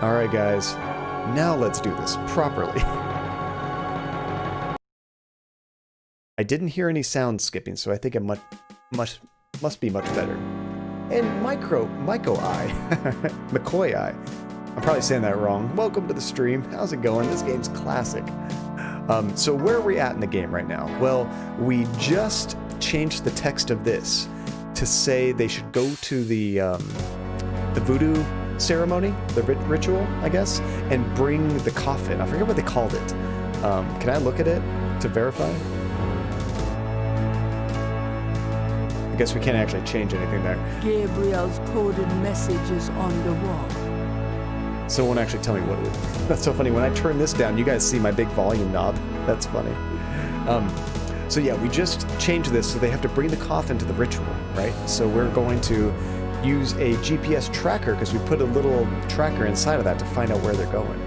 Alright guys, now let's do this properly. I didn't hear any sound skipping, so I think it must be much better. And McCoy Eye. I'm probably saying that wrong. Welcome to the stream. How's it going? This game's classic. So where are we at in the game right now? Well, we just changed the text of this to say they should go to the voodoo ceremony, the ritual, I guess, and bring the coffin. I forget what they called it. Can I look at it to verify? I guess we can't actually change anything there. Gabriel's coded message is on the wall. So it won't actually tell me what it is. That's so funny. When I turn this down, you guys see my big volume knob. That's funny. So yeah, we just changed this so they have to bring the coffin to the ritual, right? So we're going to use a GPS tracker because we put a little tracker inside of that to find out where they're going.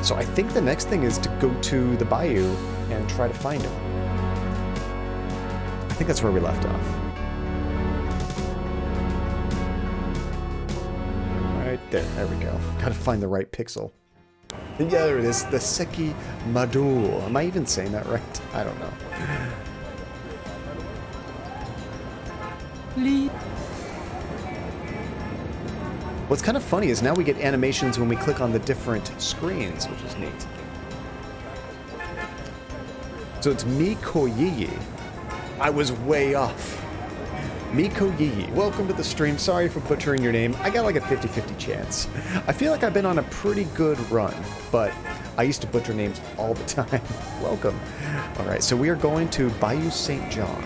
So I think the next thing is to go to the bayou and try to find them. I think that's where we left off. There we go. Gotta find the right pixel. Yeah, there it is. The Seki Madu. Am I even saying that right? I don't know. What's kind of funny is now we get animations when we click on the different screens, which is neat. So it's Miko Yiyi. I was way off. Miko Yiyi, welcome to the stream. Sorry for butchering your name. I got like a 50-50 chance. I feel like I've been on a pretty good run, but I used to butcher names all the time. Welcome. All right, so we are going to Bayou St. John.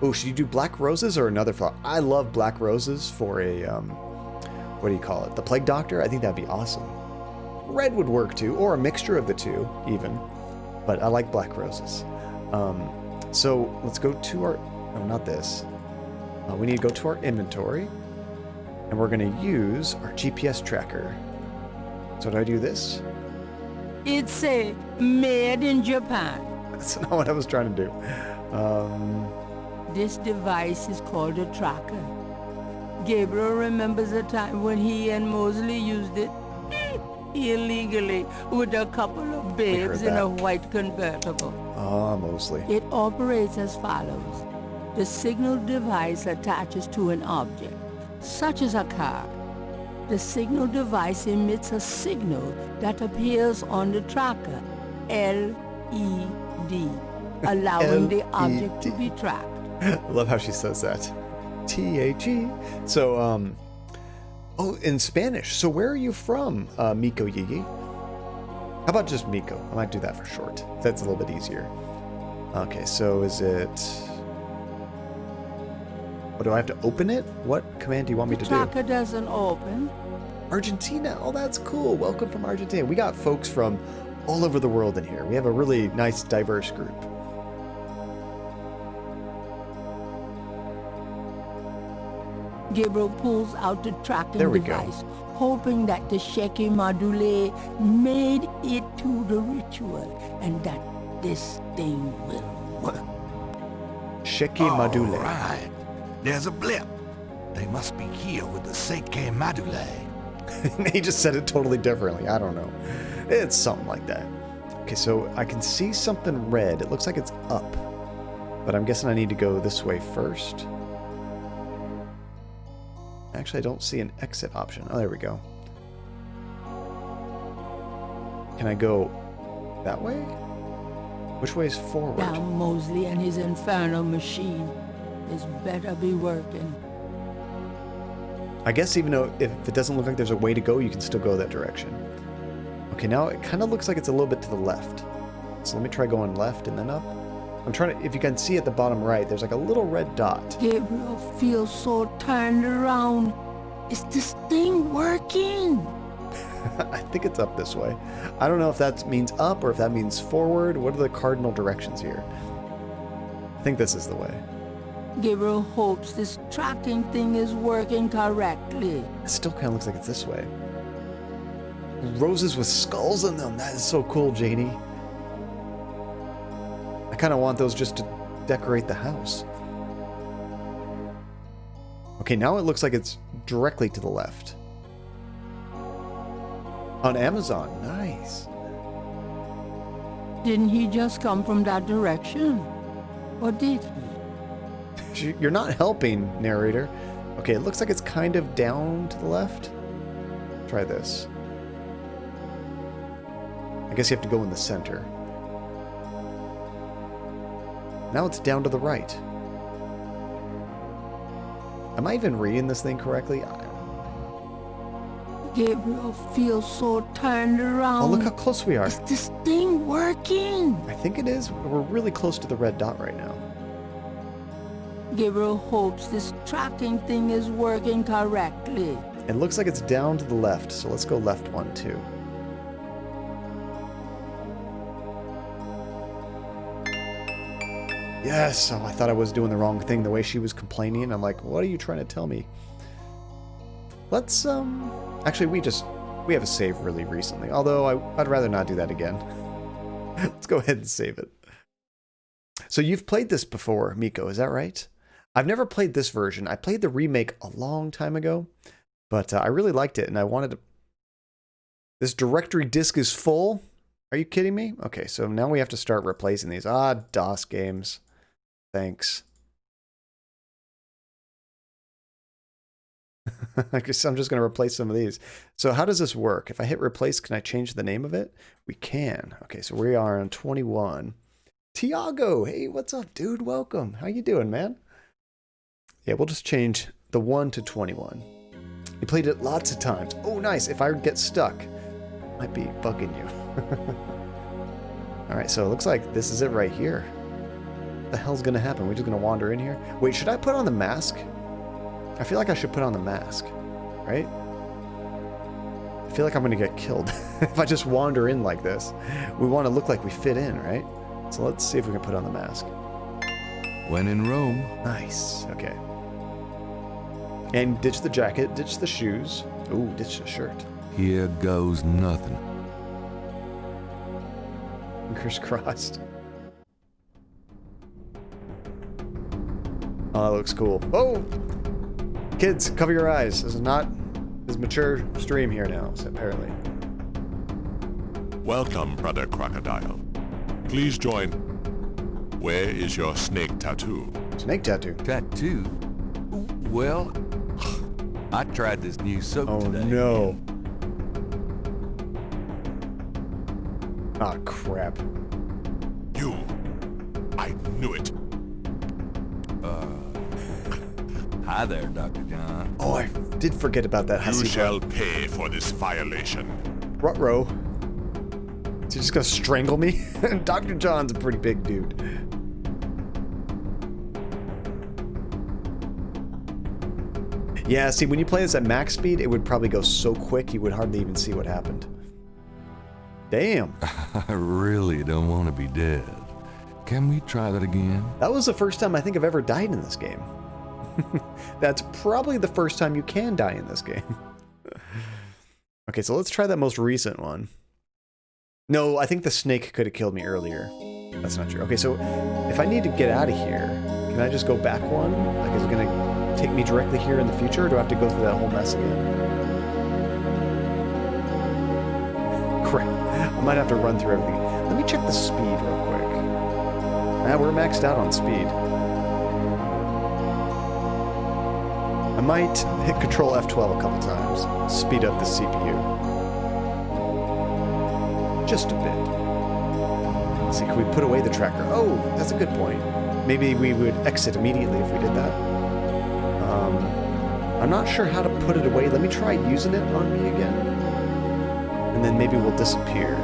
Oh, should you do black roses or another flower? I love black roses for a, what do you call it? The Plague Doctor? I think that'd be awesome. Red would work too, or a mixture of the two, even. But I like black roses. So let's go to our... No, not this. We need to go to our inventory. And we're going to use our GPS tracker. So do I do this? It's made in Japan. That's not what I was trying to do. This device is called a tracker. Gabriel remembers a time when he and Mosely used it illegally with a couple of babes in a white convertible. Ah, Mosely. It operates as follows. The signal device attaches to an object, such as a car. The signal device emits a signal that appears on the tracker, LED, allowing the object to be tracked. I love how she says that. T-H-E. So, oh, in Spanish. So where are you from, Miko Yiyi? How about just Miko? I might do that for short. That's a little bit easier. Okay, so is it... What, do I have to open it? What command do you want me to do? The tracker doesn't open. Argentina. Oh, that's cool. Welcome from Argentina. We got folks from all over the world in here. We have a really nice, diverse group. Gabriel pulls out the tracking device, hoping that the Sheki Madule made it to the ritual and that this thing will work. Sheki Madule. All right. There's a blip. They must be here with the Sheki Madule. He just said it totally differently. I don't know. It's something like that. Okay, so I can see something red. It looks like it's up. But I'm guessing I need to go this way first. Actually, I don't see an exit option. Oh, there we go. Can I go that way? Which way is forward? Down Mosely and his infernal machine. This better be working. I guess even though if it doesn't look like there's a way to go, you can still go that direction. Okay, now it kind of looks like it's a little bit to the left. So let me try going left and then up. I'm trying to, if you can see at the bottom right, there's like a little red dot. Gabriel feels so turned around. Is this thing working? I think it's up this way. I don't know if that means up or if that means forward. What are the cardinal directions here? I think this is the way. Gabriel hopes this tracking thing is working correctly. It still kind of looks like it's this way. Roses with skulls in them. That is so cool, Janie. I kind of want those just to decorate the house. Okay, now it looks like it's directly to the left. On Amazon. Nice. Didn't he just come from that direction? Or did he? You're not helping, narrator. Okay, it looks like it's kind of down to the left. Try this. I guess you have to go in the center. Now it's down to the right. Am I even reading this thing correctly? Gabriel feels so turned around. Oh, look how close we are. Is this thing working? I think it is. We're really close to the red dot right now. Gabriel hopes this tracking thing is working correctly. It looks like it's down to the left, so let's go left one too. Yes! Oh, I thought I was doing the wrong thing the way she was complaining. I'm like, what are you trying to tell me? Let's, actually, we have a save really recently. Although, I'd rather not do that again. Let's go ahead and save it. So you've played this before, Miko, is that right? I've never played this version. I played the remake a long time ago, but I really liked it, and I wanted to... This directory disk is full? Are you kidding me? Okay, so now we have to start replacing these. Ah, DOS games. Thanks. I guess I'm just going to replace some of these. So how does this work? If I hit replace, can I change the name of it? We can. Okay, so we are on 21. Tiago, hey, what's up, dude? Welcome. How you doing, man? Yeah, we'll just change the 1 to 21. You played it lots of times. Oh, nice. If I get stuck, I might be bugging you. All right, so it looks like this is it right here. What the hell's going to happen? We're just going to wander in here? Wait, should I put on the mask? I feel like I should put on the mask, right? I feel like I'm going to get killed if I just wander in like this. We want to look like we fit in, right? So let's see if we can put on the mask. When in Rome. Nice. Okay. And ditch the jacket, ditch the shoes. Ooh, ditch the shirt. Here goes nothing. Fingers crossed. Oh, that looks cool. Oh! Kids, cover your eyes. This is not his mature stream here now, so apparently. Welcome, Brother Crocodile. Please join. Where is your snake tattoo? Snake tattoo. Tattoo? Well, I tried this new soap today. Oh no. Ah, crap. You. I knew it. Hi there, Dr. John. Oh, I did forget about that. You shall pay for this violation. Ruh-roh. Is he just gonna strangle me? Dr. John's a pretty big dude. Yeah, see, when you play this at max speed, it would probably go so quick you would hardly even see what happened. Damn. I really don't want to be dead. Can we try that again? That was the first time I think I've ever died in this game. That's probably the first time you can die in this game. Okay, so let's try that most recent one. No, I think the snake could have killed me earlier. That's not true. Okay, so if I need to get out of here, can I just go back one? Like, is it going to take me directly here in the future, or do I have to go through that whole mess again? Crap. I might have to run through everything. Let me check the speed real quick. We're maxed out on speed. I might hit Control F12 a couple times. Speed up the CPU. Just a bit. Let's see, can we put away the tracker? Oh, that's a good point. Maybe we would exit immediately if we did that. I'm not sure how to put it away. Let me try using it on me again. And then maybe we'll disappear.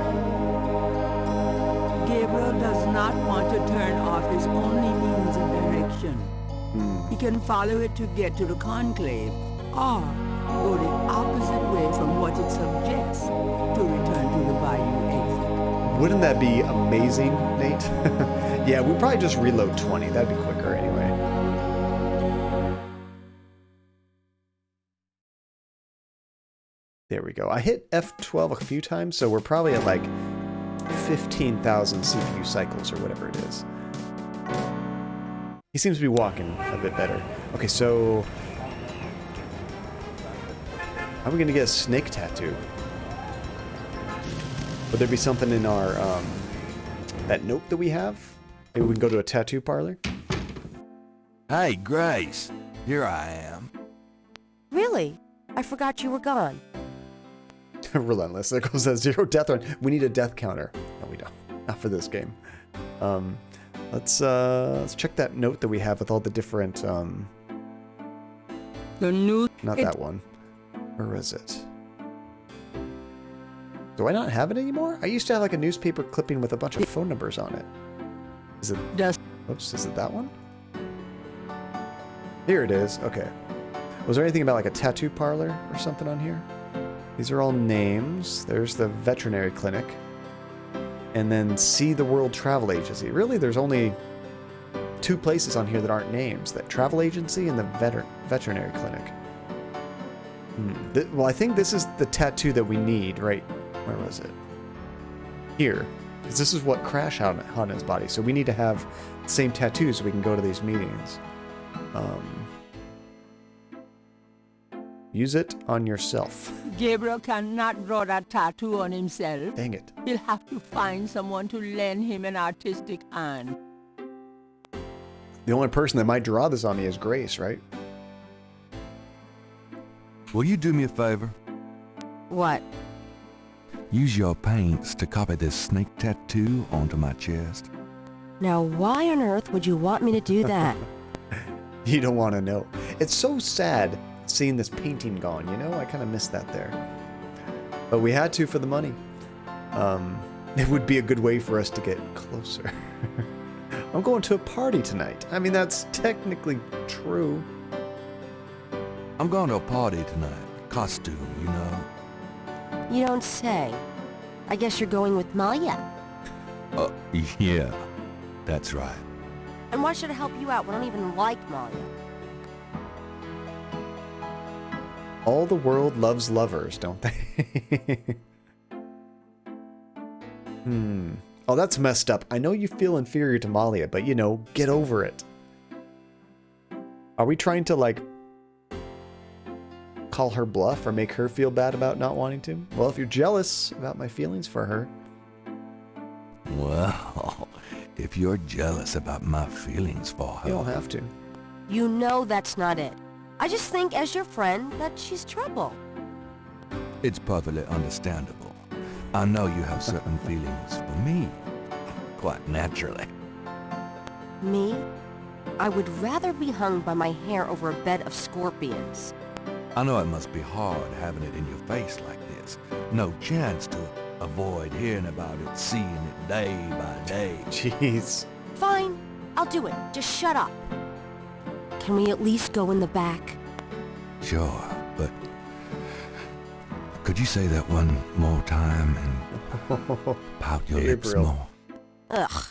Gabriel does not want to turn off his only means of direction. He can follow it to get to the conclave, or go the opposite way from what it suggests to return to the bayou exit. Wouldn't that be amazing, Nate? Yeah, we'd probably just reload 20. That'd be quicker anyway. There we go. I hit F12 a few times, so we're probably at like 15,000 CPU cycles or whatever it is. He seems to be walking a bit better. Okay, so... how are we going to get a snake tattoo? Would there be something in our, that note that we have? Maybe we can go to a tattoo parlor? Hey, Grace. Here I am. Really? I forgot you were gone. Relentless. There goes that 0 death run. We need a death counter. No, we don't. Not for this game. Let's check that note that we have with all the different, The new... not that one. Where is it? Do I not have it anymore? I used to have like a newspaper clipping with a bunch of phone numbers on it. Is it... Does... oops, is it that one? Here it is. Okay. Was there anything about like a tattoo parlor or something on here? These are all names. There's the veterinary clinic. And then See the World Travel Agency. Really, there's only 2 places on here that aren't names. That travel agency and the veterinary clinic. Well, I think this is the tattoo that we need, right? Where was it? Here. Because this is what Crash had on his body. So we need to have the same tattoo so we can go to these meetings. Use it on yourself. Gabriel cannot draw that tattoo on himself. Dang it. He'll have to find someone to lend him an artistic hand. The only person that might draw this on me is Grace, right? Will you do me a favor? What? Use your paints to copy this snake tattoo onto my chest. Now, why on earth would you want me to do that? You don't want to know. It's so sad seeing this painting gone, you know? I kind of missed that there. But we had to for the money. It would be a good way for us to get closer. I'm going to a party tonight. I mean, that's technically true. I'm going to a party tonight. Costume, you know. You don't say. I guess you're going with Maya. Yeah. That's right. And why should I help you out? We don't even like Maya. All the world loves lovers, don't they? Oh, that's messed up. I know you feel inferior to Malia, but you know, get over it. Are we trying to, like, call her bluff or make her feel bad about not wanting to? Well, if you're jealous about my feelings for her... Well, if you're jealous about my feelings for her... You don't have to. You know that's not it. I just think, as your friend, that she's trouble. It's perfectly understandable. I know you have certain feelings for me. Quite naturally. Me? I would rather be hung by my hair over a bed of scorpions. I know it must be hard having it in your face like this. No chance to avoid hearing about it, seeing it day by day. Jeez. Fine, I'll do it. Just shut up. Can we at least go in the back? Sure, but could you say that one more time and pout your lips Gabriel. more? Ugh.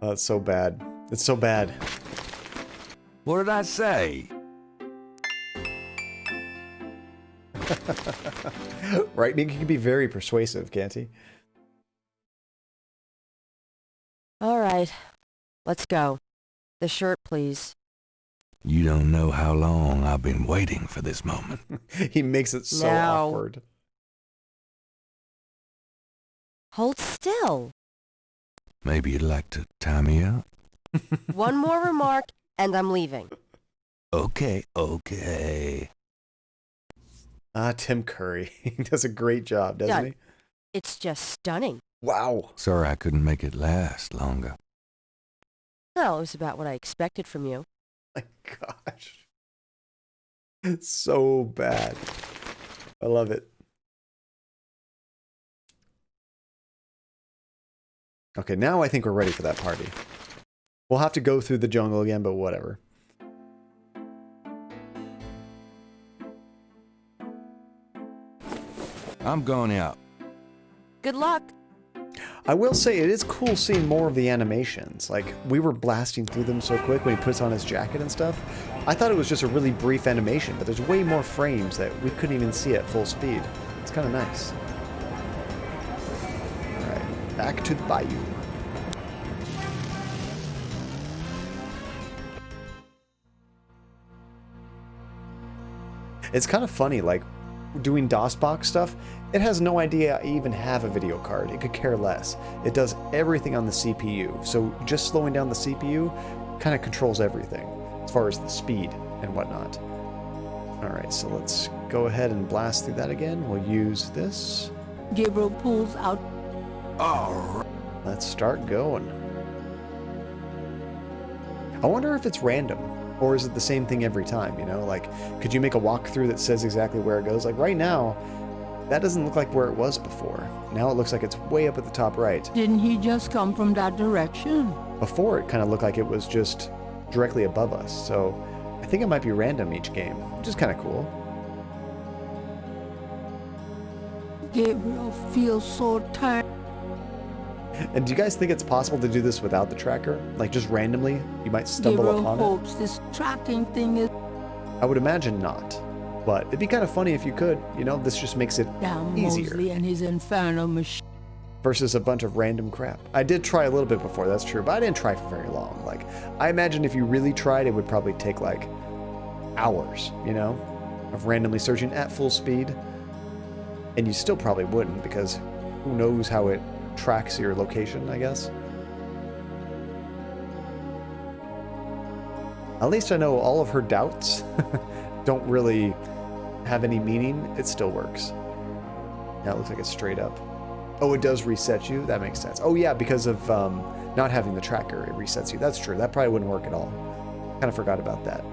Oh, it's so bad. It's so bad. What did I say? Right? He can be very persuasive, can't he? All right, let's go. The shirt, please. You don't know how long I've been waiting for this moment. He makes it so No. awkward. Hold still. Maybe you'd like to tie me up? One more remark, and I'm leaving. Okay, okay. Ah, Tim Curry. He does a great job, doesn't Done. he? It's just stunning. Wow. Sorry I couldn't make it last longer. Well, it was about what I expected from you. My gosh. It's so bad. I love it. Okay, now I think we're ready for that party. We'll have to go through the jungle again, but whatever. I'm going out. Good luck. I will say it is cool seeing more of the animations. Like, we were blasting through them so quick when he puts on his jacket and stuff. I thought it was just a really brief animation, but there's way more frames that we couldn't even see at full speed. It's kind of nice. Alright, back to the bayou. It's kind of funny, like, doing DOSBox stuff, it has no idea I even have a video card. It could care less. It does everything on the CPU. So just slowing down the CPU kind of controls everything as far as the speed and whatnot. Alright, so let's go ahead and blast through that again. We'll use this. Gabriel pulls out. Let's start going. I wonder if it's random, or is it the same thing every time, you know? Like, could you make a walkthrough that says exactly where it goes? Like, right now, that doesn't look like where it was before. Now it looks like it's way up at the top right. Didn't he just come from that direction? Before, it kind of looked like it was just directly above us, so I think it might be random each game, which is kind of cool. Gabriel feels so tired. And do you guys think it's possible to do this without the tracker? Like, just randomly, you might stumble Gabriel upon it? hopes this tracking thing is I would imagine not. But it'd be kind of funny if you could. You know, this just makes it down easier. Mosely and his infernal machine. Versus a bunch of random crap. I did try a little bit before, that's true, but I didn't try for very long. Like, I imagine if you really tried, it would probably take, like, hours, you know, of randomly searching at full speed. And you still probably wouldn't, because who knows how it tracks your location, I guess. At least I know all of her doubts don't really have any meaning. It still works. Now it looks like it's straight up. Oh, it does reset you? That makes sense. Oh yeah, because of not having the tracker, it resets you. That's true. That probably wouldn't work at all. Kind of forgot about that.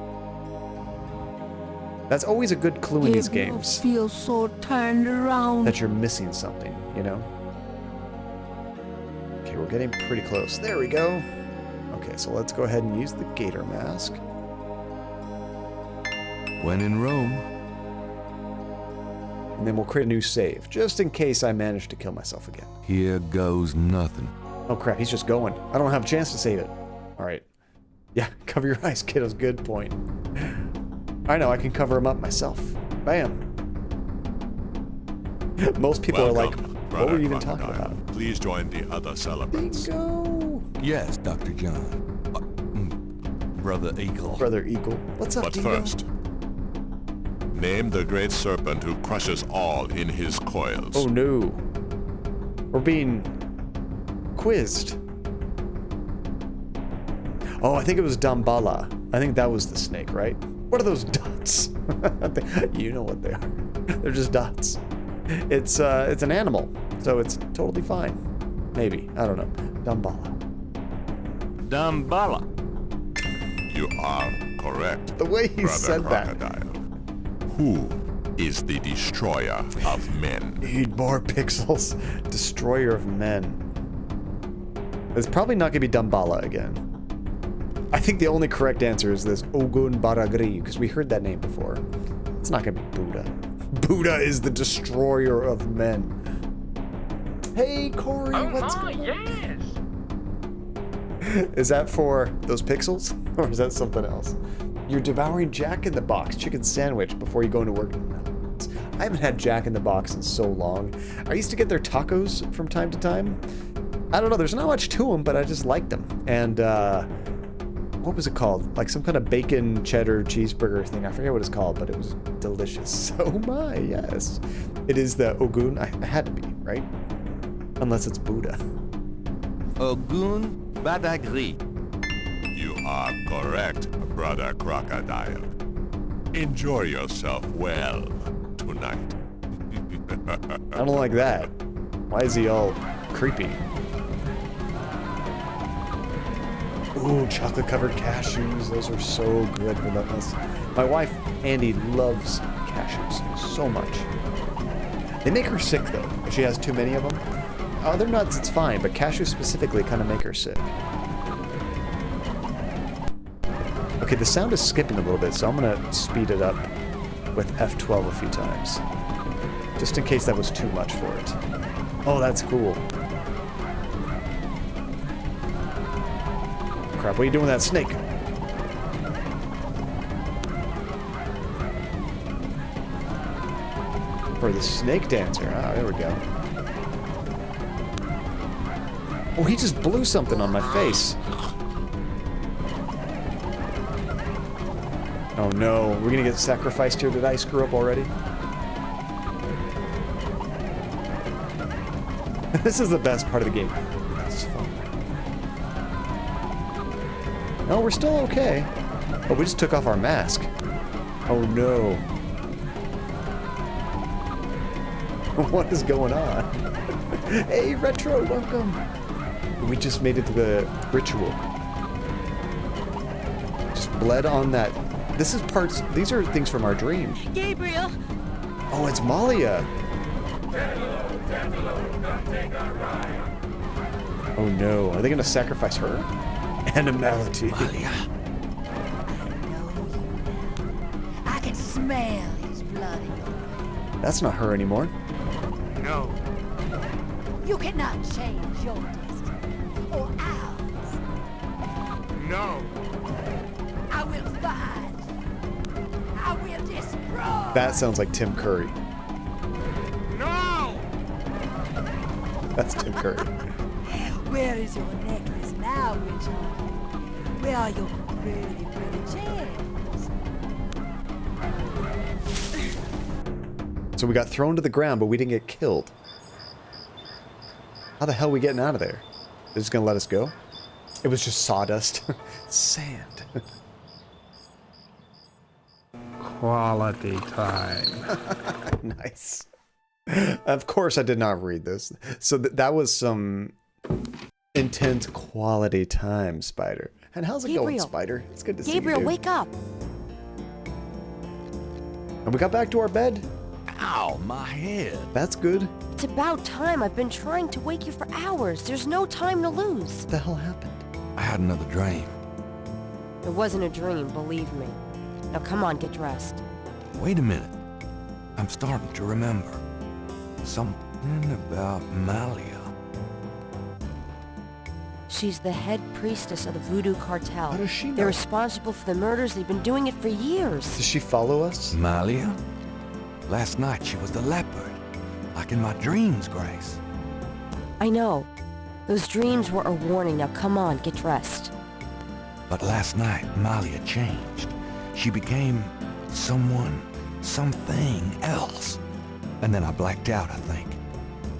That's always a good clue in these games. Feels so turned around. That you're missing something, you know? Okay, we're getting pretty close. There we go. Okay, so let's go ahead and use the gator mask. When in Rome. And then we'll create a new save, just in case I manage to kill myself again. Here goes nothing. Oh crap, he's just going. I don't have a chance to save it. Alright. Yeah, cover your eyes, kiddos. Good point. I know, I can cover him up myself. Bam. Most people are like, what were you even talking about? Please join the other celebrants. Bingo! Yes, Dr. John. Brother Eagle. Brother Eagle. What's up, But Dingo? first, name the great serpent who crushes all in his coils. Oh no. We're being quizzed. Oh, I think it was Damballa. I think that was the snake, right? What are those dots? You know what they are. They're just dots. It's an animal, so it's totally fine. Maybe. I don't know. Damballa. Damballa. You are correct. The way he Brother said that. Crocodile. Who is the destroyer of men? Need more pixels. Destroyer of men. It's probably not going to be Damballa again. I think the only correct answer is this Ogun Baragri, because we heard that name before. It's not going to be Buddha. Buddha is the destroyer of men. Hey, Corey, what's going on? Is that for those pixels? Or is that something else? You're devouring Jack in the Box chicken sandwich before you go into work. I haven't had Jack in the Box in so long. I used to get their tacos from time to time. I don't know, there's not much to them, but I just liked them. And, what was it called? Like some kind of bacon cheddar cheeseburger thing. I forget what it's called, but it was delicious. Oh my, yes. It is the Ogun. It had to be, right? Unless it's Buddha. Ogun Badagri. You are correct, Brother Crocodile. Enjoy yourself well tonight. I don't like that. Why is he all creepy? Ooh, chocolate-covered cashews. Those are so good, Relentless. My wife, Andy, loves cashews so much. They make her sick, though, if she has too many of them. Other nuts, it's fine, but cashews specifically kind of make her sick. Okay, the sound is skipping a little bit, so I'm going to speed it up with F12 a few times. Just in case that was too much for it. Oh, that's cool. Crap, what are you doing with that snake? For the snake dancer. Ah, there we go. Oh, he just blew something on my face. Oh no, we're gonna get sacrificed here. Did I screw up already? This is the best part of the game. That's fun. No, we're still okay. Oh, we just took off our mask. Oh no. What is going on? Hey, Retro, welcome. We just made it to the ritual. Just bled on that. This is parts. These are things from our dream. Gabriel! Oh, it's Malia. Oh no, are they gonna sacrifice her? Animality. Malia. I can smell his blood in your veins. That's not her anymore. No. You cannot change your destiny or ours. No. I will find. I will destroy. That sounds like Tim Curry. No! That's Tim Curry. Where is your necklace now, Richard? Where are your pretty, pretty chains? So we got thrown to the ground, but we didn't get killed. How the hell are we getting out of there? They're just gonna let us go? It was just sawdust. Sand. Quality time. Nice. Of course I did not read this. So that was some intense quality time, Spider. And how's it going, Gabriel. Spider? It's good to see Gabriel, you. wake up! And we got back to our bed. Ow, my head. That's good. It's about time. I've been trying to wake you for hours. There's no time to lose. What the hell happened? I had another dream. It wasn't a dream, believe me. Now come on, get dressed. Wait a minute. I'm starting to remember. Something about Malia. She's the head priestess of the Voodoo cartel. How does she know? They're responsible for the murders. They've been doing it for years. Does she follow us? Malia? Last night she was the leopard. Like in my dreams, Grace. I know. Those dreams were a warning. Now come on, get dressed. But last night, Malia changed. She became someone, something else. And then I blacked out, I think.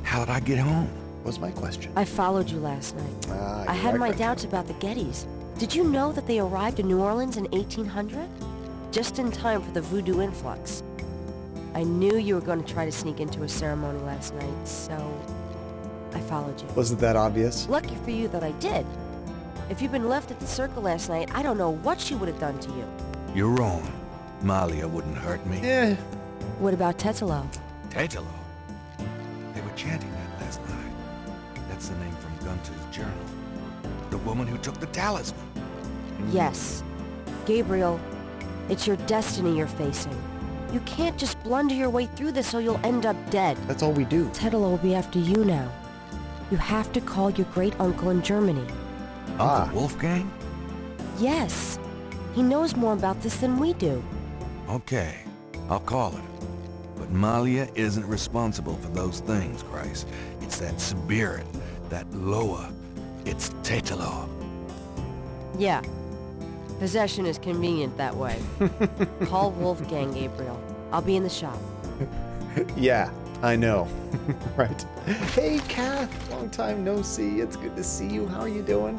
How did I get home? Was my question. I followed you last night. Ah, I you're had right, my Gretchen. doubts about the Gettys. Did you know that they arrived in New Orleans in 1800? Just in time for the voodoo influx. I knew you were going to try to sneak into a ceremony last night, so I followed you. Was it that obvious? Lucky for you that I did. If you'd been left at the circle last night, I don't know what she would have done to you. You're wrong. Malia wouldn't hurt me. Eh. What about Tetelo? Tetelo. They were chanting that last night. That's the name from Gunter's journal. The woman who took the talisman. Yes. Gabriel, it's your destiny you're facing. You can't just blunder your way through this or you'll end up dead. That's all we do. Tetelo will be after you now. You have to call your great uncle in Germany. Ah. Uncle Wolfgang? Yes. He knows more about this than we do. Okay, I'll call it. But Malia isn't responsible for those things, Grace. It's that spirit, that Loa. It's Tetelo. Yeah. Possession is convenient that way. Call Wolfgang, Gabriel. I'll be in the shop. Yeah, I know. Right. Hey, Kath. Long time no see. It's good to see you. How are you doing?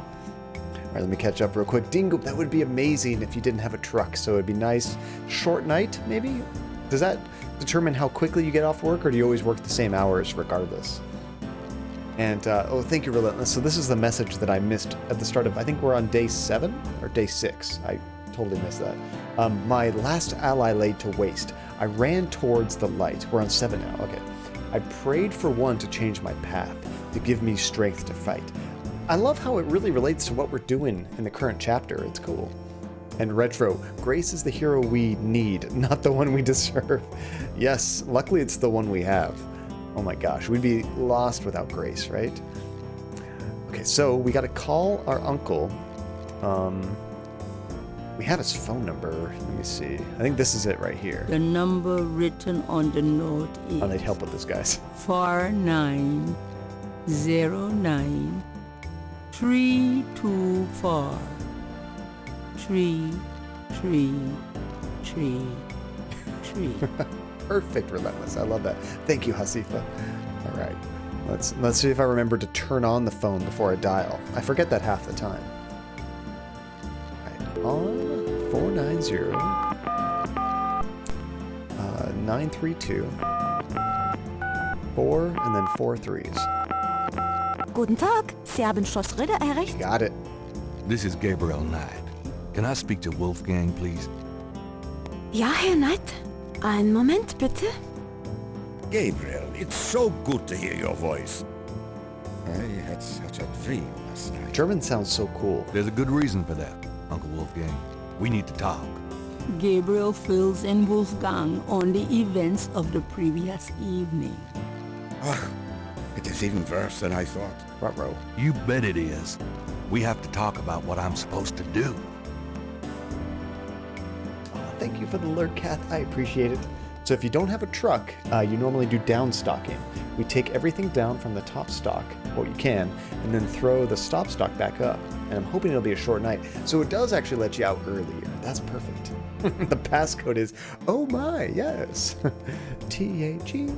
All right, let me catch up real quick. Dingo, that would be amazing if you didn't have a truck. So it'd be nice. Short night, maybe? Does that determine how quickly you get off work, or do you always work the same hours regardless? And, oh, thank you, Relentless. So this is the message that I missed at the start of, I think we're on day 7 or day 6. I totally missed that. My last ally laid to waste. I ran towards the light. We're on 7 now. Okay. I prayed for one to change my path, to give me strength to fight. I love how it really relates to what we're doing in the current chapter. It's cool. And Retro, Grace is the hero we need, not the one we deserve. Yes, luckily it's the one we have. Oh my gosh, we'd be lost without Grace, right? Okay, so we gotta call our uncle. We have his phone number. Let me see. I think this is it right here. The number written on the note is I need help with this, guys. 4909 324 33 tree, tree. Perfect relentless. I love that. Thank you, Hasifa. All right. Let's see if I remember to turn on the phone before I dial. I forget that half the time. All right. On 490 932 4 and then 4 threes. Guten Tag, Sie haben Schloss Ritter erreicht? Got it. This is Gabriel Knight. Can I speak to Wolfgang, please? Ja, Herr Knight. Einen Moment, bitte. Gabriel, it's so good to hear your voice. I had such a dream last night. German sounds so cool. There's a good reason for that, Uncle Wolfgang. We need to talk. Gabriel fills in Wolfgang on the events of the previous evening. Oh, it is even worse than I thought. Ruh-roh. You bet it is. We have to talk about what I'm supposed to do. Oh, thank you for the alert, Kath. I appreciate it. So if you don't have a truck, you normally do down stocking. We take everything down from the top stock, what you can, and then throw the stop stock back up. And I'm hoping it'll be a short night. So it does actually let you out earlier. That's perfect. The passcode is, oh my, yes. TAG.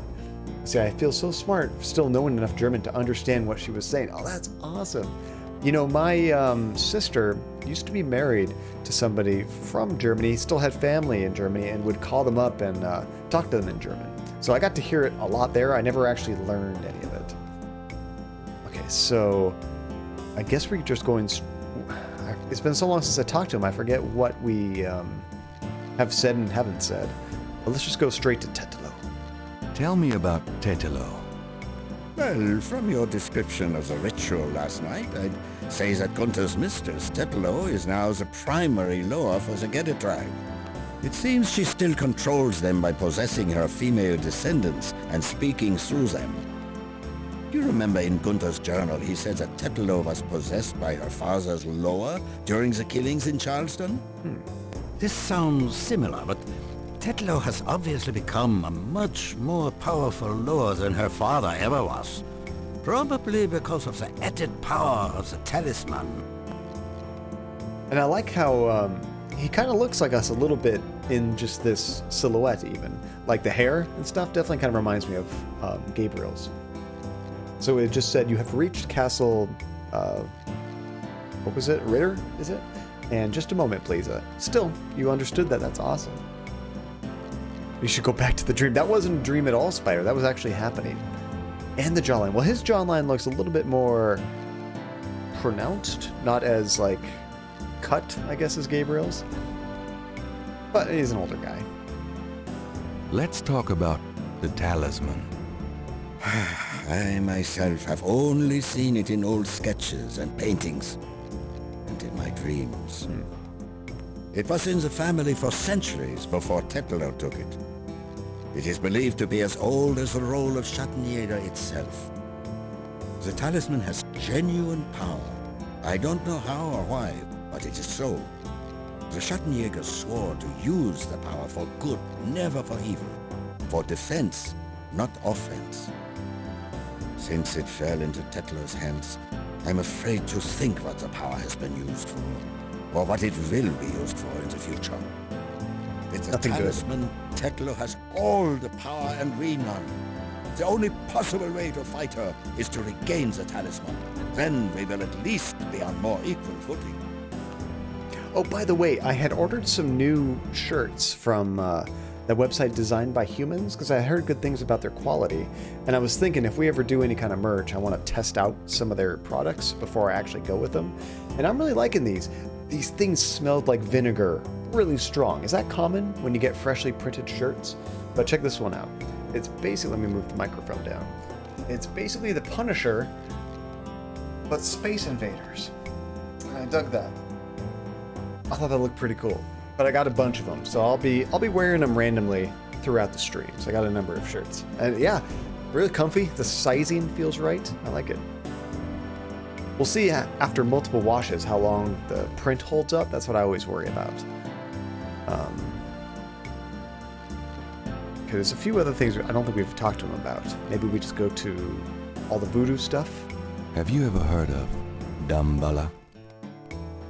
See, I feel so smart still knowing enough German to understand what she was saying. Oh, that's awesome. You know, my sister used to be married to somebody from Germany, still had family in Germany, and would call them up and talk to them in German. So I got to hear it a lot there. I never actually learned any of it. Okay, so I guess we're just going... It's been so long since I talked to him, I forget what we have said and haven't said. But let's just go straight to Tetelo. Tell me about Tetelo. Well, from your description of the ritual last night, I'd say that Gunther's mistress, Tetelo, is now the primary loa for the Gedde tribe. It seems she still controls them by possessing her female descendants and speaking through them. You remember in Gunther's journal he said that Tetelo was possessed by her father's loa during the killings in Charleston? This sounds similar, but Tetelo has obviously become a much more powerful loa than her father ever was. Probably because of the added power of the talisman. And I like how he kind of looks like us a little bit in just this silhouette even. Like the hair and stuff definitely kind of reminds me of Gabriel's. So it just said, you have reached Castle, what was it? Ritter, is it? And just a moment, please. Still, you understood that. That's awesome. You should go back to the dream. That wasn't a dream at all, Spider. That was actually happening. And the jawline. Well, his jawline looks a little bit more pronounced. Not as, like, cut, I guess, as Gabriel's. But he's an older guy. Let's talk about the talisman. I myself have only seen it in old sketches and paintings, and in my dreams. It was in the family for centuries before Tetelo took it. It is believed to be as old as the role of Schattenjäger itself. The talisman has genuine power. I don't know how or why, but it is so. The Schattenjägers swore to use the power for good, never for evil. For defense, not offense. Since it fell into Tetlo's hands, I'm afraid to think what the power has been used for, or what it will be used for in the future. With the Nothing good. talisman, Tetlo has all the power and we none. The only possible way to fight her is to regain the talisman. Then we will at least be on more equal footing. Oh, by the way, I had ordered some new shirts from that website Designed by Humans because I heard good things about their quality. And I was thinking if we ever do any kind of merch, I want to test out some of their products before I actually go with them. And I'm really liking these. These things smelled like vinegar, really strong. Is that common when you get freshly printed shirts? But check this one out. It's basically, let me move the microphone down. It's basically the Punisher, but Space Invaders. And I dug that. I thought that looked pretty cool. But I got a bunch of them, so I'll be wearing them randomly throughout the streams. I got a number of shirts. And yeah, really comfy. The sizing feels right. I like it. We'll see after multiple washes how long the print holds up. That's what I always worry about. Okay, there's a few other things I don't think we've talked to him about. Maybe we just go to all the voodoo stuff. Have you ever heard of Damballa?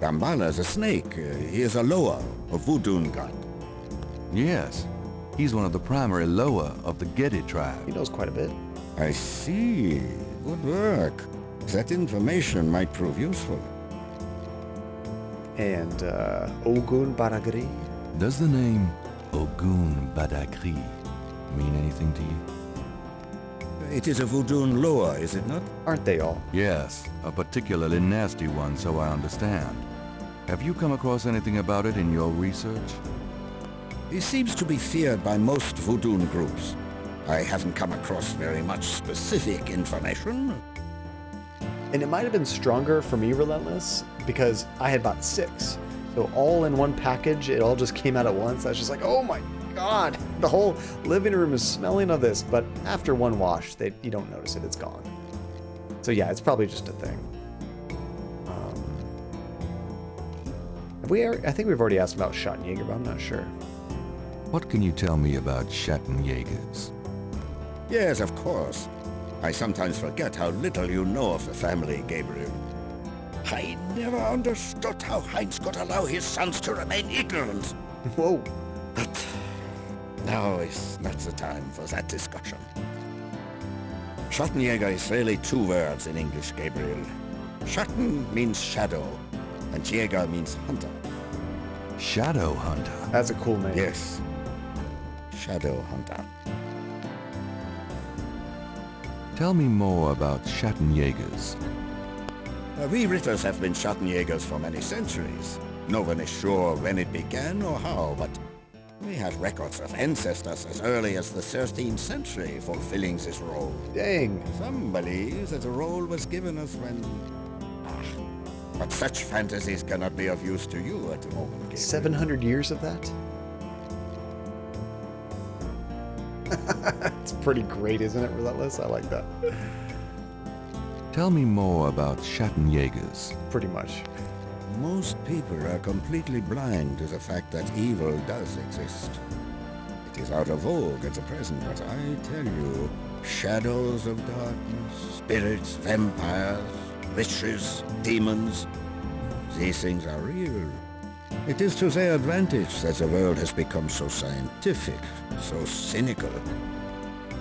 Damballa is a snake. He is a loa, a voodoo god. Yes. He's one of the primary Loa of the Gedi tribe. He knows quite a bit. I see. Good work. That information might prove useful. And Ogun Baragri. Does the name Ogun Badagri mean anything to you? It is a Voodoo Loa, is it not? Aren't they all? Yes, a particularly nasty one, so I understand. Have you come across anything about it in your research? He seems to be feared by most Voodoo groups. I haven't come across very much specific information. And it might have been stronger for me, Relentless, because I had bought 6. So all in one package, it all just came out at once. I was just like, oh my god, the whole living room is smelling of this. But after one wash, you don't notice it, it's gone. So yeah, it's probably just a thing. I think we've already asked about Schottenjäger, but I'm not sure. What can you tell me about Schottenjägers? Yes, of course. I sometimes forget how little you know of the family, Gabriel. I never understood how Heinz could allow his sons to remain ignorant. Whoa. But now is not the time for that discussion. Schottenjäger is really 2 words in English, Gabriel. Schatten means shadow, and Jäger means hunter. Shadow Hunter? That's a cool name. Yes. Shadow hunter. Tell me more about Schottenjägers. We Ritters have been Schottenjägers for many centuries. No one is sure when it began or how, but we have records of ancestors as early as the 13th century fulfilling this role. Dang. Some believe that the role was given us when... but such fantasies cannot be of use to you at the moment, Gabriel. 700 years of that? It's pretty great, isn't it, Relentless? I like that. Tell me more about Schottenjägers. Pretty much. Most people are completely blind to the fact that evil does exist. It is out of vogue at the present, but I tell you, shadows of darkness, spirits, vampires, witches, demons, these things are real. It is to their advantage that the world has become so scientific, so cynical.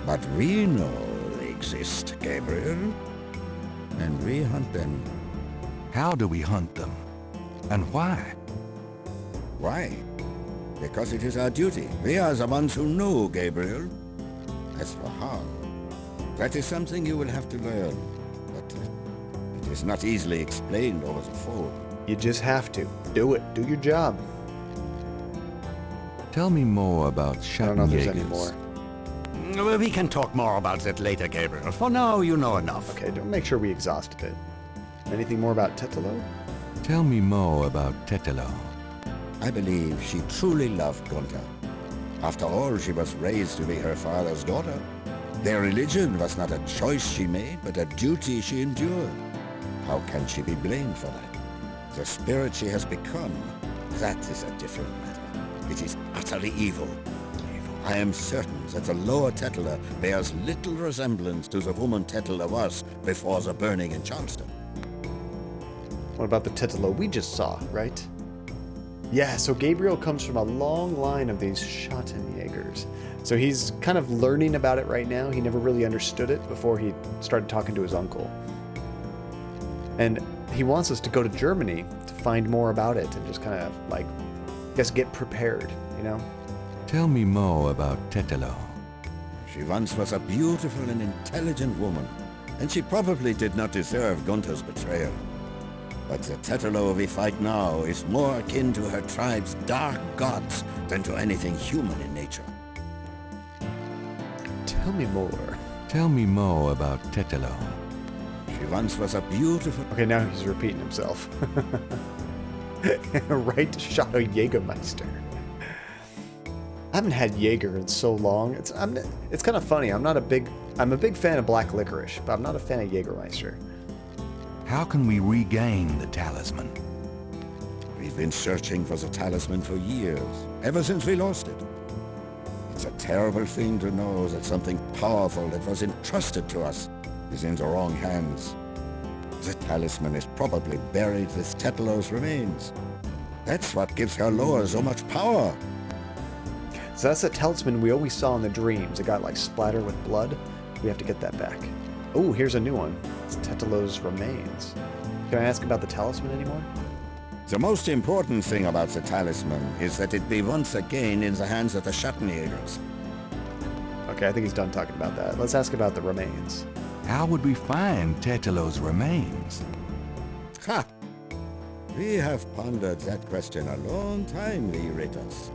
But we know they exist, Gabriel, and we hunt them. How do we hunt them? And why? Why? Because it is our duty. We are the ones who know, Gabriel. As for how, that is something you will have to learn. But it is not easily explained over the phone. You just have to. Do it. Do your job. Tell me more about Schottenjägers. I don't know if there's any more. We can talk more about that later, Gabriel. For now, you know enough. Okay, don't make sure we exhausted it. Anything more about Tetelo? Tell me more about Tetelo. I believe she truly loved Gunther. After all, she was raised to be her father's daughter. Their religion was not a choice she made, but a duty she endured. How can she be blamed for that? The spirit she has become, that is a different matter. It is utterly evil. I am certain that the lower Tetela bears little resemblance to the woman Tetela was before the burning in Charleston. What about the Tetelo we just saw, right? Yeah, so Gabriel comes from a long line of these Schottenjägers. So he's kind of learning about it right now. He never really understood it before he started talking to his uncle. And he wants us to go to Germany to find more about it and just kind of, like, I guess get prepared, you know? Tell me more about Tetelo. She once was a beautiful and intelligent woman, and she probably did not deserve Gunther's betrayal. But the Tetelo we fight now is more akin to her tribe's dark gods than to anything human in nature. Tell me more. Tell me more about Tetelo. She once was a beautiful... Okay, now he's repeating himself. Right, Shadow Jägermeister. I haven't had Jaeger in so long. It's kind of funny. I'm a big fan of black licorice, but I'm not a fan of Jägermeister. How can we regain the talisman? We've been searching for the talisman for years, ever since we lost it. It's a terrible thing to know that something powerful that was entrusted to us is in the wrong hands. The talisman is probably buried with Tetelo's remains. That's what gives her lore so much power. So that's a talisman we always saw in the dreams. It got like splattered with blood. We have to get that back. Oh, here's a new one. It's Tetelo's remains. Can I ask about the talisman anymore? The most important thing about the talisman is that it be once again in the hands of the Schattenjägers. Okay, I think he's done talking about that. Let's ask about the remains. How would we find Tetelo's remains? Ha! We have pondered that question a long time, Reiters.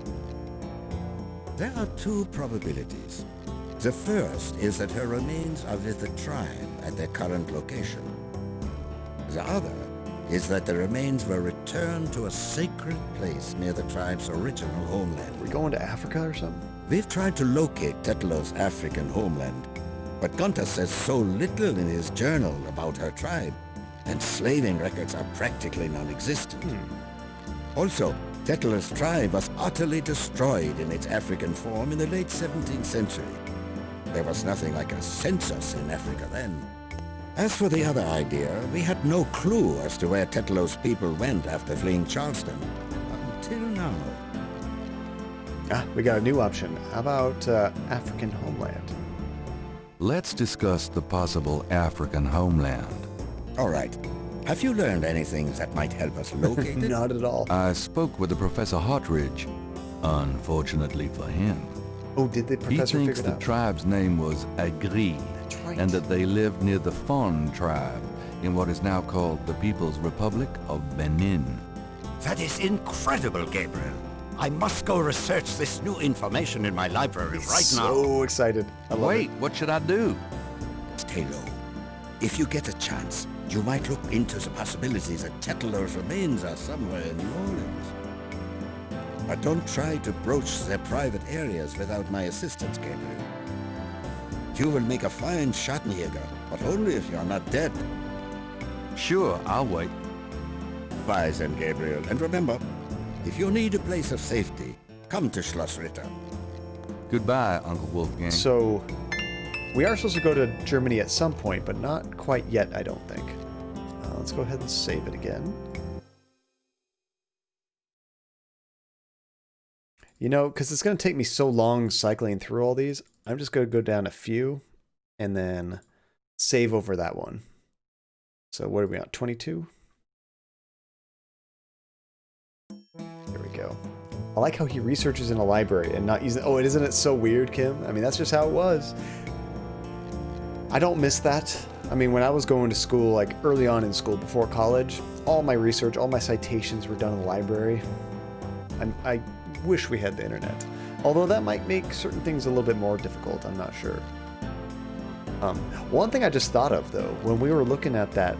There are two probabilities. The first is that her remains are with the tribe at their current location. The other is that the remains were returned to a sacred place near the tribe's original homeland. Are we going to Africa or something? We've tried to locate Tetelo's African homeland, but Gunther says so little in his journal about her tribe, and slaving records are practically non-existent. Also, Tetelo's tribe was utterly destroyed in its African form in the late 17th century. There was nothing like a census in Africa then. As for the other idea, we had no clue as to where Tetelo's people went after fleeing Charleston. Until now. Ah, we got a new option. How about African homeland? Let's discuss the possible African homeland. All right. Have you learned anything that might help us locate it? Not at all. I spoke with the Professor Hartridge. Unfortunately for him, Oh, did the professor he figure thinks it the out? tribe's name was Agri, That's right. and that they lived near the Fon tribe in what is now called the People's Republic of Benin. That is incredible, Gabriel. I must go research this new information in my library right now. So excited. I love Wait, what should I do? Stay low. If you get a chance, you might look into the possibility that Tetelo's remains are somewhere in New Orleans. But don't try to broach their private areas without my assistance, Gabriel. You will make a fine Schattenjäger, but only if you are not dead. Sure, I'll wait. Bye then, Gabriel. And remember, if you need a place of safety, come to Schloss Ritter. Goodbye, Uncle Wolfgang. So, we are supposed to go to Germany at some point, but not quite yet, I don't think. Let's go ahead and save it again. You know, because it's going to take me so long cycling through all these, I'm just going to go down a few and then save over that one. So what are we on, 22? There we go. I like how he researches in a library and not using... Oh, isn't it so weird, Kim? I mean, that's just how it was. I don't miss that. I mean, when I was going to school, like early on in school, before college, all my research, all my citations were done in the library. I wish we had the internet. Although that might make certain things a little bit more difficult, I'm not sure. One thing I just thought of, though, when we were looking at that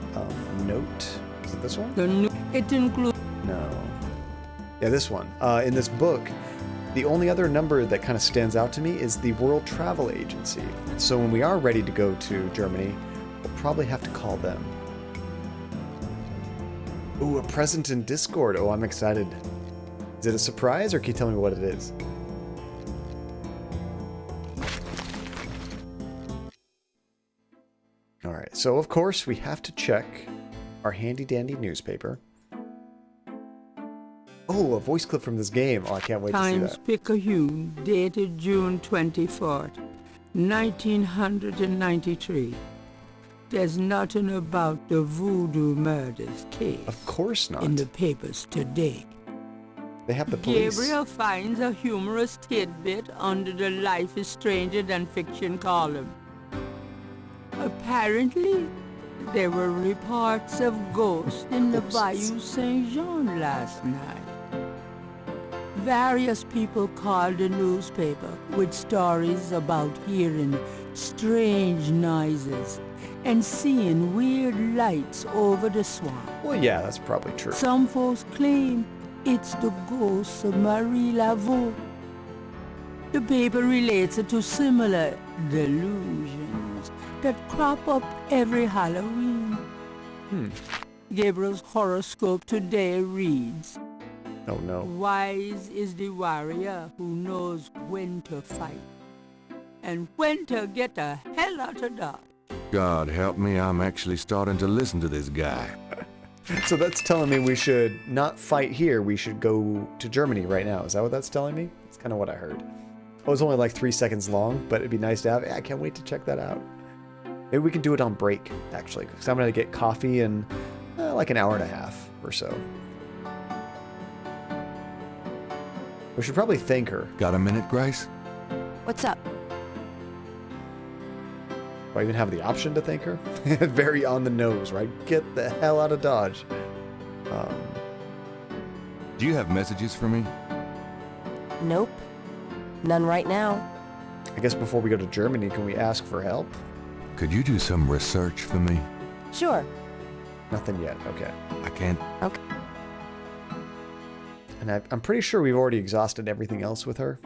note, is it this one? It includes... No. Yeah, this one. In this book, the only other number that kind of stands out to me is the World Travel Agency. So when we are ready to go to Germany, we'll probably have to call them. Ooh, a present in Discord. Oh, I'm excited. Is it a surprise, or can you tell me what it is? Alright, so of course we have to check our handy-dandy newspaper. Oh, a voice clip from this game. Oh, I can't wait to see Times that. Picayune, dated June 24th, 1993. There's nothing about the Voodoo Murders case Of course not. in the papers today. They have the police. Gabriel finds a humorous tidbit under the Life is Stranger Than Fiction column. Apparently, there were reports of ghosts in the Bayou Saint-Jean last night. Various people called the newspaper with stories about hearing strange noises and seeing weird lights over the swamp. Well, yeah, that's probably true. Some folks claim it's the ghost of Marie Laveau. The paper relates it to similar delusions that crop up every Halloween. Gabriel's horoscope today reads, Oh no. "Wise is the warrior who knows when to fight and when to get the hell out of Dodge." God help me, I'm actually starting to listen to this guy. So that's telling me we should not fight here. We should go to Germany right now. Is that what that's telling me? That's kind of what I heard. Oh, it's only like 3 seconds long, but it'd be nice to have. I can't wait to check that out. Maybe we can do it on break, actually, because I'm going to get coffee in like an hour and a half or so. We should probably thank her. Got a minute, Grace? What's up? Do I even have the option to thank her? Very on the nose, right? Get the hell out of Dodge. Do you have messages for me? Nope. None right now. I guess before we go to Germany, can we ask for help? Could you do some research for me? Sure. Nothing yet. Okay. I can't. Okay. And I'm pretty sure we've already exhausted everything else with her.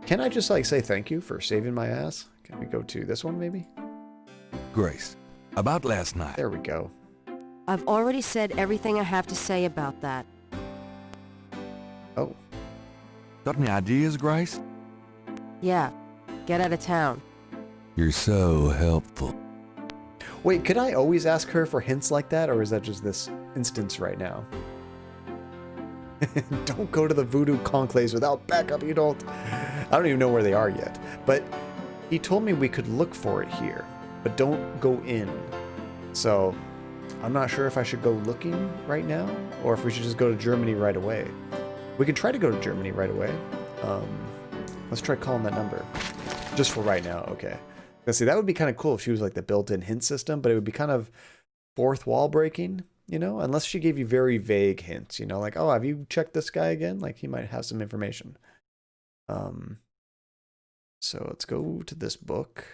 Can I just like say thank you for saving my ass? Can we go to this one maybe? Grace, about last night. There we go. I've already said everything I have to say about that. Oh. Got any ideas, Grace? Yeah. Get out of town. You're so helpful. Wait, could I always ask her for hints like that, or is that just this instance right now? Don't go to the voodoo conclaves without backup. You don't. I don't even know where they are yet. But he told me we could look for it here, but don't go in. So I'm not sure if I should go looking right now, or if we should just go to Germany right away. We could try to go to Germany right away. Let's try calling that number. Just for right now, okay. Let's see, that would be kind of cool if she was like the built-in hint system, but it would be kind of fourth wall breaking, you know, unless she gave you very vague hints, you know, like, oh, have you checked this guy again? Like he might have some information. So let's go to this book.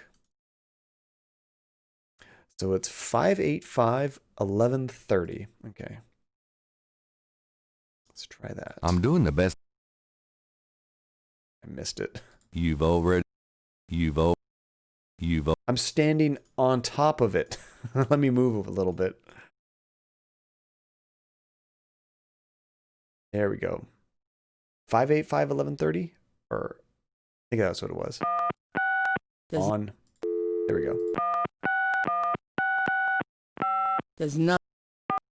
So it's 585-1130. Okay. Let's try that. I'm doing the best. I missed it. I'm standing on top of it. Let me move a little bit. There we go. 585-1130? Or I think that's what it was. On. There we go. There's no.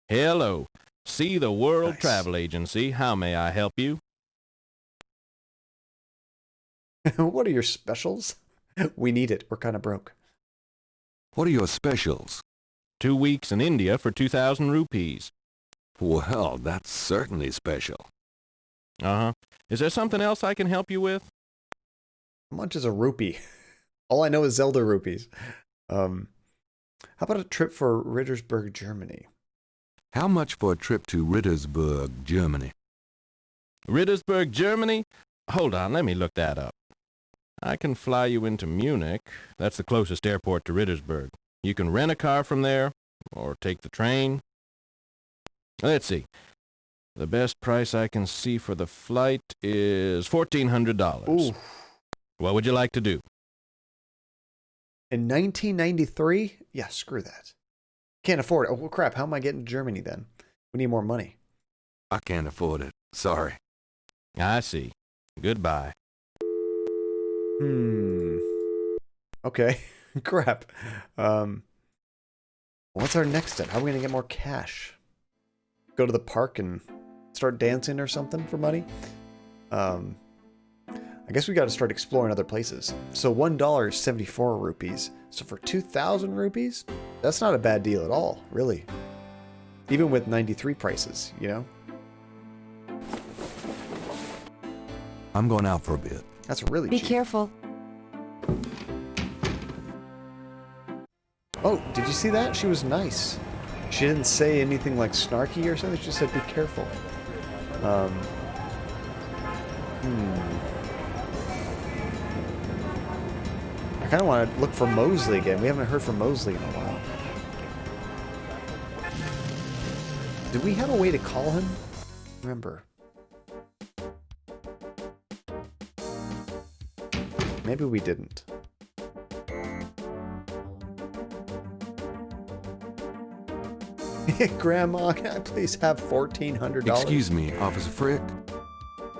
Hello. See the World Nice. Travel Agency. How may I help you? What are your specials? We need it. We're kind of broke. What are your specials? 2 weeks in India for 2,000 rupees. Well, that's certainly special. Uh-huh. Is there something else I can help you with? How much is a rupee? All I know is Zelda rupees. How about a trip for Rittersberg, Germany? How much for a trip to Rittersberg, Germany? Rittersberg, Germany? Hold on, let me look that up. I can fly you into Munich. That's the closest airport to Rittersberg. You can rent a car from there, or take the train. Let's see. The best price I can see for the flight is $1,400. Ooh. What would you like to do? In 1993? Yeah, screw that. Can't afford it. Oh, well, crap. How am I getting to Germany then? We need more money. I can't afford it. Sorry. I see. Goodbye. Okay. Crap. What's our next step? How are we going to get more cash? Go to the park and start dancing or something for money? I guess we got to start exploring other places. So $1 is 74 rupees. So for 2,000 rupees, that's not a bad deal at all, really. Even with 93 prices, you know? I'm going out for a bit. That's really Be cheap. careful. Oh, did you see that? She was nice. She didn't say anything like snarky or something. She just said, be careful. I kind of want to look for Mosely again. We haven't heard from Mosely in a while. Did we have a way to call him? Remember. Maybe we didn't. Grandma, can I please have $1,400? Excuse me, Officer Frick.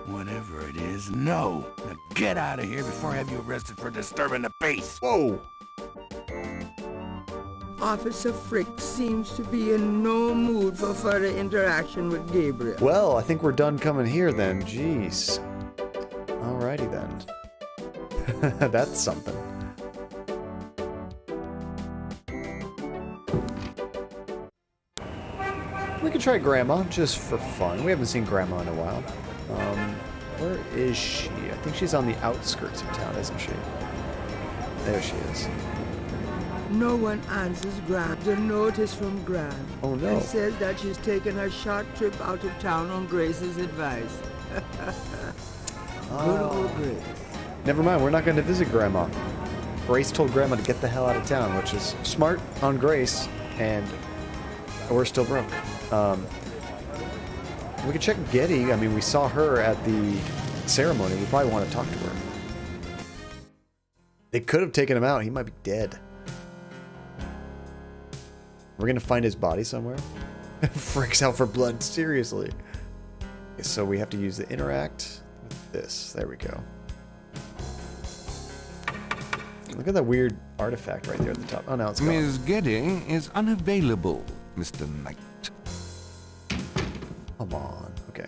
Whatever it is, no. Now get out of here before I have you arrested for disturbing the peace. Whoa! Officer Frick seems to be in no mood for further interaction with Gabriel. Well, I think we're done coming here then. Jeez. Alrighty then. That's something. We could try Grandma, just for fun. We haven't seen Grandma in a while. Where is she? I think she's on the outskirts of town, isn't she? There she is. No one answers Gran. The note is from Gran. Oh no. And says that she's taken a short trip out of town on Grace's advice. Good old Grace. Never mind, we're not going to visit Grandma. Grace told Grandma to get the hell out of town, which is smart on Grace, and we're still broke. We could check Getty. I mean, we saw her at the ceremony. We probably want to talk to her. They could have taken him out. He might be dead. We're going to find his body somewhere? Freaks out for blood. Seriously. Okay, so we have to use the interact with this. There we go. Look at that weird artifact right there at the top. Oh, no, it's gone. Ms. Getty is unavailable, Mr. Knight. Come on. Okay.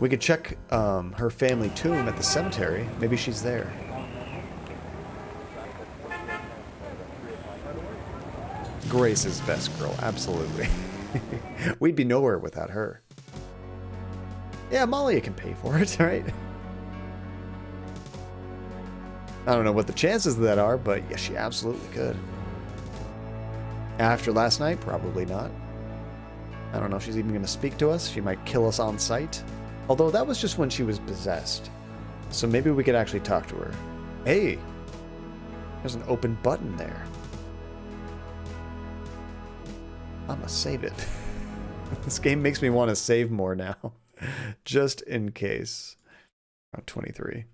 We could check her family tomb at the cemetery. Maybe she's there. Grace is best girl. Absolutely. We'd be nowhere without her. Yeah, Malia can pay for it, right? I don't know what the chances of that are, but yes, she absolutely could. After last night, probably not. I don't know if she's even going to speak to us. She might kill us on sight. Although that was just when she was possessed. So maybe we could actually talk to her. Hey! There's an open button there. I'm going to save it. This game makes me want to save more now. Just in case. Around 23.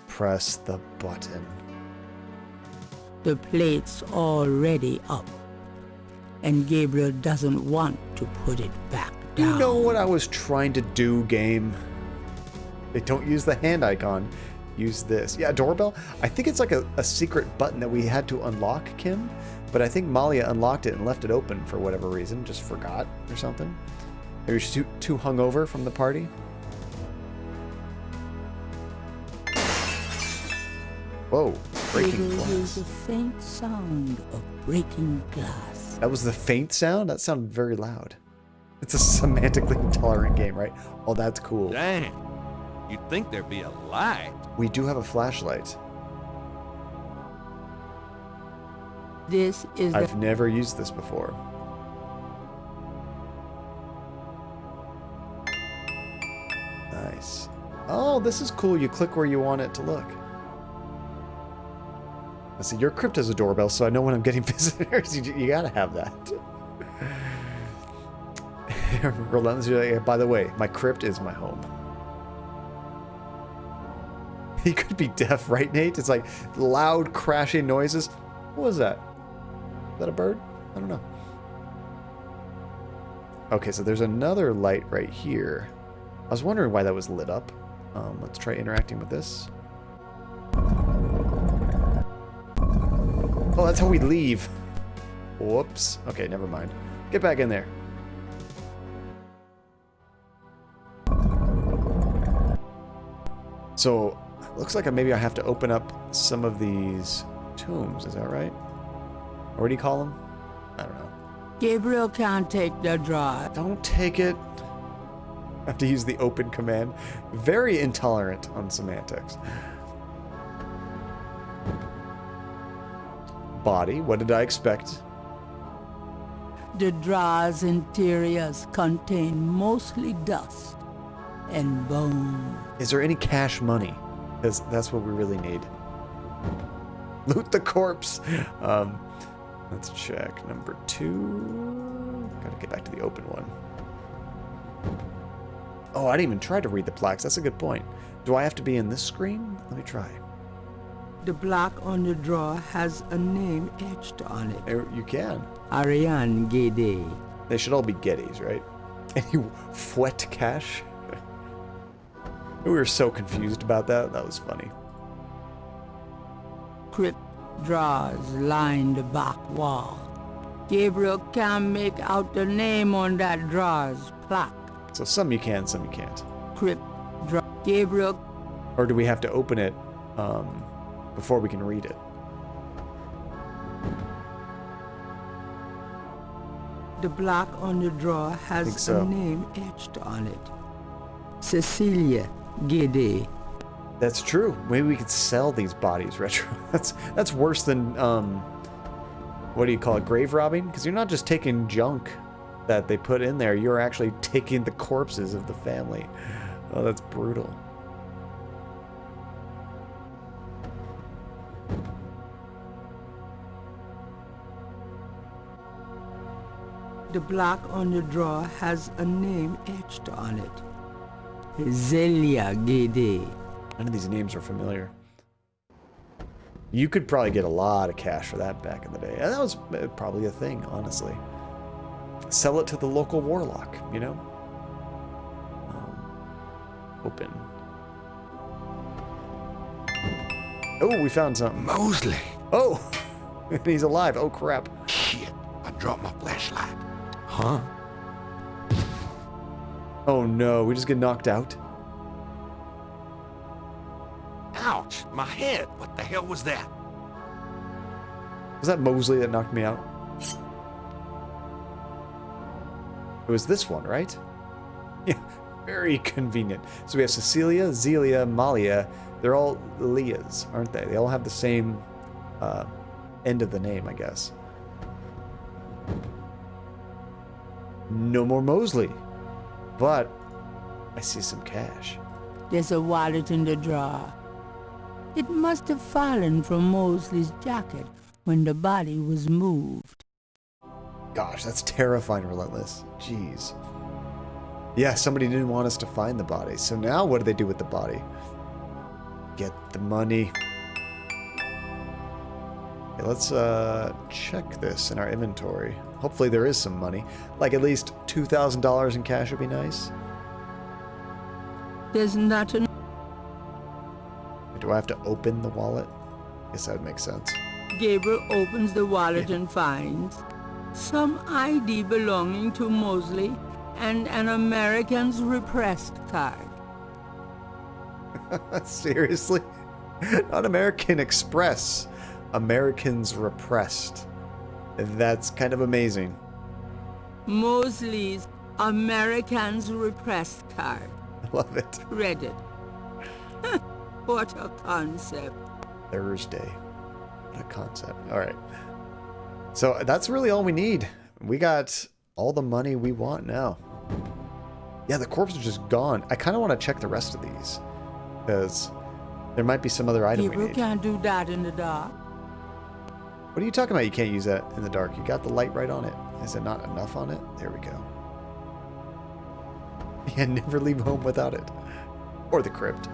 Press the button. The plate's already up, and Gabriel doesn't want to put it back down. You know what I was trying to do, game? They don't use the hand icon. Use this. Yeah, doorbell. I think it's like a secret button that we had to unlock, Kim. But I think Malia unlocked it and left it open for whatever reason. Just forgot or something. Maybe she's too hungover from the party. Whoa, breaking glass. There's a faint sound of breaking glass. That was the faint sound? That sounded very loud. It's a semantically intolerant game, right? Oh, that's cool. Damn. You'd think there'd be a light. We do have a flashlight. This is I've never used this before. Nice. Oh, this is cool. You click where you want it to look. I see your crypt has a doorbell, so I know when I'm getting visitors. You gotta have that. Relentless. By the way, my crypt is my home. He could be deaf, right, Nate? It's like loud crashing noises. What was that? Is that a bird? I don't know. Okay, so there's another light right here. I was wondering why that was lit up. Let's try interacting with this. Oh, that's how we leave. Whoops. Okay, never mind. Get back in there. So, looks like maybe I have to open up some of these tombs. Is that right? Or what do you call them? I don't know. Gabriel can't take the drive. Don't take it. I have to use the open command. Very intolerant on semantics. Body, what did I expect? The draw's interiors contain mostly dust and bone. Is there any cash money? Because that's what we really need. Loot the corpse. Let's check. Number 2. Gotta get back to the open one. Oh, I didn't even try to read the plaques. That's a good point. Do I have to be in this screen? Let me try. The black on the drawer has a name etched on it. You can. Ariane Guédé. They should all be Gettys, right? Any fouet cash? We were so confused about that. That was funny. Crypt drawers line the back wall. Gabriel can't make out the name on that drawer's plaque. So some you can, some you can't. Crypt. Gabriel. Or do we have to open it before we can read it? The block on the drawer has so. a name etched on it. Cecilia Gede. That's true. Maybe we could sell these bodies retro. That's worse than what do you call it? Grave robbing? Because you're not just taking junk that they put in there. You're actually taking the corpses of the family. Oh, that's brutal. The block on the drawer has a name etched on it. Zelia Gede. None of these names are familiar. You could probably get a lot of cash for that back in the day. And that was probably a thing, honestly. Sell it to the local warlock, you know? Open. Oh, we found something. Mosely. Oh! He's alive. Oh, crap. Shit, I dropped my flashlight. Huh? Oh, no. We just get knocked out? Ouch, my head. What the hell was that? Was that Mosely that knocked me out? It was this one, right? Yeah, very convenient. So we have Cecilia, Zelia, Malia. They're all Leahs, aren't they? They all have the same end of the name, I guess. No more Mosely. But I see some cash. There's a wallet in the drawer. It must have fallen from Mosley's jacket when the body was moved. Gosh, that's terrifying relentless. Jeez. Yeah, somebody didn't want us to find the body. So now what do they do with the body? Get the money. Okay, let's check this in our inventory. Hopefully there is some money. Like at least $2,000 in cash would be nice. There's not enough. Do I have to open the wallet? Guess that would make sense. Gabriel opens the wallet and finds some ID belonging to Mosely and an American's repressed card. Seriously? Not American Express. Americans Repressed. That's kind of amazing. Mosley's American's repressed card. I love it. Read it. What a concept. Thursday. What a concept. All right. So that's really all we need. We got all the money we want now. Yeah, the corpse is just gone. I kind of want to check the rest of these. Because there might be some other item we Gabriel need. can't do that in the dark. What are you talking about? You can't use that in the dark. You got the light right on it. Is it not enough on it? There we go. Yeah, never leave home without it. Or the crypt.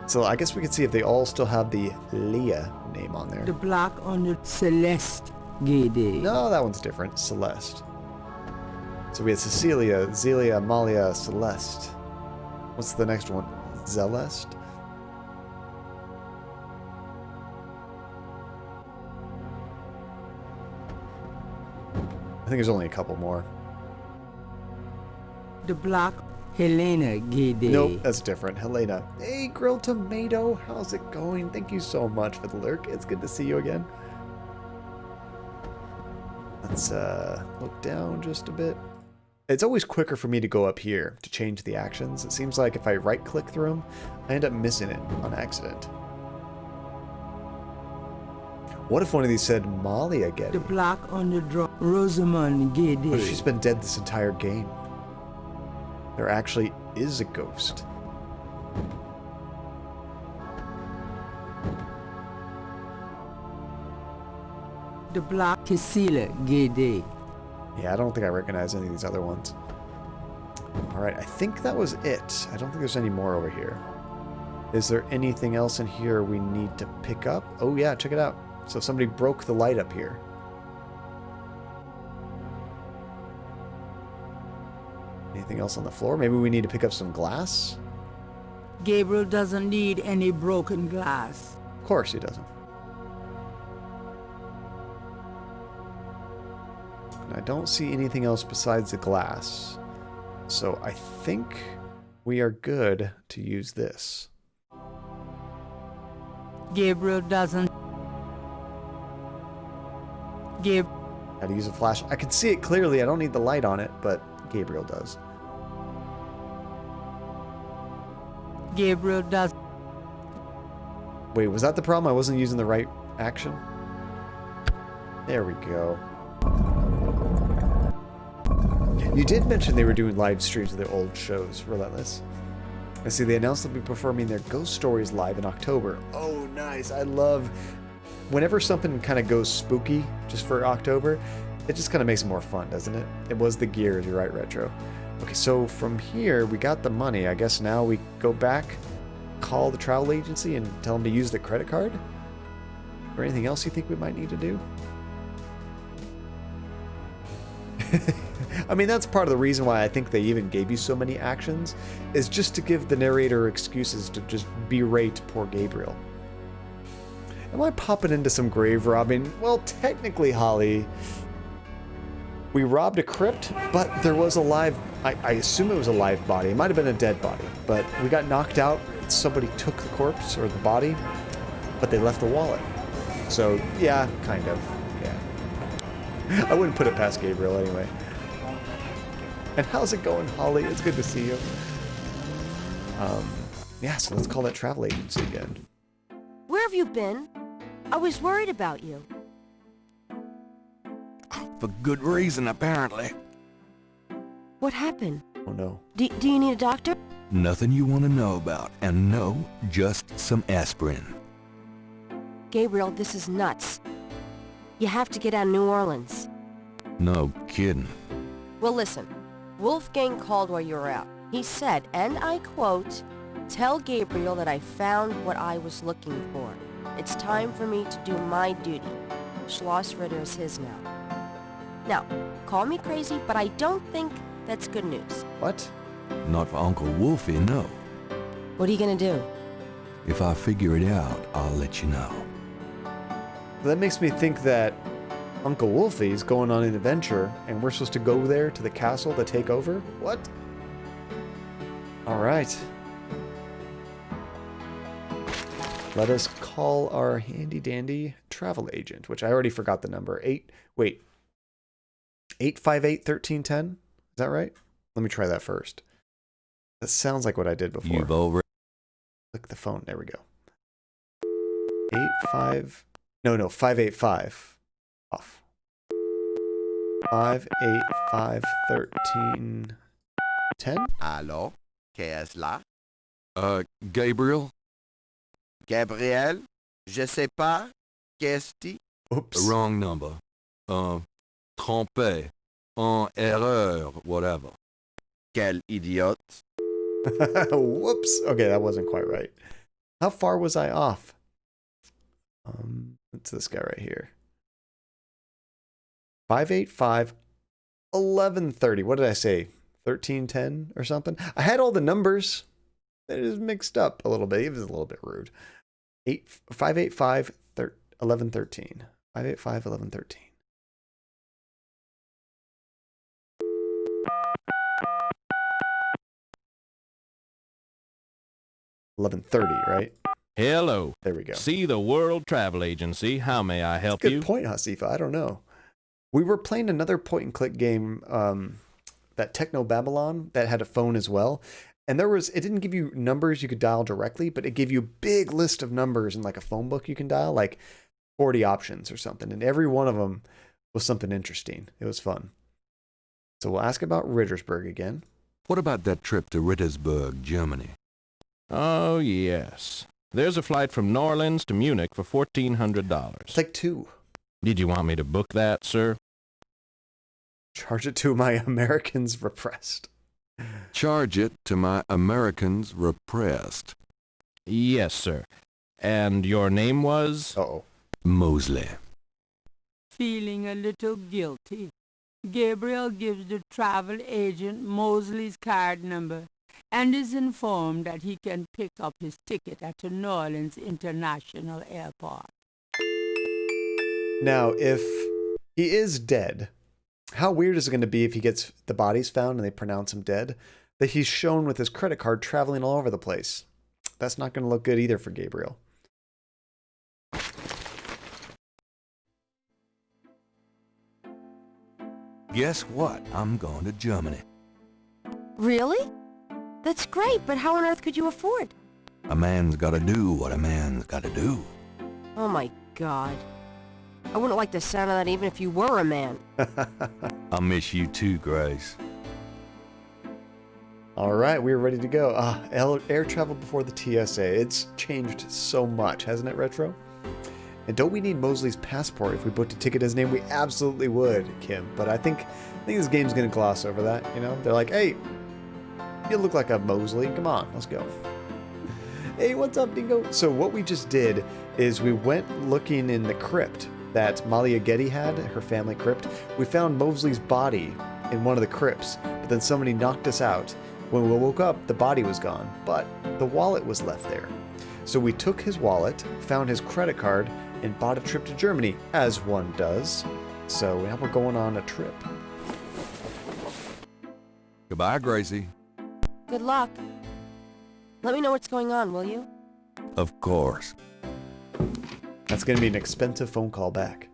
So I guess we can see if they all still have the Leah name on there. The block on the Celeste Gede. No, that one's different. Celeste. So we had Cecilia, Zelia, Malia, Celeste. What's the next one? Celeste? I think there's only a couple more. The block Helena Gede. Nope, that's different. Helena. Hey, Grilled Tomato. How's it going? Thank you so much for the lurk. It's good to see you again. Let's look down just a bit. It's always quicker for me to go up here to change the actions. It seems like if I right-click through them, I end up missing it on accident. What if one of these said Malia Gede? The block on the draw Rosamund Gede. What if she's been dead this entire game? There actually is a ghost. The block Cecilia Gede. Yeah, I don't think I recognize any of these other ones. Alright, I think that was it. I don't think there's any more over here. Is there anything else in here we need to pick up? Oh yeah, check it out. So somebody broke the light up here. Anything else on the floor? Maybe we need to pick up some glass? Gabriel doesn't need any broken glass. Of course he doesn't. And I don't see anything else besides the glass. So I think we are good to use this. Gabriel doesn't. How to use a flash. I can see it clearly. I don't need the light on it, but Gabriel does. Gabriel does. Wait, was that the problem? I wasn't using the right action? There we go. You did mention they were doing live streams of their old shows, Relentless. I see they announced they'll be performing their ghost stories live in October. Oh, nice. I love... Whenever something kind of goes spooky just for October, it just kind of makes it more fun, doesn't it? It was the gears, you're right, Retro. Okay, so from here, we got the money. I guess now we go back, call the travel agency, and tell them to use the credit card? Or anything else you think we might need to do? I mean, that's part of the reason why I think they even gave you so many actions, is just to give the narrator excuses to just berate poor Gabriel. Am I popping into some grave robbing? Well, technically, Holly, we robbed a crypt, but there was a live... I assume it was a live body. It might have been a dead body, but we got knocked out. Somebody took the corpse, or the body, but they left the wallet. So, yeah, kind of. Yeah. I wouldn't put it past Gabriel anyway. And how's it going, Holly? It's good to see you. Yeah, so let's call that travel agency again. Where have you been? I was worried about you. For good reason, apparently. What happened? Oh no. Do you need a doctor? Nothing you want to know about, and no, just some aspirin. Gabriel, this is nuts. You have to get out of New Orleans. No kidding. Well, listen. Wolfgang called while you were out. He said, and I quote, "Tell Gabriel that I found what I was looking for. It's time for me to do my duty. Schloss Ritter is his now." Now, call me crazy, but I don't think that's good news. What? Not for Uncle Wolfie, no. What are you gonna do? If I figure it out, I'll let you know. That makes me think that Uncle Wolfie's going on an adventure, and we're supposed to go there to the castle to take over? What? Alright. Let us call our handy-dandy travel agent, which I already forgot the number. 858-1310? Is that right? Let me try that first. That sounds like what I did before. You've already... Click the phone. There we go. 585. Off. 585-1310. Allô? Qu'est-ce là? Gabriel? Gabriel? Je sais pas. Qu'est-ce que... Oops. Wrong number. Trompé. En erreur, whatever. Quel idiote. Whoops. Okay, that wasn't quite right. How far was I off? It's this guy right here. 585-1130. What did I say? 1310 or something? I had all the numbers. It is mixed up a little bit. It was a little bit rude. 585-1113. 585-1113. $11.30, right? Hello. There we go. See the World Travel Agency. How may I help you? Good point, Hasifa. I don't know. We were playing another point-and-click game, that Techno Babylon, that had a phone as well. And it didn't give you numbers you could dial directly, but it gave you a big list of numbers in like a phone book you can dial, like 40 options or something. And every one of them was something interesting. It was fun. So we'll ask about Rittersburg again. What about that trip to Rittersburg, Germany? Oh, yes. There's a flight from New Orleans to Munich for $1,400. It's like 2. Did you want me to book that, sir? Charge it to my Americans repressed. Charge it to my Americans repressed. Yes, sir. And your name was? Uh-oh. Mosely. Feeling a little guilty, Gabriel gives the travel agent Mosley's card number and is informed that he can pick up his ticket at the New Orleans International Airport. Now, if he is dead, How weird is it going to be if he gets the bodies found and they pronounce him dead, that he's shown with his credit card traveling all over the place? That's not going to look good either for Gabriel. Guess what? I'm going to Germany. Really? That's great, but how on earth could you afford? A man's gotta do what a man's gotta do. Oh my God. I wouldn't like the sound of that even if you were a man. I'll miss you too, Grace. All right, we're ready to go. Air travel before the TSA. It's changed so much, hasn't it, Retro? And don't we need Mosely's passport if we booked a ticket his name? We absolutely would, Kim. But I think this game's going to gloss over that, you know? They're like, hey, you look like a Mosely. Come on, let's go. Hey, what's up, Dingo? So what we just did is we went looking in the crypt that Malia Getty had, her family crypt. We found Mosely's body in one of the crypts, but then somebody knocked us out. When we woke up, the body was gone, but the wallet was left there. So we took his wallet, found his credit card, and bought a trip to Germany, as one does. So now we're going on a trip. Goodbye, Gracie. Good luck. Let me know what's going on, will you? Of course. That's going to be an expensive phone call back.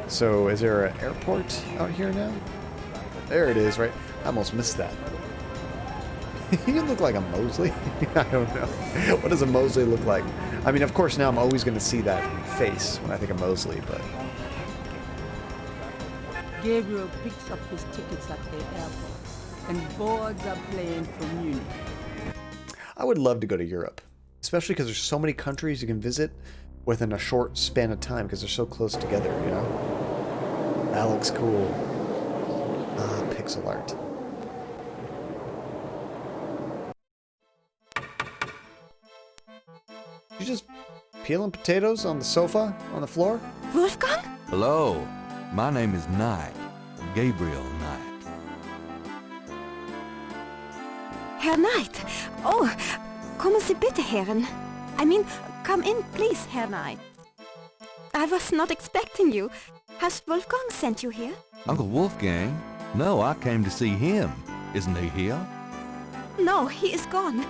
So is there an airport out here now? There it is, right? I almost missed that. You look like a Mosely. I don't know. What does a Mosely look like? I mean, of course, now I'm always going to see that face when I think of Mosely, but... Gabriel picks up his tickets at the airport and boards a plane for Munich. I would love to go to Europe, especially because there's so many countries you can visit within a short span of time because they're so close together, you know? That looks cool. Pixel art. You just peeling potatoes on the sofa, on the floor? Wolfgang? Hello. My name is Knight. Gabriel Knight. Herr Knight. Oh, kommen Sie bitte, Herren. I mean, come in, please, Herr Knight. I was not expecting you. Has Wolfgang sent you here? Uncle Wolfgang? No, I came to see him. Isn't he here? No, he is gone.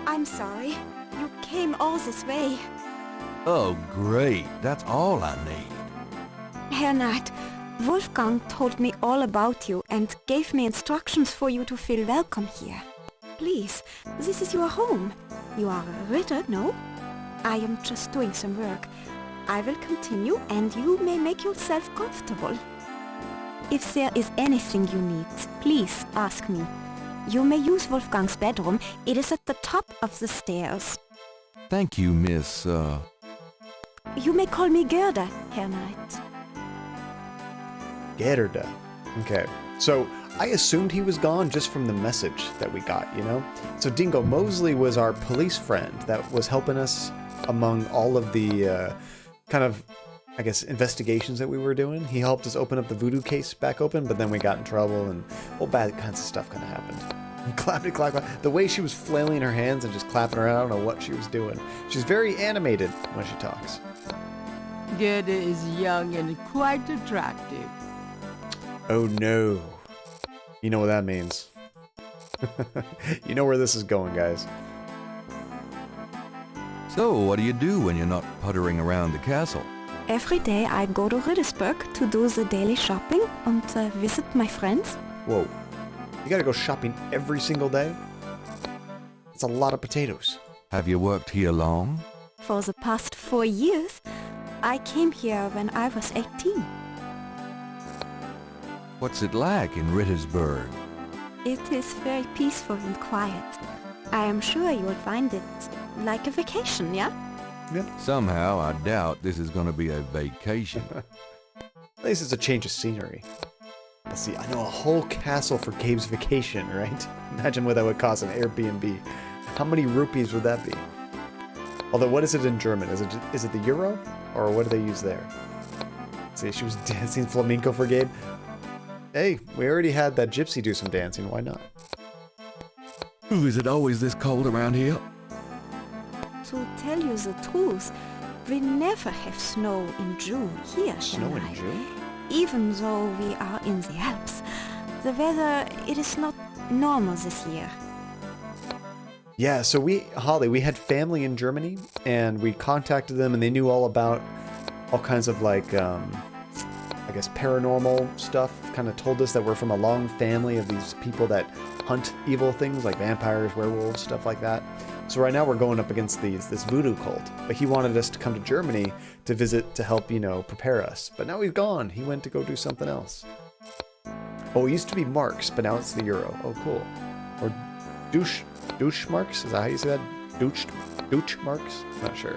I'm sorry. You came all this way. Oh, great. That's all I need. Herr Knight, Wolfgang told me all about you and gave me instructions for you to feel welcome here. Please, this is your home. You are a Ritter, no? I am just doing some work. I will continue and you may make yourself comfortable. If there is anything you need, please ask me. You may use Wolfgang's bedroom. It is at the top of the stairs. Thank you, Miss, You may call me Gerda, Herr Knight. Gerda. Okay. So I assumed he was gone just from the message that we got, you know? So Dingo, Mosely was our police friend that was helping us among all of the kind of, I guess, investigations that we were doing. He helped us open up the voodoo case back open, but then we got in trouble and all bad kinds of stuff kind of happened. Clap. The way she was flailing her hands and just clapping her, I don't know what she was doing. She's very animated when she talks. Gerda is young and quite attractive. Oh no. You know what that means. You know where this is going, guys. So, what do you do when you're not puttering around the castle? Every day I go to Riddersburg to do the daily shopping and visit my friends. Whoa. You gotta go shopping every single day? That's a lot of potatoes. Have you worked here long? For the past 4 years, I came here when I was 18. What's it like in Rittersburg? It is very peaceful and quiet. I am sure you will find it like a vacation, yeah? Yeah. Somehow, I doubt this is going to be a vacation. At least it's a change of scenery. Let's see, I know a whole castle for Gabe's vacation, right? Imagine what that would cost an Airbnb. How many rupees would that be? Although, what is it in German? Is it the euro? Or what do they use there? Let's see, she was dancing flamenco for Gabe. Hey, we already had that gypsy do some dancing, why not? Ooh, is it always this cold around here? To tell you the truth, we never have snow in June here. Snow in Henry. June? Even though we are in the Alps, the weather, it is not normal this year. Yeah, so Holly, we had family in Germany, and we contacted them, and they knew all about all kinds of like, I guess paranormal stuff. Kind of told us that we're from a long family of these people that hunt evil things like vampires, werewolves, stuff like that. So right now we're going up against this voodoo cult. But he wanted us to come to Germany to visit to help, prepare us. But now he's gone. He went to go do something else. Oh, it used to be marks, but now it's the euro. Oh, cool. Or douche marks? Is that how you say that? Douche marks? Not sure.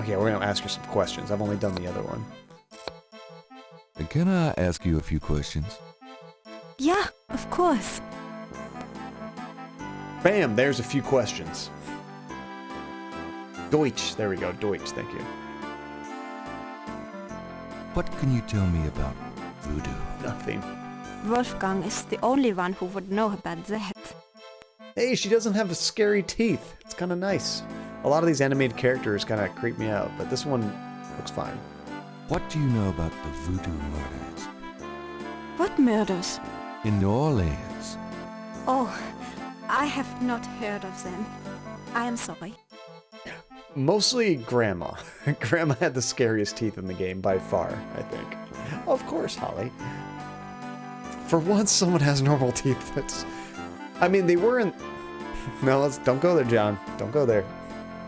Okay, we're gonna ask her some questions. I've only done the other one. Can I ask you a few questions? Yeah, of course. Bam! There's a few questions. Deutsch. There we go. Deutsch. Thank you. What can you tell me about voodoo? Nothing. Wolfgang is the only one who would know about that. Hey, she doesn't have scary teeth. It's kind of nice. A lot of these animated characters kind of creep me out, but this one looks fine. What do you know about the Voodoo Murders? What murders? In New Orleans. Oh, I have not heard of them. I am sorry. Mostly Grandma. Grandma had the scariest teeth in the game by far, I think. Of course, Holly. For once, someone has normal teeth. I mean, they weren't... No, don't go there, John. Don't go there.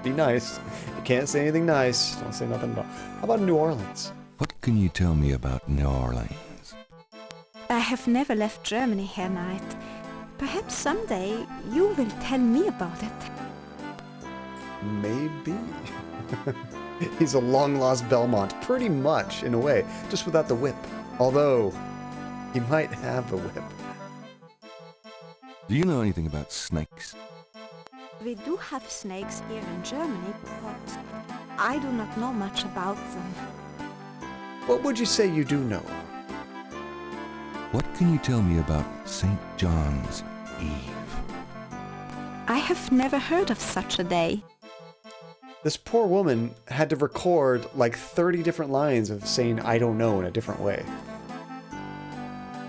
Be nice. You can't say anything nice. Don't say nothing about... How about New Orleans? What can you tell me about New Orleans? I have never left Germany, Herr Knight. Perhaps someday you will tell me about it. Maybe. He's a long-lost Belmont, pretty much, in a way. Just without the whip. Although, he might have the whip. Do you know anything about snakes? We do have snakes here in Germany, but I do not know much about them. What would you say you do know? What can you tell me about St. John's Eve? I have never heard of such a day. This poor woman had to record like 30 different lines of saying I don't know in a different way.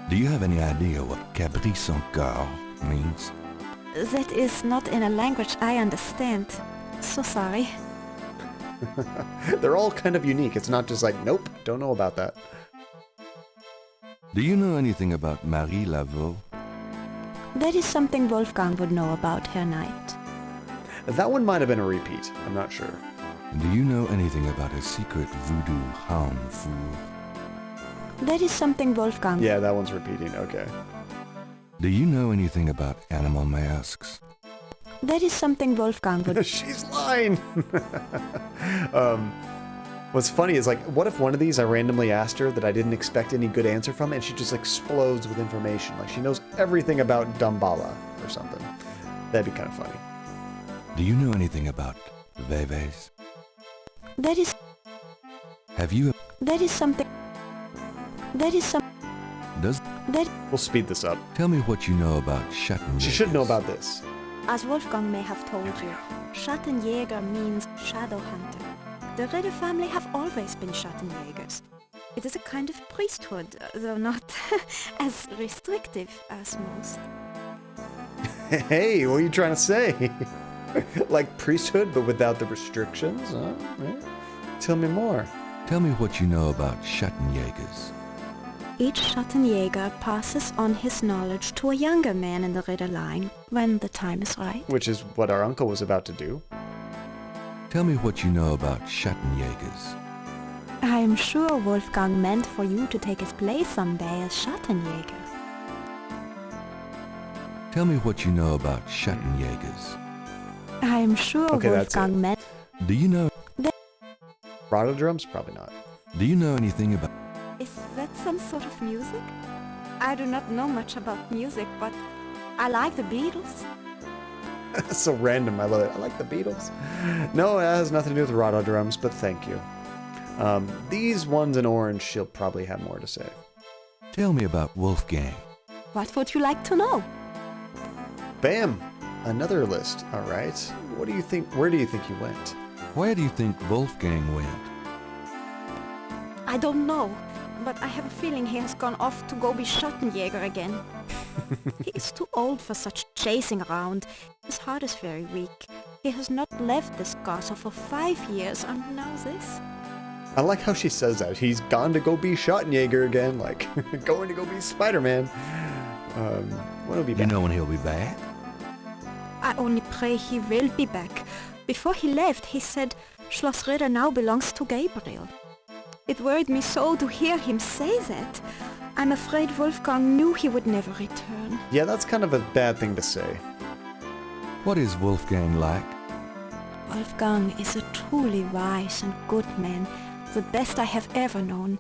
Do you have any idea what Cabri Saint-Gare means? That is not in a language I understand. So sorry. They're all kind of unique. It's not just like, nope, don't know about that. Do you know anything about Marie Laveau? That is something Wolfgang would know about, Herr Knight. That one might have been a repeat. I'm not sure. Do you know anything about a secret voodoo hound fool? That is something Wolfgang... Yeah, that one's repeating. Okay. Do you know anything about animal masks? That is something Wolfgang would... She's lying! What's funny is, like, what if one of these I randomly asked her that I didn't expect any good answer from, and she just explodes with information. Like, she knows everything about Damballa or something. That'd be kind of funny. Do you know anything about Veves? That is... Have you... That is something... That is some... Does... That... We'll speed this up. Tell me what you know about Schattenjägers. She should know about this. As Wolfgang may have told you, Schattenjäger means shadow hunter. The Ritter family have always been Schattenjägers. It is a kind of priesthood, though not as restrictive as most. Hey, what are you trying to say? Like priesthood, but without the restrictions? Huh? Yeah. Tell me more. Tell me what you know about Schattenjägers. Each Schattenjäger passes on his knowledge to a younger man in the Ritter line when the time is right. Which is what our uncle was about to do. Tell me what you know about Schattenjägers. I am sure Wolfgang meant for you to take his place someday as Schattenjäger. Tell me what you know about Schattenjägers. I am sure Wolfgang meant... Do you know... Rattle drums? Probably not. Do you know anything about... Is that some sort of music? I do not know much about music, but I like the Beatles. So random, I love it. I like the Beatles. No, it has nothing to do with rattle drums, but thank you. These ones in orange, she'll probably have more to say. Tell me about Wolfgang. What would you like to know? Bam! Another list. All right. What do you think? Where do you think he went? Where do you think Wolfgang went? I don't know, but I have a feeling he has gone off to go be Schattenjäger again. He is too old for such chasing around. His heart is very weak. He has not left this castle for 5 years, and now this. I like how she says that. He's gone to go be Schattenjäger again, like going to go be Spider-Man. When he'll be back? You know when he'll be back? I only pray he will be back. Before he left, he said Schloss Ritter now belongs to Gabriel. It worried me so to hear him say that. I'm afraid Wolfgang knew he would never return. Yeah, that's kind of a bad thing to say. What is Wolfgang like? Wolfgang is a truly wise and good man, the best I have ever known.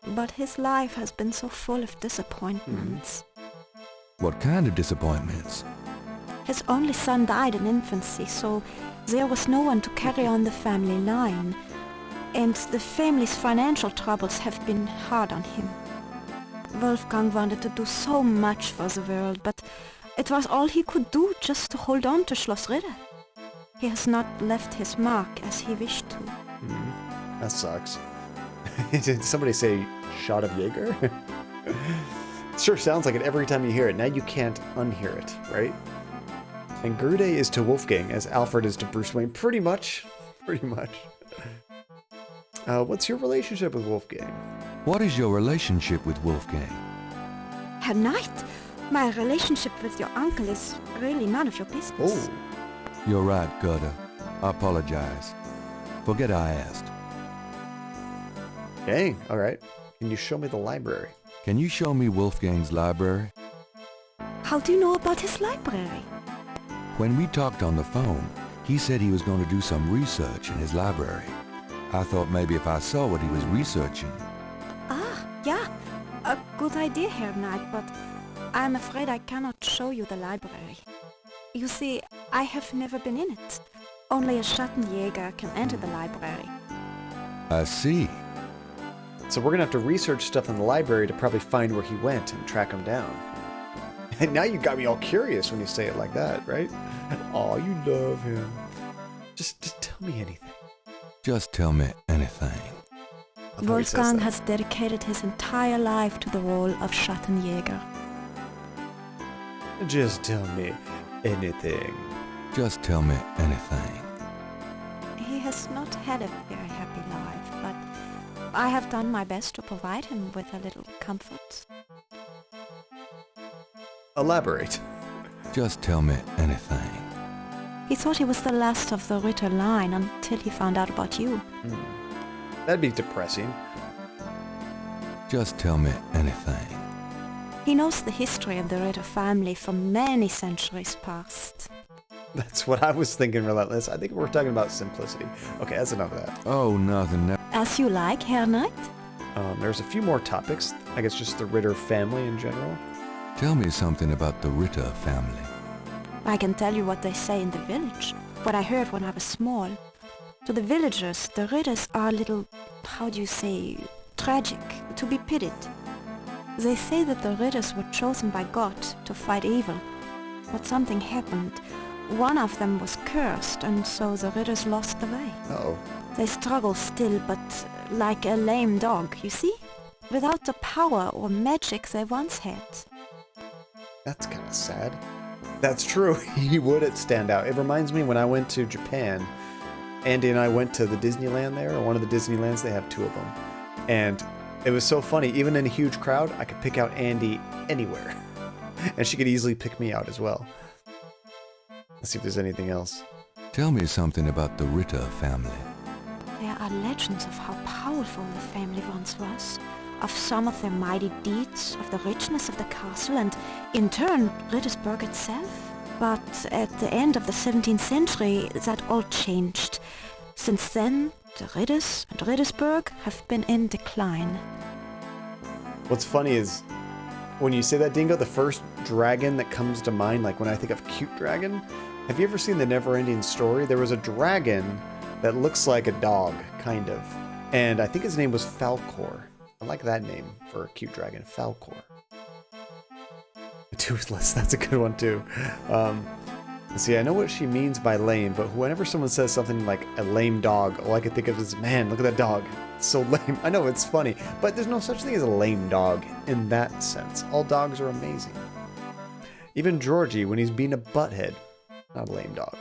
But his life has been so full of disappointments. What kind of disappointments? His only son died in infancy, so there was no one to carry on the family line. And the family's financial troubles have been hard on him. Wolfgang wanted to do so much for the world, but it was all he could do just to hold on to Schloss Ritter. He has not left his mark as he wished to. That sucks. Did somebody say shot of Jaeger? It sure sounds like it every time you hear it. Now you can't unhear it, right? And Grude is to Wolfgang as Alfred is to Bruce Wayne. Pretty much. Pretty much. What's your relationship with Wolfgang? What is your relationship with Wolfgang? Herr Knight, my relationship with your uncle is really none of your business. Oh. You're right, Gerda. I apologize. Forget I asked. Dang, alright. Can you show me the library? Can you show me Wolfgang's library? How do you know about his library? When we talked on the phone, he said he was going to do some research in his library. I thought maybe if I saw what he was researching. Ah, yeah. A good idea, Herr Knight, but I'm afraid I cannot show you the library. You see, I have never been in it. Only a Schattenjäger can enter the library. I see. So we're gonna have to research stuff in the library to probably find where he went and track him down. And now you got me all curious when you say it like that, right? Oh, you love him. Just tell me anything. Just tell me anything. Wolfgang has dedicated his entire life to the role of Schattenjäger. Just tell me anything. Just tell me anything. He has not had a very happy life, but I have done my best to provide him with a little comfort. Elaborate. Just tell me anything. He thought he was the last of the Ritter line until he found out about you. That'd be depressing. Just tell me anything. He knows the history of the Ritter family from many centuries past. That's what I was thinking, Relentless. I think we're talking about simplicity. Okay, that's enough of that. Oh, nothing. As you like, Herr Knight. There's a few more topics. I guess just the Ritter family in general. Tell me something about the Ritter family. I can tell you what they say in the village, what I heard when I was small. To the villagers, the Ritters are a little, how do you say, tragic, to be pitied. They say that the Ritters were chosen by God to fight evil, but something happened. One of them was cursed, and so the Ritters lost the way. Uh-oh. They struggle still, but like a lame dog, you see? Without the power or magic they once had. That's kind of sad. That's true. He would stand out. It reminds me when I went to Japan, Andy and I went to the Disneyland there, or one of the Disneylands. They have two of them. And it was so funny. Even in a huge crowd, I could pick out Andy anywhere. And she could easily pick me out as well. Let's see if there's anything else. Tell me something about the Ritter family. There are legends of how powerful the family once was, of some of their mighty deeds, of the richness of the castle, and in turn, Rittersburg itself. But at the end of the 17th century, that all changed. Since then, the Ritters and Rittersburg have been in decline. What's funny is, when you say that, Dingo, the first dragon that comes to mind, like when I think of cute dragon, have you ever seen the Never-Ending Story? There was a dragon that looks like a dog, kind of. And I think his name was Falcor. I like that name for a cute dragon, Falcor. Toothless, that's a good one too. See, I know what she means by lame, but whenever someone says something like a lame dog, all I can think of is, man, look at that dog. It's so lame. I know, it's funny, but there's no such thing as a lame dog in that sense. All dogs are amazing. Even Georgie, when he's being a butthead, not a lame dog.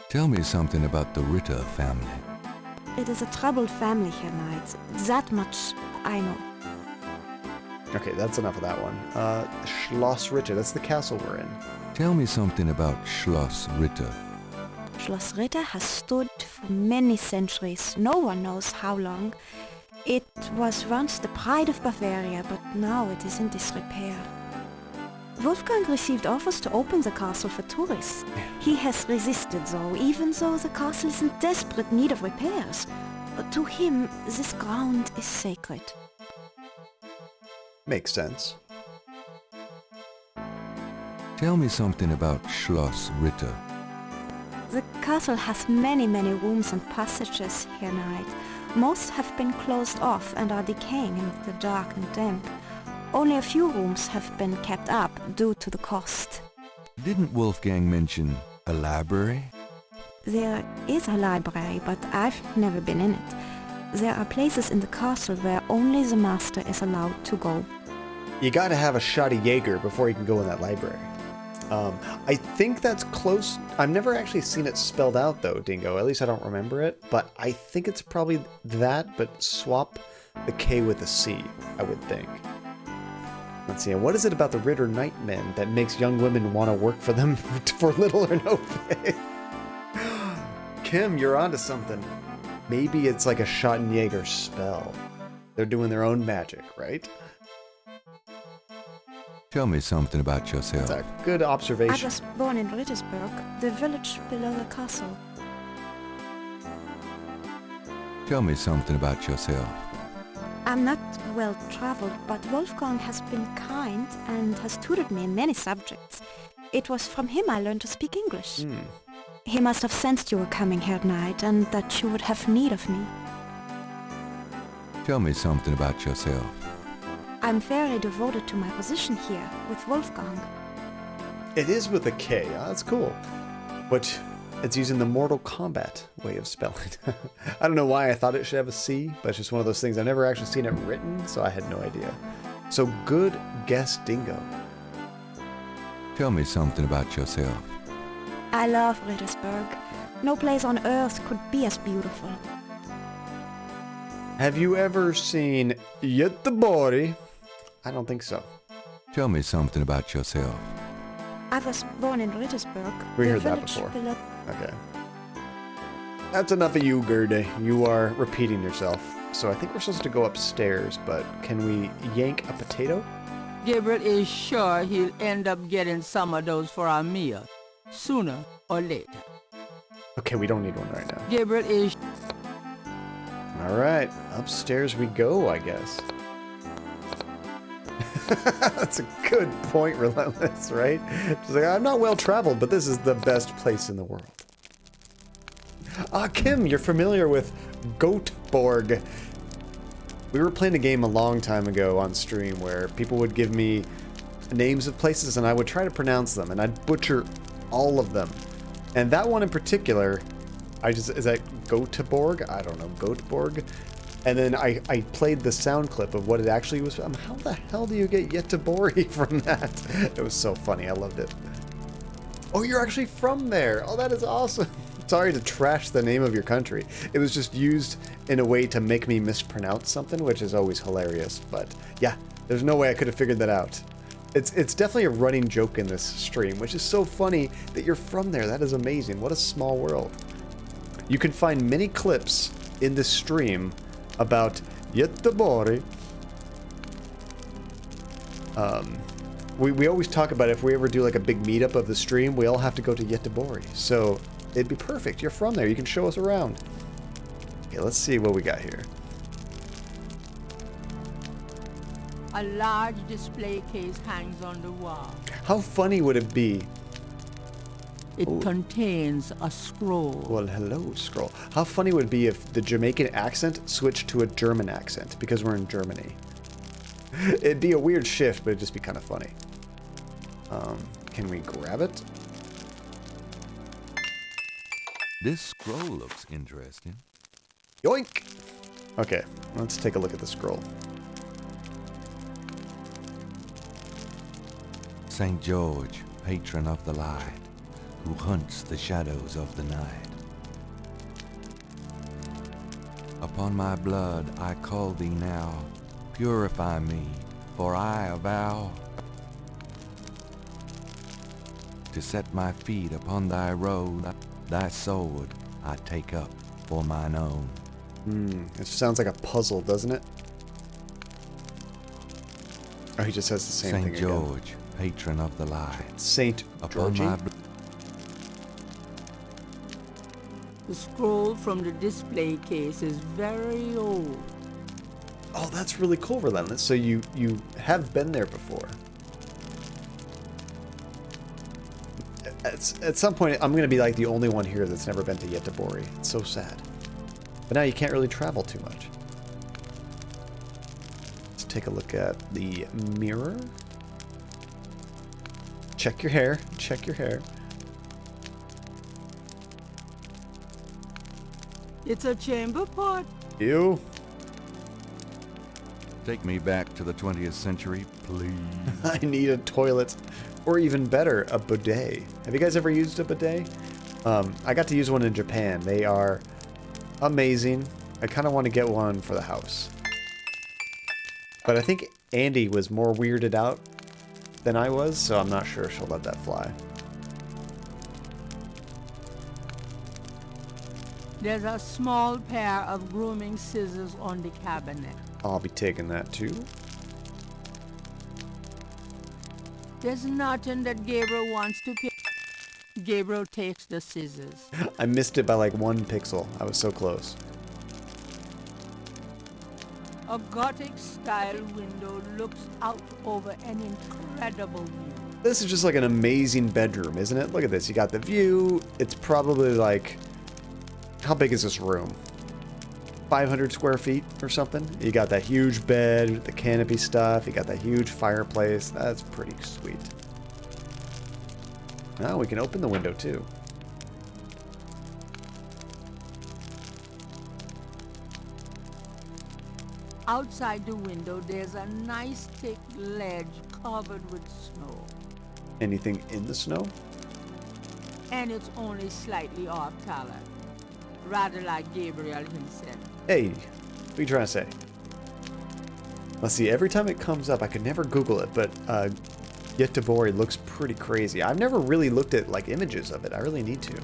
Tell me something about the Ritter family. It is a troubled family here, Knight. That much I know. Okay, that's enough of that one. Schloss Ritter, that's the castle we're in. Tell me something about Schloss Ritter. Schloss Ritter has stood for many centuries. No one knows how long. It was once the pride of Bavaria, but now it is in disrepair. Wolfgang received offers to open the castle for tourists. He has resisted though, even though the castle is in desperate need of repairs. But to him, this ground is sacred. Makes sense. Tell me something about Schloss Ritter. The castle has many rooms and passages here, Knight. Most have been closed off and are decaying in the dark and damp. Only a few rooms have been kept up due to the cost. Didn't Wolfgang mention a library? There is a library, but I've never been in it. There are places in the castle where only the master is allowed to go. You gotta have a shot of Jaeger before you can go in that library. I think that's close. I've never actually seen it spelled out though, Dingo. At least I don't remember it. But I think it's probably that, but swap the K with a C, I would think. Let's see, what is it about the Ritter Knight men that makes young women want to work for them for little or no pay? Kim, you're onto something. Maybe it's like a Schottenjäger spell. They're doing their own magic, right? Tell me something about yourself. That's a good I observation. was born in Rittersburg, the village below the castle. Tell me something about yourself. I'm not well traveled, but Wolfgang has been kind and has tutored me in many subjects. It was from him I learned to speak English. He must have sensed you were coming here at night and that you would have need of me. Tell me something about yourself. I'm very devoted to my position here with Wolfgang. It is with a K. That's cool. But it's using the Mortal Kombat way of spelling. I don't know why I thought it should have a C, but it's just one of those things. I've never actually seen it written, so I had no idea. So good guess, Dingo. Tell me something about yourself. I love Rittersburg. No place on earth could be as beautiful. Have you ever seen Göteborg? I don't think so. Tell me something about yourself. I was born in Rittersburg. We the heard that village before. below- Okay. That's enough of you, Gerda. You are repeating yourself. So I think we're supposed to go upstairs, but can we yank a potato? Gabriel is sure he'll end up getting some of those for our meal, sooner or later. Okay, we don't need one right now. Gabriel is... All right, upstairs we go, I guess. That's a good point, Relentless, right? She's like, I'm not well traveled, but this is the best place in the world. Kim, you're familiar with Göteborg. We were playing a game a long time ago on stream where people would give me names of places and I would try to pronounce them and I'd butcher all of them. And that one in particular, is that Göteborg? I don't know, Göteborg? And then I played the sound clip of what it actually was. How the hell do you get Göteborg from that? It was so funny. I loved it. Oh, you're actually from there. Oh, that is awesome. Sorry to trash the name of your country. It was just used in a way to make me mispronounce something, which is always hilarious. But yeah, there's no way I could have figured that out. It's definitely a running joke in this stream, which is so funny that you're from there. That is amazing. What a small world. You can find many clips in this stream about Göteborg. We always talk about if we ever do like a big meetup of the stream, we all have to go to Göteborg. So it'd be perfect. You're from there. You can show us around. Okay, let's see what we got here. A large display case hangs on the wall. How funny would it be? It contains a scroll. Well, hello, scroll. How funny would it be if the Jamaican accent switched to a German accent because we're in Germany? It'd be a weird shift, but it'd just be kind of funny. Can we grab it? This scroll looks interesting. Yoink! Okay, let's take a look at the scroll. St. George, patron of the light, who hunts the shadows of the night. Upon my blood I call thee now, purify me, for I avow to set my feet upon thy road, thy sword I take up for mine own. It sounds like a puzzle, doesn't it? Oh, he just says the same thing St. George, patron of the light. Saint Georgie? The scroll from the display case is very old. Oh, that's really cool, Relentless. So you have been there before. At some point, I'm going to be like the only one here that's never been to Göteborg. It's so sad. But now you can't really travel too much. Let's take a look at the mirror. Check your hair. Check your hair. It's a chamber pot. Ew. Take me back to the 20th century, please. I need a toilet. Or even better, a bidet. Have you guys ever used a bidet? I got to use one in Japan. They are amazing. I kind of want to get one for the house. But I think Andy was more weirded out than I was, so I'm not sure she'll let that fly. There's a small pair of grooming scissors on the cabinet. I'll be taking that too. There's nothing that Gabriel wants to pick. Gabriel takes the scissors. I missed it by like 1 pixel. I was so close. A Gothic-style window looks out over an incredible view. This is just like an amazing bedroom, isn't it? Look at this. You got the view. It's probably like... How big is this room? 500 square feet or something? You got that huge bed, the canopy stuff. You got that huge fireplace. That's pretty sweet. Now we can open the window too. Outside the window, there's a nice thick ledge covered with snow. Anything in the snow? And it's only slightly off color. Rather like Gabriel himself. Hey, what are you trying to say? Let's see, every time it comes up, I could never Google it, but Göteborg looks pretty crazy. I've never really looked at like images of it. I really need to.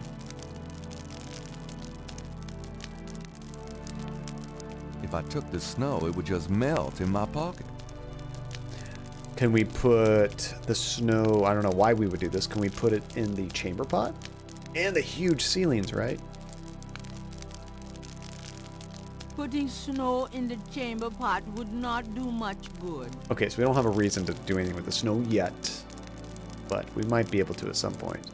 If I took the snow, it would just melt in my pocket. Can we put the snow, I don't know why we would do this, can we put it in the chamber pot? And the huge ceilings, right? Putting snow in the chamber pot would not do much good. Okay, so we don't have a reason to do anything with the snow yet, but we might be able to at some point.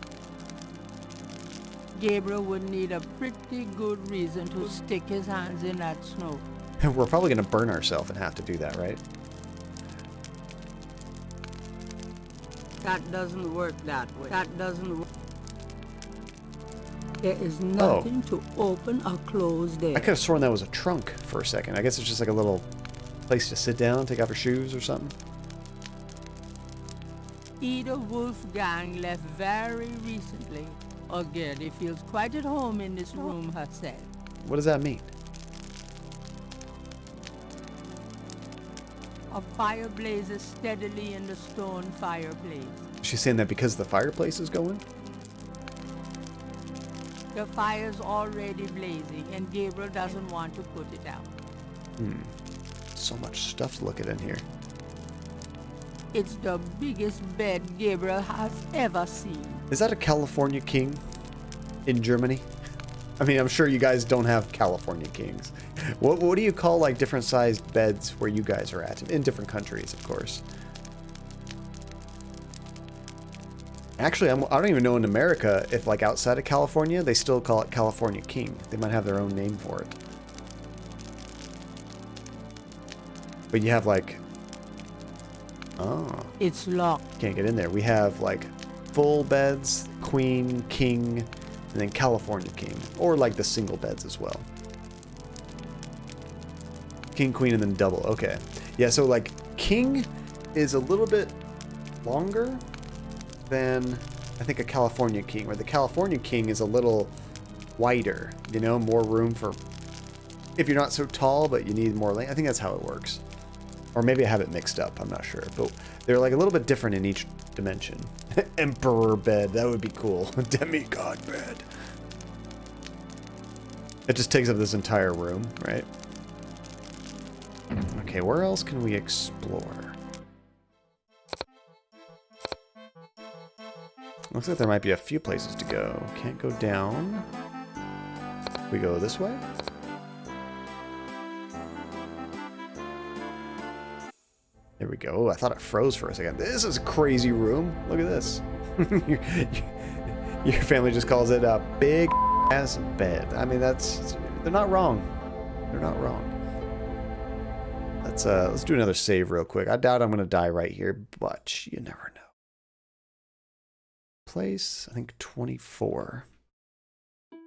Gabriel would need a pretty good reason to stick his hands in that snow. We're probably going to burn ourselves and have to do that, right? That doesn't work that way. That doesn't work. There is nothing to open or close there. I could have sworn that was a trunk for a second. I guess it's just like a little place to sit down, take off your shoes or something. Either Wolfgang left very recently, or Gertie feels quite at home in this room herself. What does that mean? A fire blazes steadily in the stone fireplace. She's saying that because the fireplace is going? The fire's already blazing, and Gabriel doesn't want to put it out. So much stuff to look at in here. It's the biggest bed Gabriel has ever seen. Is that a California king in Germany? I mean, I'm sure you guys don't have California kings. What do you call like different sized beds where you guys are at? In different countries, of course. Actually, I don't even know in America if like outside of California, they still call it California king. They might have their own name for it. But you have like... Oh. It's locked. Can't get in there. We have like full beds, queen, king, And then California King, or like the single beds as well. King, queen, and then double. Okay. Yeah, so like king is a little bit longer than I think a California king, where the California king is a little wider, you know, more room for if you're not so tall, but you need more length. I think that's how it works. Or maybe I have it mixed up. I'm not sure. But they're like a little bit different in each dimension. Emperor bed. That would be cool. Demigod bed. It just takes up this entire room, right? Okay, where else can we explore? Looks like there might be a few places to go. Can't go down. We go this way? There we go. Oh, I thought it froze for a second. This is a crazy room. Look at this. Your family just calls it a big ass bed. I mean, they're not wrong. They're not wrong. Let's do another save real quick. I doubt I'm gonna die right here, but you never know. Place, I think 24.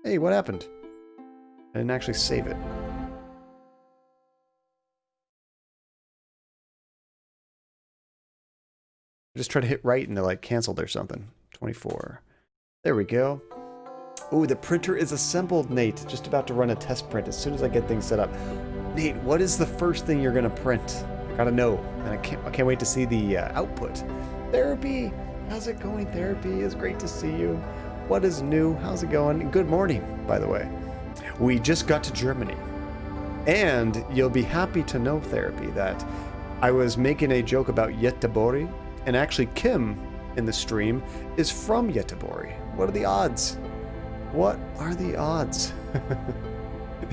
Hey, what happened? I didn't actually save it. I just tried to hit right and it like canceled or something. 24. There we go. Oh, the printer is assembled, Nate. Just about to run a test print as soon as I get things set up. Nate, what is the first thing you're gonna print? I gotta know, and I can't wait to see the output. Therapy, how's it going? Therapy, it's great to see you. What is new? How's it going? Good morning, by the way. We just got to Germany, and you'll be happy to know, Therapy, that I was making a joke about Göteborg, and actually Kim in the stream is from Göteborg. What are the odds? What are the odds?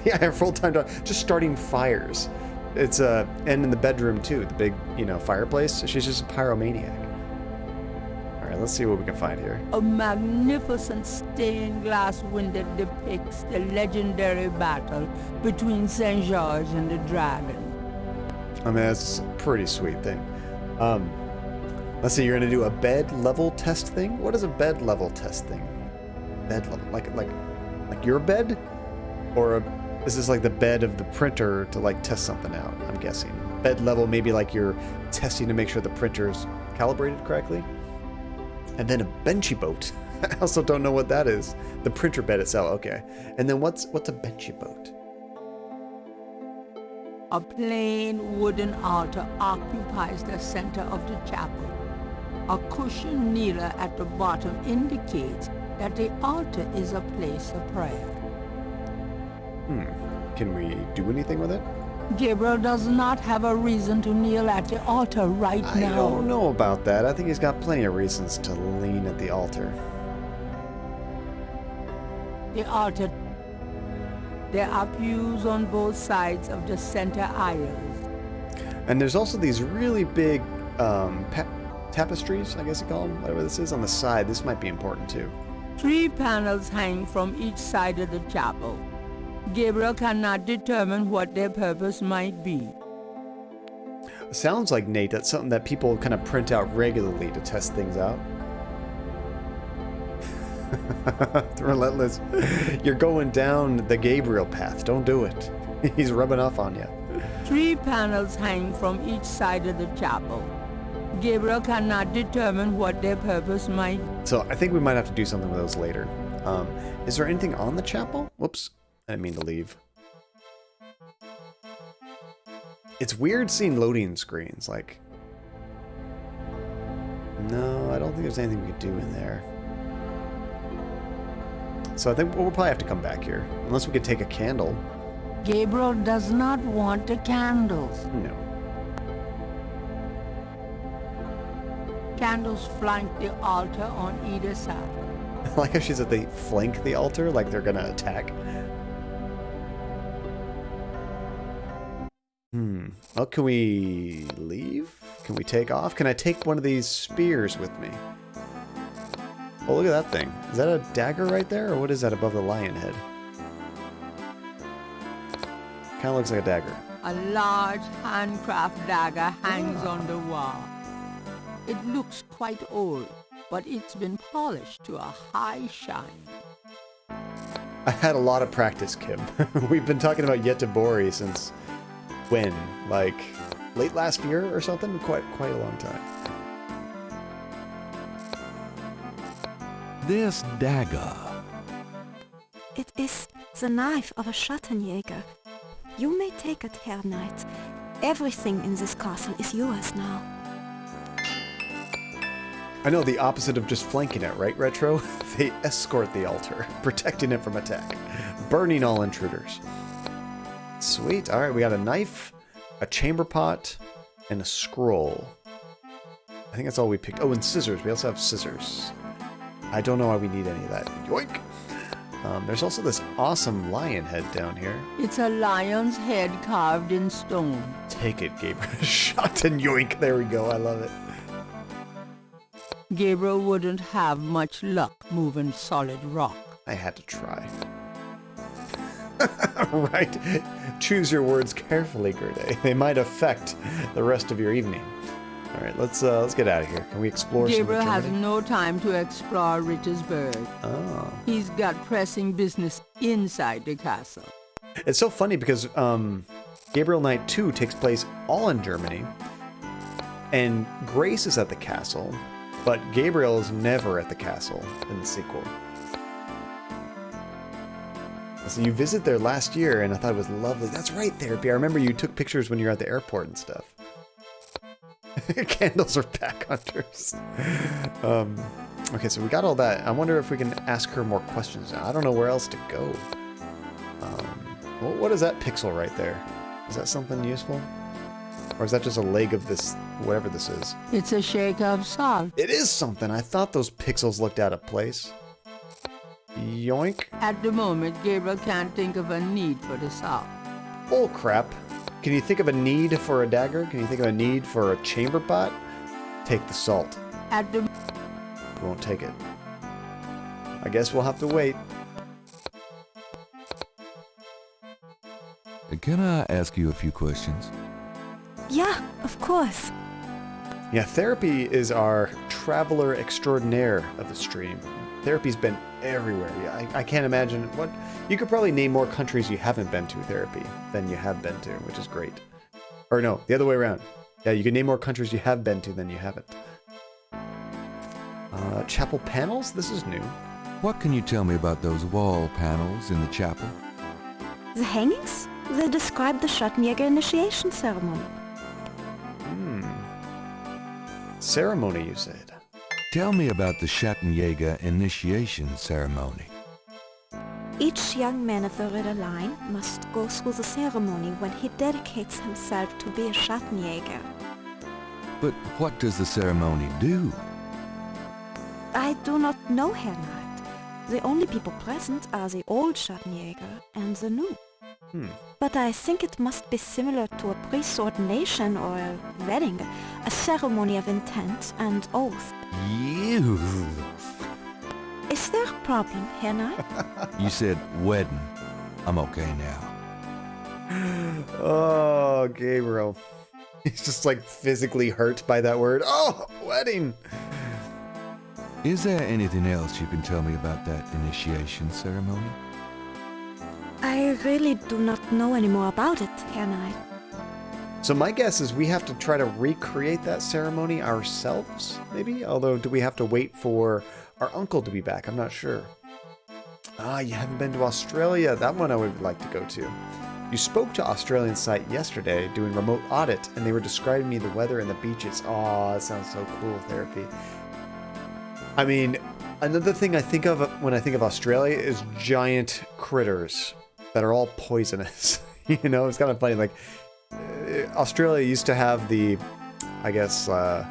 Yeah, her full-time job, just starting fires. It's and in the bedroom too, the big, fireplace. She's just a pyromaniac. All right, let's see what we can find here. A magnificent stained glass window depicts the legendary battle between Saint George and the dragon. I mean, that's a pretty sweet thing. Let's see, you're gonna do a bed level test thing? What is a bed level test thing? Bed level, like your bed? Or is this like the bed of the printer to like test something out, I'm guessing. Bed level, maybe like you're testing to make sure the printer's calibrated correctly. And then a benchy boat. I also don't know what that is. The printer bed itself, okay. And then what's a benchy boat? A plain wooden altar occupies the center of the chapel. A cushioned kneeler at the bottom indicates that the altar is a place of prayer. Can we do anything with it? Gabriel does not have a reason to kneel at the altar right now. I don't know about that. I think he's got plenty of reasons to lean at the altar. The altar. There are pews on both sides of the center aisles. And there's also these really big tapestries, I guess you call them, whatever this is, on the side. This might be important too. 3 panels hang from each side of the chapel. Gabriel cannot determine what their purpose might be. Sounds like, Nate, that's something that people kind of print out regularly to test things out. Relentless. You're going down the Gabriel path. Don't do it. He's rubbing off on you. 3 panels hang from each side of the chapel. Gabriel cannot determine what their purpose might be. So I think we might have to do something with those later. Is there anything on the chapel? Whoops. I didn't mean to leave. It's weird seeing loading screens, like... No, I don't think there's anything we could do in there. So I think we'll probably have to come back here. Unless we could take a candle. Gabriel does not want the candles. No. Candles flank the altar on either side. I like how she said they flank the altar, like they're gonna attack. Well, can we leave? Can we take off? Can I take one of these spears with me? Oh, look at that thing. Is that a dagger right there, or what is that above the lion head? Kind of looks like a dagger. A large handcraft dagger hangs on the wall. It looks quite old, but it's been polished to a high shine. I had a lot of practice, Kim. We've been talking about Yetabori since when? Like late last year or something? Quite a long time. This dagger. It is the knife of a Schattenjäger. You may take it, Herr Knight. Everything in this castle is yours now. I know, the opposite of just flanking it, right, Retro? They escort the altar, protecting it from attack, burning all intruders. Sweet. All right, we got a knife, a chamber pot, and a scroll. I think that's all we picked. Oh, and scissors. We also have scissors. I don't know why we need any of that. Yoink! There's also this awesome lion head down here. It's a lion's head carved in stone. Take it, Gabriel. Shot and yoink. There we go. I love it. Gabriel wouldn't have much luck moving solid rock. I had to try. Right. Choose your words carefully, Gerde. They might affect the rest of your evening. All right, let's get out of here. Can we explore Gabriel some of has Germany? no time to explore Rittersburg. Oh. He's got pressing business inside the castle. It's so funny because Gabriel Knight 2 takes place all in Germany, and Grace is at the castle, but Gabriel is never at the castle in the sequel. So you visit there last year, and I thought it was lovely. That's right, Therapy. I remember you took pictures when you were at the airport and stuff. Candles are pack hunters. Okay, so we got all that. I wonder if we can ask her more questions now. I don't know where else to go. What is that pixel right there? Is that something useful? Or is that just a leg of this, whatever this is? It's a shake of salt. It is something. I thought those pixels looked out of place. Yoink. At the moment, Gabriel can't think of a need for the salt. Oh, crap. Can you think of a need for a dagger? Can you think of a need for a chamber pot? Take the salt. At the... We won't take it. I guess we'll have to wait. Can I ask you a few questions? Yeah, of course. Yeah, Therapy is our traveler extraordinaire of the stream. Therapy's been everywhere. Yeah, I can't imagine what... You could probably name more countries you haven't been to, Therapy, than you have been to, which is great. Or no, the other way around. Yeah, you can name more countries you have been to than you haven't. Chapel panels? This is new. What can you tell me about those wall panels in the chapel? The hangings? They describe the Schattenjäger initiation ceremony. Ceremony, you said? Tell me about the Schattenjäger initiation ceremony. Each young man of the Ritter line must go through the ceremony when he dedicates himself to be a Schattenjäger. But what does the ceremony do? I do not know, Herr Knight. The only people present are the old Schattenjäger and the new. But I think it must be similar to a priest's ordination or a wedding, a ceremony of intent and oath. You. Is there a problem, Herr Knight? You said wedding. I'm okay now. Oh, Gabriel. He's just like physically hurt by that word. Oh, wedding! Is there anything else you can tell me about that initiation ceremony? I really do not know any more about it, Herr Knight. So my guess is we have to try to recreate that ceremony ourselves, maybe? Although, do we have to wait for our uncle to be back? I'm not sure. Ah, you haven't been to Australia. That one I would like to go to. You spoke to Australian site yesterday doing remote audit, and they were describing me the weather and the beaches. Oh, that sounds so cool, Therapy. I mean, another thing I think of when I think of Australia is giant critters that are all poisonous. You know, it's kind of funny. Like, Australia used to have the, I guess, yeah,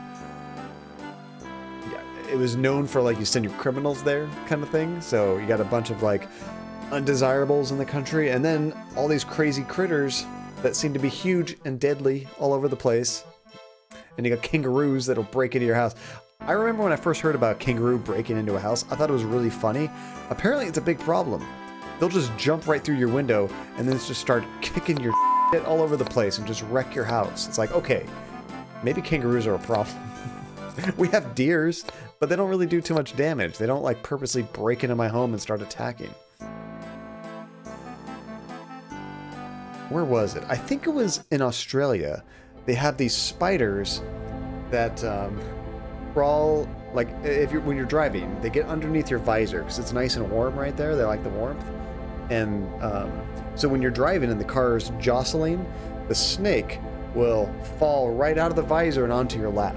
it was known for, like, you send your criminals there kind of thing. So you got a bunch of, like, undesirables in the country, and then all these crazy critters that seem to be huge and deadly all over the place. And you got kangaroos that'll break into your house. I remember when I first heard about a kangaroo breaking into a house, I thought it was really funny. Apparently it's a big problem. They'll just jump right through your window and then just start kicking your shit all over the place and just wreck your house. It's like, okay, maybe kangaroos are a problem. We have deers, but they don't really do too much damage. They don't, like, purposely break into my home and start attacking. Where was it? I think it was in Australia. They have these spiders that crawl, like when you're driving, they get underneath your visor because it's nice and warm right there. They like the warmth. And so when you're driving and the car is jostling, the snake will fall right out of the visor and onto your lap.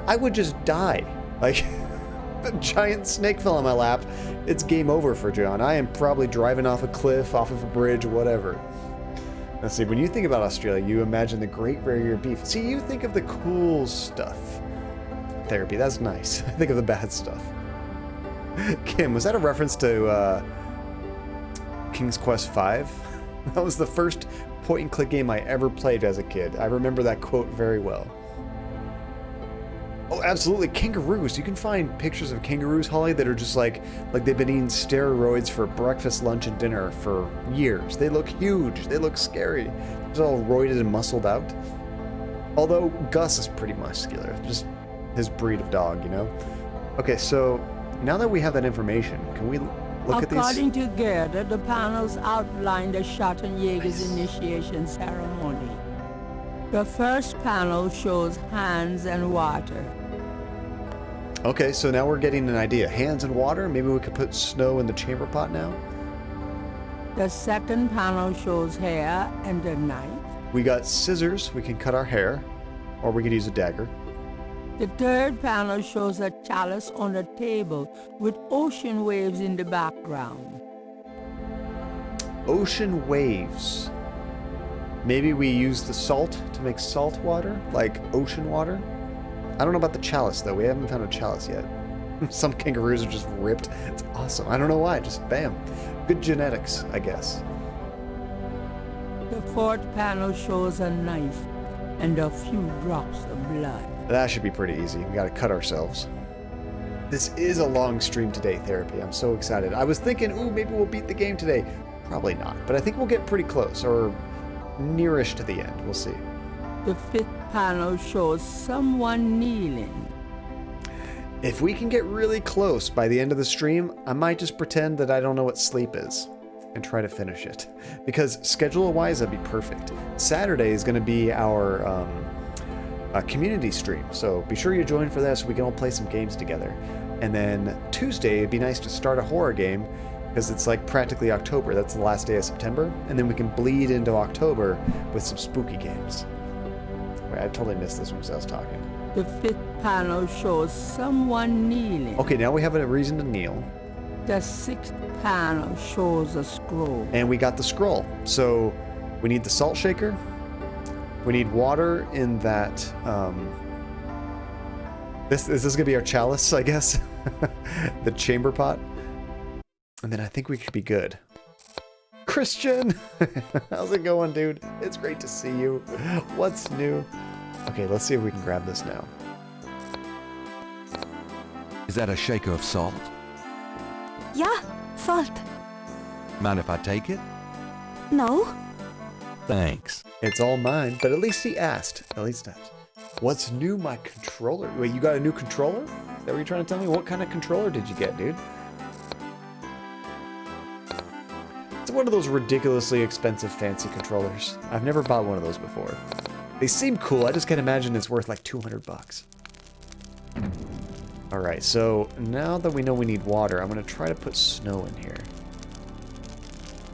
I would just die. Like, the giant snake fell on my lap. It's game over for John. I am probably driving off a cliff, off of a bridge, whatever. Let's see, when you think about Australia, you imagine the Great Barrier Reef. See, you think of the cool stuff. Therapy, that's nice. I think of the bad stuff. Kim, was that a reference to King's Quest V? That was the first point-and-click game I ever played as a kid. I remember that quote very well. Oh, absolutely, kangaroos. You can find pictures of kangaroos, Holly, that are just like they've been eating steroids for breakfast, lunch, and dinner for years. They look huge. They look scary. It's all roided and muscled out. Although Gus is pretty muscular. Just his breed of dog, you know? Okay, so now that we have that information, can we look at these? According to Gerda, the panels outline the Schottenjäger's initiation ceremony. The first panel shows hands and water. Okay, so now we're getting an idea. Hands and water? Maybe we could put snow in the chamber pot now? The second panel shows hair and a knife. We got scissors. We can cut our hair. Or we could use a dagger. The third panel shows a chalice on a table with ocean waves in the background. Ocean waves. Maybe we use the salt to make salt water, like ocean water. I don't know about the chalice, though. We haven't found a chalice yet. Some kangaroos are just ripped. It's awesome. I don't know why. Just bam. Good genetics, I guess. The fourth panel shows a knife and a few drops of blood. That should be pretty easy. We gotta cut ourselves. This is a long stream today, Therapy. I'm so excited. I was thinking, ooh, maybe we'll beat the game today. Probably not, but I think we'll get pretty close, or nearish to the end. We'll see. The fifth panel shows someone kneeling. If we can get really close by the end of the stream, I might just pretend that I don't know what sleep is and try to finish it. Because schedule-wise, that'd be perfect. Saturday is going to be our community stream, so be sure you join for that so we can all play some games together. And then Tuesday, it'd be nice to start a horror game, because it's like practically October. That's the last day of September. And then we can bleed into October with some spooky games. Wait, I totally missed this one because I was talking. The fifth panel shows someone kneeling. Okay, now we have a reason to kneel. The sixth panel shows a scroll. And we got the scroll. So we need the salt shaker. We need water in that. This is going to be our chalice, I guess. The chamber pot. And then I think we could be good. Christian! How's it going, dude? It's great to see you. What's new? Okay, let's see if we can grab this now. Is that a shaker of salt? Yeah, salt. Mind if I take it? No? Thanks. It's all mine, but at least he asked. At least that. What's new, my controller? Wait, you got a new controller? Is that what you're trying to tell me? What kind of controller did you get, dude? It's one of those ridiculously expensive fancy controllers. I've never bought one of those before. They seem cool, I just can't imagine it's worth like 200 bucks. Alright, so now that we know we need water, I'm going to try to put snow in here.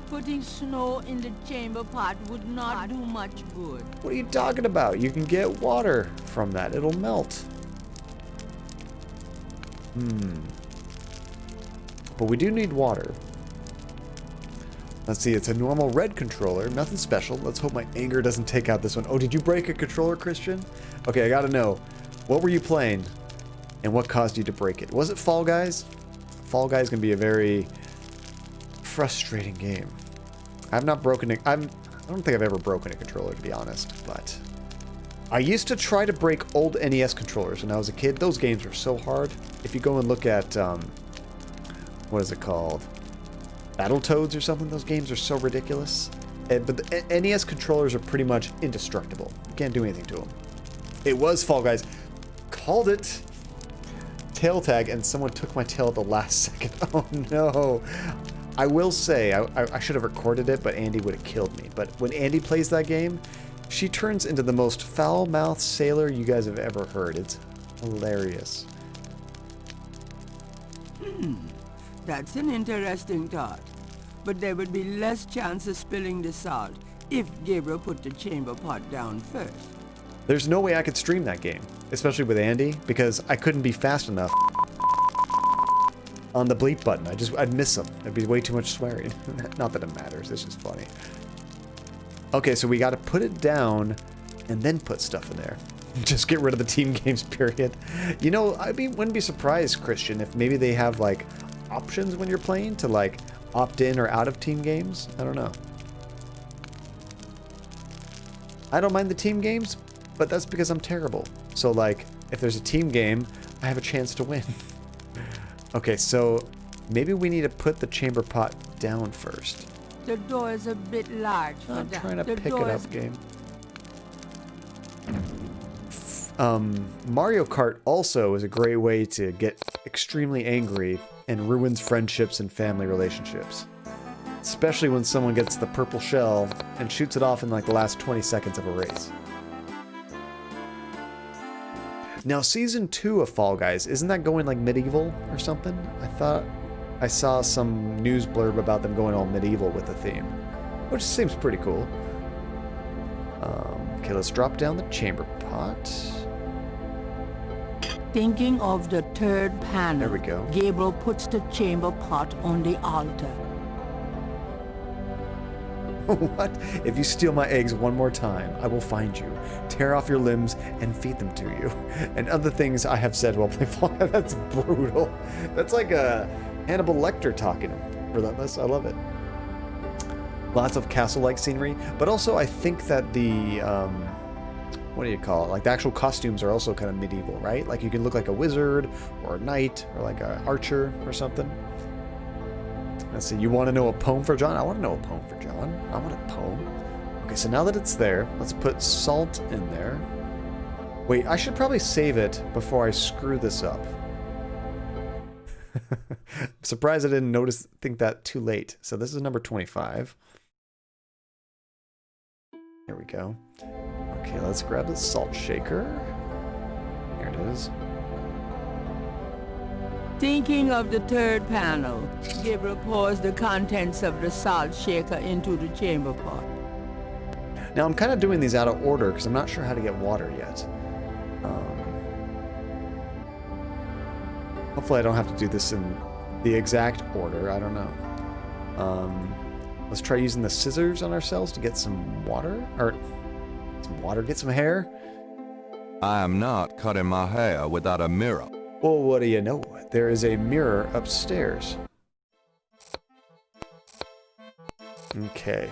Putting snow in the chamber pot would not do much good. What are you talking about? You can get water from that. It'll melt. But we do need water. Let's see, it's a normal red controller. Nothing special. Let's hope my anger doesn't take out this one. Oh, did you break a controller, Christian? Okay, I gotta know. What were you playing? And what caused you to break it? Was it Fall Guys? Fall Guys can be a very frustrating game. I've not broken it. I don't think I've ever broken a controller, to be honest, but I used to try to break old NES controllers when I was a kid. Those games were so hard. If you go and look at, what is it called? Battletoads or something? Those games are so ridiculous. But the NES controllers are pretty much indestructible. You can't do anything to them. It was Fall Guys. Called it. Tail tag, and someone took my tail at the last second. Oh no. I will say, I should have recorded it, but Andy would have killed me. But when Andy plays that game, she turns into the most foul-mouthed sailor you guys have ever heard. It's hilarious. That's an interesting thought. But there would be less chance of spilling the salt if Gabriel put the chamber pot down first. There's no way I could stream that game, especially with Andy, because I couldn't be fast enough on the bleep button. I'd miss him. There'd be way too much swearing. Not that it matters, it's just funny. Okay, so we gotta put it down and then put stuff in there. Just get rid of the team games, period. You know, wouldn't be surprised, Christian, if maybe they have, like, options when you're playing to, like, opt in or out of team games. I don't know. I don't mind the team games, but that's because I'm terrible. So, like, if there's a team game, I have a chance to win. Okay, so maybe we need to put the chamber pot down first. The door is a bit large for I'm that. trying to The pick it door up, is- game. Mario Kart also is a great way to get extremely angry and ruins friendships and family relationships. Especially when someone gets the purple shell and shoots it off in like the last 20 seconds of a race. Now, Season 2 of Fall Guys, isn't that going like medieval or something? I thought I saw some news blurb about them going all medieval with the theme, which seems pretty cool. Okay, let's drop down the chamber pot. Thinking of the third panel, There we go. Gabriel puts the chamber pot on the altar. What? If you steal my eggs one more time, I will find you, tear off your limbs, and feed them to you. And other things I have said while playing Fall Guys. That's brutal. That's like a Hannibal Lecter talking. Relentless. I love it. Lots of castle-like scenery, but also I think that the, what do you call it? Like the actual costumes are also kind of medieval, right? Like you can look like a wizard or a knight or like an archer or something. Let's see, you want to know a poem for John? I want to know a poem for John. I want a poem. Okay, so now that it's there, let's put salt in there. Wait, I should probably save it before I screw this up. I'm surprised I didn't think that too late. So this is number 25. Here we go. Okay, let's grab the salt shaker. Here it is. Thinking of the third panel, Gabriel pours the contents of the salt shaker into the chamber pot. Now I'm kind of doing these out of order because I'm not sure how to get water yet. Hopefully I don't have to do this in the exact order. I don't know. Let's try using the scissors on ourselves to get some water. Or some water, get some hair. I am not cutting my hair without a mirror. Well, what do you know? There is a mirror upstairs. Okay.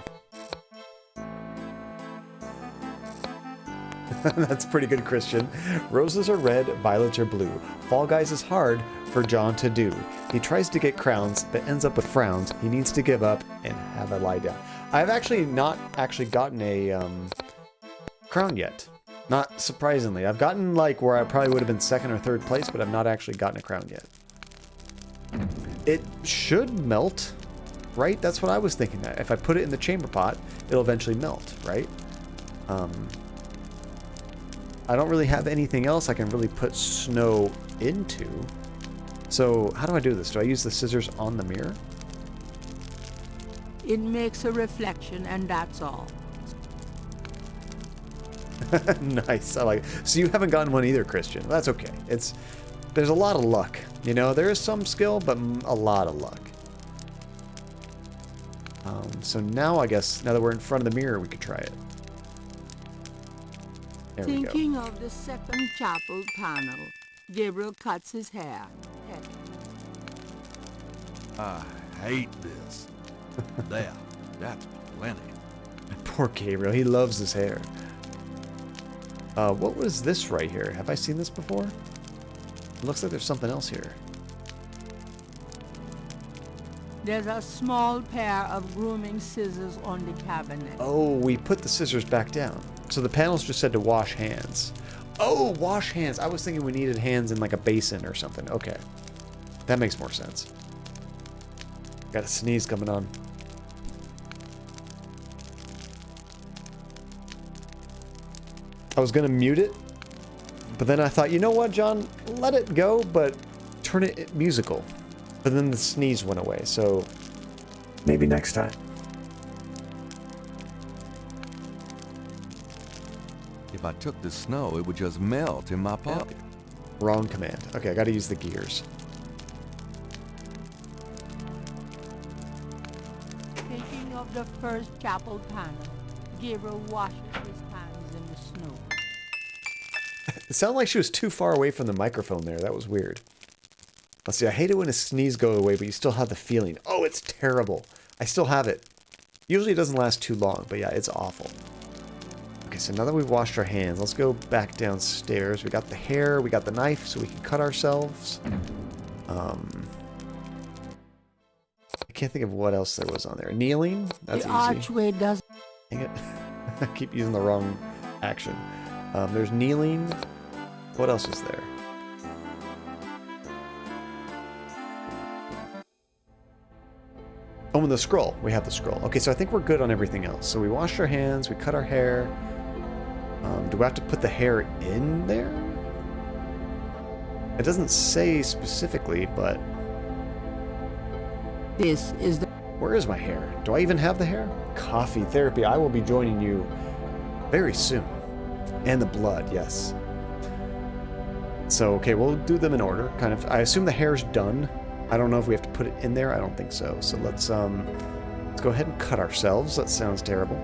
That's pretty good, Christian. Roses are red, violets are blue. Fall Guys is hard for John to do. He tries to get crowns, but ends up with frowns. He needs to give up and have a lie down. I've actually not gotten a crown yet. Not surprisingly. I've gotten like where I probably would have been second or third place, but I've not actually gotten a crown yet. It should melt, right? That's what I was thinking. That if I put it in the chamber pot, it'll eventually melt, right? I don't really have anything else I can really put snow into. So how do I do this? Do I use the scissors on the mirror? It makes a reflection, and that's all. Nice. I like it. So you haven't gotten one either, Christian. That's okay. There's a lot of luck. You know, there is some skill, but a lot of luck. So now I guess, now that we're in front of the mirror, we could try it. There we go. Thinking of the second chapel panel, Gabriel cuts his hair. I hate this. There, that's plenty. Poor Gabriel. He loves his hair. What was this right here? Have I seen this before? It looks like there's something else here. There's a small pair of grooming scissors on the cabinet. Oh, we put the scissors back down. So the panels just said to wash hands. Oh, wash hands. I was thinking we needed hands in like a basin or something. Okay. That makes more sense. Got a sneeze coming on. I was gonna mute it, but then I thought, you know what, John? Let it go, but turn it musical. But then the sneeze went away, so maybe next time. If I took the snow, it would just melt in my pocket. Wrong command. Okay, I gotta use the gears. Thinking of the first chapel panel, Gabriel washes his hands in the snow. It sounded like she was too far away from the microphone there. That was weird. Let's see, I hate it when a sneeze goes away, but you still have the feeling. Oh, it's terrible. I still have it. Usually it doesn't last too long, but yeah, it's awful. Okay, so now that we've washed our hands, let's go back downstairs. We got the hair, we got the knife, so we can cut ourselves. I can't think of what else there was on there. Kneeling? That's the easy. archway does... Dang it. I keep using the wrong action. There's kneeling. What else is there? Oh, and the scroll. We have the scroll. Okay, so I think we're good on everything else. So we washed our hands, we cut our hair. Do we have to put the hair in there? It doesn't say specifically, but... This is the... Where is my hair? Do I even have the hair? Coffee therapy. I will be joining you very soon. And the blood, yes. So, okay, we'll do them in order. Kind of. I assume the hair's done. I don't know if we have to put it in there. I don't think so. So let's go ahead and cut ourselves. That sounds terrible.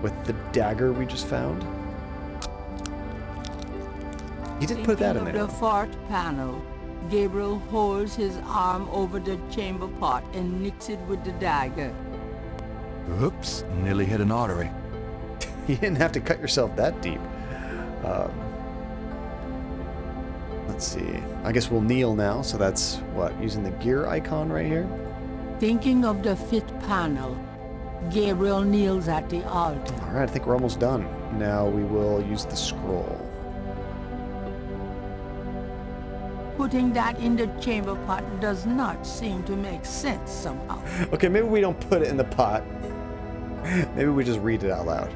With the dagger we just found. He did put that in there. The fourth panel, Gabriel holds his arm over the chamber pot and nicks it with the dagger. Oops, nearly hit an artery. You didn't have to cut yourself that deep. Let's see. I guess we'll kneel now. So that's what? Using the gear icon right here? Thinking of the fifth panel, Gabriel kneels at the altar. All right, I think we're almost done. Now we will use the scroll. Putting that in the chamber pot does not seem to make sense somehow. Okay, maybe we don't put it in the pot. Maybe we just read it out loud.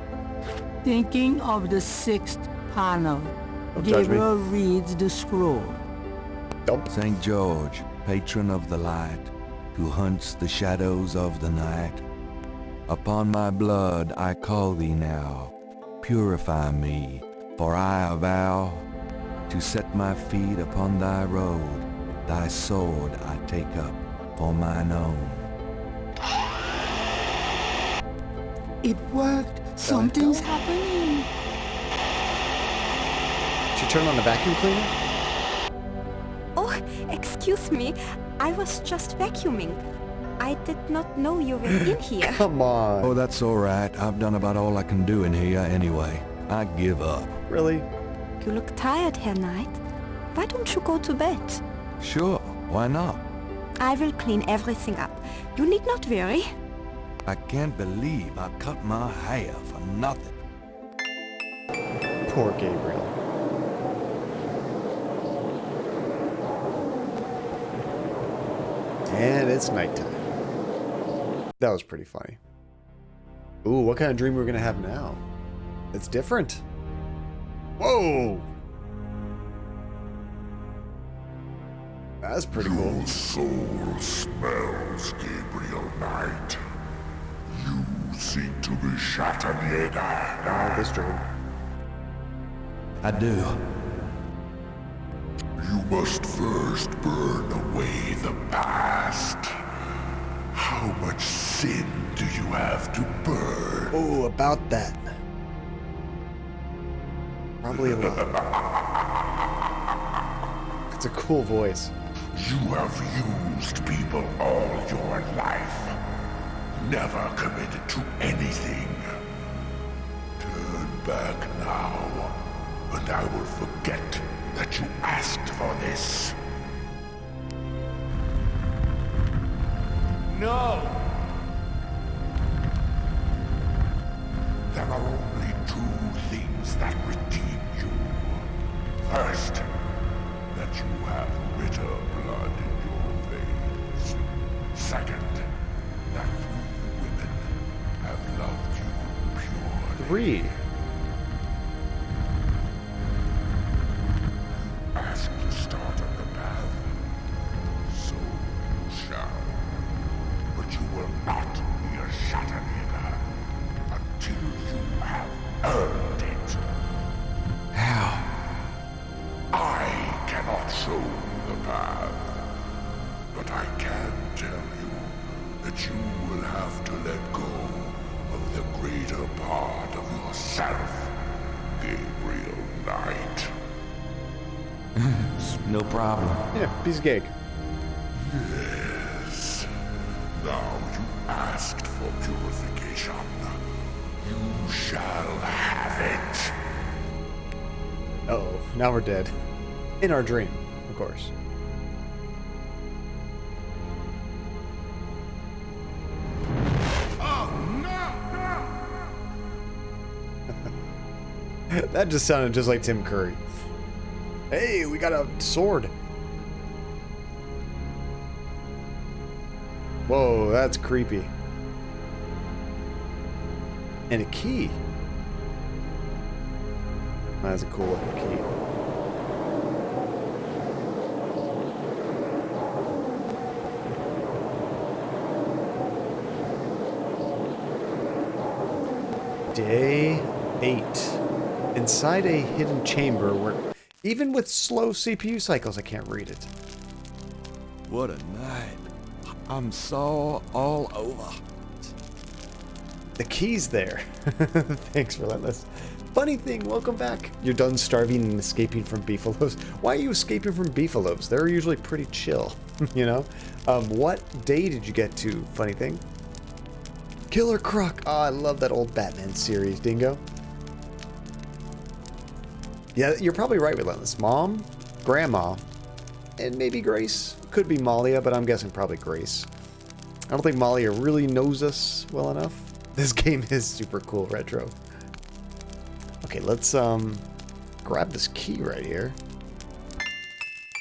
Thinking of the sixth panel, Don't judge me. Gabriel reads the scroll. Dump. St. George, patron of the light, who hunts the shadows of the night. Upon my blood I call thee now, purify me, for I avow to set my feet upon thy road, thy sword I take up for mine own. It worked. Something's happening. Should turn on the vacuum cleaner? Oh, excuse me. I was just vacuuming. I did not know you were in here. Come on. Oh, that's all right. I've done about all I can do in here anyway. I give up. Really? You look tired, Herr Knight. Why don't you go to bed? Sure, why not? I will clean everything up. You need not worry. I can't believe I cut my hair for nothing. Poor Gabriel. And it's nighttime. That was pretty funny. Ooh, what kind of dream are we gonna have now? It's different. Whoa! That's pretty cool. Your soul smells, Gabriel Knight. You seek to be shattered. Oh, this dream. I do. You must first burn away the past. How much sin do you have to burn? Oh, about that. Probably a lot. It's a cool voice. You have used people all your life. Never committed to anything. Turn back now, and I will forget that you asked for this. No! There are only two things that redeem you. First, that you have bitter blood in your veins. Second, that women have loved you purely. 3. Ask to start on the path, so you shall. But you will not be a Shatterneger until you have earned it. How? I cannot show you the path, but I can tell you that you will have to let go of the greater part of yourself, Gabriel Knight. No problem. Yeah, piece of cake. Yes. Now you asked for purification. You shall have it. Uh-oh, now we're dead. In our dream, of course. That just sounded just like Tim Curry. Hey, we got a sword. Whoa, that's creepy. And a key. That's a cool looking key. Day 8. Inside a hidden chamber where, even with slow CPU cycles, I can't read it. What a night. I'm sore all over. The key's there. Thanks, Relentless. Funny thing, welcome back. You're done starving and escaping from beefaloes. Why are you escaping from beefaloes? They're usually pretty chill, you know? What day did you get to, funny thing? Killer Croc. Oh, I love that old Batman series, Dingo. Yeah, you're probably right, Relentless. Mom, Grandma, and maybe Grace. Could be Malia, but I'm guessing probably Grace. I don't think Malia really knows us well enough. This game is super cool, retro. Okay, let's grab this key right here.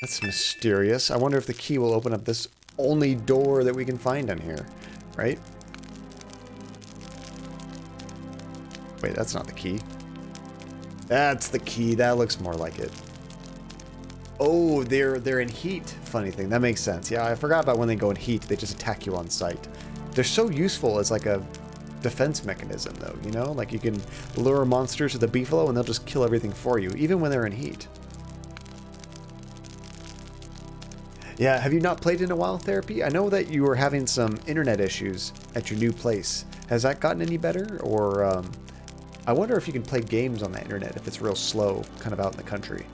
That's mysterious. I wonder if the key will open up this only door that we can find on here, right? Wait, that's not the key. That's the key. That looks more like it. Oh, they're in heat. Funny thing. That makes sense. Yeah, I forgot about when they go in heat. They just attack you on sight. They're so useful as like a defense mechanism, though. You know, like you can lure monsters to the beefalo and they'll just kill everything for you, even when they're in heat. Yeah, have you not played in a while, Therapy? I know that you were having some internet issues at your new place. Has that gotten any better? Or, I wonder if you can play games on the internet if it's real slow, kind of out in the country.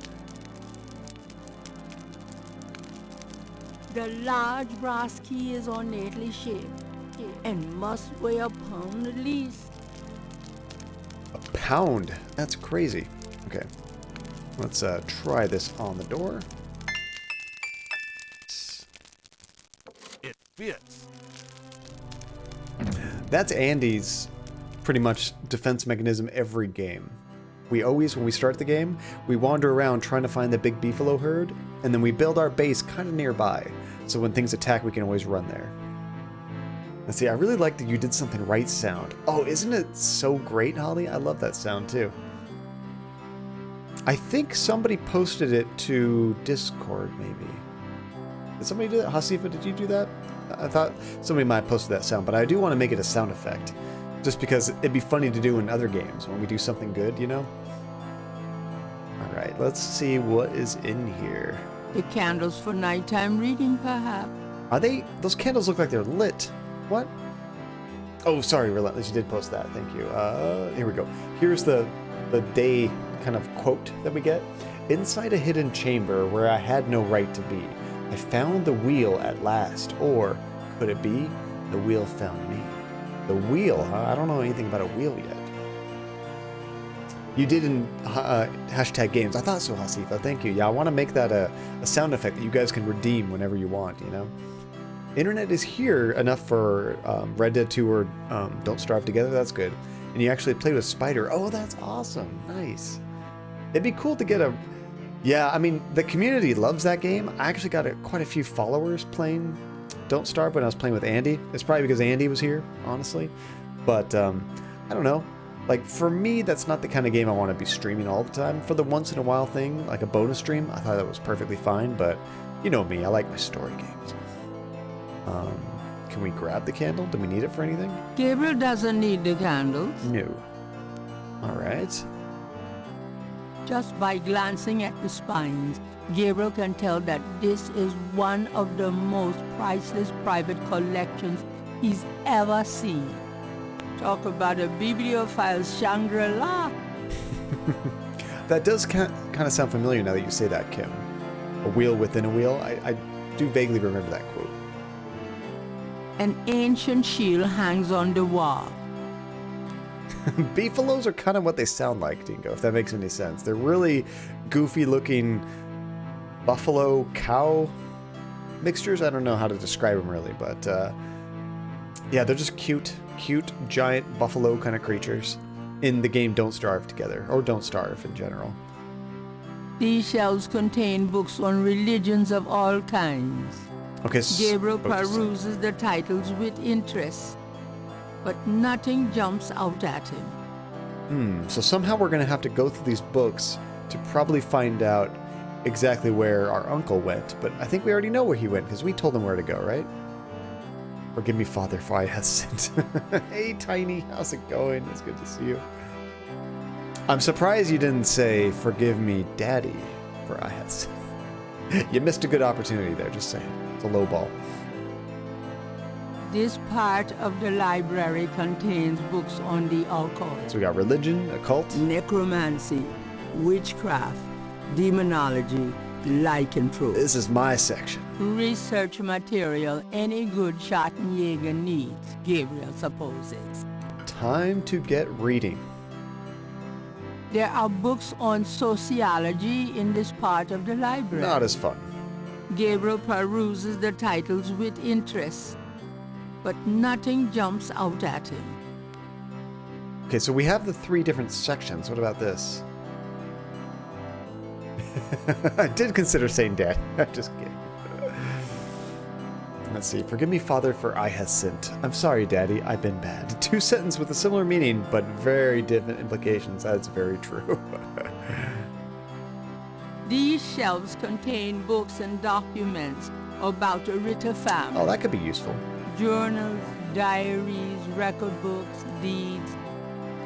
The large brass key is ornately shaped and must weigh a pound at least. A pound? That's crazy. Okay, let's try this on the door. It fits. That's Andy's pretty much defense mechanism every game. We always, when we start the game, we wander around trying to find the big beefalo herd, and then we build our base kind of nearby, so when things attack, we can always run there. Let's see, I really like that you did something right sound. Oh, isn't it so great, Holly? I love that sound too. I think somebody posted it to Discord, maybe. Did somebody do that? Hasifa, did you do that? I thought somebody might have posted that sound, but I do want to make it a sound effect. Just because it'd be funny to do in other games when we do something good, you know? Alright, let's see what is in here. The candles for nighttime reading, perhaps. Are they? Those candles look like they're lit. What? Oh, sorry, Relentless, you did post that. Thank you. Here we go. Here's the day kind of quote that we get. Inside a hidden chamber where I had no right to be, I found the wheel at last. Or, could it be, the wheel found me? The wheel, huh? I don't know anything about a wheel yet. You did in hashtag games. I thought so, Hasifa. Thank you. Yeah, I want to make that a sound effect that you guys can redeem whenever you want, you know? Internet is here enough for Red Dead 2 or Don't Starve Together. That's good. And you actually played with Spider. Oh, that's awesome. Nice. It'd be cool to get a... Yeah, I mean, the community loves that game. I actually got quite a few followers playing Don't Starve when I was playing with Andy. It's probably because Andy was here, honestly. But, I don't know. Like, for me, that's not the kind of game I want to be streaming all the time. For the once-in-a-while thing, like a bonus stream, I thought that was perfectly fine. But, you know me, I like my story games. Can we grab the candle? Do we need it for anything? Gabriel doesn't need the candles. No. Alright. Just by glancing at the spines, Gabriel can tell that this is one of the most priceless private collections he's ever seen. Talk about a bibliophile Shangri-La. That does kind of sound familiar now that you say that, Kim. A wheel within a wheel. I do vaguely remember that quote. An ancient shield hangs on the wall. Beefaloes are kind of what they sound like, Dingo, if that makes any sense. They're really goofy-looking buffalo cow mixtures. I don't know how to describe them really, but yeah, they're just cute giant buffalo kind of creatures in the game Don't Starve together, or Don't Starve in general. These shelves contain books on religions of all kinds. Okay, Gabriel peruses the titles with interest, but nothing jumps out at him. So somehow we're going to have to go through these books to probably find out exactly where our uncle went, but I think we already know where he went because we told him where to go, right? Forgive me, Father, for I have sinned. Hey, Tiny, how's it going? It's good to see you. I'm surprised you didn't say, forgive me, Daddy, for I have sinned. You missed a good opportunity there, just saying. It's a low ball. This part of the library contains books on the occult. So we got religion, occult, necromancy, witchcraft, demonology, lycanthropy. This is my section. Research material any good Schottenjäger needs, Gabriel supposes. Time to get reading. There are books on sociology in this part of the library. Not as fun. Gabriel peruses the titles with interest, but nothing jumps out at him. Okay, so we have the 3 different sections. What about this? I did consider saying Dad. I'm just kidding. Let's see. Forgive me, Father, for I have sinned. I'm sorry, Daddy. I've been bad. 2 sentences with a similar meaning, but very different implications. That's very true. These shelves contain books and documents about a Ritter family. Oh, that could be useful. Journals, diaries, record books, deeds.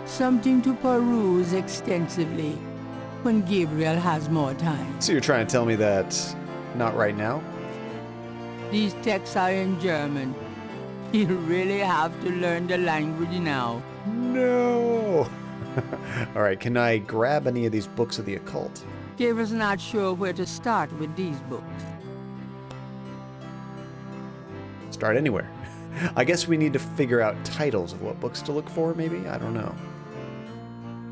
Something to peruse extensively when Gabriel has more time. So you're trying to tell me that not right now? These texts are in German. You really have to learn the language now. No! Alright, can I grab any of these books of the occult? Gabriel's not sure where to start with these books. Start anywhere. I guess we need to figure out titles of what books to look for, maybe? I don't know.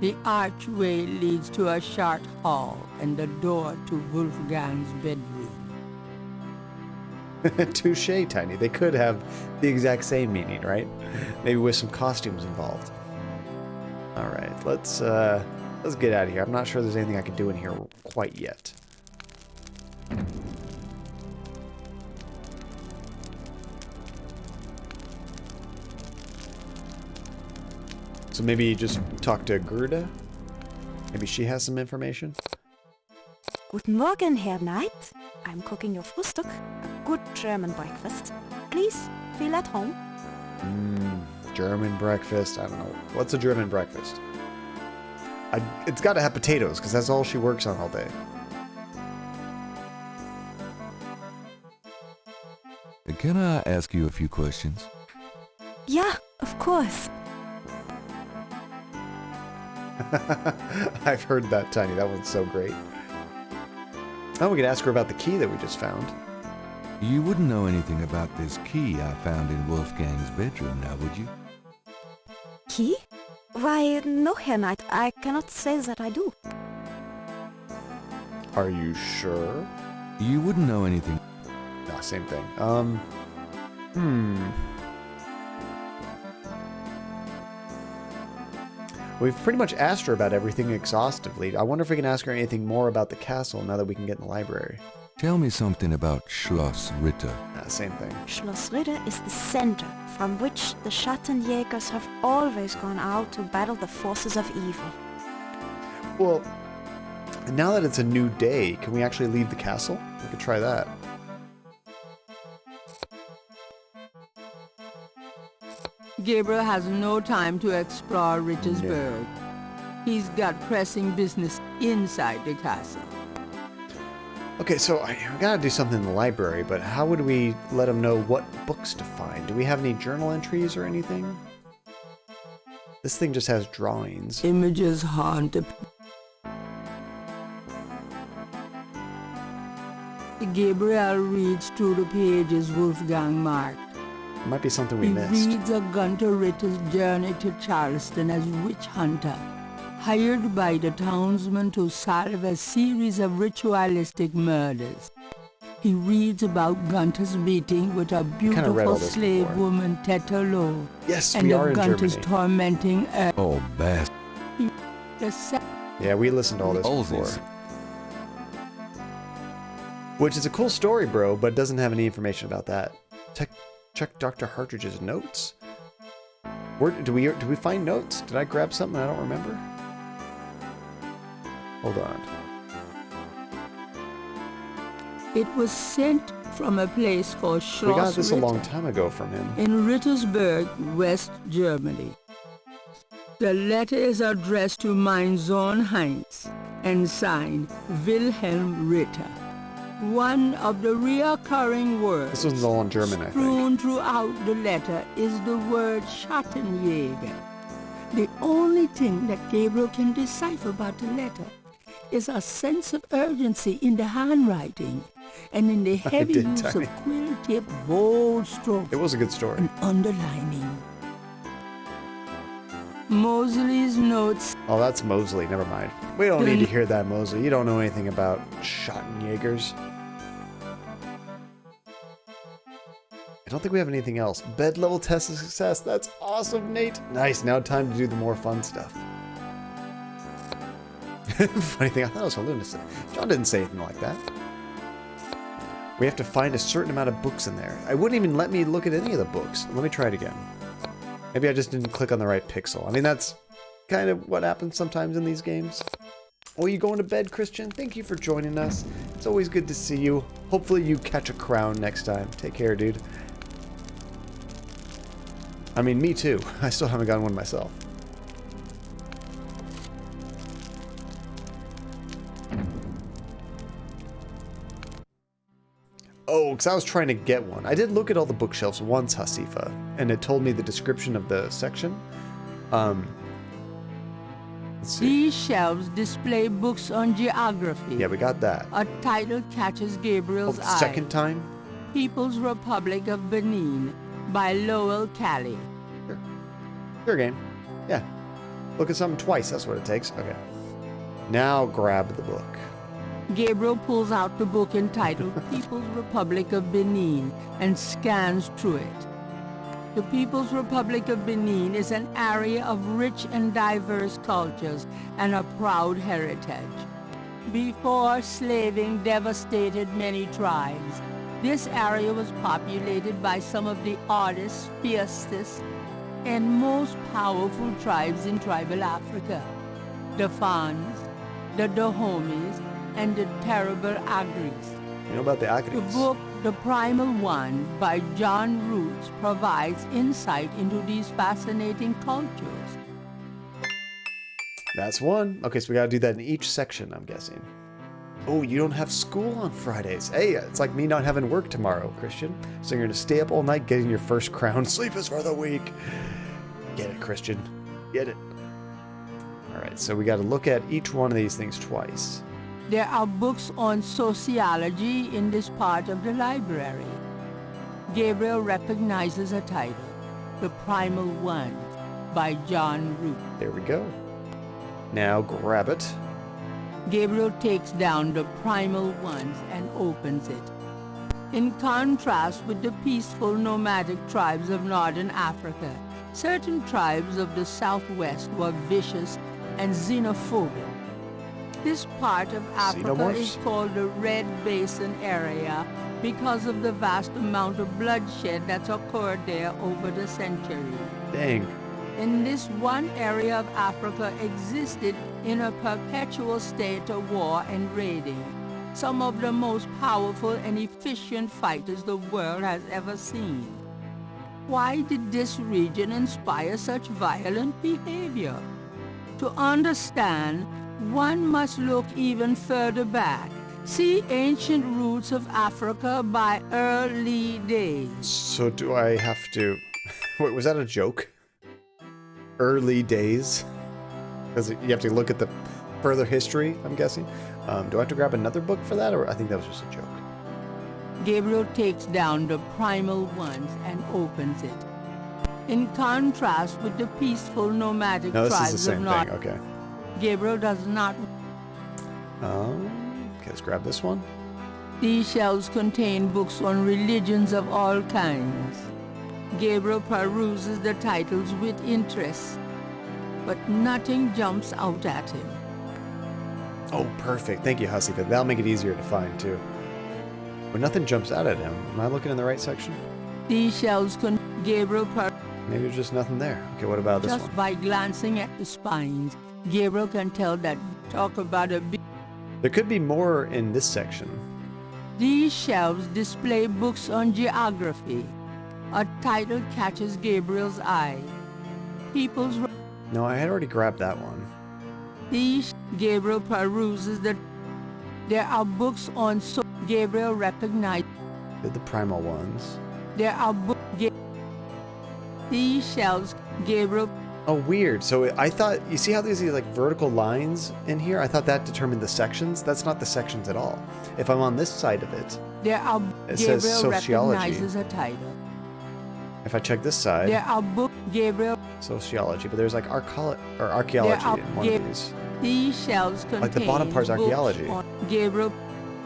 The archway leads to a short hall and the door to Wolfgang's bedroom. Touché, Tiny. They could have the exact same meaning, right? Maybe with some costumes involved. Alright, let's get out of here. I'm not sure there's anything I can do in here quite yet. So maybe just talk to Gerda? Maybe she has some information? Guten Morgen, Herr Knight. I'm cooking your Frühstück, a good German breakfast. Please feel at home. German breakfast. I don't know. What's a German breakfast? It's got to have potatoes, because that's all she works on all day. Can I ask you a few questions? Yeah, of course. I've heard that, Tiny. That one's so great. Oh, we could ask her about the key that we just found. You wouldn't know anything about this key I found in Wolfgang's bedroom, now would you? Key? Why, no, Herr Knight. I cannot say that I do. Are you sure? You wouldn't know anything. No, same thing. We've pretty much asked her about everything exhaustively. I wonder if we can ask her anything more about the castle now that we can get in the library. Tell me something about Schloss Ritter. Same thing. Schloss Ritter is the center from which the Schattenjägers have always gone out to battle the forces of evil. Well, now that it's a new day, can we actually leave the castle? We could try that. Gabriel has no time to explore Rittersburg. He's got pressing business inside the castle. Okay, so I gotta do something in the library, but how would we let him know what books to find? Do we have any journal entries or anything? This thing just has drawings. Images haunt the... Gabriel reads through the pages Wolfgang marked. It might be something we missed. He reads of Gunter Ritter's journey to Charleston as witch hunter, hired by the townsmen to solve a series of ritualistic murders. He reads about Gunter's meeting with a beautiful slave woman, Tetelo. Yes, and we are of in Gunter's Germany. tormenting Oh, best. Yeah, we listened to all this before. Which is a cool story, bro, but doesn't have any information about that. Check Dr. Hartridge's notes. Where do we find notes? Did I grab something I don't remember? Hold on. It was sent from a place called Schloss We got this Ritter a long time ago from him. in Rittersburg, West Germany. The letter is addressed to mein Sohn Heinz and signed Wilhelm Ritter. One of the recurring words This one's all in German, I think. strewn throughout the letter is the word Schattenjäger. The only thing that Gabriel can decipher about the letter is a sense of urgency in the handwriting and in the heavy use of quill-tip bold strokes. It was a good story. And underlining. Mosely's notes. Oh, that's Mosely. Never mind. We don't need to hear that, Mosely. You don't know anything about Schattenjägers. I don't think we have anything else. Bed level test of success. That's awesome, Nate. Nice. Now time to do the more fun stuff. Funny thing, I thought it was a lunatic. John didn't say anything like that. We have to find a certain amount of books in there. I wouldn't even let me look at any of the books. Let me try it again. Maybe I just didn't click on the right pixel. I mean, that's kind of what happens sometimes in these games. Oh, you going to bed, Christian? Thank you for joining us. It's always good to see you. Hopefully you catch a crown next time. Take care, dude. I mean, me too. I still haven't gotten one myself. Oh, because I was trying to get one. I did look at all the bookshelves once, Hasifa, and it told me the description of the section. Let's see. These shelves display books on geography. Yeah, we got that. A title catches Gabriel's eye. Second time? People's Republic of Benin by Lowell Cali. Sure, game. Yeah. Look at something twice. That's what it takes. Okay. Now grab the book. Gabriel pulls out the book entitled People's Republic of Benin and scans through it. The People's Republic of Benin is an area of rich and diverse cultures and a proud heritage. Before slaving devastated many tribes, this area was populated by some of the oddest, fiercest, and most powerful tribes in tribal Africa. The Fans, the Dahomis, and the terrible Agris. You know about the Agris? The book, The Primal One, by John Roots, provides insight into these fascinating cultures. That's one. Okay, so we gotta do that in each section, I'm guessing. Oh, you don't have school on Fridays. Hey, it's like me not having work tomorrow, Christian. So you're gonna stay up all night getting your first crown. Sleep is for the weak. Get it, Christian. Get it. Alright, so we gotta look at each one of these things twice. There are books on sociology in this part of the library. Gabriel recognizes a title, The Primal One, by John Root. There we go. Now grab it. Gabriel takes down The Primal Ones and opens it. In contrast with the peaceful nomadic tribes of northern Africa, certain tribes of the southwest were vicious and xenophobic. This part of Africa is Xenomorphs? called the Red Basin area because of the vast amount of bloodshed that's occurred there over the centuries. Dang. In this one area of Africa existed in a perpetual state of war and raiding. Some of the most powerful and efficient fighters the world has ever seen. Why did this region inspire such violent behavior? To understand, one must look even further back. See Ancient Roots of Africa by Early Days. So do I have to... Wait, was that a joke? Early Days? Because you have to look at the further history, I'm guessing. Do I have to grab another book for that, or I think that was just a joke? Gabriel takes down the primal ones and opens it. In contrast with the peaceful nomadic No, this is tribes the same of North, thing, okay. Gabriel does not. Okay, let's grab this one. These shelves contain books on religions of all kinds. Gabriel peruses the titles with interest, but nothing jumps out at him. Oh, perfect. Thank you, Hussey. That'll make it easier to find, too. But nothing jumps out at him. Am I looking in the right section? These shelves Gabriel Maybe there's just nothing there. Okay, what about this just one? by glancing at the spines, Gabriel can tell that talk about a big. There could be more in this section. These shelves display books on geography. A title catches Gabriel's eye. People's. No, I had already grabbed that one. These Gabriel peruses the. There are books on Gabriel recognized. Did the primal ones. There are books. These shelves Gabriel. Oh, weird. So I thought, you see how there's these like vertical lines in here? I thought that determined the sections. That's not the sections at all. If I'm on this side of it, There are it Gabriel says sociology. recognizes a title. If I check this side, There are books Gabriel. sociology, but there's like archaeology are in one of these. These shelves contain Like the bottom part's books archaeology. on Gabriel.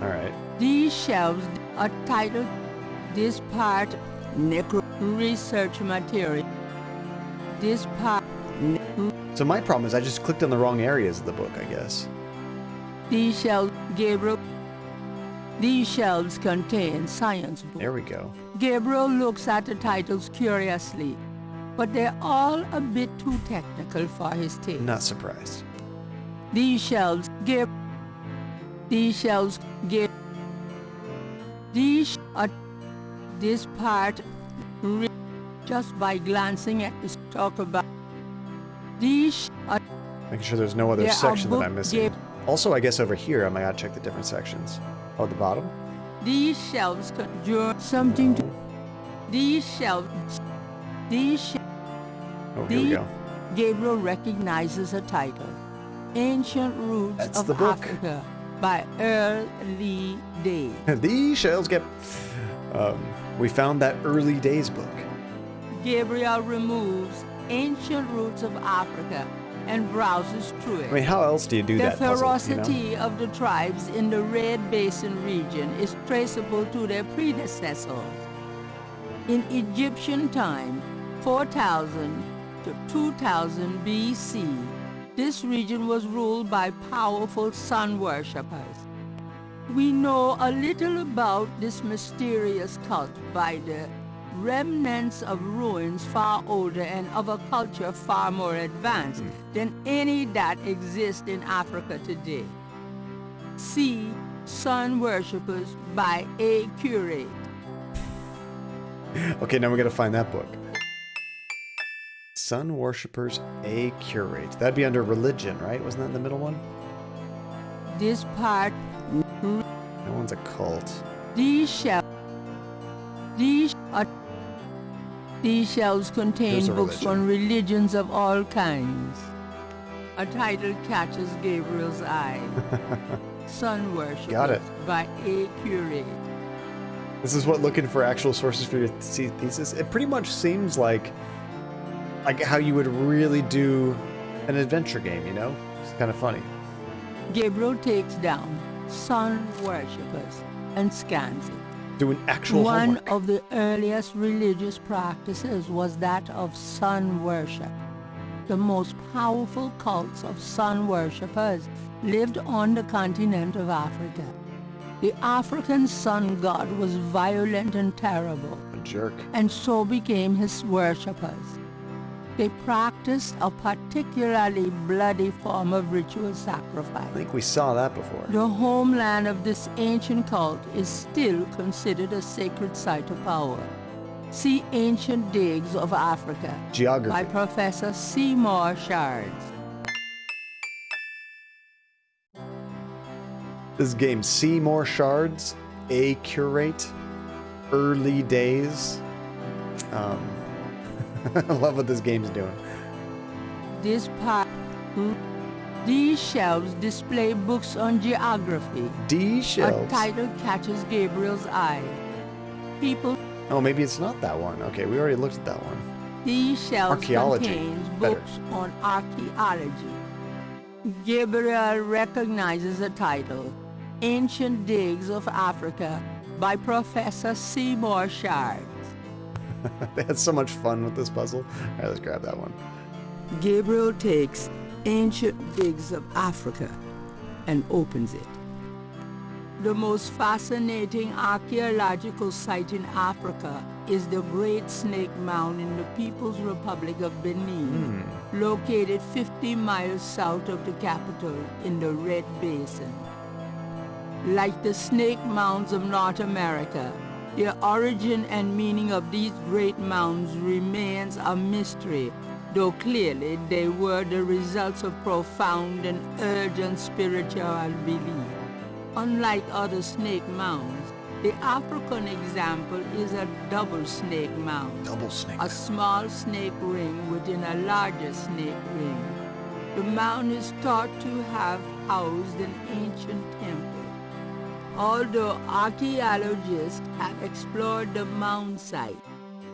All right. These shelves are titled. This part research material. This part. So my problem is I just clicked on the wrong areas of the book, I guess. These shelves Gabriel. These shelves contain science books. There we go. Gabriel looks at the titles curiously, but they're all a bit too technical for his taste. Not surprised. These shelves give. These shelves give. These are. This part. Just by glancing at this talk about. These are. Making sure there's no other There are section that book I'm missing. Also, I guess over here I might gotta check the different sections. Oh, the bottom? These shelves conjure something to. These shelves. These. Oh, here we go. Gabriel recognizes a title. Ancient Roots That's of the book. Africa by Early Days. These shells get... we found that Early Days book. Gabriel removes Ancient Roots of Africa and browses through it. I mean, how else do you do The that puzzle, ferocity you know? of the tribes in the Red Basin region is traceable to their predecessors. In Egyptian time, 4000 to 2000 BC, this region was ruled by powerful sun worshippers. We know a little about this mysterious cult by the remnants of ruins far older and of a culture far more advanced than any that exists in Africa today. See Sun Worshippers by A. Curate. Okay, now we gotta find that book. Sun Worshippers A. Curate. That'd be under religion, right? Wasn't that in the middle one? This part. That one's a cult. These shelves. These shelves contain Here's a books religion. on religions of all kinds. A title catches Gabriel's eye. Sun Worshippers Got it. by A. Curate. This is what looking for actual sources for your thesis. It pretty much seems like how you would really do an adventure game, you know? It's kind of funny. Gabriel takes down Sun Worshippers and scans it. Do an actual One homework. of the earliest religious practices was that of sun worship. the most powerful cults of sun worshippers lived on the continent of Africa. The African sun god was violent and terrible, A jerk. and so became his worshippers. They practiced a particularly bloody form of ritual sacrifice. I think we saw that before. The homeland of this ancient cult is still considered a sacred site of power. See Ancient Digs of Africa Geography. by Professor Seymour Shards. This game, Seymour Shards, A Curate, Early Days. I love what this game's doing. These shelves display books on geography. D shelves. A title catches Gabriel's eye. People. Oh, maybe it's not that one. Okay, we already looked at that one. These shelves Archaeology. contains Better. books on archaeology. Gabriel recognizes the title, Ancient Digs of Africa by Professor Seymour Shards. They had so much fun with this puzzle. All right, let's grab that one. Gabriel takes Ancient Digs of Africa and opens it. The most fascinating archaeological site in Africa is the Great Snake Mound in the People's Republic of Benin, located 50 miles south of the capital in the Red Basin. Like the snake mounds of North America, the origin and meaning of these great mounds remains a mystery, though clearly they were the results of profound and urgent spiritual belief. Unlike other snake mounds, the African example is a double snake mound. Double snake. A small snake ring within a larger snake ring. The mound is thought to have housed an ancient temple. Although archaeologists have explored the mound site,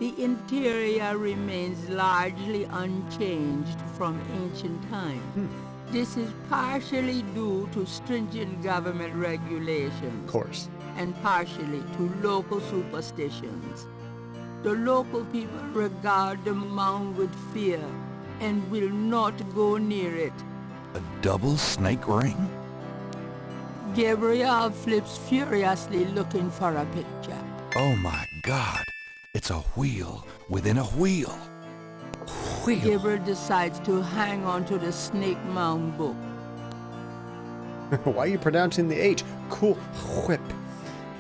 the interior remains largely unchanged from ancient times. This is partially due to stringent government regulations. Of course. And partially to local superstitions. The local people regard the mound with fear and will not go near it. A double snake ring? Gabriel flips furiously looking for a picture. Oh my God! It's a wheel within a wheel. Gabriel decides to hang on to the Snake Mound book. Why are you pronouncing the H? Cool. Whip.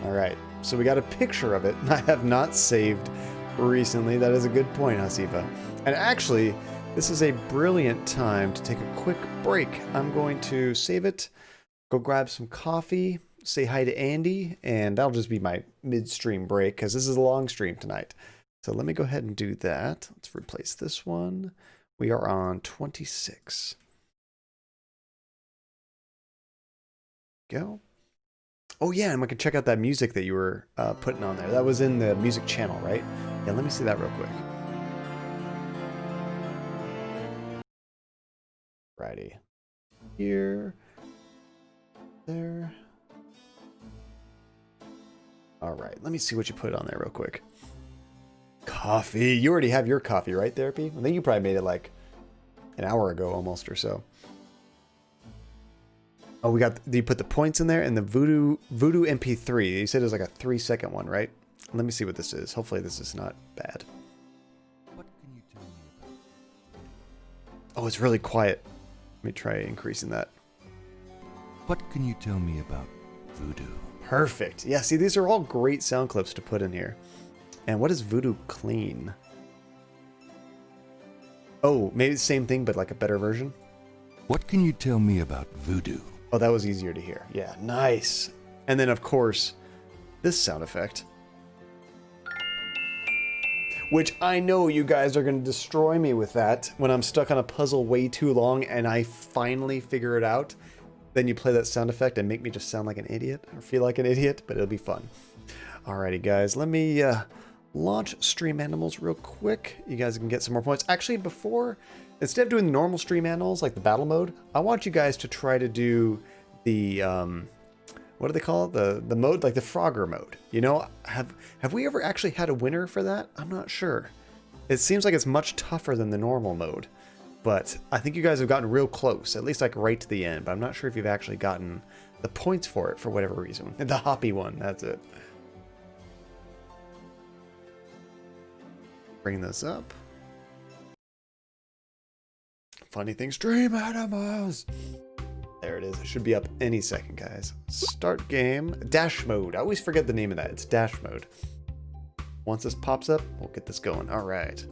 All right, so we got a picture of it. I have not saved recently. That is a good point, Hasifa. And actually, this is a brilliant time to take a quick break. I'm going to save it, go grab some coffee, say hi to Andy, and that'll just be my midstream break because this is a long stream tonight. So let me go ahead and do that. Let's replace this one. We are on 26. Go. Oh yeah, and we can check out that music that you were putting on there. That was in the music channel, right? Yeah, let me see that real quick. Righty. Here. There. All right, let me see what you put on there real quick. Coffee. You already have your coffee, right, Therapy? I think you probably made it like an hour ago almost or so. Oh, you put the points in there and the Voodoo MP3. You said it was like a 3-second one, right? Let me see what this is. Hopefully this is not bad. What can you tell me about? Oh, it's really quiet. Let me try increasing that. What can you tell me about voodoo? Perfect. Yeah, see, these are all great sound clips to put in here. And what is Voodoo Clean? Oh, maybe the same thing, but like a better version? What can you tell me about voodoo? Oh, that was easier to hear. Yeah, nice. And then, of course, this sound effect. Which I know you guys are going to destroy me with that when I'm stuck on a puzzle way too long and I finally figure it out. Then you play that sound effect and make me just sound like an idiot or feel like an idiot, but it'll be fun. Alrighty, guys, let me launch Stream Animals real quick. You guys can get some more points. Actually, instead of doing the normal Stream Animals, like the battle mode, I want you guys to try to do the, what do they call it? The mode, like the Frogger mode. You know, have we ever actually had a winner for that? I'm not sure. It seems like it's much tougher than the normal mode. But I think you guys have gotten real close, at least like right to the end. But I'm not sure if you've actually gotten the points for it for whatever reason. The hoppy one, that's it. Bring this up. Funny things, dream animals. There it is. It should be up any second, guys. Start game. Dash mode. I always forget the name of that. It's dash mode. Once this pops up, we'll get this going. All right.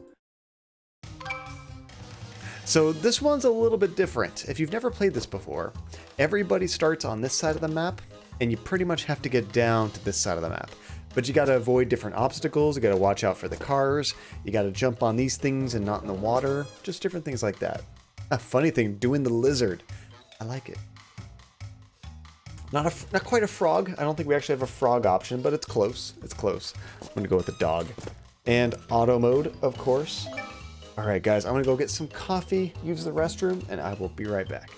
So this one's a little bit different. If you've never played this before, everybody starts on this side of the map, and you pretty much have to get down to this side of the map. But you gotta avoid different obstacles, you gotta watch out for the cars, you gotta jump on these things and not in the water, just different things like that. A funny thing, doing the lizard. I like it. Not quite a frog. I don't think we actually have a frog option, but it's close. It's close. I'm gonna go with the dog. And auto mode, of course. All right, guys, I'm gonna go get some coffee, use the restroom, and I will be right back.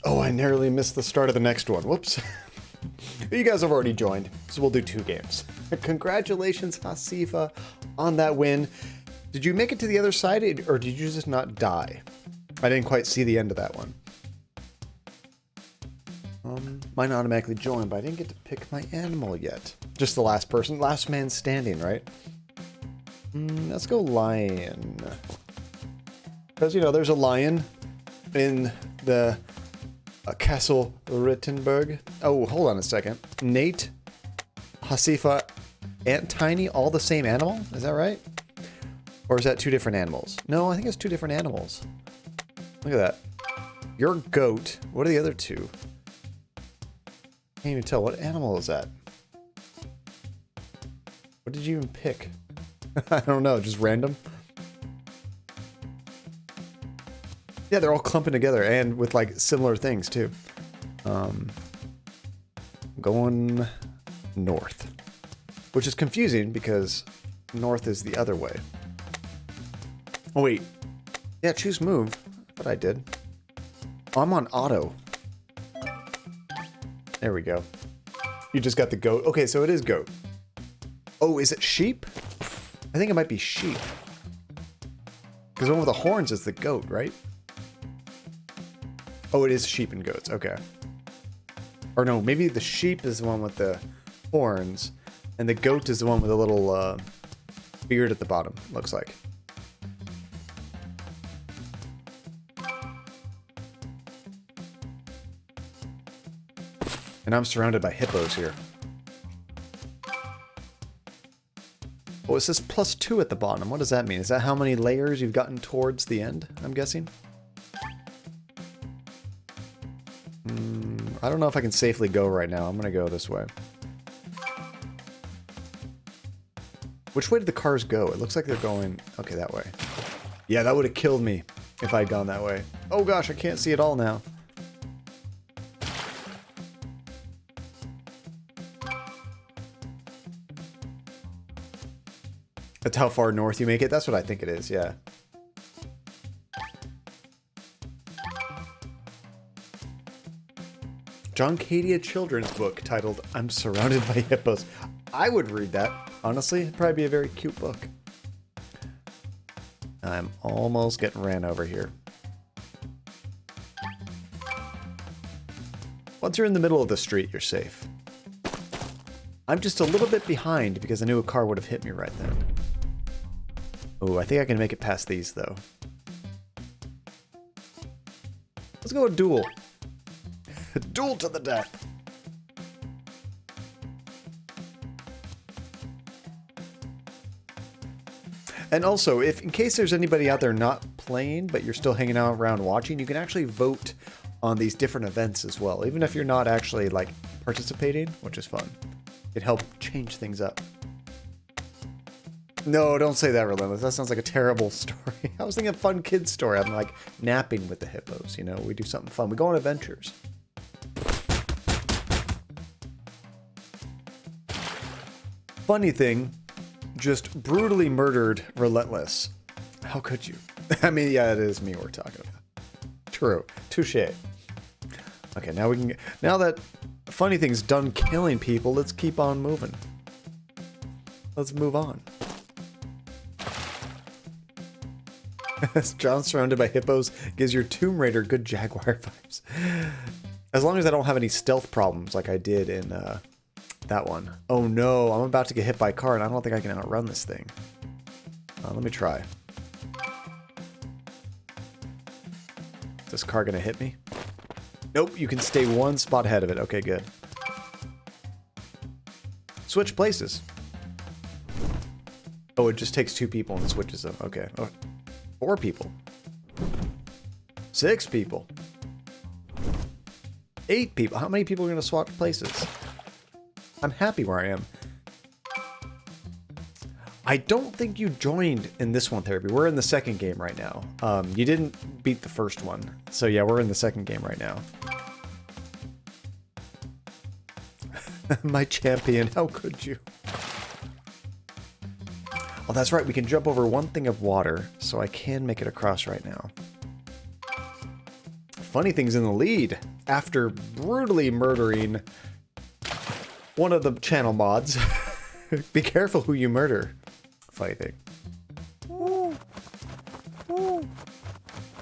Oh, I narrowly missed the start of the next one. Whoops. You guys have already joined, so we'll do 2 games. Congratulations, Hasifa, on that win. Did you make it to the other side, or did you just not die? I didn't quite see the end of that one. Mine automatically joined, but I didn't get to pick my animal yet. Just the last person. Last man standing, right? Let's go lion. Because, you know, there's a lion in the Castle Rittenberg. Oh, hold on a second. Nate, Hasifa, and Tiny, all the same animal? Is that right? Or is that 2 different animals? No, I think it's 2 different animals. Look at that. Your goat. What are the other 2? Can't even tell. What animal is that? What did you even pick? I don't know. Just random? Yeah, they're all clumping together and with like similar things too. Going north, which is confusing because north is the other way. Oh wait, yeah, choose move. But I did. Oh, I'm on auto. There we go. You just got the goat. Okay, so it is goat. Oh, is it sheep? I think it might be sheep. Because the one with the horns is the goat, right? Oh, it is sheep and goats. Okay. Or no, maybe the sheep is the one with the horns, and the goat is the one with a little beard at the bottom, looks like. And I'm surrounded by hippos here. Oh, it says +2 at the bottom. What does that mean? Is that how many layers you've gotten towards the end, I'm guessing? I don't know if I can safely go right now. I'm gonna go this way. Which way did the cars go? It looks like they're going... Okay, that way. Yeah, that would have killed me if I'd gone that way. Oh gosh, I can't see it all now. That's how far north you make it? That's what I think it is, yeah. John Cadia children's book titled I'm Surrounded by Hippos. I would read that, honestly. It'd probably be a very cute book. I'm almost getting ran over here. Once you're in the middle of the street, you're safe. I'm just a little bit behind because I knew a car would have hit me right then. Oh, I think I can make it past these, though. Let's go a duel. A duel to the death. And also, if in case there's anybody out there not playing, but you're still hanging out around watching, you can actually vote on these different events as well, even if you're not actually, like, participating, which is fun. It helps change things up. No, don't say that, Relentless. That sounds like a terrible story. I was thinking a fun kid's story. I'm like napping with the hippos, you know? We do something fun. We go on adventures. Funny thing, just brutally murdered Relentless. How could you? I mean, yeah, it is me we're talking about. True. Touché. Okay, now we can... Now that Funny Thing's done killing people, let's keep on moving. Let's move on. John surrounded by hippos gives your Tomb Raider good Jaguar vibes. As long as I don't have any stealth problems like I did in that one. Oh no, I'm about to get hit by a car and I don't think I can outrun this thing. Let me try. Is this car gonna hit me? Nope, you can stay one spot ahead of it. Okay, good. Switch places. Oh, it just takes 2 people and switches them. Okay. Oh, 4 people. 6 people. 8 people. How many people are going to swap places? I'm happy where I am. I don't think you joined in this one, Therapy. We're in the second game right now. You didn't beat the first one. So yeah, we're in the second game right now. My champion, how could you? Oh, that's right. We can jump over one thing of water, so I can make it across right now. Funny Thing's in the lead after brutally murdering one of the channel mods. Be careful who you murder. Funny Thing. Oh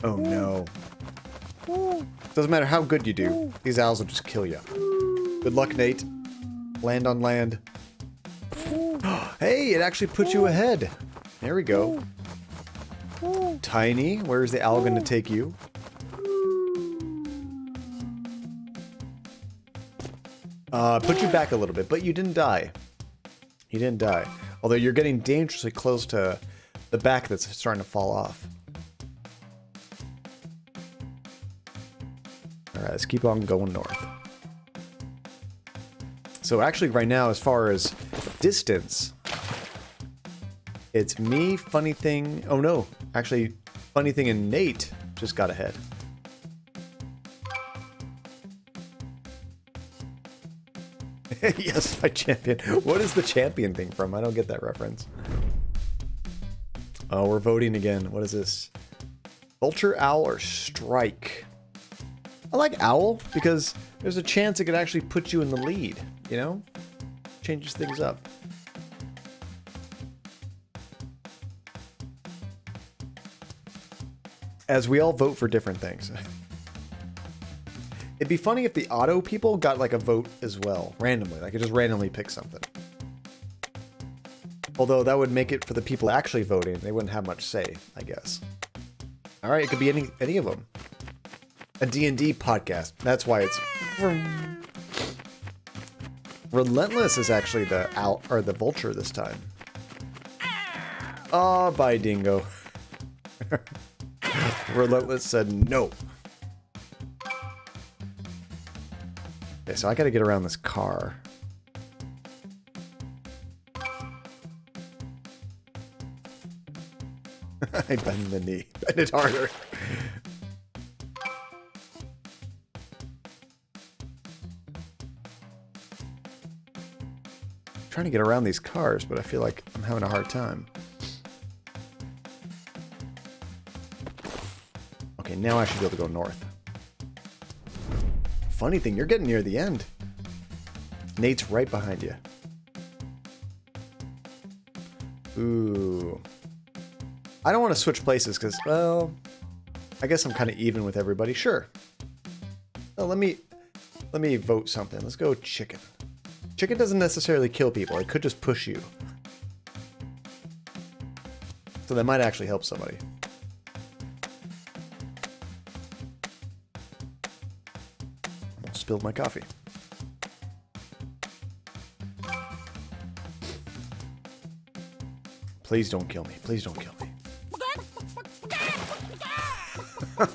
no. Doesn't matter how good you do, these owls will just kill you. Good luck, Nate. Land on land. Hey, it actually put you ahead. There we go. Tiny, where's the owl going to take you? Put you back a little bit, but you didn't die. You didn't die. Although you're getting dangerously close to the back that's starting to fall off. Alright, let's keep on going north. So actually right now, as far as distance, it's me, Funny Thing... Oh no, actually, Funny Thing and Nate just got ahead. Yes, my champion. What is the champion thing from? I don't get that reference. Oh, we're voting again. What is this? Vulture, Owl, or Strike? I like Owl because there's a chance it could actually put you in the lead, you know? Changes things up. As we all vote for different things. It'd be funny if the auto people got like a vote as well, randomly. Like, I could just randomly pick something. Although that would make it for the people actually voting. They wouldn't have much say, I guess. All right, it could be any of them. A D&D podcast. That's why it's... Relentless is actually the owl, or the vulture this time. Oh, bye, Dingo. Relentless said no. Okay, so I gotta get around this car. I bend the knee. Bend it harder. Trying to get around these cars, but I feel like I'm having a hard time. Okay, now I should be able to go north. Funny thing, you're getting near the end. Nate's right behind you. Ooh. I don't want to switch places because, well, I guess I'm kind of even with everybody. Sure. Well, let me vote something. Let's go chicken. Chicken doesn't necessarily kill people. It could just push you. So that might actually help somebody. Almost spilled my coffee. Please don't kill me. Please don't kill me.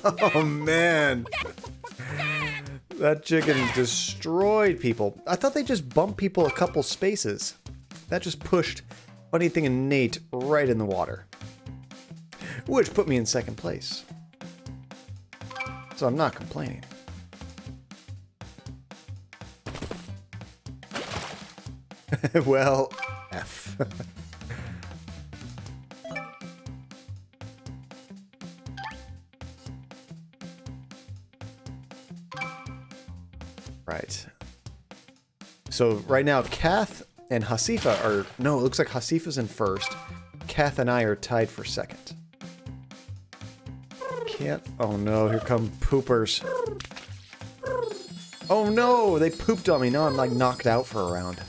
Oh, man. That chicken destroyed people. I thought they just bumped people a couple spaces. That just pushed Funny thing and Nate right in the water. Which put me in second place. So I'm not complaining. Well, F. Right. So right now, Kath and Hasifa are... No, it looks like Hasifa's in first. Kath and I are tied for second. Can't... Oh no, here come poopers. Oh no, they pooped on me. Now I'm like knocked out for a round.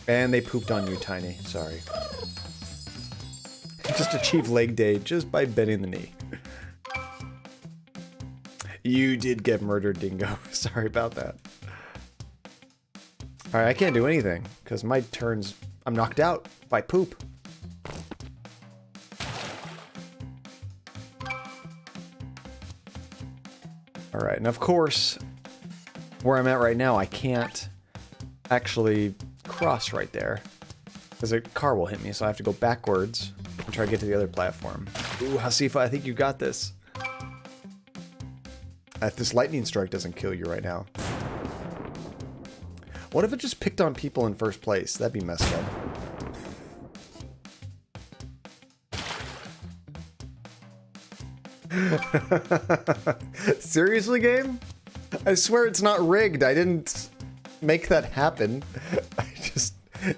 And they pooped on you, Tiny. Sorry. Just achieved leg day just by bending the knee. You did get murdered, Dingo. Sorry about that. Alright, I can't do anything, because my turns... I'm knocked out by poop. Alright, and of course, where I'm at right now, I can't actually cross right there, because a car will hit me, so I have to go backwards and try to get to the other platform. Ooh, Hasifa, I think you got this. If this lightning strike doesn't kill you right now. What if it just picked on people in first place? That'd be messed up. Seriously, game? I swear it's not rigged. I didn't make that happen.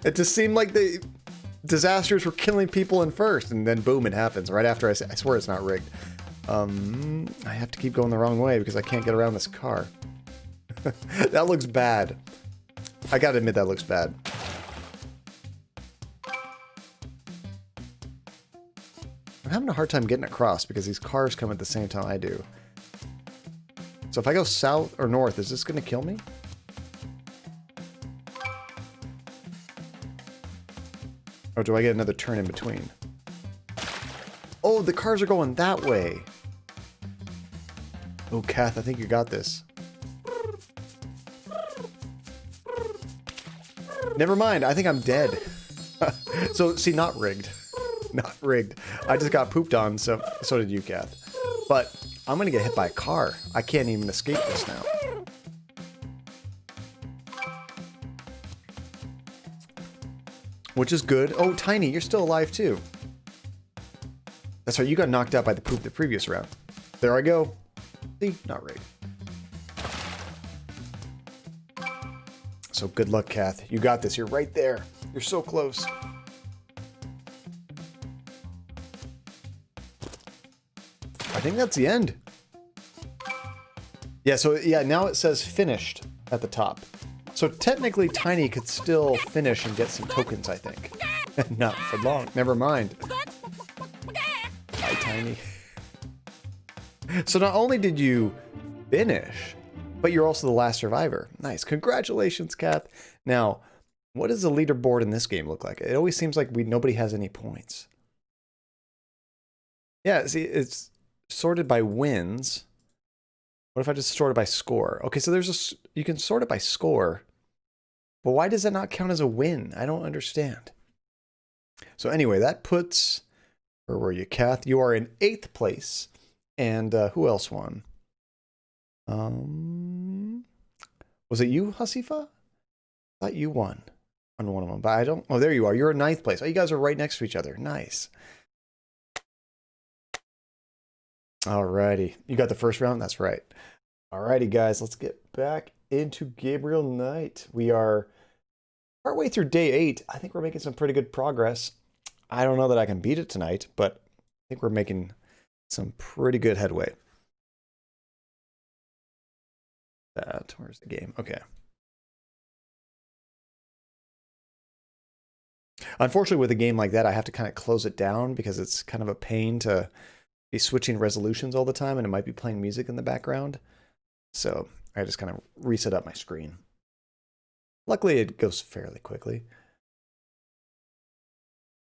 It just seemed like the disasters were killing people in first, and then boom, it happens right after I say, I swear it's not rigged. I have to keep going the wrong way because I can't get around this car. That looks bad. I gotta admit that looks bad. I'm having a hard time getting across because these cars come at the same time I do. So if I go south or north, is this gonna kill me? Or do I get another turn in between? Oh, the cars are going that way. Oh, Kath, I think you got this. Never mind, I think I'm dead. So, see, not rigged. Not rigged. I just got pooped on, so did you, Kath. But I'm gonna get hit by a car. I can't even escape this now. Which is good. Oh, Tiny, you're still alive too. That's right, you got knocked out by the poop the previous round. There I go. See? Not rigged. So good luck, Kath. You got this. You're right there. You're so close. I think that's the end. Yeah, so yeah, now it says finished at the top. So technically Tiny could still finish and get some tokens, I think. Not for long. Never mind. Hi, Tiny. So not only did you finish, but you're also the last survivor. Nice. Congratulations, Kath. Now, what does the leaderboard in this game look like? It always seems like nobody has any points. Yeah, see, it's sorted by wins. What if I just sort it by score? Okay, so you can sort it by score. But why does that not count as a win? I don't understand. So anyway, that puts... Where were you, Kath? You are in 8th place. And who else won? Was it you, Hasifa? I thought you won on one of them, but I don't... Oh, there you are. You're in 9th place. Oh, you guys are right next to each other. Nice. Alrighty. You got the first round? That's right. Alrighty, guys. Let's get back into Gabriel Knight. We are partway through day 8. I think we're making some pretty good progress. I don't know that I can beat it tonight, but I think we're making some pretty good headway. Where's the game? Okay. Unfortunately, with a game like that, I have to kind of close it down because it's kind of a pain to be switching resolutions all the time, and it might be playing music in the background. So I just kind of reset up my screen. Luckily, it goes fairly quickly.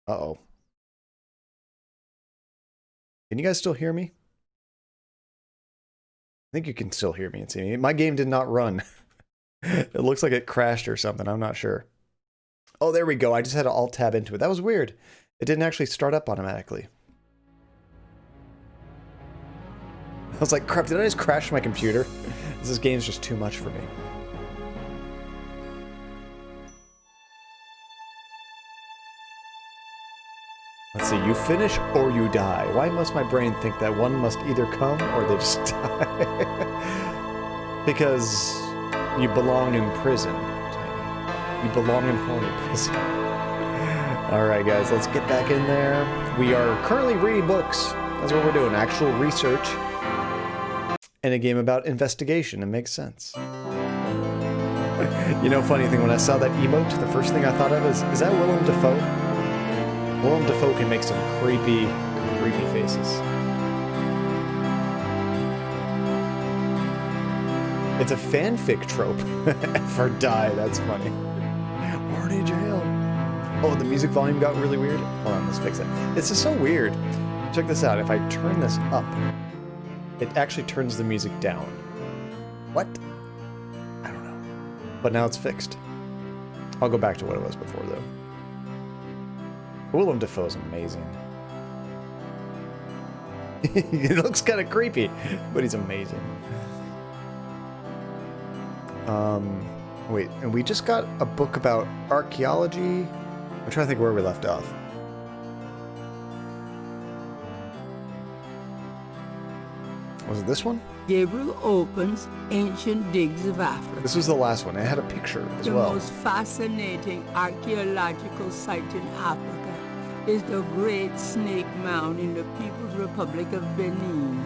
Uh-oh. Can you guys still hear me? I think you can still hear me and see me. My game did not run. It looks like it crashed or something. I'm not sure. Oh, there we go. I just had to Alt-Tab into it. That was weird. It didn't actually start up automatically. I was like, crap, did I just crash my computer? This game's just too much for me. Let's see, you finish or you die. Why must my brain think that one must either come or they just die? Because you belong in prison, Tiny. You belong in horny prison. Alright guys, let's get back in there. We are currently reading books. That's what we're doing, actual research. And a game about investigation. It makes sense. You know, funny thing, when I saw that emote, the first thing I thought of is that Willem Dafoe? Willem Dafoe can make some creepy, creepy faces. It's a fanfic trope. F or die, that's funny. Horny jail. Oh, the music volume got really weird. Hold on, let's fix it. This is so weird. Check this out. If I turn this up, it actually turns the music down. What? I don't know. But now it's fixed. I'll go back to what it was before, though. Willem Dafoe's amazing. He looks kind of creepy, but he's amazing. Wait, and we just got a book about archaeology. I'm trying to think where we left off. Was it this one? Gabriel opens Ancient Digs of Africa. This was the last one. It had a picture as well. The most fascinating archaeological site in Africa is the Great Snake Mound in the People's Republic of Benin,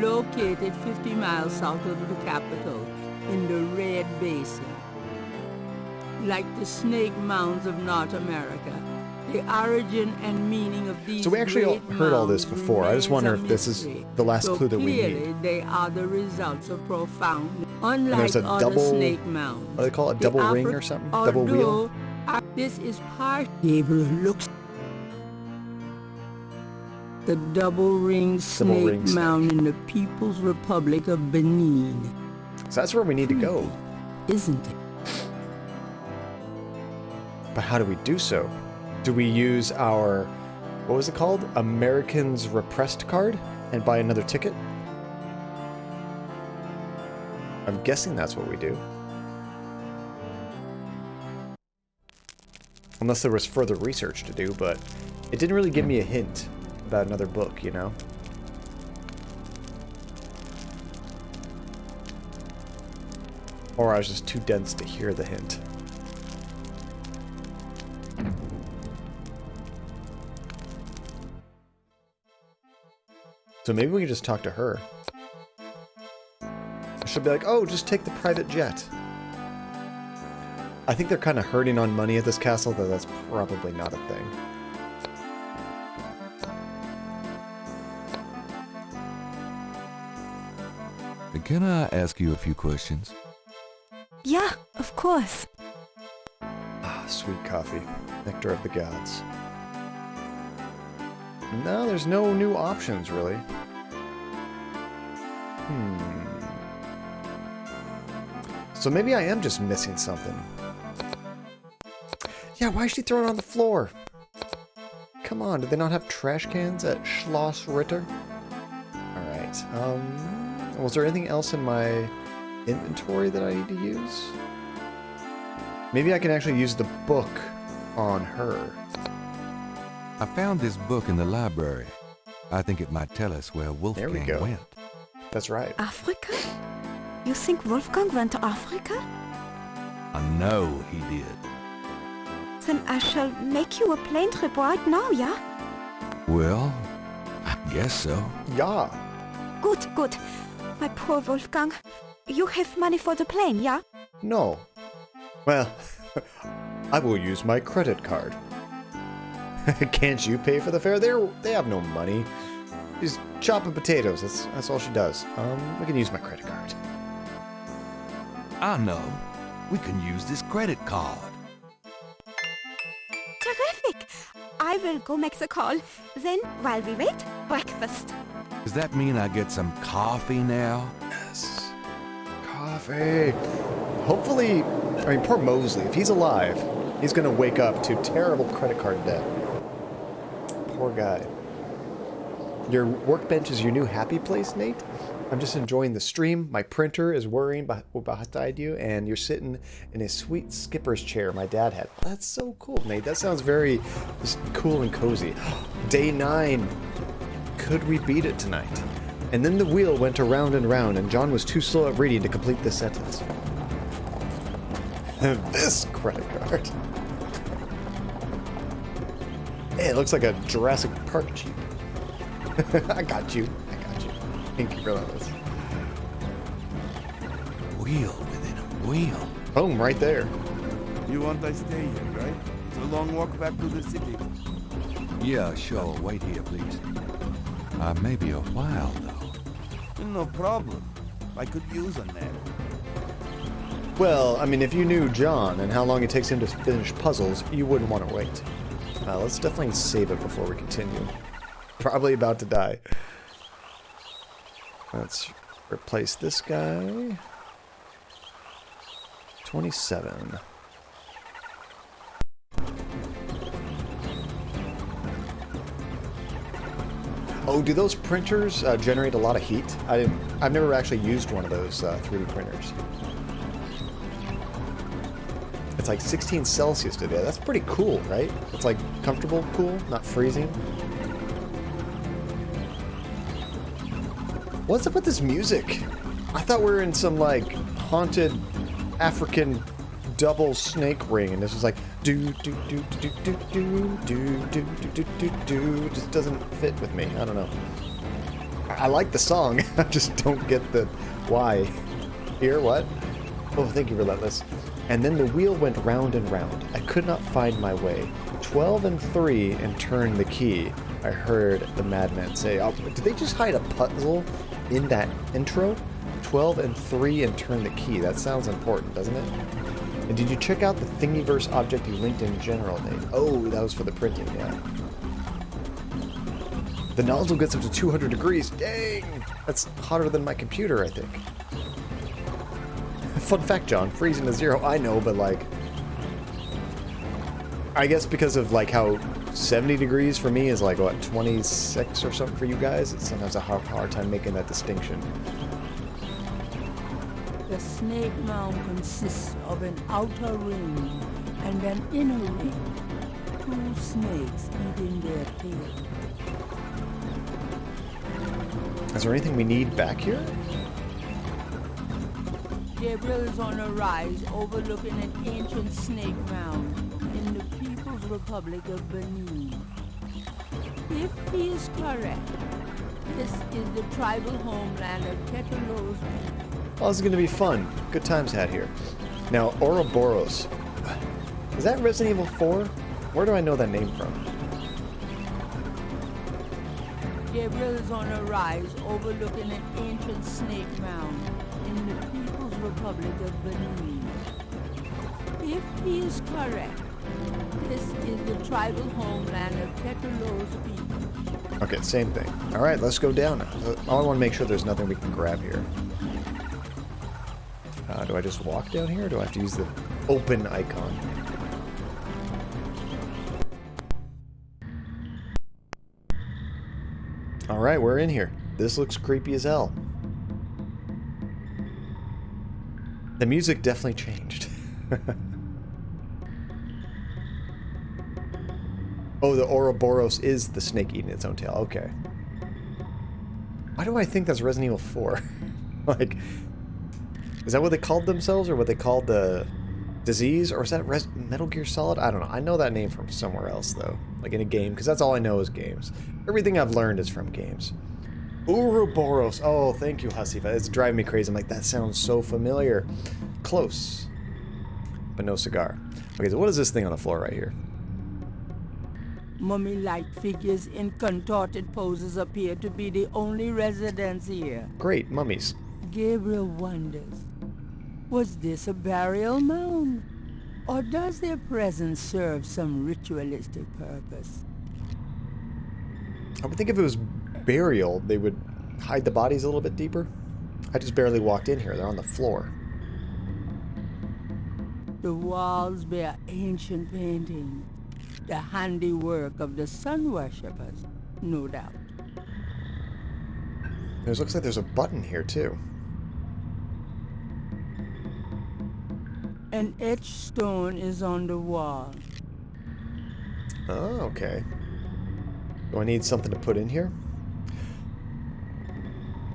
located 50 miles south of the capital in the Red Basin. Like the snake mounds of North America, the origin and meaning of these So we actually heard all this before. I just wonder if this is the last clue that we need. They are the results of profound, unlike there's a other double, snake mounds. What do they call it? Double ring or something? Double wheel? This is part. Gabriel looks. The double ring snake mound in the People's Republic of Benin. So that's where we need to go. Isn't it? But how do we do so? Do we use our, what was it called? Americans Repressed card and buy another ticket? I'm guessing that's what we do. Unless there was further research to do, but it didn't really give me a hint about another book, you know? Or I was just too dense to hear the hint. So maybe we can just talk to her. She'll be like, oh, just take the private jet. I think they're kind of hurting on money at this castle, though that's probably not a thing. Can I ask you a few questions? Yeah, of course. Ah, sweet coffee. Nectar of the gods. No, there's no new options, really. So maybe I am just missing something. Yeah, why is she throwing it on the floor? Come on, did they not have trash cans at Schloss Ritter? Alright, was there anything else in my inventory that I need to use? Maybe I can actually use the book on her. I found this book in the library. I think it might tell us where Wolfgang went. That's right. Africa? You think Wolfgang went to Africa? I know he did. Then I shall make you a plane trip right now, yeah? Well, I guess so. Yeah. Good, good. My poor Wolfgang. You have money for the plane, yeah? No. Well, I will use my credit card. Can't you pay for the fare? They have no money. She's chopping potatoes. That's all she does. We can use my credit card. I know. We can use this credit card. Terrific! I will go make the call. Then, while we wait, breakfast. Does that mean I get some coffee now? Yes. Coffee. Hopefully, I mean, poor Mosely, if he's alive, He's gonna wake up to terrible credit card debt. Poor guy. Your workbench is your new happy place, Nate? I'm just enjoying the stream. My printer is worrying beside you, and you're sitting in a sweet skipper's chair my dad had. That's so cool, Nate. That sounds very just cool and cozy. Day 9. Could we beat it tonight? And then the wheel went around and round, and John was too slow at reading to complete the sentence. This credit card. Hey, it looks like a Jurassic Park Jeep. I got you. Thank you for this. Wheel within a wheel. Boom, right there. You want I stay here, right? It's a long walk back to the city. Yeah, sure. Wait here, please. Maybe a while, though. No problem. I could use a nap. Well, I mean, if you knew John and how long it takes him to finish puzzles, you wouldn't want to wait. Let's definitely save it before we continue. Probably about to die. Let's replace this guy. 27. Oh, do those printers generate a lot of heat? I've never actually used one of those 3D printers. It's like 16 Celsius today. That's pretty cool, right? It's like comfortable, cool, not freezing. What's up with this music? I thought we were in some like haunted African double snake ring, and this was like do do do do do do do do do do do. Just doesn't fit with me. I don't know. I like the song. I just don't get the why. Here, what? Oh, thank you, Relentless. And then the wheel went round and round. I could not find my way. 12 and 3 and turn the key. I heard the madman say. Oh, did they just hide a puzzle in that intro? 12 and 3 and turn the key. That sounds important, doesn't it? And did you check out the Thingiverse object you linked in general, Nate? Oh, that was for the printing, yeah. The nozzle gets up to 200 degrees. Dang! That's hotter than my computer, I think. Fun fact, John, freezing to 0. I know, but like... I guess because of like how 70 degrees for me is like, what, 26 or something for you guys? It's sometimes a hard time making that distinction. The snake mound consists of an outer ring and an inner ring. 2 snakes eating their tail. Is there anything we need back here? Gabriel is on a rise overlooking an ancient snake mound in the People's Republic of Benin. If he is correct, this is the tribal homeland of Tetelo's people. Oh, this is going to be fun. Good times had here. Now, Ouroboros. Is that Resident Evil 4? Where do I know that name from? Gabriel is on a rise overlooking an ancient snake mound in the People's Republic of Benin. If he is correct, this is the tribal homeland of Tetelo's people. Okay, same thing. All right, let's go down now. I want to make sure there's nothing we can grab here. Do I just walk down here, or do I have to use the open icon? All right, we're in here. This looks creepy as hell. The music definitely changed. Oh, the Ouroboros is the snake eating its own tail. Okay. Why do I think that's Resident Evil 4? Like, is that what they called themselves, or what they called the disease? Or is that Metal Gear Solid? I don't know. I know that name from somewhere else, though. Like in a game, because that's all I know is games. Everything I've learned is from games. Ouroboros. Oh, thank you, Hasifa. It's driving me crazy. I'm like, that sounds so familiar. Close. But no cigar. Okay, so what is this thing on the floor right here? Mummy-like figures in contorted poses appear to be the only residents here. Great, mummies. Gabriel wonders, was this a burial mound? Or does their presence serve some ritualistic purpose? I would think if it was burial, they would hide the bodies a little bit deeper. I just barely walked in here. They're on the floor. The walls bear ancient paintings, the handiwork of the sun worshippers, no doubt. It looks like there's a button here, too. An etched stone is on the wall. Oh, okay. Do I need something to put in here?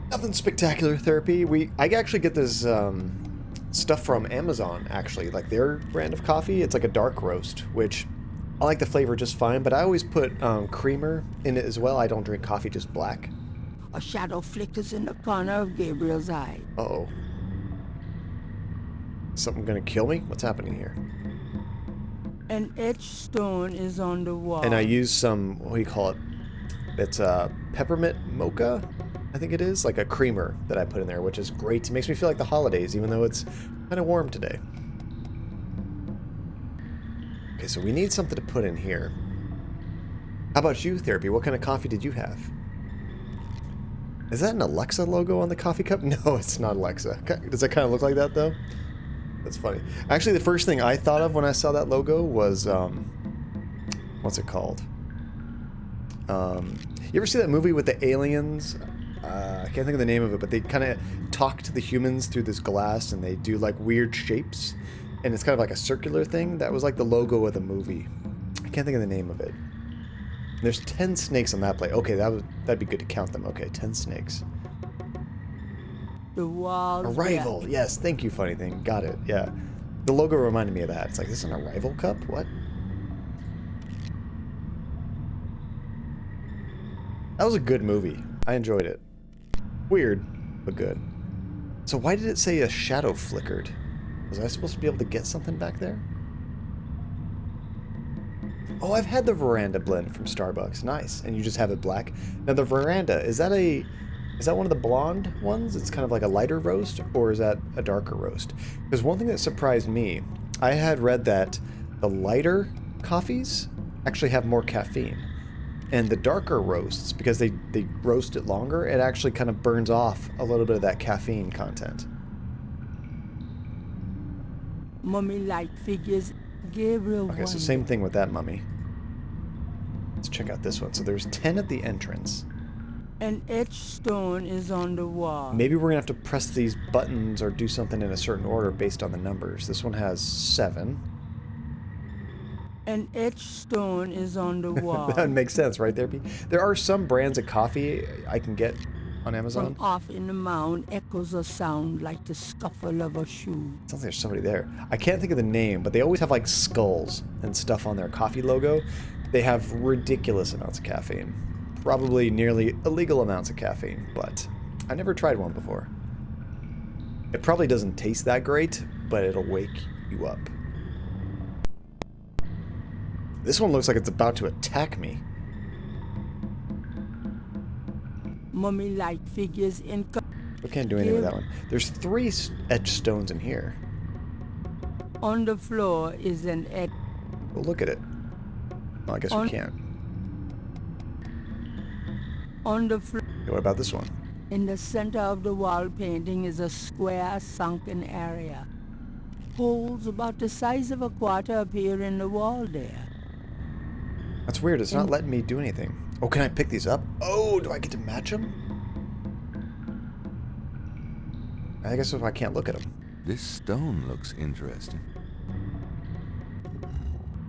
Nothing spectacular, Therapy. I actually get this stuff from Amazon, actually. Like their brand of coffee. It's like a dark roast, which I like the flavor just fine, but I always put creamer in it as well. I don't drink coffee just black. A shadow flickers in the corner of Gabriel's eye. Uh-oh. Something gonna kill me? What's happening here? An etched stone is on the wall. And I use some, what do you call it? It's peppermint mocha, I think it is. Like a creamer that I put in there, which is great. It makes me feel like the holidays, even though it's kind of warm today. Okay, so we need something to put in here. How about you, Therapy? What kind of coffee did you have? Is that an Alexa logo on the coffee cup? No, it's not Alexa. Does it kind of look like that, though? That's funny. Actually, the first thing I thought of when I saw that logo was, what's it called? You ever see that movie with the aliens? I can't think of the name of it, but they kind of talk to the humans through this glass, and they do, like, weird shapes. And it's kind of like a circular thing. That was, like, the logo of the movie. I can't think of the name of it. There's 10 snakes on that plate. Okay, that'd be good to count them. Okay, 10 snakes. The walls. Arrival. Yes, thank you, funny thing. Got it. Yeah. The logo reminded me of that. It's like, this is an Arrival cup? What? That was a good movie. I enjoyed it. Weird, but good. So why did it say a shadow flickered? Was I supposed to be able to get something back there? Oh, I've had the Veranda blend from Starbucks. Nice. And you just have it black. Now the Veranda, is that one of the blonde ones? It's kind of like a lighter roast, or is that a darker roast? Because one thing that surprised me, I had read that the lighter coffees actually have more caffeine. And the darker roasts, because they roast it longer, it actually kind of burns off a little bit of that caffeine content. Mummy-like figures, Gabriel. Okay, so same thing with that mummy. Let's check out this one. So there's 10 at the entrance. An etched stone is on the wall. Maybe we're going to have to press these buttons or do something in a certain order based on the numbers. This one has 7. An etched stone is on the wall. That makes sense, right there, B? There are some brands of coffee I can get on Amazon. From off in the mound echoes a sound like the scuffle of a shoe. Sounds like there's somebody there. I can't think of the name, but they always have like skulls and stuff on their coffee logo. They have ridiculous amounts of caffeine. Probably nearly illegal amounts of caffeine, but I never tried one before. It probably doesn't taste that great, but it'll wake you up. This one looks like it's about to attack me. Mummy-like figures in... We can't do anything with that one. There's 3 etched stones in here. On the floor is an etch... Well, look at it. Well, I guess we can't. On the floor... Okay, what about this one? In the center of the wall painting is a square sunken area. Holes about the size of a quarter appear in the wall there. That's weird. It's not letting me do anything. Oh, can I pick these up? Oh, do I get to match them? I guess if I can't look at them. This stone looks interesting.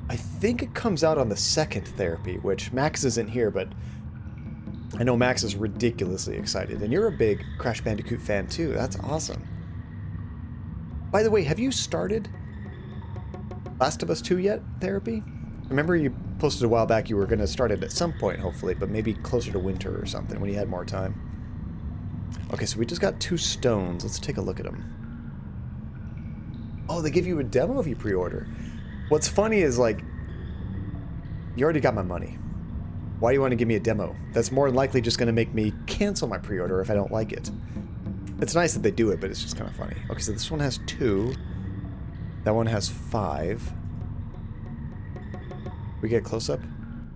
I think it comes out on the second therapy, which Max isn't here, but I know Max is ridiculously excited. And you're a big Crash Bandicoot fan too. That's awesome. By the way, have you started Last of Us 2 yet, therapy? Remember you posted a while back you were going to start it at some point, hopefully, but maybe closer to winter or something when you had more time. Okay, so we just got 2 stones. Let's take a look at them. Oh, they give you a demo if you pre-order. What's funny is, like, you already got my money. Why do you want to give me a demo? That's more than likely just going to make me cancel my pre-order if I don't like it. It's nice that they do it, but it's just kind of funny. Okay, so this one has 2. That one has 5. We get close up?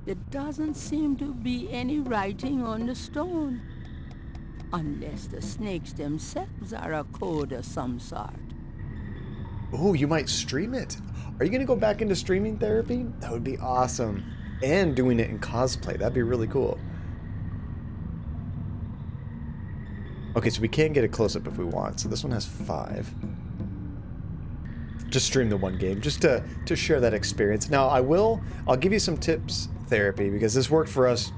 There doesn't seem to be any writing on the stone. Unless the snakes themselves are a code of some sort. Ooh, you might stream it. Are you going to go back into streaming therapy? That would be awesome. And doing it in cosplay. That'd be really cool. Okay, so we can get a close-up if we want. So this one has 5. Just stream the one game, just to share that experience. Now, I'll give you some tips, therapy, because this worked for us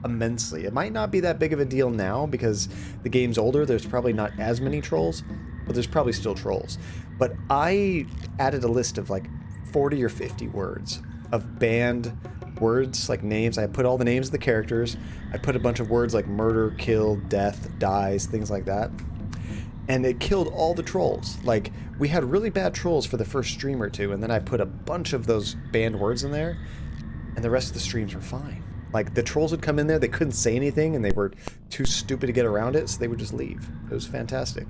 immensely. It might not be that big of a deal now because the game's older. There's probably not as many trolls, but there's probably still trolls. But I added a list of like 40 or 50 words of banned words, like names. I put all the names of the characters. I put a bunch of words like murder, kill, death, dies, things like that. And it killed all the trolls. Like, we had really bad trolls for the first stream or two, and then I put a bunch of those banned words in there, and the rest of the streams were fine. Like, the trolls would come in there, they couldn't say anything, and they were too stupid to get around it, so they would just leave. It was fantastic.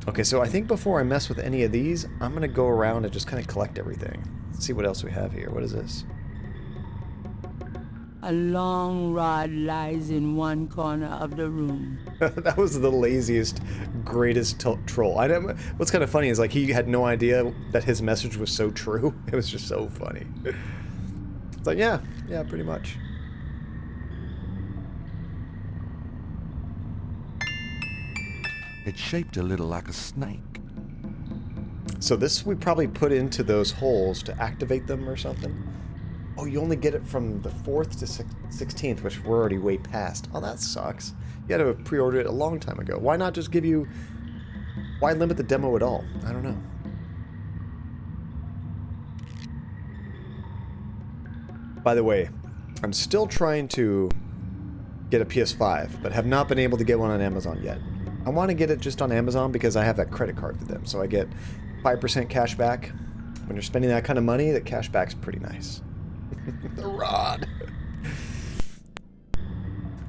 Okay, so I think before I mess with any of these, I'm going to go around and just kind of collect everything. Let's see what else we have here. What is this? A long rod lies in one corner of the room. That was the laziest, greatest troll. What's kind of funny is like he had no idea that his message was so true. It was just so funny. It's like, yeah, pretty much. It's shaped a little like a snake. So this we probably put into those holes to activate them or something. Oh, you only get it from the 4th to 16th, which we're already way past. Oh, that sucks. You had to have pre-ordered it a long time ago. Why not just give you... Why limit the demo at all? I don't know. By the way, I'm still trying to get a PS5, but have not been able to get one on Amazon yet. I want to get it just on Amazon because I have that credit card with them, so I get 5% cash back. When you're spending that kind of money, the cash back's pretty nice. The rod.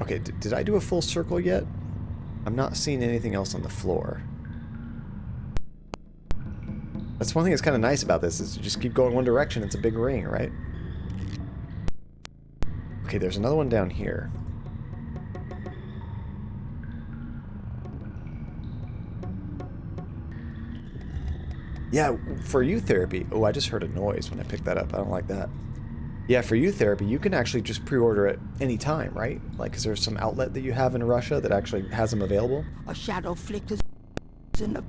Okay, did I do a full circle yet? I'm not seeing anything else on the floor. That's one thing that's kind of nice about this, is you just keep going one direction, it's a big ring, right? Okay, there's another one down here. Yeah, for you therapy. Oh, I just heard a noise when I picked that up. I don't like that. Yeah, for you therapy, you can actually just pre-order it anytime, right? Like, is there some outlet that you have in Russia that actually has them available? A shadow flickers in the...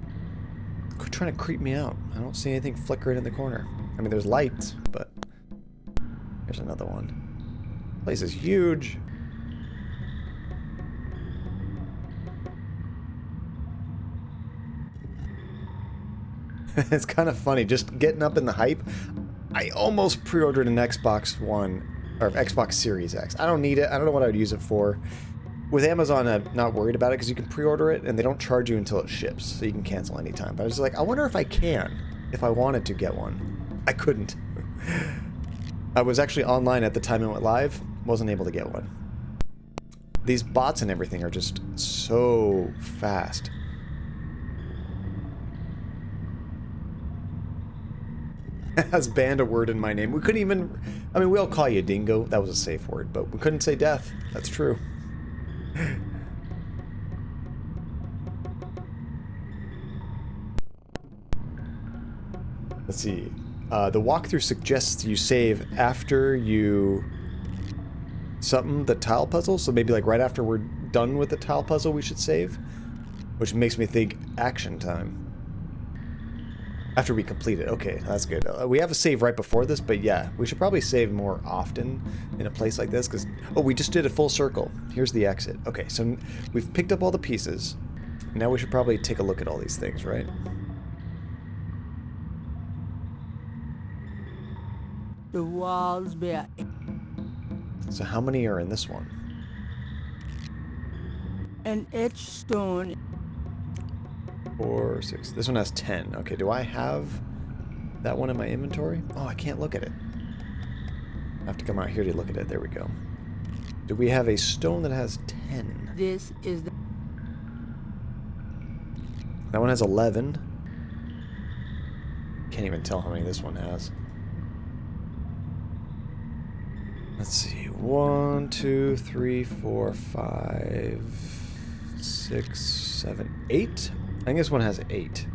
Quit trying to creep me out. I don't see anything flickering in the corner. I mean, there's lights, but... Here's another one. The place is huge. It's kind of funny, just getting up in the hype. I almost pre-ordered an Xbox One, or Xbox Series X. I don't need it. I don't know what I would use it for. With Amazon, I'm not worried about it because you can pre-order it and they don't charge you until it ships, so you can cancel anytime. But I was like, I wonder if I can, if I wanted to get one. I couldn't. I was actually online at the time it went live, wasn't able to get one. These bots and everything are just so fast. Has banned a word in my name. We couldn't even... I mean, we all call you dingo. That was a safe word, but we couldn't say death. That's true. Let's see. The walkthrough suggests you save after you... something, the tile puzzle. So maybe like right after we're done with the tile puzzle we should save. Which makes me think action time. After we complete it. Okay, that's good. We have a save right before this, but yeah, we should probably save more often in a place like this, because... Oh, we just did a full circle. Here's the exit. Okay, so we've picked up all the pieces. Now we should probably take a look at all these things, right? The walls bear... So how many are in this one? An etched stone... 4, 6. This one has 10. Okay, do I have that one in my inventory? Oh, I can't look at it. I have to come out here to look at it. There we go. Do we have a stone that has 10? This is the... That one has 11. Can't even tell how many this one has. Let's see. 1, 2, 3, 4, 5, 6, 7, 8. I think this one has 8.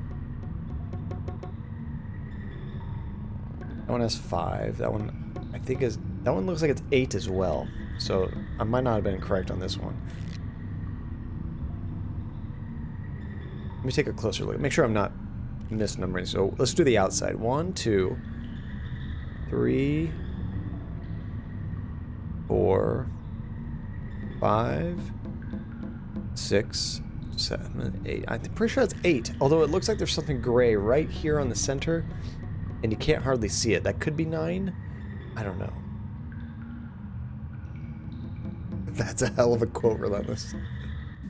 That one has 5. That one, I think is... That one looks like it's 8 as well. So I might not have been correct on this one. Let me take a closer look. Make sure I'm not misnumbering. So let's do the outside. 1, 2, 3, 4, 5, 6, 7, 8. I'm pretty sure that's 8. Although it looks like there's something gray right here on the center, and you can't hardly see it. That could be 9. I don't know. That's a hell of a quote, Relentless.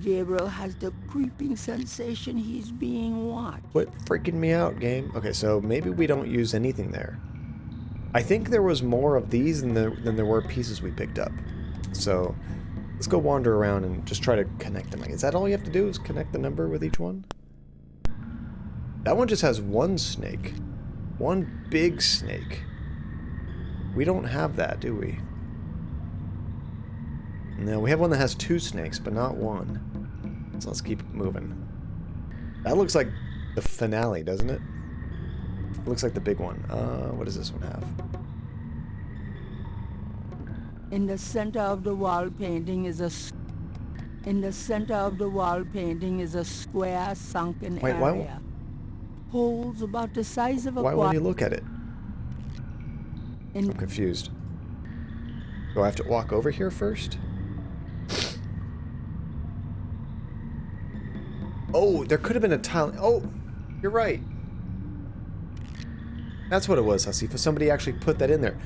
Gabriel has the creeping sensation he's being watched. Quit freaking me out, game. Okay, so maybe we don't use anything there. I think there was more of these than there were pieces we picked up. So let's go wander around and just try to connect them. Like, is that all you have to do, is connect the number with each one? That one just has one snake. One big snake. We don't have that, do we? No, we have one that has 2 snakes, but not 1. So let's keep moving. That looks like the finale, doesn't it? It looks like the big one. What does this one have? In the center of the wall painting is a square sunken Wait, area. Holes about the size of a Why won't you look at it? I'm confused. Do I have to walk over here first? Oh, there could have been a tile. Oh, you're right. That's what it was, Hasifa. Somebody actually put that in there.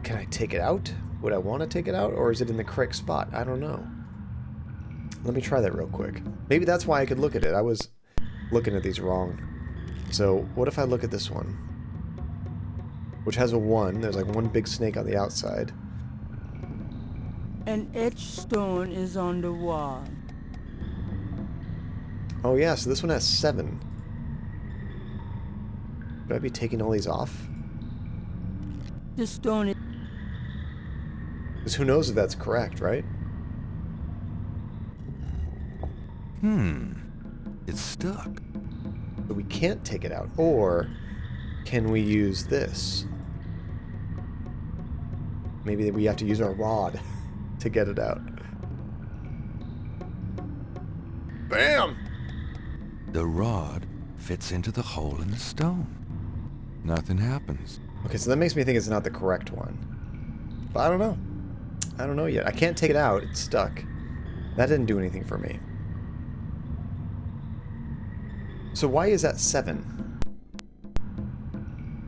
Can I take it out? Would I want to take it out? Or is it in the correct spot? I don't know. Let me try that real quick. Maybe that's why I could look at it. I was looking at these wrong. So, what if I look at this one? Which has a 1. There's like one big snake on the outside. An etched stone is on the wall. Oh yeah, so this one has 7. Should I be taking all these off? The stone is... Because who knows if that's correct, right? It's stuck. But we can't take it out. Or can we use this? Maybe we have to use our rod to get it out. Bam! The rod fits into the hole in the stone. Nothing happens. Okay, so that makes me think it's not the correct one. But I don't know. I don't know yet. I can't take it out. It's stuck. That didn't do anything for me. So why is that 7?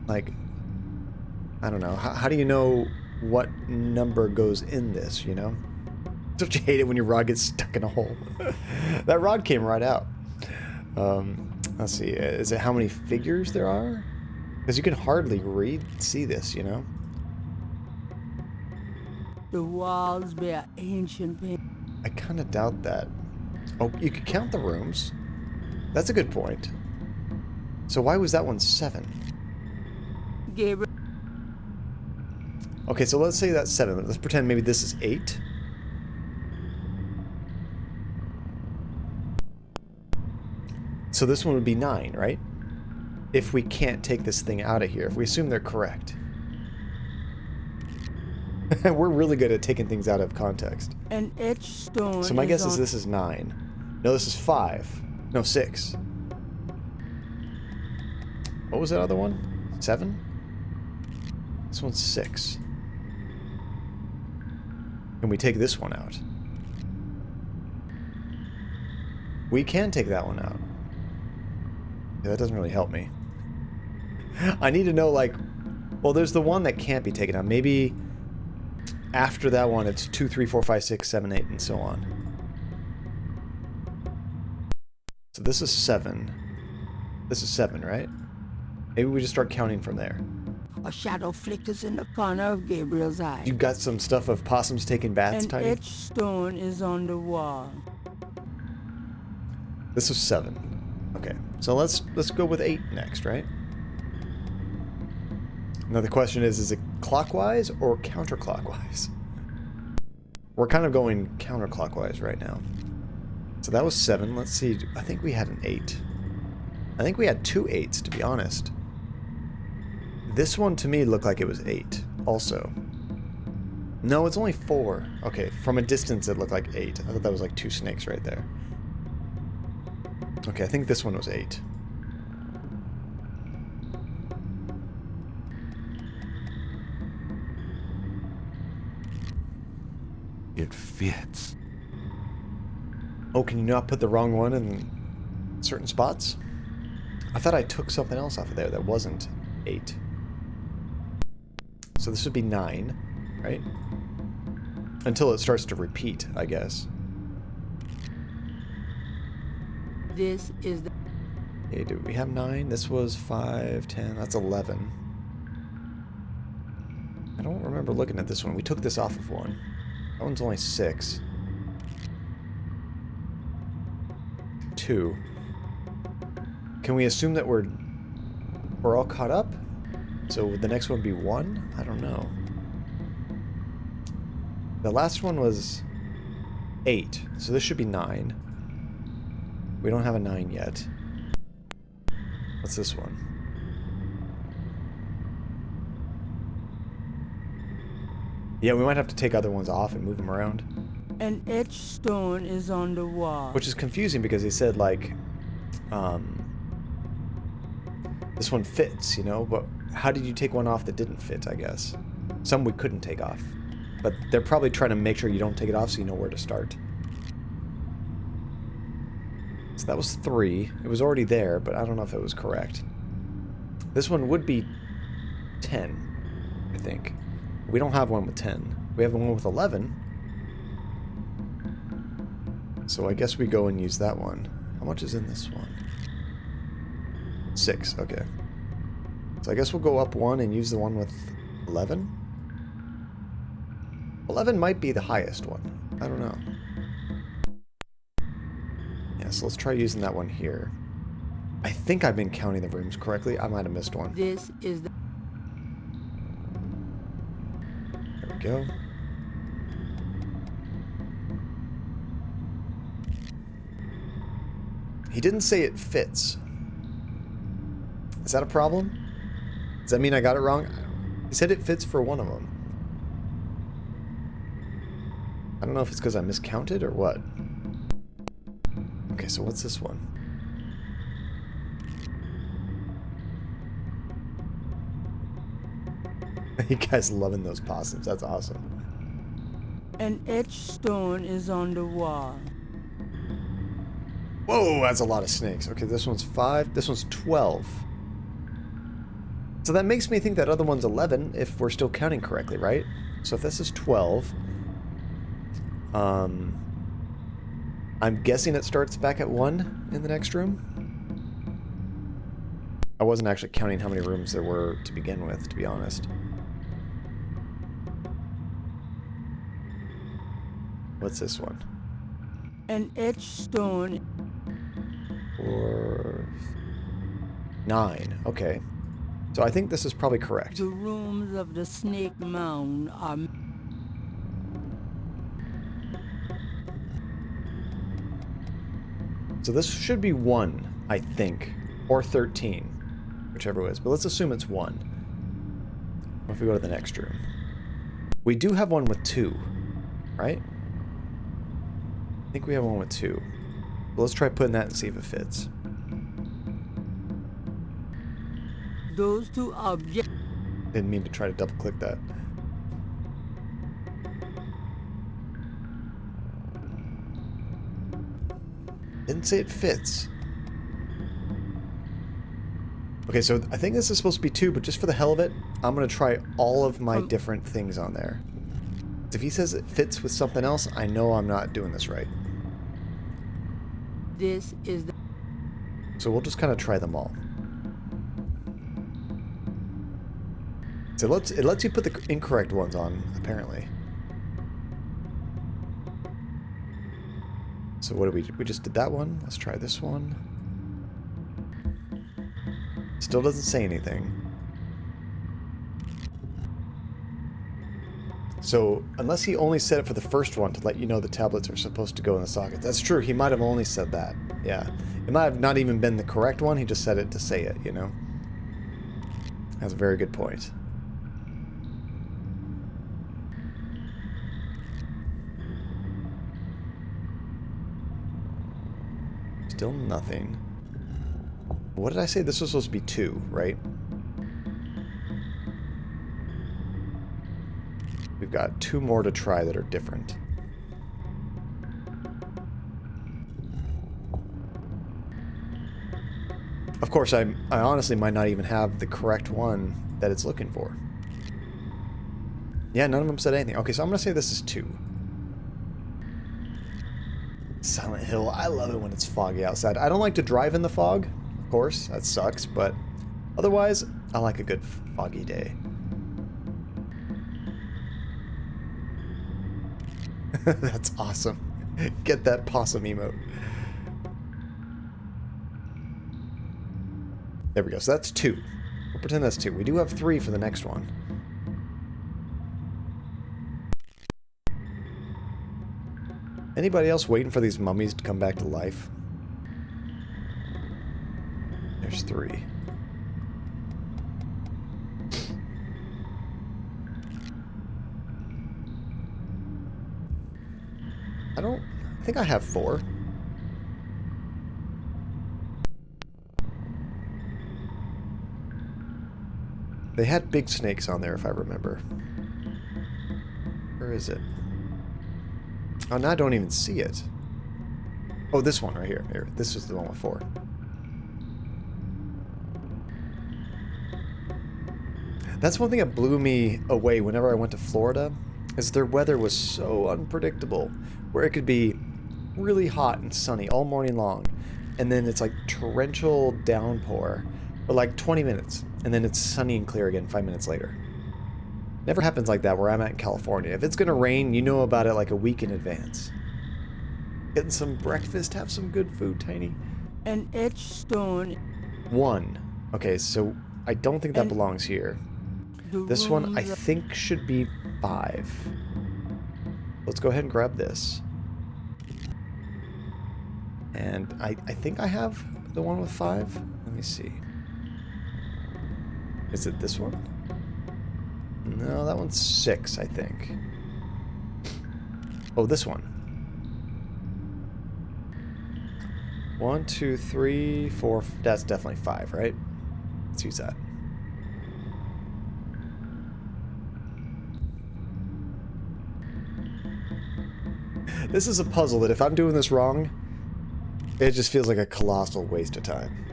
Like, I don't know. How do you know what number goes in this, you know? Don't you hate it when your rod gets stuck in a hole? That rod came right out. Let's see. Is it how many figures there are? Because you can hardly see this, you know? The walls bear ancient paint. I kind of doubt that. Oh, you could count the rooms. That's a good point. So why was that one 7? Gabriel. Okay, so let's say that's 7. Let's pretend maybe this is 8. So this one would be 9, right? If we can't take this thing out of here, if we assume they're correct. We're really good at taking things out of context. An etched stone. So my guess is this is 9. No, this is 5. No, 6. What was that other one? 7? This one's 6. Can we take this one out? We can take that one out. Yeah, that doesn't really help me. I need to know, like... Well, there's the one that can't be taken out. Maybe after that one, it's 2, 3, 4, 5, 6, 7, 8, and so on. So this is 7. This is 7, right? Maybe we just start counting from there. A shadow flickers in the corner of Gabriel's eye. You got some stuff of possums taking baths, An Tiny? etched stone is on the wall. This is 7. Okay, so let's go with 8 next, right? Now the question is it clockwise or counterclockwise? We're kind of going counterclockwise right now. So that was 7. Let's see. I think we had an 8. I think we had 2 8s, to be honest. This one to me looked like it was 8 also. No, it's only 4. Okay, from a distance it looked like 8. I thought that was like 2 snakes right there. Okay, I think this one was 8. It fits. Oh, can you not put the wrong one in certain spots? I thought I took something else off of there that wasn't 8. So this would be 9, right? Until it starts to repeat, I guess. This is the... Okay, do we have 9? This was 5, 10, that's 11. I don't remember looking at this one. We took this off of one. That one's only 6. 2. Can we assume that we're all caught up? So would the next one be 1? I don't know. The last one was 8, so this should be 9. We don't have a 9 yet. What's this one? Yeah, we might have to take other ones off and move them around. An etched stone is on the wall. Which is confusing because he said, like, this one fits, you know? But how did you take one off that didn't fit, I guess? Some we couldn't take off. But they're probably trying to make sure you don't take it off so you know where to start. So that was 3. It was already there, but I don't know if it was correct. This one would be 10, I think. We don't have one with 10. We have one with 11. So I guess we go and use that one. How much is in this one? 6, okay. So I guess we'll go up 1 and use the one with 11? 11 might be the highest one. I don't know. Yeah, so let's try using that one here. I think I've been counting the rooms correctly. I might have missed one. This is the... There we go. He didn't say it fits. Is that a problem? Does that mean I got it wrong? He said it fits for one of them. I don't know if it's because I miscounted or what. Okay, so what's this one? You guys loving those possums. That's awesome. An etched stone is on the wall. Whoa, that's a lot of snakes. Okay, this one's 5. This one's 12. So that makes me think that other one's 11 if we're still counting correctly, right? So if this is 12... I'm guessing it starts back at 1 in the next room. I wasn't actually counting how many rooms there were to begin with, to be honest. What's this one? An etched stone. 4... 9. Okay. So I think this is probably correct. The rooms of the Snake Mound are... So this should be 1, I think. Or 13. Whichever it is. But let's assume it's 1. What if we go to the next room? We do have one with 2. Right? I think we have one with 2. Well, let's try putting that and see if it fits. Those two objects... Didn't mean to try to double click that. Didn't say it fits. Okay, so I think this is supposed to be 2, but just for the hell of it, I'm going to try all of my different things on there. If he says it fits with something else, I know I'm not doing this right. This is the... So we'll just kind of try them all. So it lets you put the incorrect ones on, apparently. So what did we just did that one? Let's try this one. Still doesn't say anything. So unless he only said it for the first one to let you know the tablets are supposed to go in the sockets. That's true, he might have only said that. Yeah. It might have not even been the correct one, he just said it to say it, you know? That's a very good point. Still nothing. What did I say? This was supposed to be 2, right? We've got 2 more to try that are different. Of course, I honestly might not even have the correct one that it's looking for. Yeah, none of them said anything. Okay, so I'm going to say this is 2. Silent Hill. I love it when it's foggy outside. I don't like to drive in the fog, of course. That sucks, but otherwise, I like a good foggy day. That's awesome. Get that possum emote. There we go. So that's 2. We'll pretend that's 2. We do have 3 for the next one. Anybody else waiting for these mummies to come back to life? There's 3. I think I have 4. They had big snakes on there, if I remember. Where is it? Oh, now I don't even see it. Oh, this one right here. Here, this is the one with 4. That's one thing that blew me away whenever I went to Florida, is their weather was so unpredictable, where it could be really hot and sunny all morning long, and then it's like torrential downpour for like 20 minutes, and then it's sunny and clear again 5 minutes later. Never happens like that where I'm at in California. If it's gonna rain, you know about it like a week in advance. Getting some breakfast, have some good food, Tiny. An etched stone. 1. Okay, so I don't think that belongs here. This one I think should be 5. Let's go ahead and grab this. And I think I have the one with 5. Let me see. Is it this one? No, that one's 6, I think. Oh, this one. 1, 2, 3, 4. That's definitely 5, right? Let's use that. This is a puzzle that if I'm doing this wrong, it just feels like a colossal waste of time.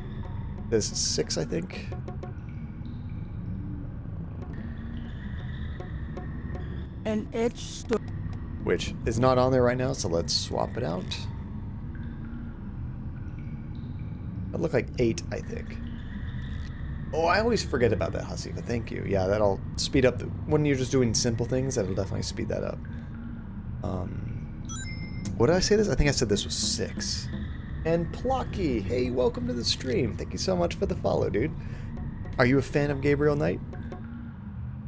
This is 6, I think. An etched stone. Which is not on there right now, so let's swap it out. That looked like 8, I think. Oh, I always forget about that, Hasifa. Thank you. Yeah, that'll speed up when you're just doing simple things. That'll definitely speed that up. What did I say this? I think I said this was 6. And Plocky, hey, welcome to the stream. Thank you so much for the follow, dude. Are you a fan of Gabriel Knight?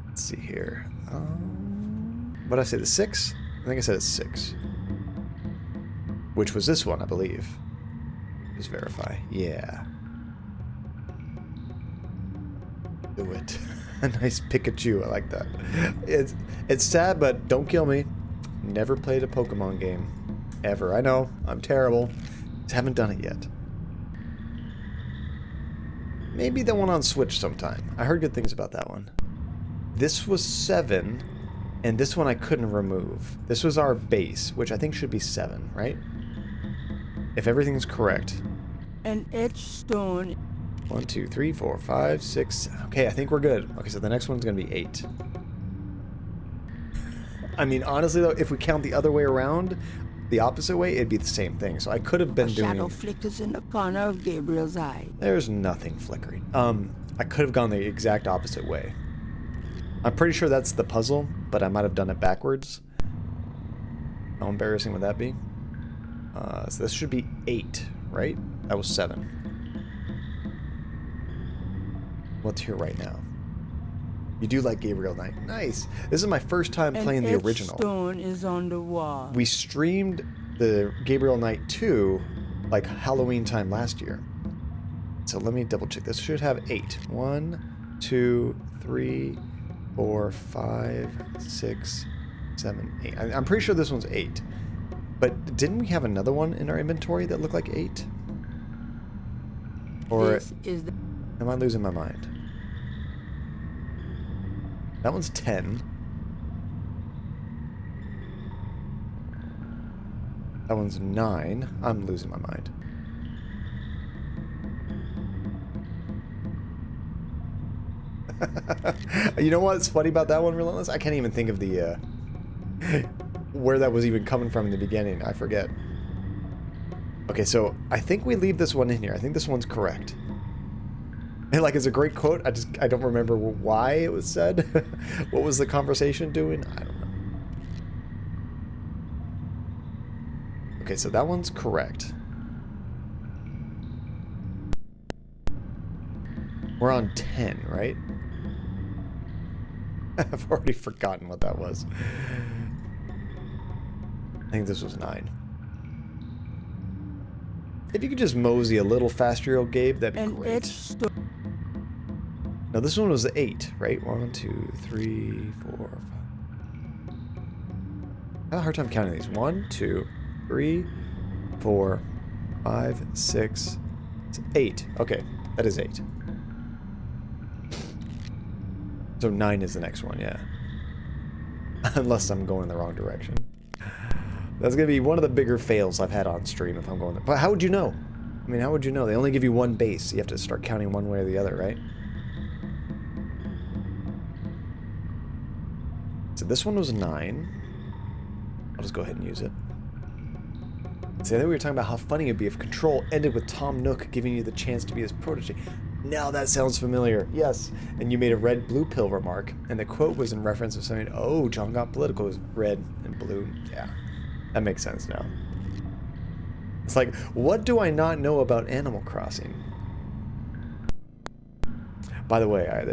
Let's see here. What did I say? The 6? I think I said it's 6. Which was this one, I believe. Just verify. Yeah. Do it. A nice Pikachu. I like that. It's sad, but don't kill me. Never played a Pokemon game. Ever. I know. I'm terrible. Just haven't done it yet. Maybe the one on Switch sometime. I heard good things about that one. This was 7, and this one I couldn't remove. This was our base, which I think should be 7, right? If everything's correct. An etched stone. 1, 2, 3, 4, 5, 6. Okay, I think we're good. Okay, so the next one's gonna be 8. I mean, honestly though, if we count the other way around, the opposite way, it'd be the same thing. So I could have been doing... Shadow flickers in the corner of Gabriel's eye. There's nothing flickering. I could have gone the exact opposite way. I'm pretty sure that's the puzzle, but I might have done it backwards. How embarrassing would that be? So this should be 8, right? That was 7. What's here right now? You do like Gabriel Knight. Nice. This is my first time playing the original. Stone is on the wall. We streamed the Gabriel Knight 2 like Halloween time last year. So let me double check. This should have 8. 1, 2, 3, 4, 5, 6, 7, 8. I'm pretty sure this one's 8. But didn't we have another one in our inventory that looked like 8? Or am I losing my mind? That one's 10. That one's 9. I'm losing my mind. You know what's funny about that one, Relentless? I can't even think of the where that was even coming from in the beginning. I forget. Okay, so I think we leave this one in here. I think this one's correct. And like, it's a great quote. I don't remember why it was said. What was the conversation doing? I don't know. Okay, so that one's correct. We're on 10, right? I've already forgotten what that was. I think this was 9. If you could just mosey a little faster, old Gabe, that'd be great. No, this one was 8, right? 1, 2, 3, 4, 5. I have a hard time counting these. 1, 2, 3, 4, 5, 6, 8. Okay, that is 8. So 9 is the next one, yeah. Unless I'm going the wrong direction. That's going to be one of the bigger fails I've had on stream if I'm going there. But how would you know? I mean, how would you know? They only give you one base. You have to start counting one way or the other, right? So this one was 9. I'll just go ahead and use it. See, I think we were talking about how funny it'd be if Control ended with Tom Nook giving you the chance to be his protege. Now that sounds familiar. Yes. And you made a red blue pill remark, and the quote was in reference to something. Oh, John got political. It was red and blue. Yeah. That makes sense now. It's like, what do I not know about Animal Crossing? By the way, I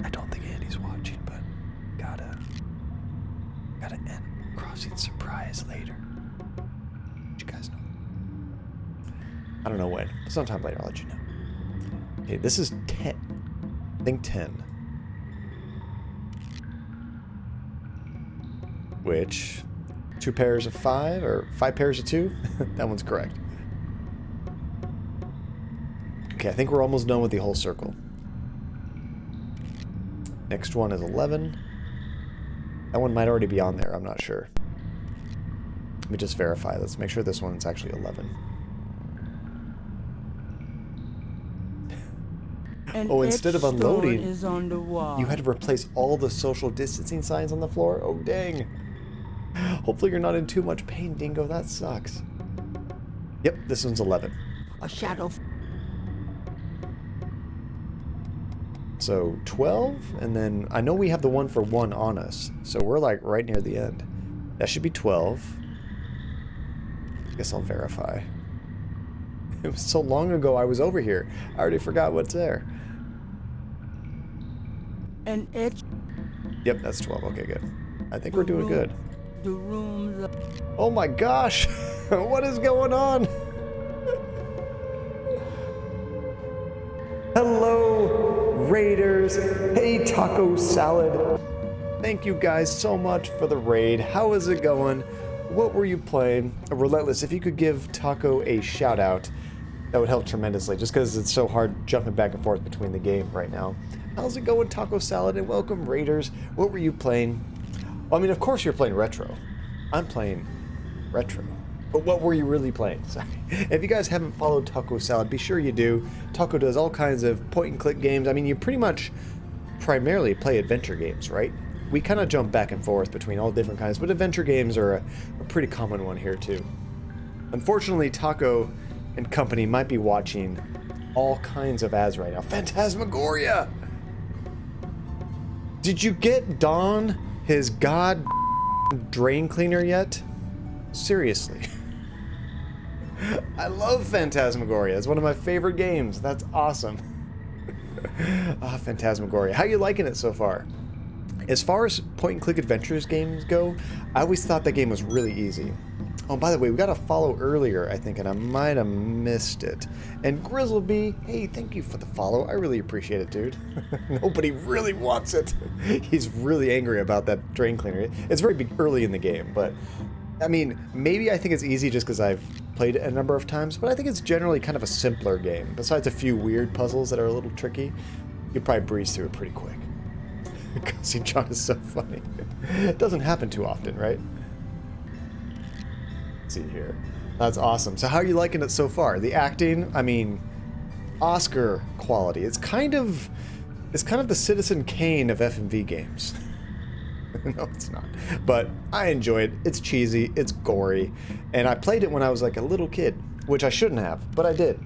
don't think Andy's watching, but got an Animal Crossing surprise later. You guys know. I don't know when. Sometime later, I'll let you know. Okay, this is 10. I think 10. Which, 2 pairs of 5, or 5 pairs of 2? That one's correct. Okay, I think we're almost done with the whole circle. Next one is 11. That one might already be on there, I'm not sure. Let me just verify. Let's make sure this one's actually 11. Oh, instead of unloading, you had to replace all the social distancing signs on the floor? Oh, dang. Hopefully you're not in too much pain, Dingo. That sucks. Yep, this one's 11. A shadow. So 12, and then I know we have the 1 for 1 on us, so we're like right near the end. That should be 12. I guess I'll verify. It was so long ago I was over here. I already forgot what's there. And it's... Yep, that's 12. Okay, good. I think we're doing good. The rooms... Oh my gosh! What is going on? Hello, Raiders. Hey, Taco Salad. Thank you guys so much for the raid. How is it going? What were you playing? Relentless, if you could give Taco a shout out, that would help tremendously, just because it's so hard jumping back and forth between the game right now. How's it going, Taco Salad? And welcome, Raiders. What were you playing? Well, I mean, of course you're playing retro. I'm playing retro. But what were you really playing? Sorry. If you guys haven't followed Taco Salad, be sure you do. Taco does all kinds of point-and-click games. I mean, you pretty much primarily play adventure games, right? We kind of jump back and forth between all different kinds, but adventure games are a pretty common one here, too. Unfortunately, Taco and company might be watching all kinds of ads right now. Phantasmagoria! Did you get Don his god drain cleaner yet? Seriously. I love Phantasmagoria. It's one of my favorite games. That's awesome. Phantasmagoria. How you liking it so far? As far as point-and-click adventures games go, I always thought that game was really easy. Oh, by the way, we got a follow earlier, I think, and I might have missed it. And Grizzleby, hey, thank you for the follow. I really appreciate it, dude. Nobody really wants it. He's really angry about that drain cleaner. It's very big early in the game, but I mean, maybe I think it's easy just because I've played it a number of times, but I think it's generally kind of a simpler game. Besides a few weird puzzles that are a little tricky, you probably breeze through it pretty quick. Because John is so funny. It doesn't happen too often, right? See here. That's awesome. So how are you liking it so far? The acting, I mean, Oscar quality. It's kind of the Citizen Kane of FMV games. No, it's not. But I enjoy it. It's cheesy, it's gory, and I played it when I was like a little kid, which I shouldn't have, but I did.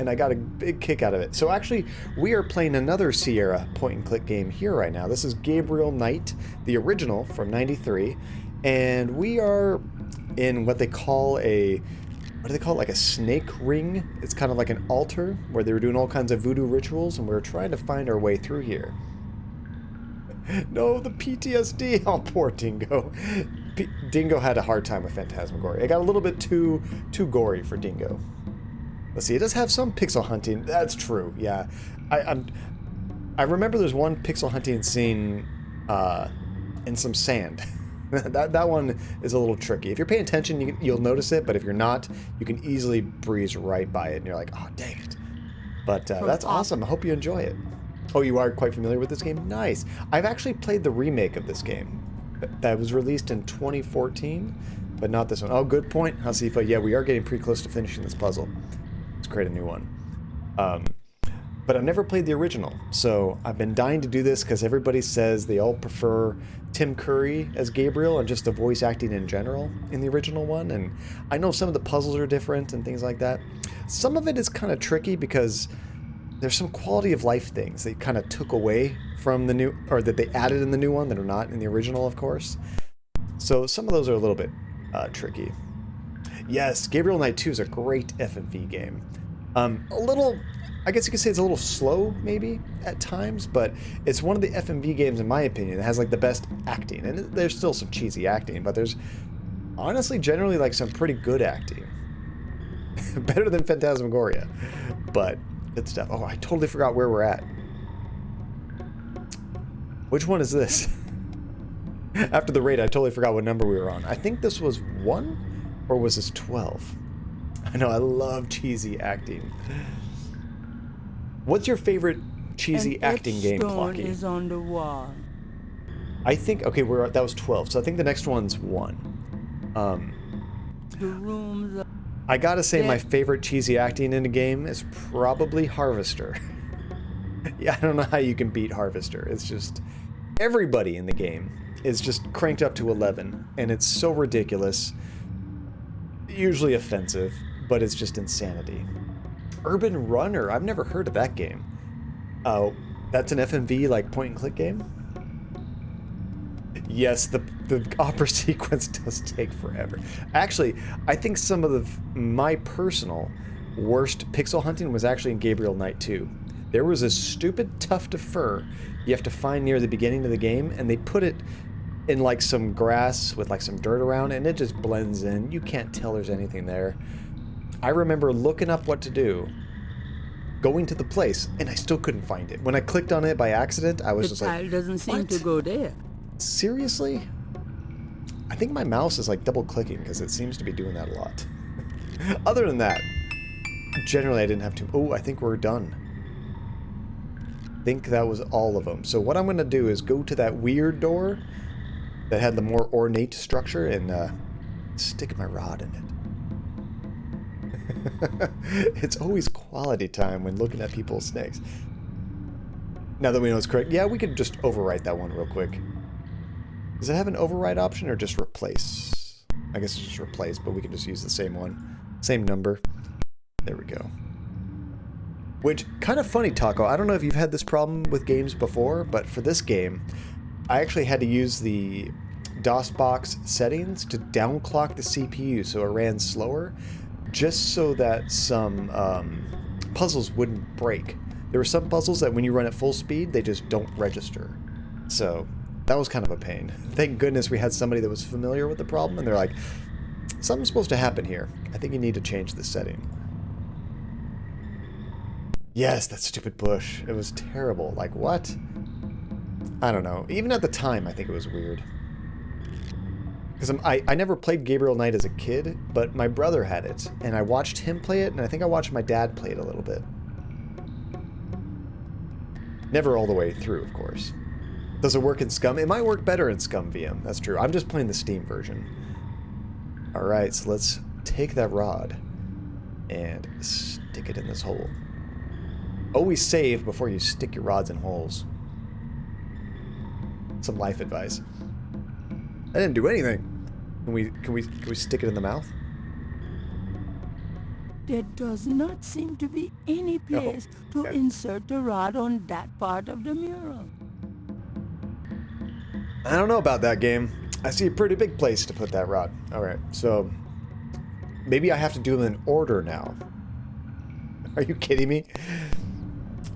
And I got a big kick out of it. So actually, we are playing another Sierra point-and-click game here right now. This is Gabriel Knight, the original from '93, and we are in what they call like a snake ring. It's kind of like an altar where they were doing all kinds of voodoo rituals, and we were trying to find our way through here. No, the PTSD. Oh, poor Dingo. Dingo had a hard time with Phantasmagoria. It got a little bit too gory for Dingo. Let's see, it does have some pixel hunting. That's true, yeah. I remember there's one pixel hunting scene in some sand. That one is a little tricky. If you're paying attention, you'll notice it, but if you're not, you can easily breeze right by it, and you're like, oh, dang it. But that's awesome. I hope you enjoy it. Oh, you are quite familiar with this game? Nice. I've actually played the remake of this game that was released in 2014, but not this one. Oh, good point, Hasifa. Yeah, we are getting pretty close to finishing this puzzle. Let's create a new one. But I've never played the original, so I've been dying to do this because everybody says they all prefer Tim Curry as Gabriel and just the voice acting in general in the original one. And I know some of the puzzles are different and things like that. Some of it is kind of tricky because there's some quality of life things they kind of took away from the new, or that they added in the new one that are not in the original, of course. So some of those are a little bit tricky. Yes, Gabriel Knight 2 is a great FMV game. A little, I guess you could say it's a little slow, maybe, at times, but it's one of the FMV games, in my opinion, that has, like, the best acting. And there's still some cheesy acting, but there's, honestly, generally, like, some pretty good acting. Better than Phantasmagoria, but good stuff. Oh, I totally forgot where we're at. Which one is this? After the raid, I totally forgot what number we were on. I think this was 1, or was this 12? I know, I love cheesy acting. What's your favorite cheesy acting game, Clocky? Is on the wall. I think, okay, that was 12, so I think the next one's 1. The rooms. I gotta say, my favorite cheesy acting in a game is probably Harvester. Yeah, I don't know how you can beat Harvester. It's just, everybody in the game is just cranked up to 11, and it's so ridiculous. Usually offensive, but it's just insanity. Urban Runner, I've never heard of that game. Oh, that's an FMV, like, point-and-click game? Yes, the opera sequence does take forever. Actually, I think some of my personal worst pixel hunting was actually in Gabriel Knight 2. There was a stupid tuft of fur you have to find near the beginning of the game, and they put it in like some grass with like some dirt around, and it just blends in. You can't tell there's anything there. I remember looking up what to do, going to the place, and I still couldn't find it. When I clicked on it by accident, I was just like, The tile doesn't seem to go there. Seriously? I think my mouse is like double clicking because it seems to be doing that a lot. Other than that, generally I didn't have to. Oh, I think we're done. I think that was all of them. So what I'm going to do is go to that weird door that had the more ornate structure and stick my rod in it. It's always quality time when looking at people's snakes. Now that we know it's correct, yeah, we could just overwrite that one real quick. Does it have an override option or just replace? I guess it's just replace, but we can just use the same one. Same number. There we go. Which, kind of funny, Taco. I don't know if you've had this problem with games before, but for this game, I actually had to use the DOSBox settings to downclock the CPU so it ran slower, just so that some puzzles wouldn't break. There were some puzzles that when you run at full speed, they just don't register. So that was kind of a pain. Thank goodness we had somebody that was familiar with the problem, and they're like, Something's supposed to happen here. I think you need to change the setting. Yes, that stupid bush. It was terrible. Like, what? I don't know. Even at the time, I think it was weird. Because I never played Gabriel Knight as a kid, but my brother had it, and I watched him play it, and I think I watched my dad play it a little bit. Never all the way through, of course. Does it work in Scum? It might work better in Scum VM. That's true. I'm just playing the Steam version. Alright, so let's take that rod and stick it in this hole. Always save before you stick your rods in holes. Some life advice. I didn't do anything. Can we stick it in the mouth? There does not seem to be any place to insert the rod on that part of the mural. I don't know about that game. I see a pretty big place to put that rod. Alright, so maybe I have to do them in order now. Are you kidding me?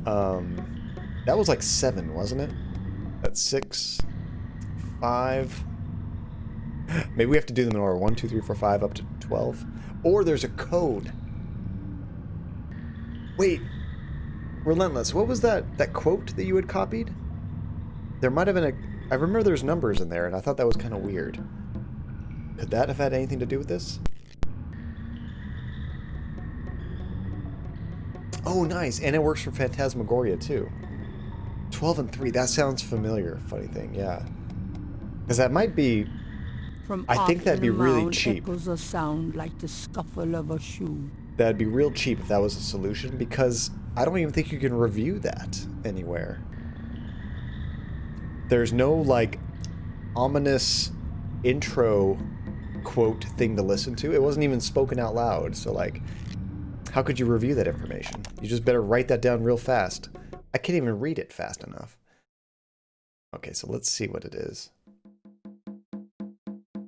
That was like 7, wasn't it? That's 6, 5. Maybe we have to do them in order. 1, 2, 3, 4, 5, up to 12. Or there's a code. Wait. Relentless. What was that quote that you had copied? There might have been a... I remember there's numbers in there, and I thought that was kind of weird. Could that have had anything to do with this? Oh, nice. And it works for Phantasmagoria, too. 12 and 3. That sounds familiar. Funny thing, yeah. Because that might be... I think that'd be really cheap. Echoes a sound like the scuffle of a shoe. That'd be real cheap if that was a solution, because I don't even think you can review that anywhere. There's no, like, ominous intro quote thing to listen to. It wasn't even spoken out loud, so, like, how could you review that information? You just better write that down real fast. I can't even read it fast enough. Okay, so let's see what it is.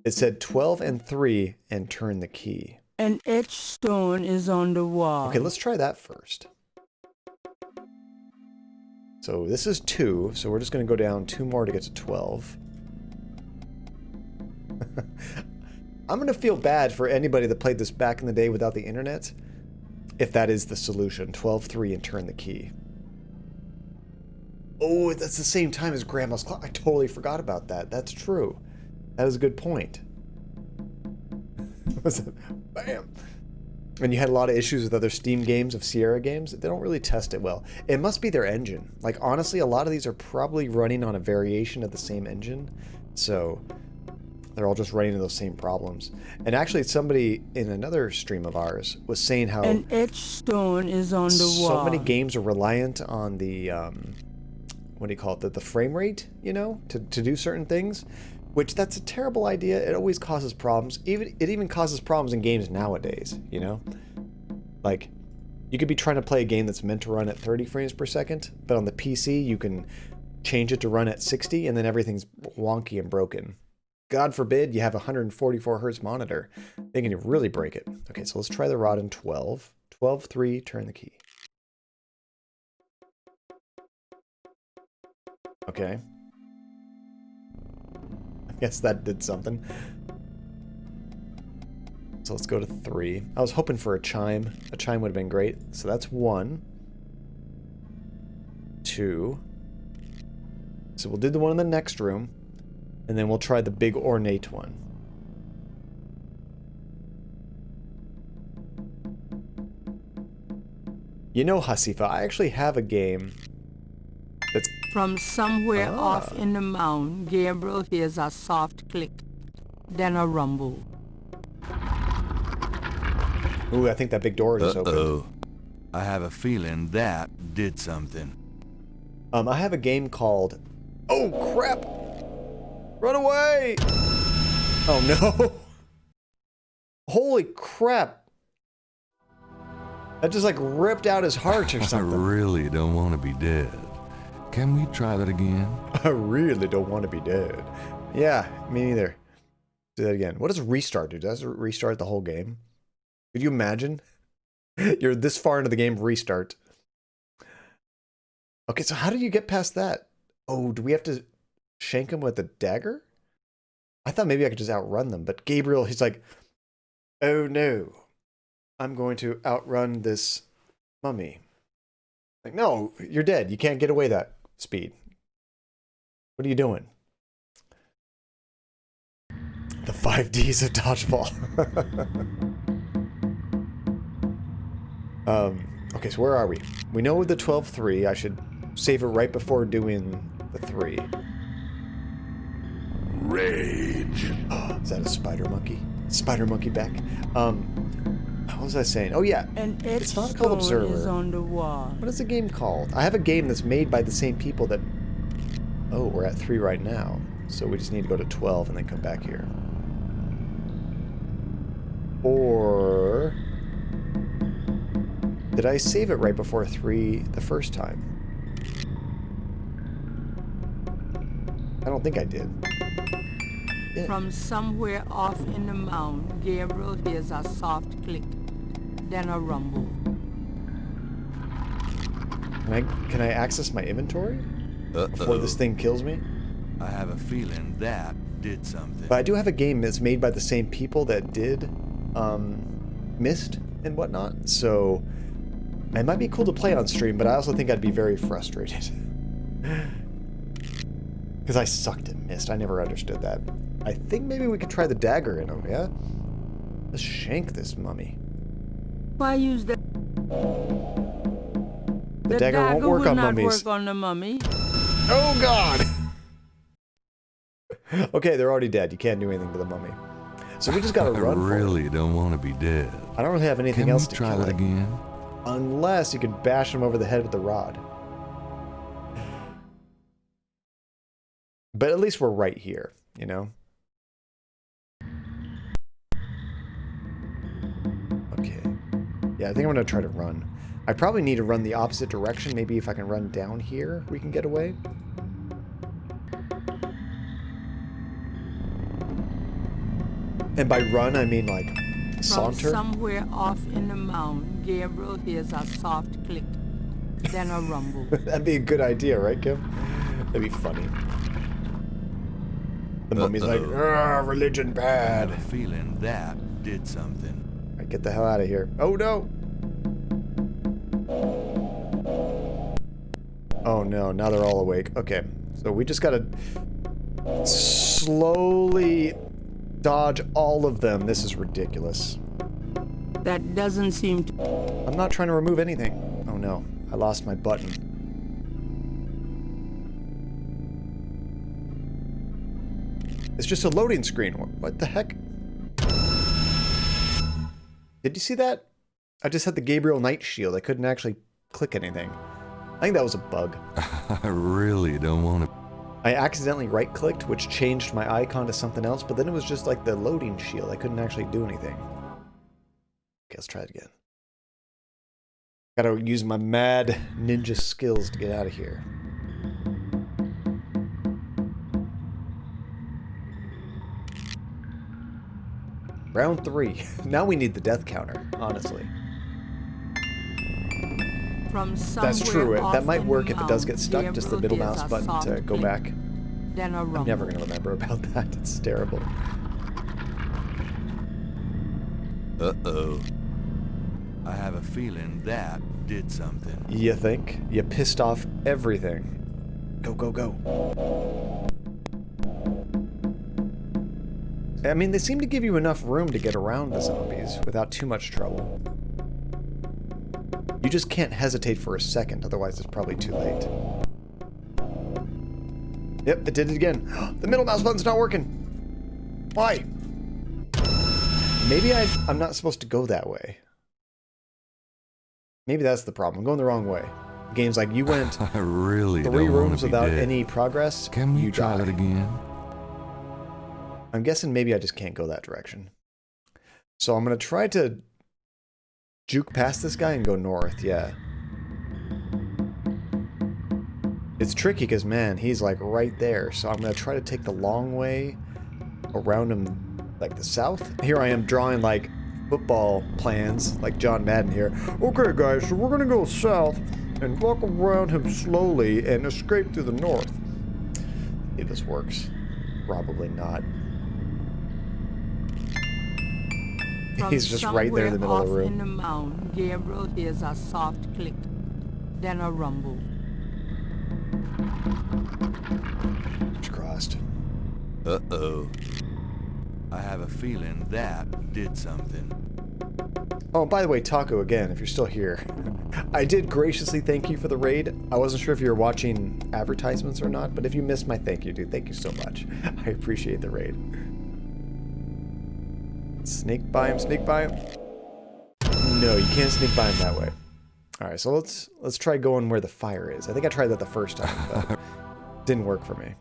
It said 12 and 3 and turn the key. An etched stone is on the wall. Okay, let's try that first. So this is 2, so we're just going to go down 2 more to get to 12. I'm going to feel bad for anybody that played this back in the day without the internet, if that is the solution. 12, 3, and turn the key. Oh, that's the same time as Grandma's clock. I totally forgot about that. That's true. That is a good point. Bam! And you had a lot of issues with other Steam games of Sierra games. They don't really test it well. It must be their engine. Like, honestly, a lot of these are probably running on a variation of the same engine. So, they're all just running into those same problems. And actually, somebody in another stream of ours was saying how... An etched stone is on the wall. So many games are reliant on the... what do you call it? The frame rate, you know? To do certain things. Which, that's a terrible idea. It always causes problems. It even causes problems in games nowadays, you know? Like, you could be trying to play a game that's meant to run at 30 frames per second, but on the PC, you can change it to run at 60, and then everything's wonky and broken. God forbid you have a 144 hertz monitor. They can really break it. Okay, so let's try the rod in 12. 12, 3, turn the key. Okay. I guess that did something. So let's go to 3. I was hoping for a chime. A chime would have been great. So that's 1. 2. So we'll do the one in the next room. And then we'll try the big ornate one. You know, Hasifa, I actually have a game that's... From somewhere off in the mound, Gabriel hears a soft click, then a rumble. Ooh, I think that big door just opened. Uh-oh. I have a feeling that did something. I have a game called... Oh, crap! Run away! Oh, no! Holy crap! That just, like, ripped out his heart or something. I really don't want to be dead. Can we try that again? I really don't want to be dead. Yeah, me neither. Do that again. What does restart do? Does it restart the whole game? Could you imagine? You're this far into the game, restart. Okay, so how did you get past that? Oh, do we have to shank him with a dagger? I thought maybe I could just outrun them, but Gabriel, he's like, Oh no. I'm going to outrun this mummy. Like, no, you're dead. You can't get away that speed. What are you doing? The 5Ds of dodgeball. Okay, so where are we? We know the 12-3. I should save it right before doing the 3. Rage. Is that a spider monkey? Spider monkey back. What was I saying? Oh yeah, it's not called Observer. Is on the wall. What is the game called? I have a game that's made by the same people that... Oh, we're at 3 right now. So we just need to go to 12 and then come back here. Or... Did I save it right before 3 the first time? I don't think I did. Yeah. From somewhere off in the mound, Gabriel hears a soft click, then a rumble. Can I access my inventory before this thing kills me? I have a feeling that did something. But I do have a game that's made by the same people that did Myst and whatnot, so it might be cool to play on stream, but I also think I'd be very frustrated. Because I sucked at Myst. I never understood that. I think maybe we could try the dagger in him, yeah? Let's shank this mummy. Why use the... The dagger won't work on mummies. Work on the mummy. Oh god! Okay, they're already dead. You can't do anything to the mummy. So we just gotta run for it. I really don't want to be dead. I don't really have anything else to try kill that it. again? Unless you can bash him over the head with the rod. But at least we're right here, you know? Okay. Yeah, I think I'm gonna try to run. I probably need to run the opposite direction. Maybe if I can run down here, we can get away. And by run, I mean like saunter. From somewhere off in the mound, Gabriel hears a soft click, then a rumble. That'd be a good idea, right, Kim? That'd be funny. The mummy's like, religion bad. I have a feeling that did something. All right, get the hell out of here. Oh no! Oh no, now they're all awake. Okay, so we just gotta slowly dodge all of them. This is ridiculous. That doesn't seem to... I'm not trying to remove anything. Oh no, I lost my button. It's just a loading screen. What the heck? Did you see that? I just had the Gabriel Knight shield. I couldn't actually click anything. I think that was a bug. I really don't want to... I accidentally right-clicked, which changed my icon to something else, but then it was just like the loading shield. I couldn't actually do anything. Okay, let's try it again. Gotta use my mad ninja skills to get out of here. Round 3. Now we need the death counter, honestly. From That's true. That might work if it does get stuck. Gabriel Just the middle hears mouse a button soft to go click, back. Then a rumble. I'm never going to remember about that. It's terrible. Uh-oh. I have a feeling that did something. You think? You pissed off everything. Go, go, go. I mean, they seem to give you enough room to get around the zombies without too much trouble. You just can't hesitate for a second, otherwise it's probably too late. Yep, it did it again. The middle mouse button's not working. Why? Maybe I'm not supposed to go that way. Maybe that's the problem. I'm going the wrong way. The game's like, you went I really 3 don't rooms without dead. any progress. Can we you try die. it again? I'm guessing maybe I just can't go that direction. So I'm going to try to juke past this guy and go north, yeah. It's tricky because, man, he's like right there. So I'm going to try to take the long way around him, like the south. Here I am drawing like football plans, like John Madden here. Okay, guys, so we're going to go south and walk around him slowly and escape through the north. If this works. Probably not. He's just right there in the middle of the Somewhere off room. in the mound, Gabriel hears a soft click, then a rumble. Fingers crossed. Uh-oh. I have a feeling that did something. Oh, by the way, Taco, again, if you're still here, I did graciously thank you for the raid. I wasn't sure if you were watching advertisements or not, but if you missed my thank you, dude, thank you so much. I appreciate the raid. Sneak by him, sneak by him. No, you can't sneak by him that way. All right, so let's try going where the fire is. I think I tried that the first time, but didn't work for me.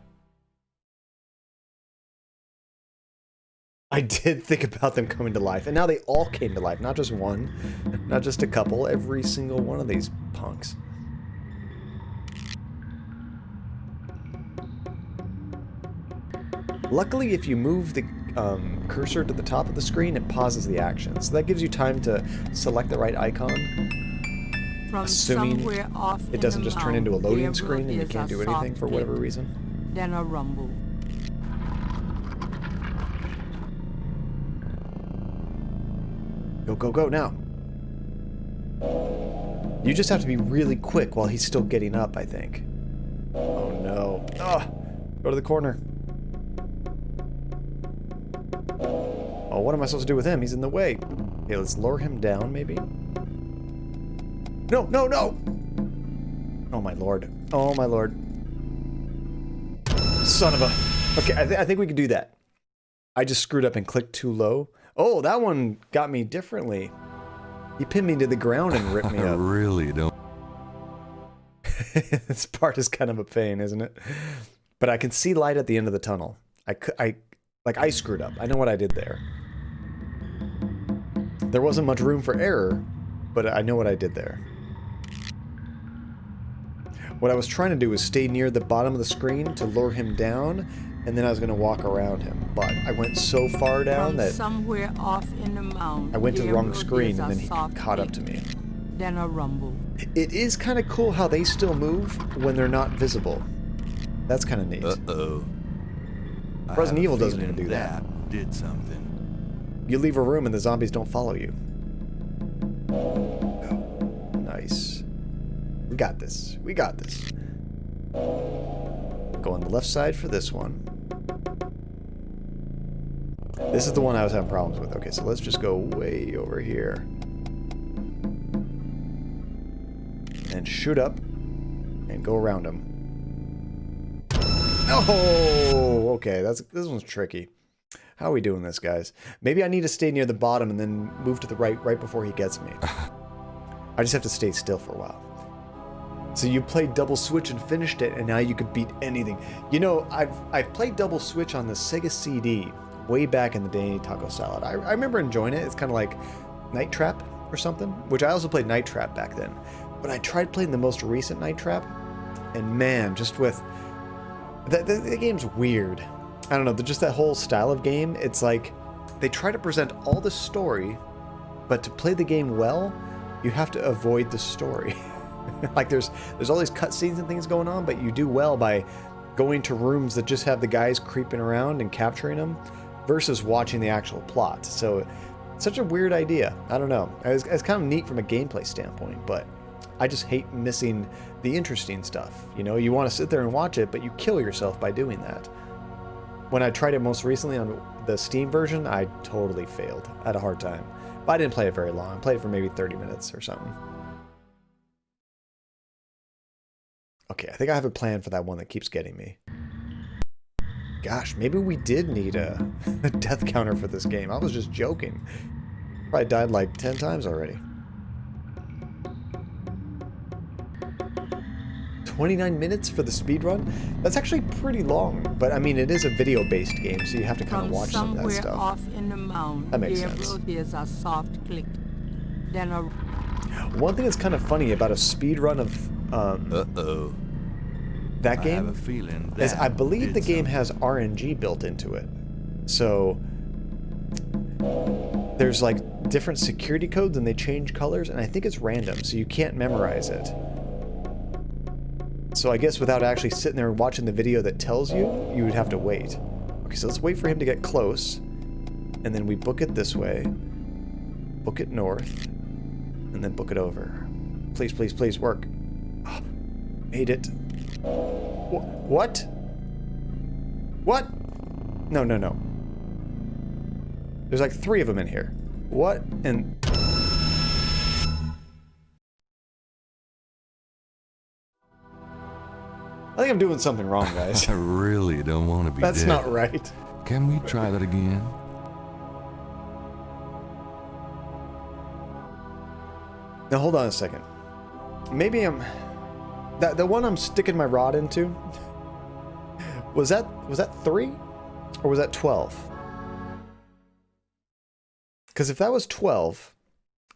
I did think about them coming to life, and now they all came to life, not just one, not just a couple, every single one of these punks. Luckily, if you move the cursor to the top of the screen, it pauses the action, so that gives you time to select the right icon, From assuming somewhere off it doesn't in the just turn into a mound, loading Gabriel screen and you hears can't a do anything soft for whatever click, reason. then a rumble. Go, go, go, now. You just have to be really quick while he's still getting up, I think. Oh, no. Ah, go to the corner. Oh, what am I supposed to do with him? He's in the way. Okay, let's lure him down, maybe? No, no, no! Oh, my lord. Oh, my lord. Son of a... Okay, I think we could do that. I just screwed up and clicked too low. Oh, that one got me differently. He pinned me to the ground and ripped me I up. really don't. This part is kind of a pain, isn't it? But I can see light at the end of the tunnel. I screwed up. I know what I did there. There wasn't much room for error, but I know what I did there. What I was trying to do was stay near the bottom of the screen to lure him down, and then I was going to walk around him. But I went so far down From that somewhere off in the mound, I went to the wrong Gabriel screen, hears and a then he soft caught up click, to me. Then a rumble. It is kind of cool how they still move when they're not visible. That's kind of neat. Uh-oh. Resident Evil doesn't even do that. Did something. You leave a room and the zombies don't follow you. Oh, nice. We got this. We got this. Go on the left side for this one. This is the one I was having problems with. Okay, so let's just go way over here. And shoot up. And go around him. Oh! Okay, this one's tricky. How are we doing this, guys? Maybe I need to stay near the bottom and then move to the right before he gets me. I just have to stay still for a while. So you played Double Switch and finished it, and now you could beat anything. You know, I've played Double Switch on the Sega CD way back in the day, Taco Salad. I remember enjoying it. It's kind of like Night Trap or something, which I also played Night Trap back then. But I tried playing the most recent Night Trap, and man, just with... The game's weird. I don't know, just that whole style of game, it's like they try to present all the story, but to play the game well, you have to avoid the story. Like there's all these cutscenes and things going on, but you do well by going to rooms that just have the guys creeping around and capturing them versus watching the actual plot. So it's such a weird idea. I don't know. It's kind of neat from a gameplay standpoint, but I just hate missing the interesting stuff. You know, you want to sit there and watch it, but you kill yourself by doing that. When I tried it most recently on the Steam version, I totally failed. I had a hard time. But I didn't play it very long. I played it for maybe 30 minutes or something. Okay, I think I have a plan for that one that keeps getting me. Gosh, maybe we did need a death counter for this game. I was just joking. Probably died like 10 times already. 29 minutes for the speedrun? That's actually pretty long, but I mean, it is a video-based game, so you have to kind of watch some of that stuff. Off in the mound, That makes sense. Gabriel hears a soft click, then a... One thing that's kind of funny about a speedrun of that game I have a feeling is I believe the did game has RNG built into it. So there's like different security codes and they change colors, and I think it's random, so you can't memorize it. So I guess without actually sitting there and watching the video that tells you, you would have to wait. Okay, so let's wait for him to get close, and then we book it this way. book it north, and then book it over. Please, please, please, work. Oh, made it. What? What? No, no, no. There's like 3 of them in here. What? And... I think I'm doing something wrong, guys. I really don't want to be That's dead. not right. Can we try that again? Now hold on a second. Maybe I'm... The one I'm sticking my rod into... Was that 3? Or was that 12? Because if that was 12,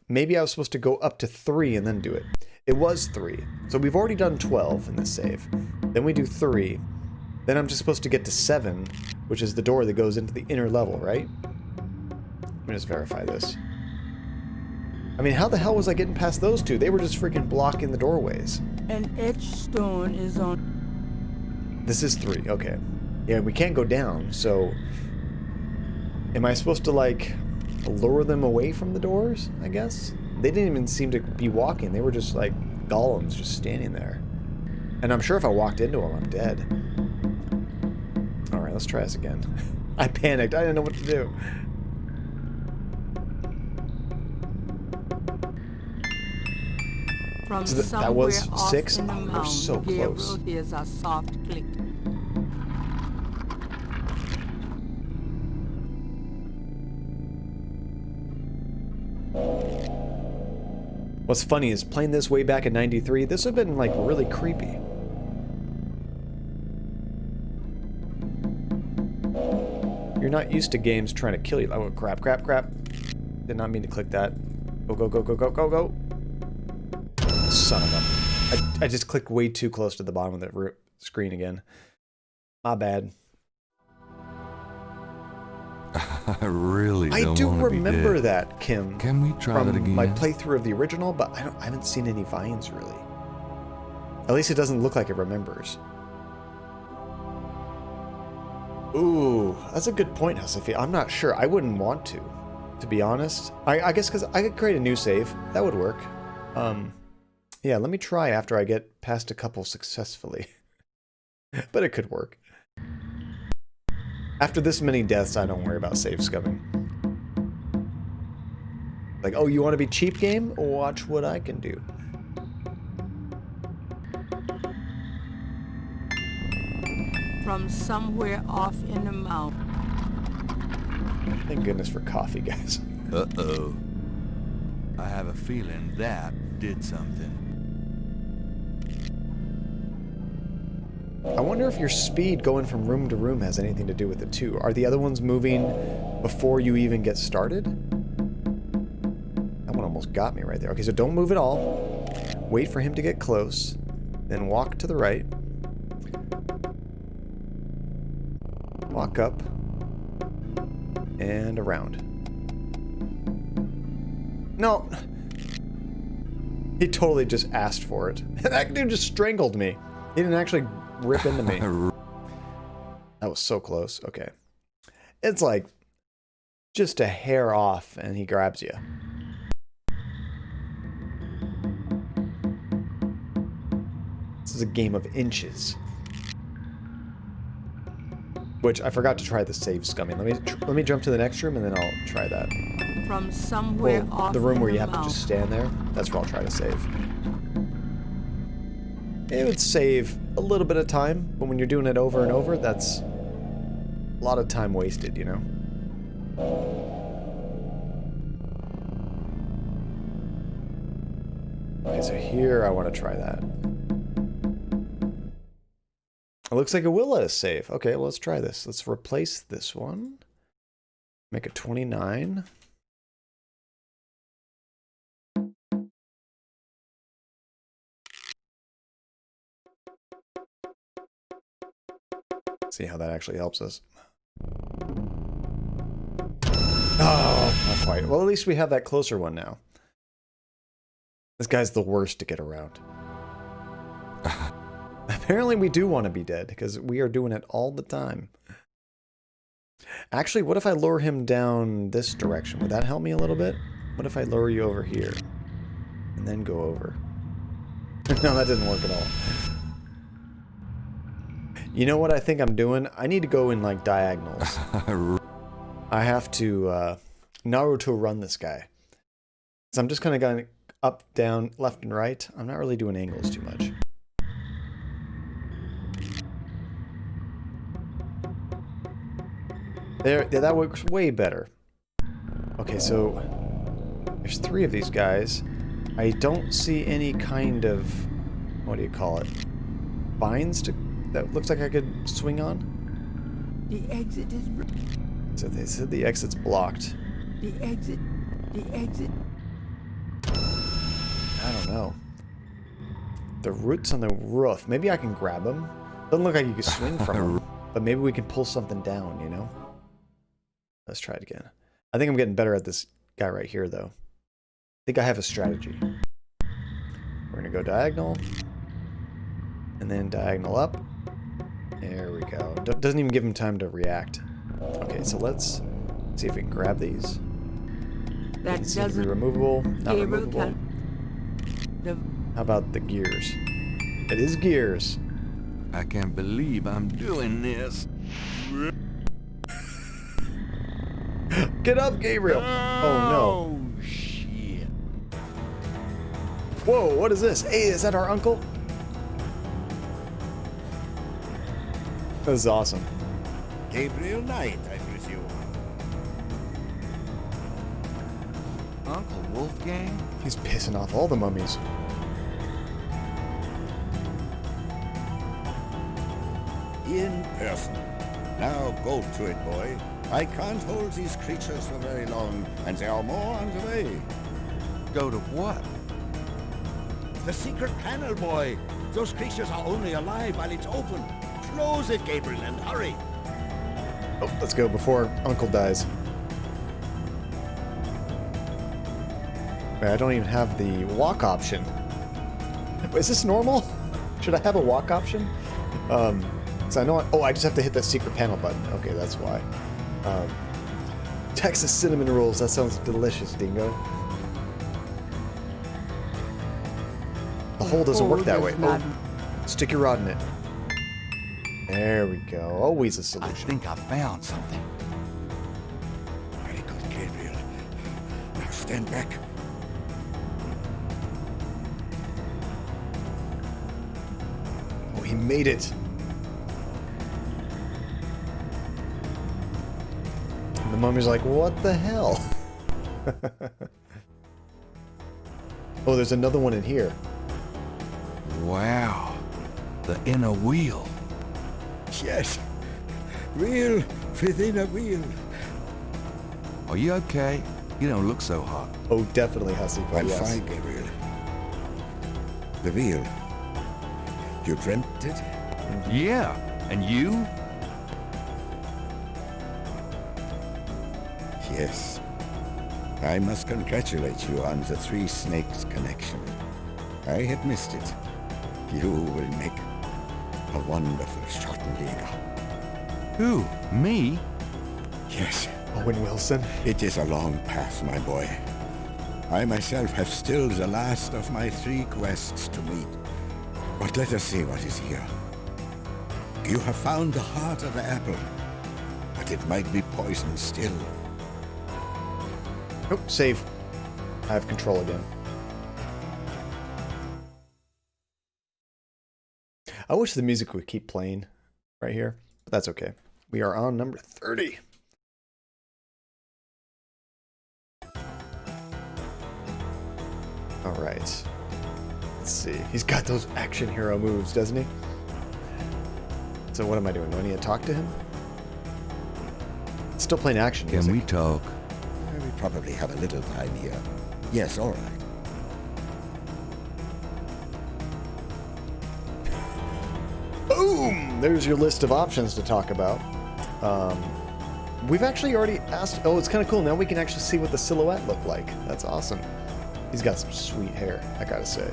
maybe I was supposed to go up to 3 and then do it. It was 3. So we've already done 12 in this save. Then we do 3. Then I'm just supposed to get to 7, which is the door that goes into the inner level, right? Let me just verify this. I mean, how the hell was I getting past those 2? They were just freaking blocking the doorways. An etched stone is on... This is 3, okay. Yeah, we can't go down, so... Am I supposed to, like, lure them away from the doors, I guess? They didn't even seem to be walking. They were just, like, golems just standing there. And I'm sure if I walked into them, I'm dead. Alright, let's try this again. I panicked. I didn't know what to do. From So that was somewhere off 6? in the Oh, we're mound, so Gabriel close. hears a soft click. What's funny is playing this way back in '93, this would have been like really creepy. You're not used to games trying to kill you. Oh, crap, crap, crap. Did not mean to click that. Go, go, go, go, go, go, go. Son of a... I just clicked way too close to the bottom of the screen again. My bad. I really don't I do want to be remember dead. that, Kim. Can we try that From again? my playthrough of the original, but I haven't seen any vines really. At least it doesn't look like it remembers. Ooh, that's a good point, Hasafi. I'm not sure. I wouldn't want to be honest. I guess because I could create a new save. That would work. Yeah, let me try after I get past a couple successfully. But it could work. After this many deaths, I don't worry about save scumming. Like, oh, you want to be cheap, game? Watch what I can do. From somewhere off in the mountain. Thank goodness for coffee, guys. Uh-oh. I have a feeling that did something. I wonder if your speed going from room to room has anything to do with it too. Are the other ones moving before you even get started? That one almost got me right there. Okay, so don't move at all. Wait for him to get close. Then walk to the right. Walk up. And around. No! He totally just asked for it. That dude just strangled me. He didn't actually rip into me. That was so close. Okay. It's like just a hair off and he grabs you. This is a game of inches. Which I forgot to try the save scumming. Let me jump to the next room and then I'll try that. From somewhere off the room in where you the have to mountain. just stand there. That's where I'll try to save. It would save a little bit of time, but when you're doing it over and over, that's a lot of time wasted, you know? Okay, so here I want to try that. It looks like it will let us save. Okay, well, let's try this. Let's replace this one. Make it 29. See how that actually helps us. Oh, not quite. Well, at least we have that closer one now. This guy's the worst to get around. Apparently we do want to be dead, because we are doing it all the time. Actually, what if I lure him down this direction? Would that help me a little bit? What if I lower you over here? And then go over. No, that didn't work at all. You know what I think I'm doing? I need to go in like diagonals. I have to Naruto run this guy. So I'm just kind of going up, down, left, and right. I'm not really doing angles too much. There, yeah, that works way better. Okay, so there's 3 of these guys. I don't see any kind of, what do you call it? Vines that looks like I could swing on? The exit is... So they said the exit's blocked. The exit... I don't know. The root's on the roof. Maybe I can grab him. Doesn't look like you can swing from him. But maybe we can pull something down, you know? Let's try it again. I think I'm getting better at this guy right here, though. I think I have a strategy. We're going to go diagonal. And then diagonal up. There we go. Doesn't even give him time to react. Okay, so let's see if we can grab these. That doesn't... removable. Not removable. How about the gears? It is gears. I can't believe I'm doing this. Get up, Gabriel! Oh no. Shit. Whoa, what is this? Hey, is that our uncle? This is awesome. Gabriel Knight, I presume. Uncle Wolfgang? He's pissing off all the mummies. In person. Now go to it, boy. I can't hold these creatures for very long, and there are more on the way. Go to what? The secret panel, boy. Those creatures are only alive while it's open. Close it, Gabriel, and hurry. Oh, let's go before Uncle dies. Wait, I don't even have the walk option. Is this normal? Should I have a walk option? So I know. I just have to hit that secret panel button. Okay, that's why. Texas cinnamon rolls. That sounds delicious, Dingo. The hole doesn't work that way. Oh, stick your rod in it. There we go. Always a solution. I think I found something. Very good, Gabriel. Now stand back. Oh, he made it. And the mummy's like, what the hell? Oh, there's another one in here. Wow. The inner wheel. Yes. Wheel within a wheel. Are you okay? You don't look so hot. Oh, definitely, Hussy. I'm Yes. fine, Gabriel. The wheel. You dreamt it? Yeah. And you? Yes. I must congratulate you on the Three Snakes connection. I had missed it. You will make a wonderful Schottenjäger. Who? Me? Yes. Owen Wilson. It is a long path, my boy. I myself have still the last of my 3 quests to meet. But let us see what is here. You have found the heart of the apple, but it might be poison still. Oh, save. I have control again. I wish the music would keep playing right here, but that's okay. We are on number 30. All right. Let's see. He's got those action hero moves, doesn't he? So what am I doing? Do I need to talk to him? It's still playing action music. Can we talk? We probably have a little time here. Yes, all right. Boom! There's your list of options to talk about. We've actually already asked... Oh, it's kind of cool. Now we can actually see what the silhouette looked like. That's awesome. He's got some sweet hair, I gotta say.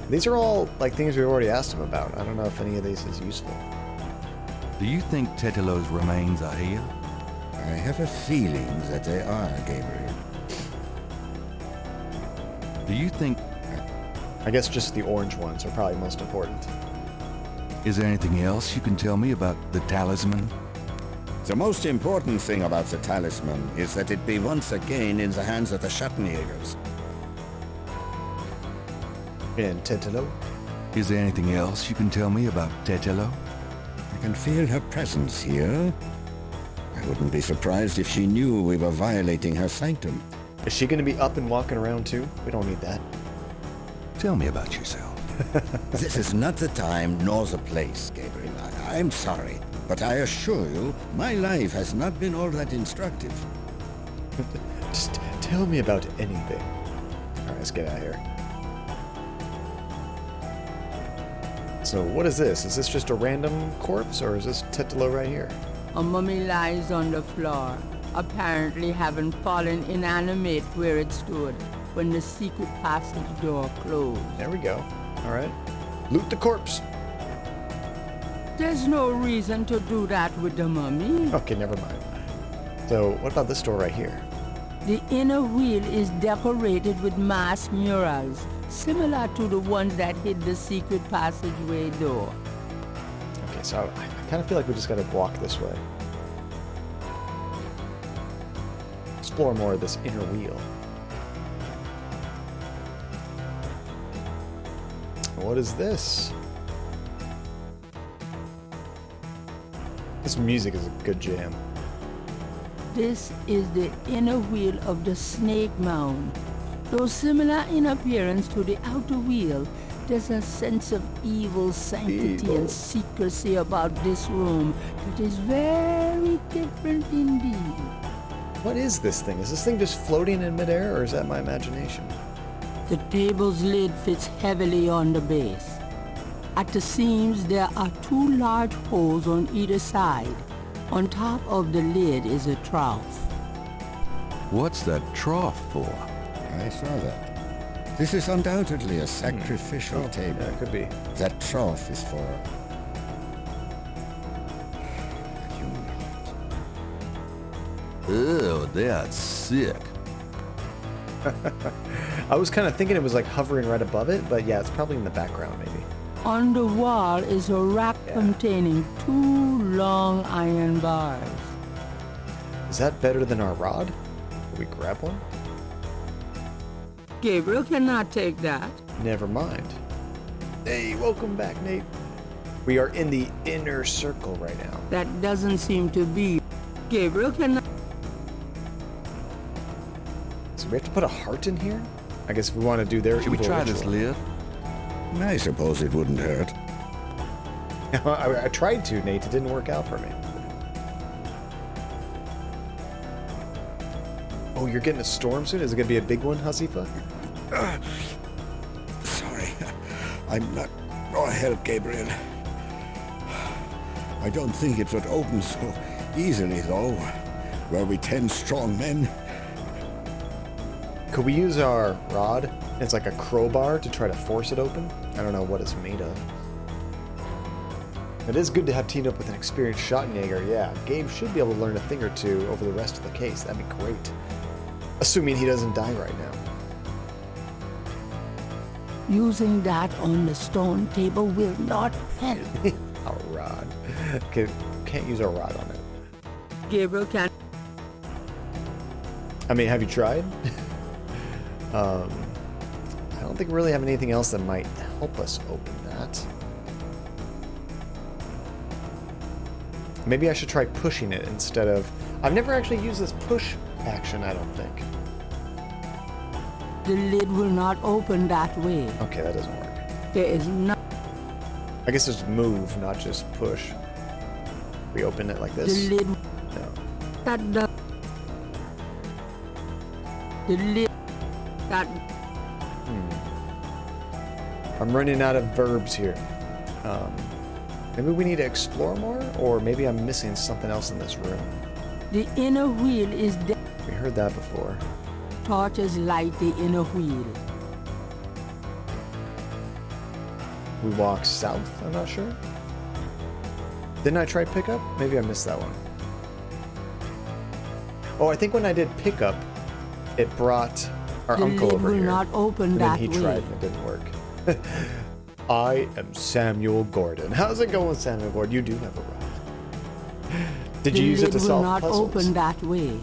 These are all like things we've already asked him about. I don't know if any of these is useful. Do you think Tetelo's remains are here? I have a feeling that they are, Gabriel. Do you think... I guess just the orange ones are probably most important. Is there anything else you can tell me about the talisman? The most important thing about the talisman is that it be once again in the hands of the Schattenjägers. And Tetelo? Is there anything else you can tell me about Tetelo? I can feel her presence here. I wouldn't be surprised if she knew we were violating her sanctum. Is she going to be up and walking around too? We don't need that. Tell me about yourself. This is not the time nor the place, Gabriel. I'm sorry, but I assure you, my life has not been all that instructive. Just tell me about anything. Alright, let's get out of here. So what is this? Is this just a random corpse, or is this Tetelo right here? A mummy lies on the floor, apparently having fallen inanimate where it stood when the secret passage door closed. There we go. Alright. Loot the corpse! There's no reason to do that with the mummy. Okay, never mind. So, what about this door right here? The inner wheel is decorated with masked murals, similar to the ones that hid the secret passageway door. Okay, so I kind of feel like we just gotta walk this way. Explore more of this inner wheel. What is this? This music is a good jam. This is the inner wheel of the Snake Mound. Though similar in appearance to the outer wheel, there's a sense of evil sanctity and secrecy about this room that is very different indeed. What is this thing? Is this thing just floating in midair, or is that my imagination? The table's lid fits heavily on the base. At the seams, there are two large holes on either side. On top of the lid is a trough. What's that trough for? I saw that. This is undoubtedly a sacrificial table. Yeah, it could be. That trough is for... a human heart. Ew, that's sick. I was kind of thinking it was like hovering right above it, but yeah, it's probably in the background maybe. On the wall is a rack containing two long iron bars. Is that better than our rod? Will we grab one? Gabriel cannot take that. Never mind. Hey, welcome back, Nate. We are in the inner circle right now. That doesn't seem to be. Gabriel cannot... So we have to put a heart in here? I guess if we want to do their Should we evil try ritual. this lid? I suppose it wouldn't hurt. I tried to, Nate. It didn't work out for me. Oh, you're getting a storm soon? Is it going to be a big one, Hasifa? Sorry. I'm not raw help, Gabriel. I don't think it would open so easily, though. Were we 10 strong men? Could we use our rod? It's like a crowbar to try to force it open? I don't know what it's made of. It is good to have teamed up with an experienced Schattenjäger, yeah. Gabe should be able to learn a thing or two over the rest of the case. That'd be great. Assuming he doesn't die right now. Using that on the stone table will not help. Our rod. Okay, can't use our rod on it. Gabriel can... I mean, have you tried? I don't think we really have anything else that might help us open that. Maybe I should try pushing it instead of... I've never actually used this push action, I don't think. The lid will not open that way. Okay, that doesn't work. There is no... I guess it's move, not just push. We open it like this? The lid... No. That does... The lid... That... I'm running out of verbs here. Maybe we need to explore more, or maybe I'm missing something else in this room. The inner wheel is... We heard that before. Torches light the inner wheel. We walk south, I'm not sure. Didn't I try pickup? Maybe I missed that one. Oh, I think when I did pickup, it brought Our The uncle lid over will here. not open And then that he way. tried and it didn't work. I am Samuel Gordon. How's it going, Samuel Gordon? You do have a rod. Did you use it to will solve not puzzles? open that way.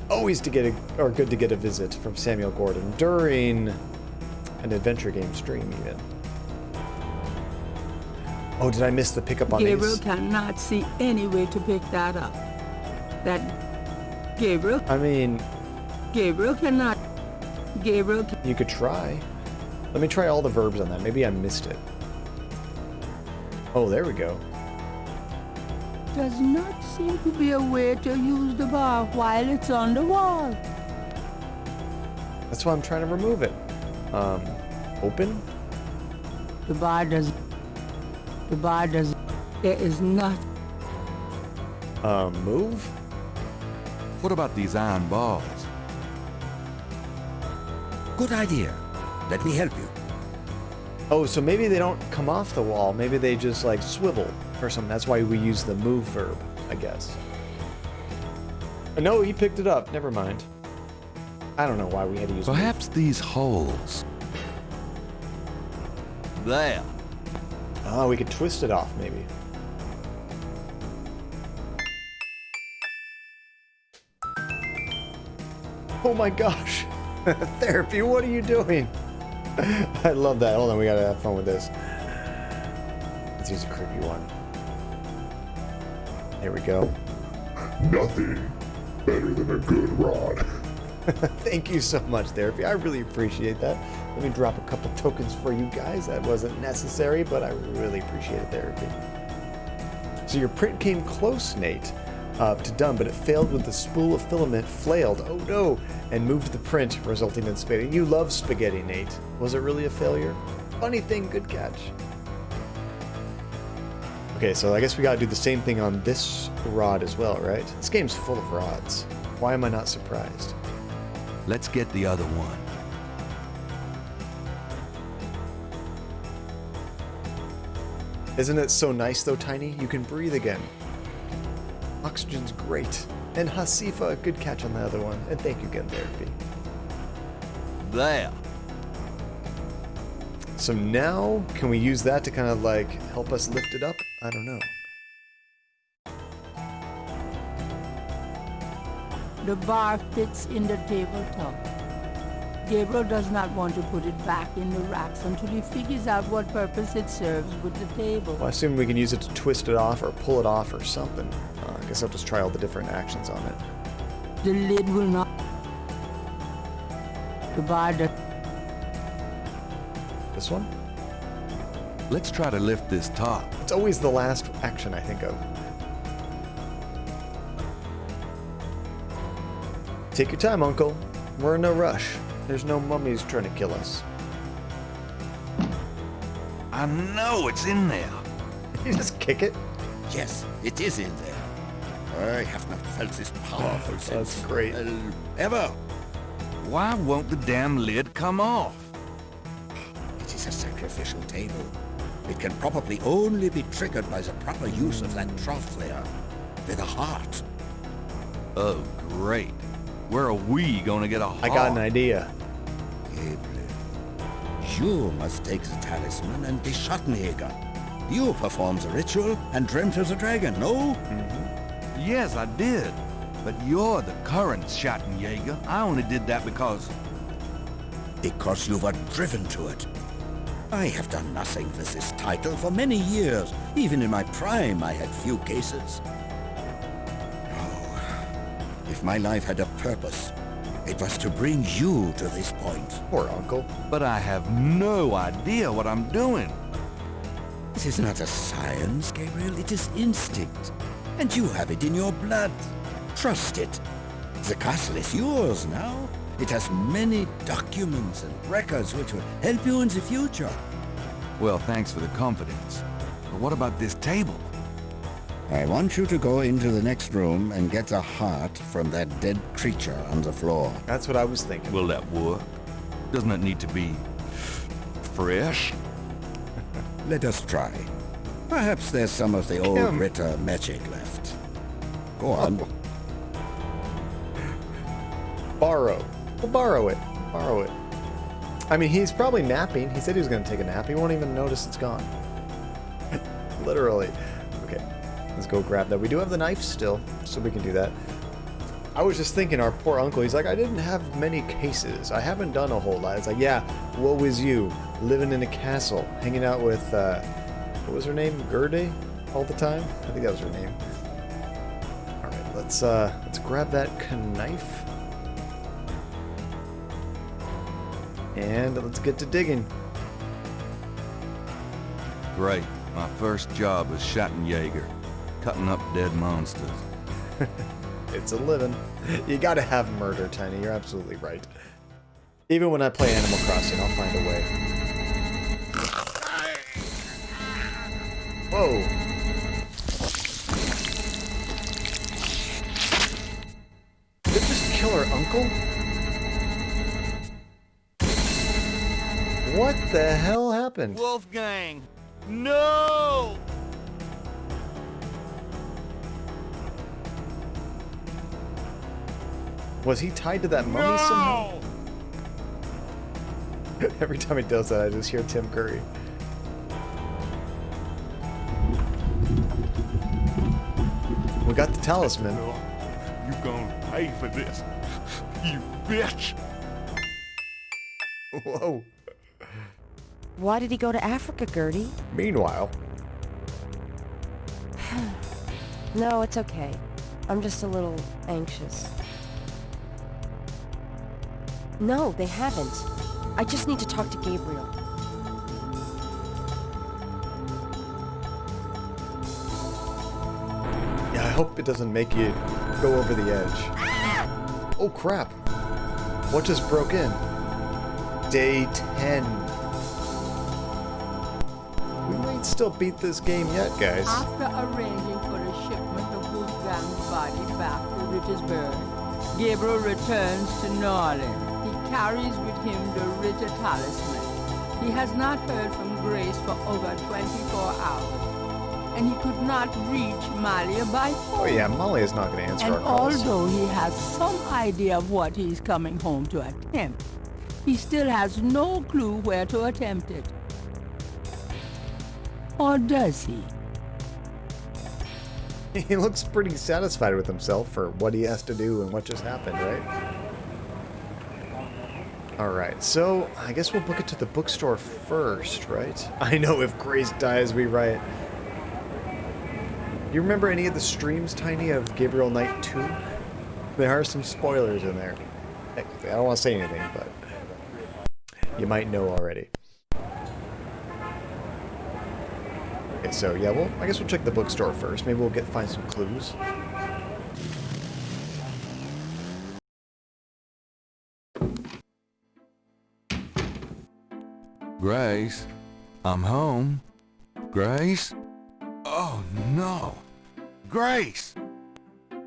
Always good to get a visit from Samuel Gordon during an adventure game stream, even. Oh, did I miss the pickup on Gabriel these? cannot see any way to pick that up. Gabriel cannot. You could try. Let me try all the verbs on that. Maybe I missed it. Oh, there we go. Does not seem to be a way to use the bar while it's on the wall. That's why I'm trying to remove it. Open? The bar does. There is not. Move? What about these iron bars? Good idea. Let me help you. Oh, so maybe they don't come off the wall. Maybe they just like swivel or something. That's why we use the move verb, I guess. No, he picked it up. Never mind. I don't know why we had to use Perhaps these holes. There. Oh, we could twist it off, maybe. Oh my gosh. Therapy, what are you doing? I love that. Hold on, we gotta have fun with this. Let's use a creepy one. There we go. Nothing better than a good rod. Thank you so much, Therapy. I really appreciate that. Let me drop a couple tokens for you guys. That wasn't necessary, but I really appreciate it, Therapy. So your print came close, Nate, to done, but it failed when the spool of filament flailed. Oh no! And moved the print, resulting in spaghetti. You love spaghetti, Nate. Was it really a failure? Funny thing, good catch. Okay, so I guess we gotta do the same thing on this rod as well, right? This game's full of rods. Why am I not surprised? Let's get the other one. Isn't it so nice though, Tiny? You can breathe again. Oxygen's great. And Hasifa, good catch on the other one. And thank you again, Therapy. There. So now, can we use that to kind of like help us lift it up? I don't know. The bar fits in the tabletop. Gabriel does not want to put it back in the racks until he figures out what purpose it serves with the table. Well, I assume we can use it to twist it off or pull it off or something. I guess I'll just try all the different actions on it. The lid will not. The bar does. This one? Let's try to lift this top. It's always the last action I think of. Take your time, Uncle. We're in no rush. There's no mummies trying to kill us. I know it's in there. You just kick it? Yes, it is in there. I have not felt this powerful sense. That's great. Ever. Why won't the damn lid come off? It is a sacrificial table. It can probably only be triggered by the proper use of that trough there. With a heart. Oh, great. Where are we gonna get a heart? I got an idea. Gabriel, you must take the talisman and be Schattenjäger. You performed the ritual and dreamt of the dragon, no? Yes, I did. But you're the current Schattenjäger. I only did that because you were driven to it. I have done nothing with this title for many years. Even in my prime, I had few cases. If my life had a purpose, it was to bring you to this point. Poor Uncle. But I have no idea what I'm doing. This is not a science, Gabriel. It is instinct. And you have it in your blood. Trust it. The castle is yours now. It has many documents and records which will help you in the future. Well, thanks for the confidence. But what about this table? I want you to go into the next room and get the heart from that dead creature on the floor. That's what I was thinking. Will that work? Doesn't it need to be fresh? Let us try. Perhaps there's some of the old Ritter magic left. Go on. Borrow. We'll borrow it. Borrow it. I mean, he's probably napping. He said he was going to take a nap. He won't even notice it's gone. Literally. Okay, let's go grab that. We do have the knife still, so we can do that. I was just thinking, our poor uncle, he's like, I didn't have many cases. I haven't done a whole lot. It's like, yeah, woe is you. Living in a castle, hanging out with, what was her name? Gerde? All the time? I think that was her name. Alright, let's grab that knife. And let's get to digging. Great. My first job is Schattenjäger, cutting up dead monsters. It's a living. You gotta have murder, Tiny. You're absolutely right. Even when I play Animal Crossing, I'll find a way. Whoa. Did it just kill her uncle? What the hell happened? Wolfgang! No! Was he tied to that mummy somehow? Every time he does that, I just hear Tim Curry. We got the talisman. You gonna pay for this, you bitch! Whoa. Why did he go to Africa, Gertie? Meanwhile. No, it's okay. I'm just a little anxious. No, they haven't. I just need to talk to Gabriel. Yeah, I hope it doesn't make you go over the edge. Oh crap. What just broke in? Day 10. We might still beat this game yet, guys. After arranging for a shipment of Wolfgang's body back to Rittersburg, Gabriel returns to New Orleans. He carries with him the Ritter talisman. He has not heard from Grace for over 24 hours, and he could not reach Malia by phone. Oh yeah, Molly is not going to answer And our calls. although he has some idea of what he's coming home to attempt, he still has no clue where to attempt it. Or does he? He looks pretty satisfied with himself for what he has to do and what just happened, right? Alright, so I guess we'll book it to the bookstore first, right? I know if Grace dies, we riot. You remember any of the streams, Tiny, of Gabriel Knight 2? There are some spoilers in there. Technically, I don't want to say anything, but you might know already. Okay, so yeah, well, I guess we'll check the bookstore first. Maybe we'll find some clues. Grace, I'm home. Grace? Oh no! Grace!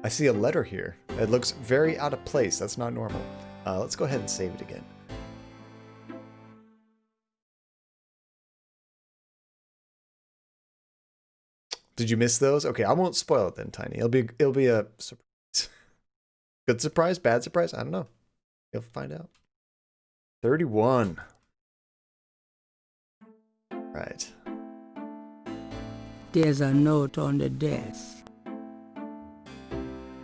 I see a letter here. It looks very out of place. That's not normal. Let's go ahead and save it again. Did you miss those? Okay, I won't spoil it then, Tiny. It'll be a surprise. Good surprise, bad surprise? I don't know. You'll find out. 31. Right. There's a note on the desk.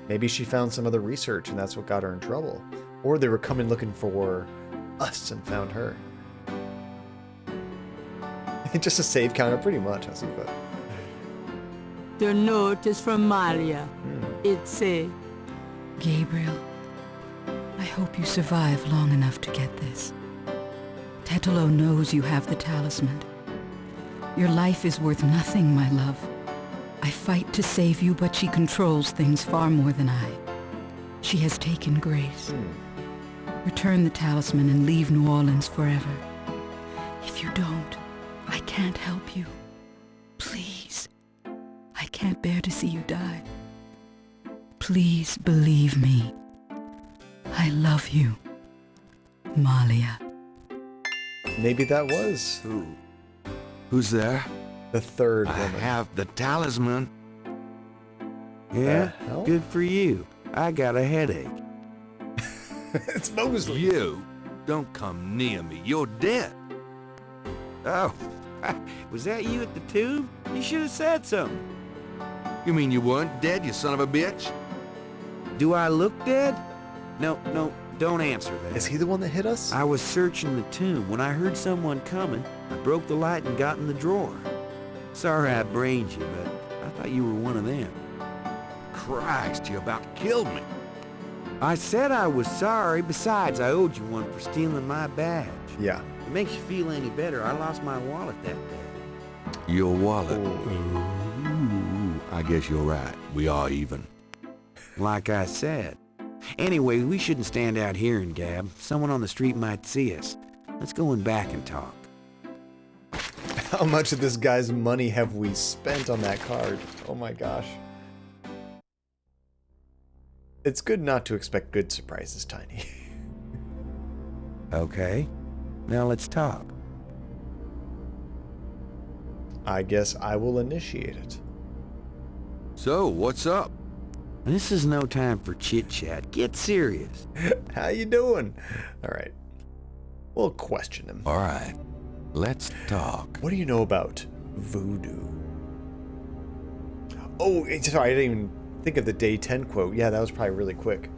Maybe she found some other research and that's what got her in trouble. Or they were coming looking for us and found her. Just a save counter, pretty much, I suppose. The note is from Malia. It says, Gabriel, I hope you survive long enough to get this. Tetelo knows you have the talisman. Your life is worth nothing, my love. I fight to save you, but she controls things far more than I. She has taken Grace. Return the talisman and leave New Orleans forever. If you don't, I can't help you. Please. I can't bear to see you die. Please believe me. I love you. Malia. Maybe that was... Who's there? The third I woman. have the talisman. Yeah? hell? Good for you. I got a headache. It's Mosely. You don't come near me. You're dead. Oh, was that you at the tube? You should have said something. You mean you weren't dead, you son of a bitch? Do I look dead? No, don't answer that. Is he the one that hit us? I was searching the tomb. When I heard someone coming, I broke the light and got in the drawer. Sorry I brained you, but I thought you were one of them. Christ, you about killed me. I said I was sorry. Besides, I owed you one for stealing my badge. Yeah. If it makes you feel any better, I lost my wallet that day. Your wallet? Ooh, I guess you're right. We are even. Like I said. Anyway, we shouldn't stand out here and gab. Someone on the street might see us. Let's go in back and talk. How much of this guy's money have we spent on that card? Oh my gosh. It's good not to expect good surprises, Tiny. Okay. Now let's talk. I guess I will initiate it. So, what's up? This is no time for chit-chat. Get serious. How you doing? All right. We'll question him. All right. Let's talk. What do you know about voodoo? Oh, sorry, I didn't even think of the day 10 quote. Yeah, that was probably really quick.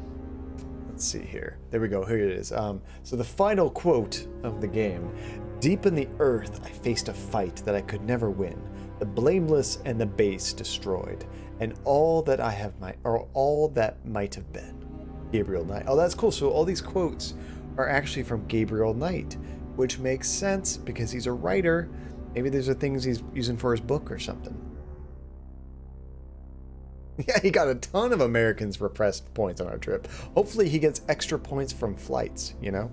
Let's see here. There we go. Here it is. So the final quote of the game. Deep in the earth, I faced a fight that I could never win. The blameless and the base destroyed, and all that all that might have been. Gabriel Knight. Oh, that's cool. So all these quotes are actually from Gabriel Knight, which makes sense because he's a writer. Maybe these are things he's using for his book or something. Yeah, he got a ton of Americans repressed points on our trip. Hopefully he gets extra points from flights, you know?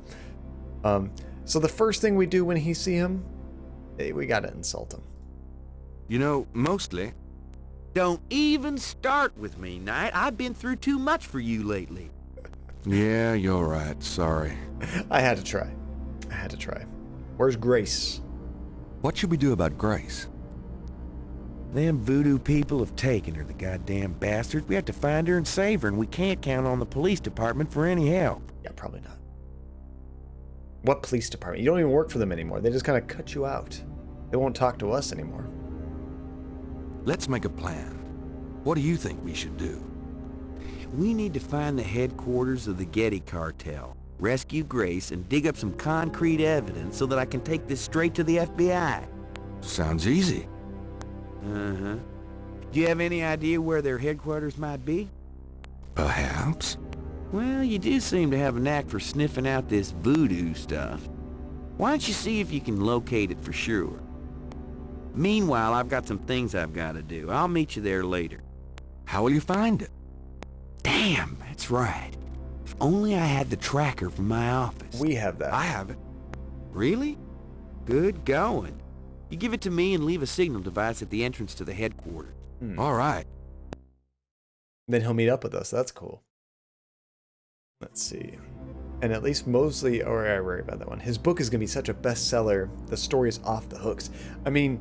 So the first thing we do when he see him, we gotta insult him. You know, mostly. Don't even start with me, Knight. I've been through too much for you lately. Yeah, you're right. Sorry. I had to try. Where's Grace? What should we do about Grace? Them voodoo people have taken her, the goddamn bastards. We have to find her and save her, and we can't count on the police department for any help. Yeah, probably not. What police department? You don't even work for them anymore. They just kind of cut you out. They won't talk to us anymore. Let's make a plan. What do you think we should do? We need to find the headquarters of the Getty cartel, rescue Grace, and dig up some concrete evidence so that I can take this straight to the FBI. Sounds easy. Uh-huh. Do you have any idea where their headquarters might be? Perhaps. Well, you do seem to have a knack for sniffing out this voodoo stuff. Why don't you see if you can locate it for sure? Meanwhile, I've got some things I've got to do. I'll meet you there later. How will you find it? Damn, that's right. If only I had the tracker from my office. We have that. I have it. Really? Good going. You give it to me and leave a signal device at the entrance to the headquarters. All right. Then he'll meet up with us. That's cool. Let's see. And at least Mosely, or I worry about that one. His book is going to be such a bestseller. The story is off the hooks. I mean,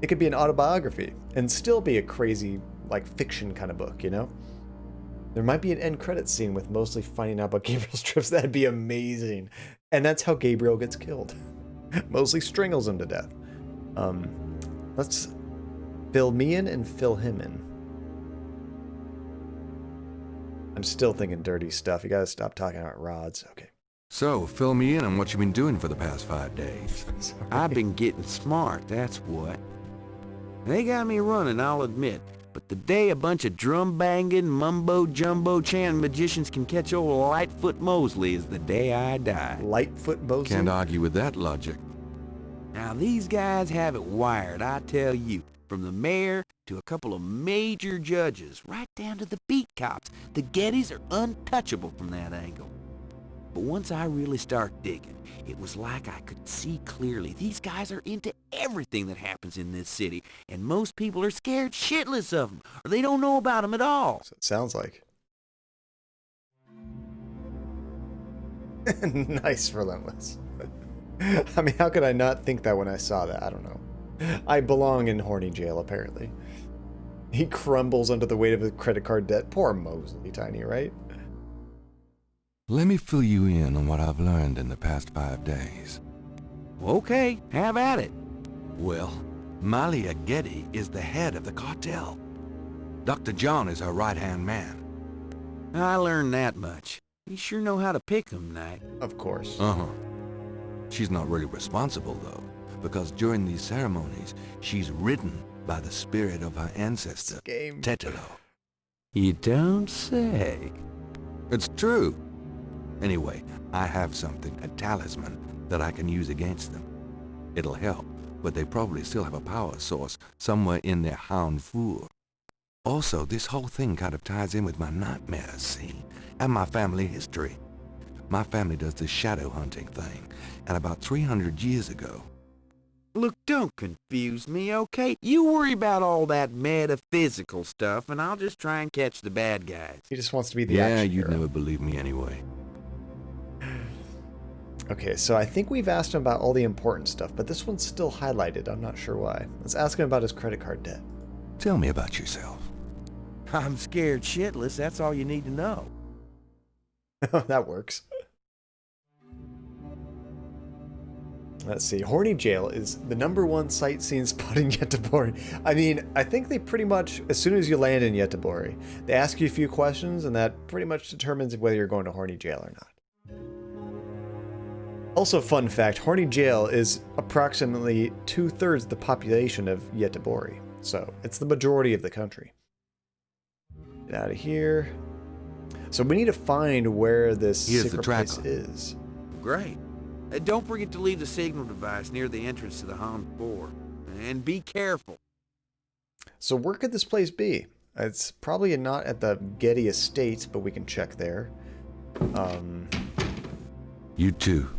it could be an autobiography and still be a crazy, like, fiction kind of book, you know? There might be an end credits scene with Mosely finding out about Gabriel's trips. That'd be amazing. And that's how Gabriel gets killed. Mosely strangles him to death. Let's fill me in and fill him in. I'm still thinking dirty stuff. You gotta stop talking about rods. Okay. So, fill me in on what you've been doing for the past 5 days. I've been getting smart, that's what. They got me running, I'll admit. But the day a bunch of drum-banging, mumbo-jumbo-chan magicians can catch old Lightfoot Mosely is the day I die. Lightfoot Mosely? Can't argue with that logic. Now, these guys have it wired, I tell you. From the mayor to a couple of major judges, right down to the beat cops. The Gettys are untouchable from that angle. But once I really start digging, it was like I could see clearly. These guys are into everything that happens in this city, and most people are scared shitless of them, or they don't know about them at all. So it sounds like. Nice, Relentless. I mean, how could I not think that when I saw that? I don't know. I belong in horny jail, apparently. He crumbles under the weight of his credit card debt. Poor Mosely, Tiny, right? Let me fill you in on what I've learned in the past 5 days. Okay, have at it. Well, Malia Getty is the head of the cartel. Dr. John is her right-hand man. I learned that much. You sure know how to pick 'em, Knight. Of course. Uh-huh. She's not really responsible, though, because during these ceremonies, she's ridden by the spirit of her ancestor, Tetelo. You don't say. It's true. Anyway, I have something, a talisman, that I can use against them. It'll help, but they probably still have a power source somewhere in their hound fool. Also, this whole thing kind of ties in with my nightmares, see? And my family history. My family does this shadow hunting thing, and about 300 years ago... Look, don't confuse me, okay? You worry about all that metaphysical stuff, and I'll just try and catch the bad guys. He just wants to be the Yeah, action you'd hero. never believe me anyway. Okay, so I think we've asked him about all the important stuff, but this one's still highlighted. I'm not sure why. Let's ask him about his credit card debt. Tell me about yourself. I'm scared shitless, that's all you need to know. That works. Let's see. Horny Jail is the #1 sightseeing spot in Göteborg. I mean, I think they pretty much, as soon as you land in Göteborg, they ask you a few questions, and that pretty much determines whether you're going to Horny Jail or not. Also, fun fact, Horny Jail is approximately 2/3 the population of Göteborg, so it's the majority of the country. Get out of here. So we need to find where this secret place is. Great. Don't forget to leave the signal device near the entrance to the Hound 4. And be careful. So where could this place be? It's probably not at the Getty Estate, but we can check there. You too.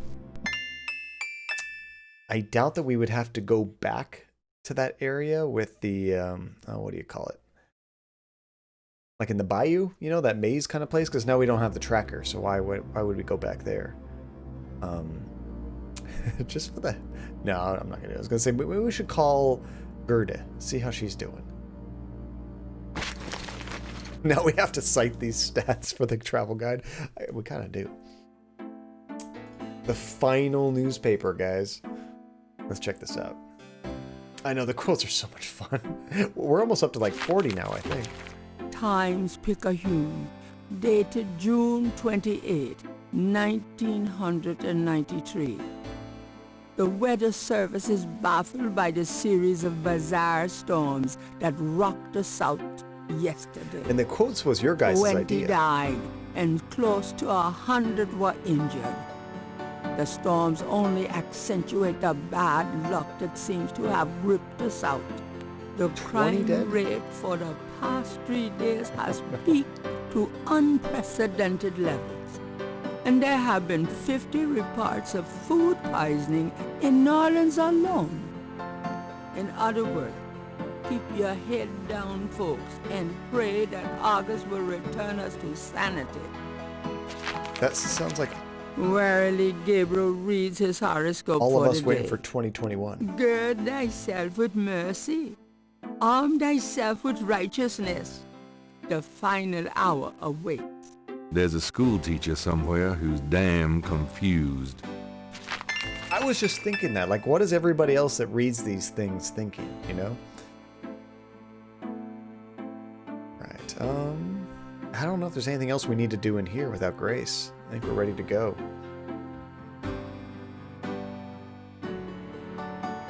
I doubt that we would have to go back to that area with the, what do you call it? Like in the bayou, you know, that maze kind of place? Because now we don't have the tracker, so why would we go back there? Just for the... No, I'm not going to. I was going to say, maybe we should call Gerda, see how she's doing. Now we have to cite these stats for the travel guide. We kind of do. The final newspaper, guys. Let's check this out. I know, the quotes are so much fun. We're almost up to like 40 now, I think. Times-Picayune, dated June 28, 1993. The Weather Service is baffled by the series of bizarre storms that rocked the South yesterday. And the quotes was your guys' 20 idea. died and close to 100 were injured. The storms only accentuate the bad luck that seems to have gripped the South. The crime rate for the past 3 days has peaked to unprecedented levels. And there have been 50 reports of food poisoning in New Orleans alone. In other words, keep your head down, folks, and pray that August will return us to sanity. That sounds like Warily Gabriel reads his horoscope all for of us the waiting day. for 2021. Gird thyself with mercy. Arm thyself with righteousness. The final hour awaits. There's a school teacher somewhere who's damn confused. I was just thinking that. Like, what is everybody else that reads these things thinking, you know? Right. I don't know if there's anything else we need to do in here without Grace. I think we're ready to go.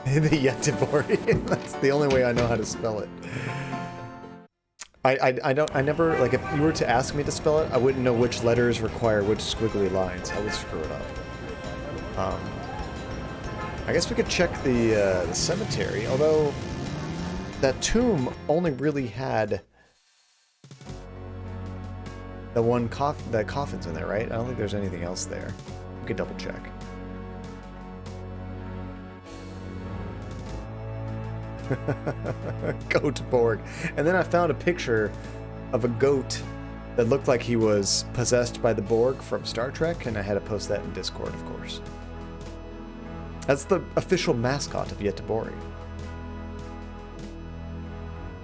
The Göteborg. That's the only way I know how to spell it. I never, like, if you were to ask me to spell it, I wouldn't know which letters require which squiggly lines. I would screw it up. I guess we could check the cemetery, although that tomb only really had the coffins in there, right? I don't think there's anything else there. We could double check. Goatborg. And then I found a picture of a goat that looked like he was possessed by the Borg from Star Trek, and I had to post that in Discord, of course. That's the official mascot of Göteborg.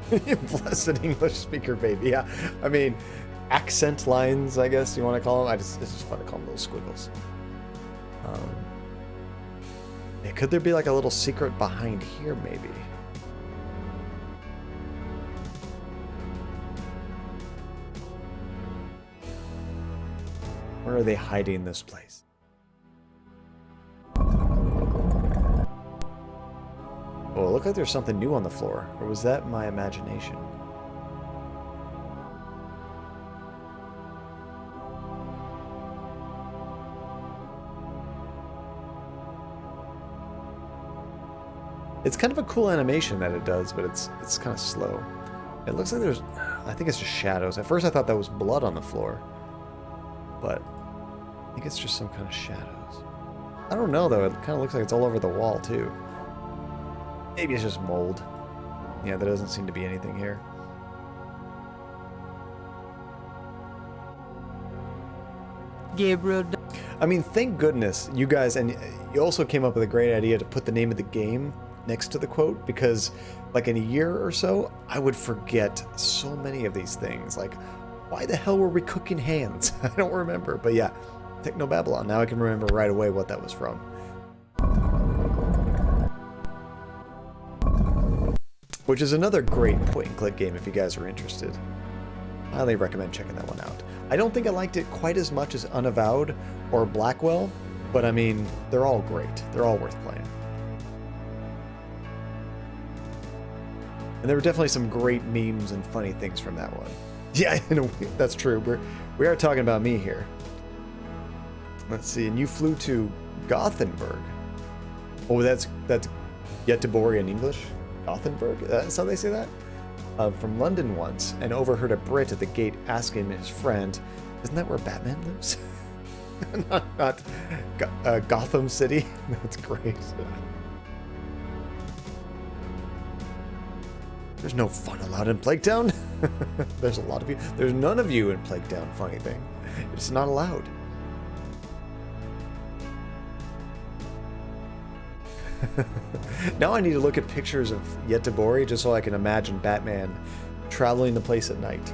Blessed English speaker, baby. Yeah, I mean, accent lines, I guess you want to call them. It's just fun to call them little squiggles. Yeah, could there be like a little secret behind here, maybe? Where are they hiding this place? Oh, it looked like there's something new on the floor. Or was that my imagination? It's kind of a cool animation that it does, but it's kind of slow. It looks like there's... I think it's just shadows. At first I thought that was blood on the floor. But I think it's just some kind of shadows. I don't know, though. It kind of looks like it's all over the wall, too. Maybe it's just mold. Yeah, there doesn't seem to be anything here. Gabriel... I mean, thank goodness you guys, and you also came up with a great idea to put the name of the game next to the quote, because like in a year or so, I would forget so many of these things. Like, why the hell were we cooking hands? I don't remember, but yeah, Technobabylon. Now I can remember right away what that was from. Which is another great point-and-click game if you guys are interested. I highly recommend checking that one out. I don't think I liked it quite as much as Unavowed or Blackwell, but I mean, they're all great. They're all worth playing. And there were definitely some great memes and funny things from that one. Yeah, that's true. We are talking about me here. Let's see, and you flew to Gothenburg. Oh, that's Göteborg in English? Gothenburg? That's how they say that? From London once, and overheard a Brit at the gate asking his friend, "Isn't that where Batman lives?" not Gotham City. That's great. There's no fun allowed in Plaguetown. There's a lot of you. There's none of you in Plaguetown, funny thing. It's not allowed. Now I need to look at pictures of Göteborg just so I can imagine Batman traveling the place at night.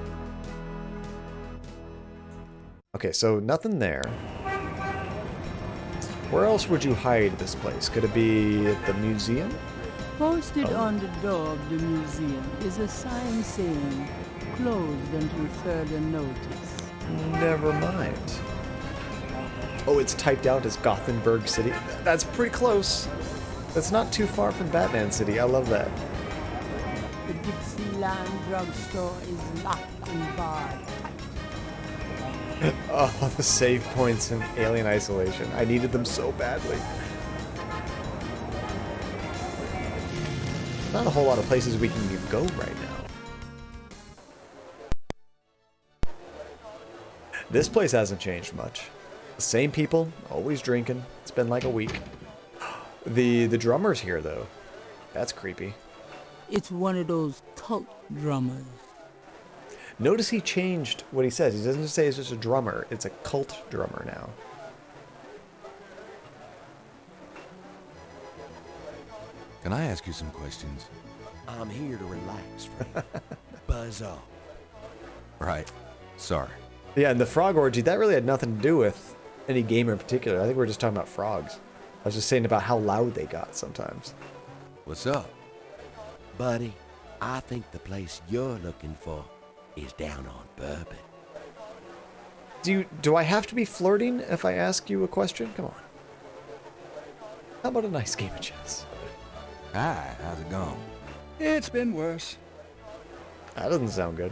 Okay, so nothing there. Where else would you hide this place? Could it be at the museum? Posted on the door of the museum is a sign saying, "Closed until further notice." Never mind. Oh, it's typed out as Gothenburg City. That's pretty close. That's not too far from Batman City. I love that. The Dixieland drugstore is locked and barred. Oh, the save points in Alien Isolation. I needed them so badly. Not a whole lot of places we can go right now. This place hasn't changed much. The same people, always drinking. It's been like a week. The drummer's here, though. That's creepy. It's one of those cult drummers. Notice he changed what he says. He doesn't say it's just a drummer. It's a cult drummer now. Can I ask you some questions? I'm here to relax, friend. Buzz off. Right. Sorry. Yeah, and the frog orgy, that really had nothing to do with any game in particular. I think we're just talking about frogs. I was just saying about how loud they got sometimes. What's up? Buddy, I think the place you're looking for is down on Bourbon. Do I have to be flirting if I ask you a question? Come on. How about a nice game of chess? Hi, how's it going? It's been worse. That doesn't sound good.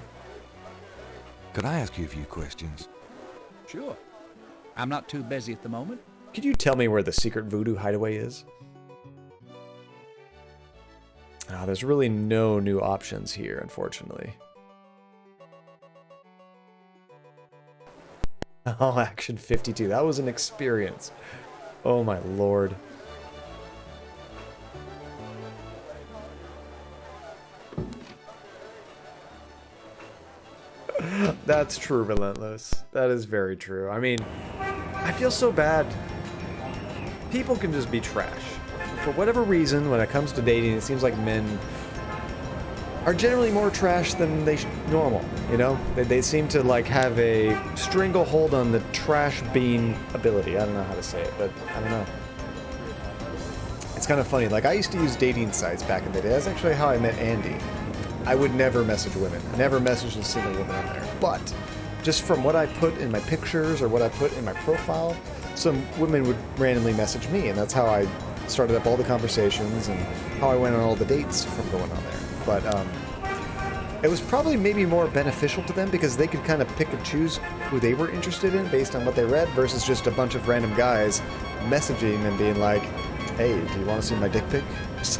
Could I ask you a few questions? Sure. I'm not too busy at the moment. Could you tell me where the secret voodoo hideaway is? There's really no new options here, unfortunately. Oh, Action 52. That was an experience. Oh my lord. That's true, Relentless. That is very true. I mean, I feel so bad. People can just be trash. For whatever reason, when it comes to dating, it seems like men are generally more trash than normal, you know? They seem to like have a stranglehold on the trash bean ability. I don't know how to say it, but I don't know. It's kind of funny. Like, I used to use dating sites back in the day. That's actually how I met Andy. I would never message women. I never messaged a single woman on there. But just from what I put in my pictures or what I put in my profile, some women would randomly message me, and that's how I started up all the conversations and how I went on all the dates from going on there. But it was probably maybe more beneficial to them because they could kind of pick and choose who they were interested in based on what they read versus just a bunch of random guys messaging and being like, hey, do you want to see my dick pic? Is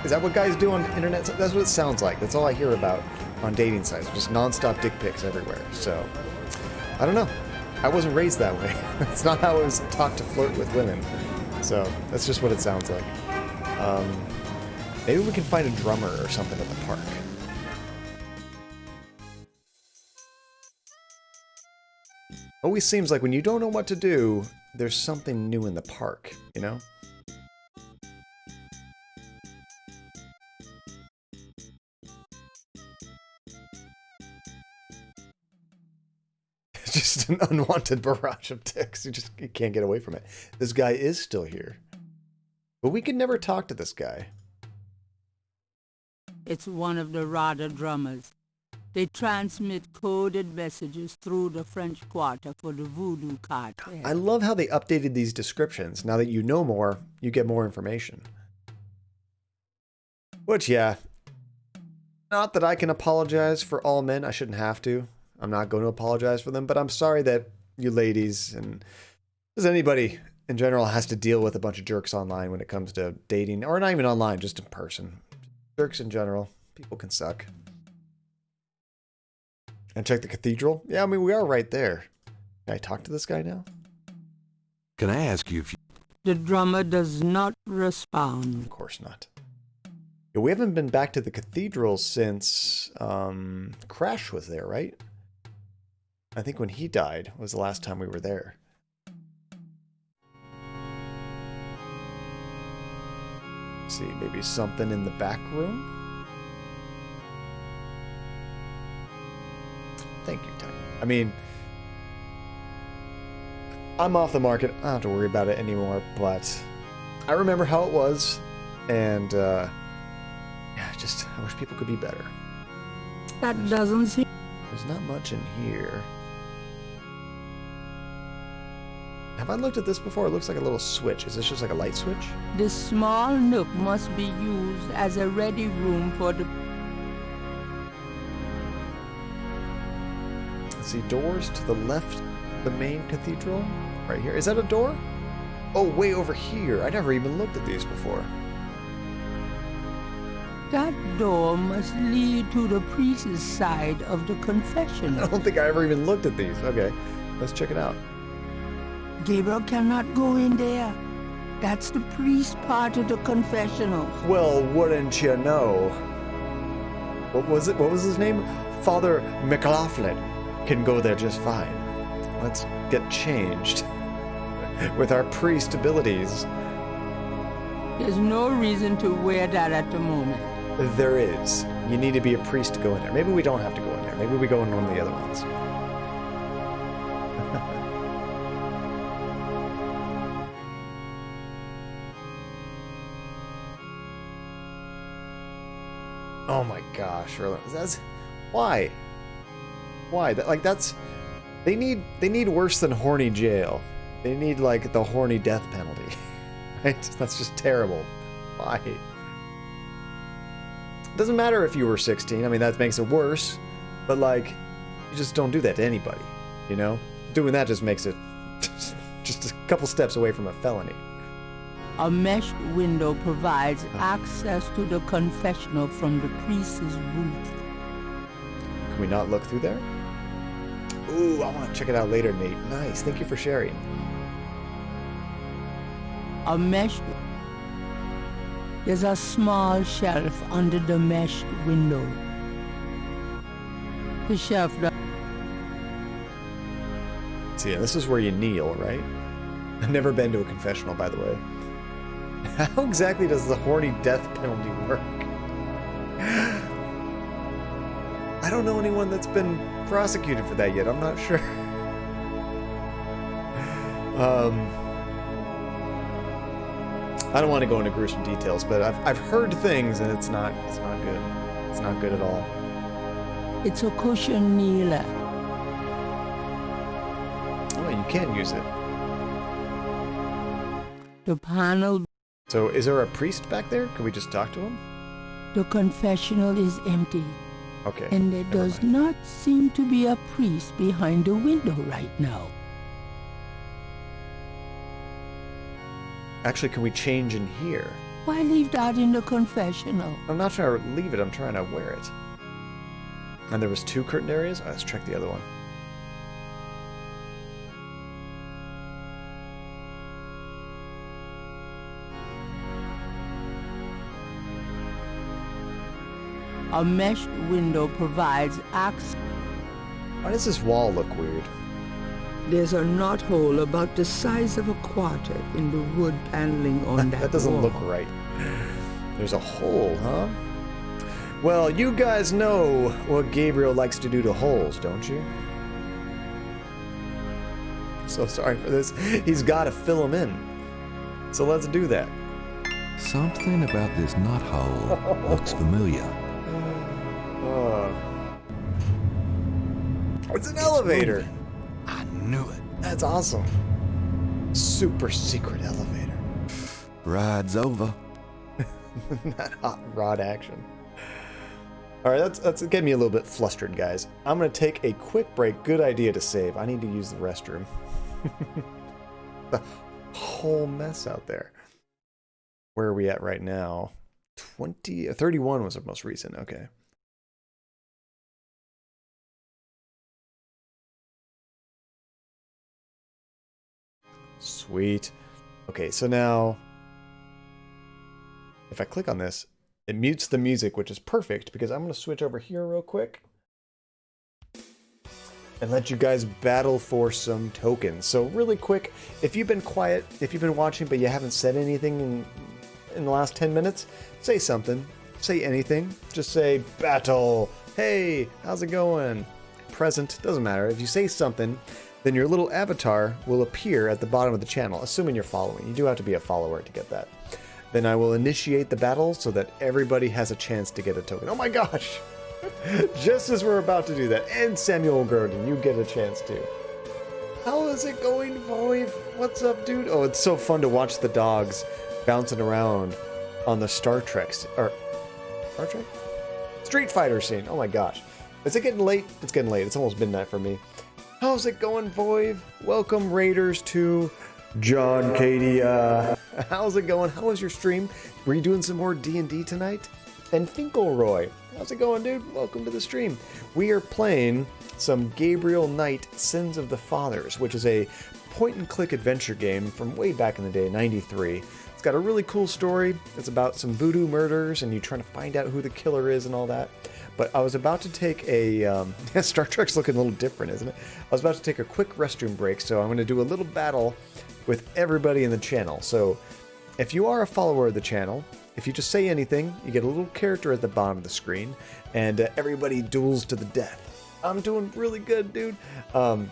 that what guys do on the internet? That's what it sounds like. That's all I hear about on dating sites. Just nonstop dick pics everywhere. So, I don't know. I wasn't raised that way. It's not how I was taught to flirt with women. So, that's just what it sounds like. Maybe we can find a drummer or something at the park. Always seems like when you don't know what to do, there's something new in the park, you know? Just an unwanted barrage of ticks. You can't get away from it. This guy is still here. But we could never talk to this guy. It's one of the Rada drummers. They transmit coded messages through the French Quarter for the Voodoo cartel. I love how they updated these descriptions. Now that you know more, you get more information. Which, yeah. Not that I can apologize for all men. I shouldn't have to. I'm not going to apologize for them, but I'm sorry that you ladies and just anybody in general has to deal with a bunch of jerks online when it comes to dating, or not even online, just in person. Jerks in general. People can suck. And check the cathedral? Yeah, I mean, we are right there. Can I talk to this guy now? Can I ask you if you... The drummer does not respond. Of course not. Yeah, we haven't been back to the cathedral since Crash was there, right? I think when he died was the last time we were there. Let's see, maybe something in the back room? Thank you, Tiny. I mean, I'm off the market. I don't have to worry about it anymore, but I remember how it was, and yeah, I wish people could be better. That doesn't seem... There's not much in here. Have I looked at this before? It looks like a little switch. Is this just like a light switch? This small nook must be used as a ready room for the... Let's see, doors to the left, the main cathedral, right here. Is that a door? Oh, way over here. I never even looked at these before. That door must lead to the priest's side of the confessional. I don't think I ever even looked at these. Okay, let's check it out. Gabriel cannot go in there. That's the priest part of the confessional. Well, wouldn't you know? What was it? What was his name? Father McLaughlin can go there just fine. Let's get changed with our priest abilities. There's no reason to wear that at the moment. There is. You need to be a priest to go in there. Maybe we don't have to go in there. Maybe we go in one of the other ones. Oh my gosh, that's why? Why? They need worse than horny jail. They need like the horny death penalty. Right? That's just terrible. Why? It doesn't matter if you were 16. I mean, that makes it worse. But like, you just don't do that to anybody, you know? Doing that just makes it just a couple steps away from a felony. A meshed window provides access to the confessional from the priest's booth. Can we not look through there? Ooh, I want to check it out later, Nate. Nice, thank you for sharing. A meshed... There's a small shelf under the meshed window. The shelf... See, yeah, this is where you kneel, right? I've never been to a confessional, by the way. How exactly does the horny death penalty work? I don't know anyone that's been prosecuted for that yet. I'm not sure. I don't want to go into gruesome details, but I've heard things, and it's not good. It's not good at all. It's a cushion, Neela. Oh, you can use it. The panel. So, is there a priest back there? Can we just talk to him? The confessional is empty. Okay. And there does not seem to be a priest behind the window right now. Actually, can we change in here? Why leave that in the confessional? I'm not trying to leave it, I'm trying to wear it. And there was 2 curtained areas? Oh, let's check the other one. A meshed window provides access. Why does this wall look weird? There's a knothole about the size of a quarter in the wood paneling on that That doesn't wall. look right. There's a hole, huh? Well, you guys know what Gabriel likes to do to holes, don't you? So sorry for this. He's got to fill them in. So let's do that. Something about this knothole looks familiar. It's an elevator. I knew it. That's awesome. Super secret elevator. Ride's over. That hot rod action. All right, that's getting me a little bit flustered, guys. I'm gonna take a quick break. Good idea to save. I need to use the restroom. The whole mess out there. Where are we at right now? 31 was the most recent. Okay. Sweet. Okay, so now if I click on this, it mutes the music, which is perfect because I'm going to switch over here real quick and let you guys battle for some tokens. So really quick, if you've been quiet, if you've been watching but you haven't said anything in the last 10 minutes, say something. Say anything. Just say battle. Hey, how's it going? Present. Doesn't matter. If you say something, then your little avatar will appear at the bottom of the channel, assuming you're following. You do have to be a follower to get that. Then I will initiate the battle so that everybody has a chance to get a token. Oh my gosh! Just as we're about to do that, and Samuel Gurdon, you get a chance too. How is it going, Voiv? What's up, dude? Oh, it's so fun to watch the dogs bouncing around on the Star Trek, or Star Trek? Street Fighter scene. Oh my gosh. Is it getting late? It's getting late. It's almost midnight for me. How's it going, Voiv? Welcome, Raiders, to John Cadia. How's it going? How was your stream? Were you doing some more D&D tonight? And Finkelroy, how's it going, dude? Welcome to the stream. We are playing some Gabriel Knight Sins of the Fathers, which is a point-and-click adventure game from way back in the day, 93. It's got a really cool story. It's about some voodoo murders, and you trying to find out who the killer is and all that. But I was about to take a... Star Trek's looking a little different, isn't it? I was about to take a quick restroom break, so I'm going to do a little battle with everybody in the channel. So if you are a follower of the channel, if you just say anything, you get a little character at the bottom of the screen, and everybody duels to the death. I'm doing really good, dude.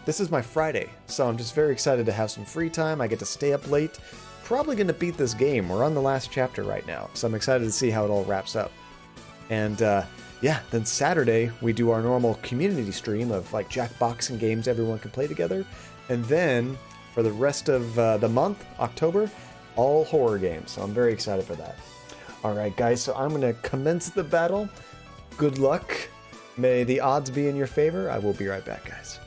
This is my Friday, so I'm just very excited to have some free time. I get to stay up late. Probably going to beat this game. We're on the last chapter right now, so I'm excited to see how it all wraps up. And yeah, then Saturday we do our normal community stream of like Jackboxing games everyone can play together. And then for the rest of the month, October, all horror games. So I'm very excited for that. All right, guys, so I'm going to commence the battle. Good luck. May the odds be in your favor. I will be right back, guys.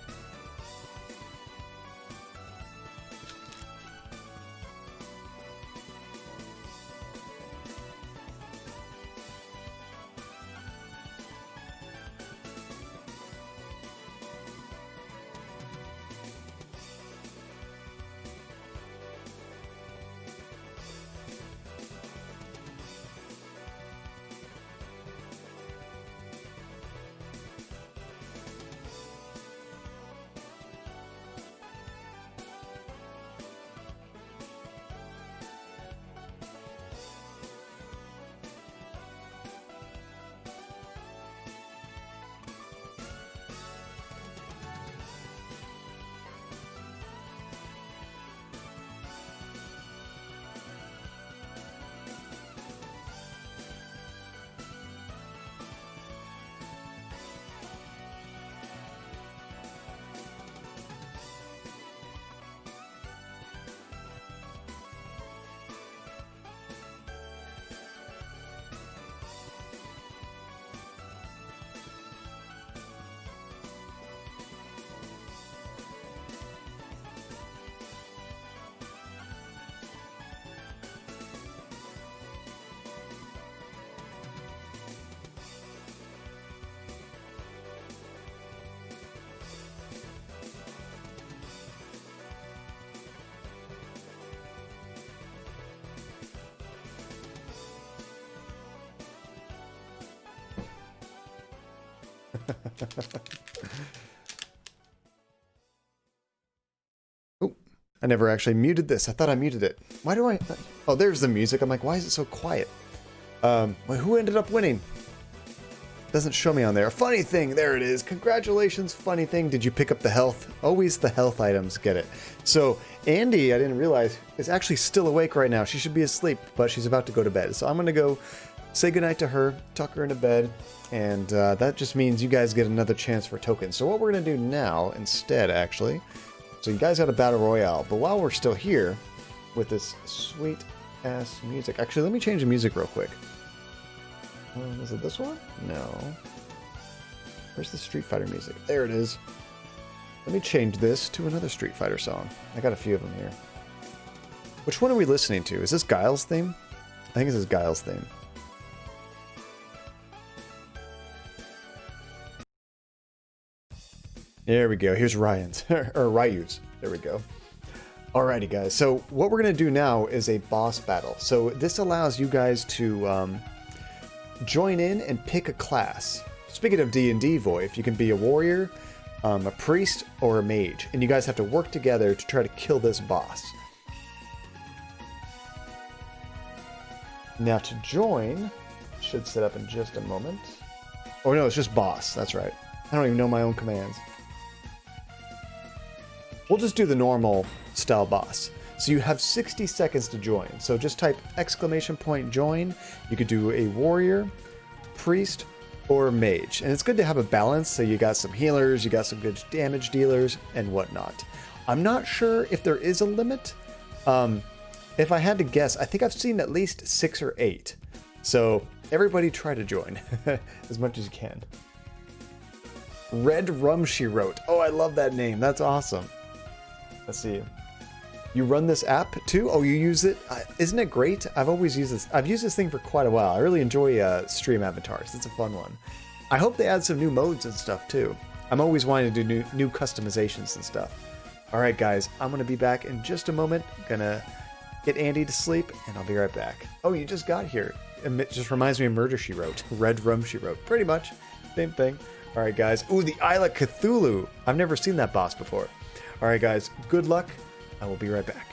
Oh, I never actually muted this. I thought I muted it. Why do I... Oh, there's the music. I'm like, why is it so quiet? Well, who ended up winning? Doesn't show me on there. Funny thing, there it is. Congratulations, funny thing. Did you pick up the health? Always the health items get it. So Andy, I didn't realize, is actually still awake right now. She should be asleep, but she's about to go to bed. So I'm going to go say goodnight to her, tuck her into bed, and that just means you guys get another chance for tokens. So what we're going to do now instead, actually, so you guys got a battle royale, but while we're still here with this sweet ass music, actually let me change the music real quick. Is it this one? No. Where's the Street Fighter music? There it is. Let me change this to another Street Fighter song. I got a few of them here. Which one are we listening to? Is this Guile's theme? I think this is Guile's theme. There we go. Here's Ryan's, or Ryu's. There we go. Alrighty, guys. So what we're going to do now is a boss battle. So this allows you guys to join in and pick a class. Speaking of D&D, Voif, you can be a warrior, a priest, or a mage. And you guys have to work together to try to kill this boss. Now to join, should set up in just a moment. Oh no, it's just boss. That's right. I don't even know my own commands. We'll just do the normal style boss. So you have 60 seconds to join. So just type !join. You could do a warrior, priest, or mage. And it's good to have a balance. So you got some healers, you got some good damage dealers, and whatnot. I'm not sure if there is a limit. If I had to guess, I think I've seen at least 6 or 8. So everybody try to join as much as you can. Red Rum She Wrote. Oh, I love that name. That's awesome. Let's see. You run this app too? Oh, you use it? Isn't it great? I've always used this. I've used this thing for quite a while. I really enjoy stream avatars. It's a fun one. I hope they add some new modes and stuff too. I'm always wanting to do new customizations and stuff. All right, guys. I'm going to be back in just a moment. Gonna get Andy to sleep, and I'll be right back. Oh, you just got here. It just reminds me of Murder, She Wrote. Red Rum, She Wrote. Pretty much. Same thing. All right, guys. Ooh, the Isla Cthulhu. I've never seen that boss before. All right, guys. Good luck. I will be right back.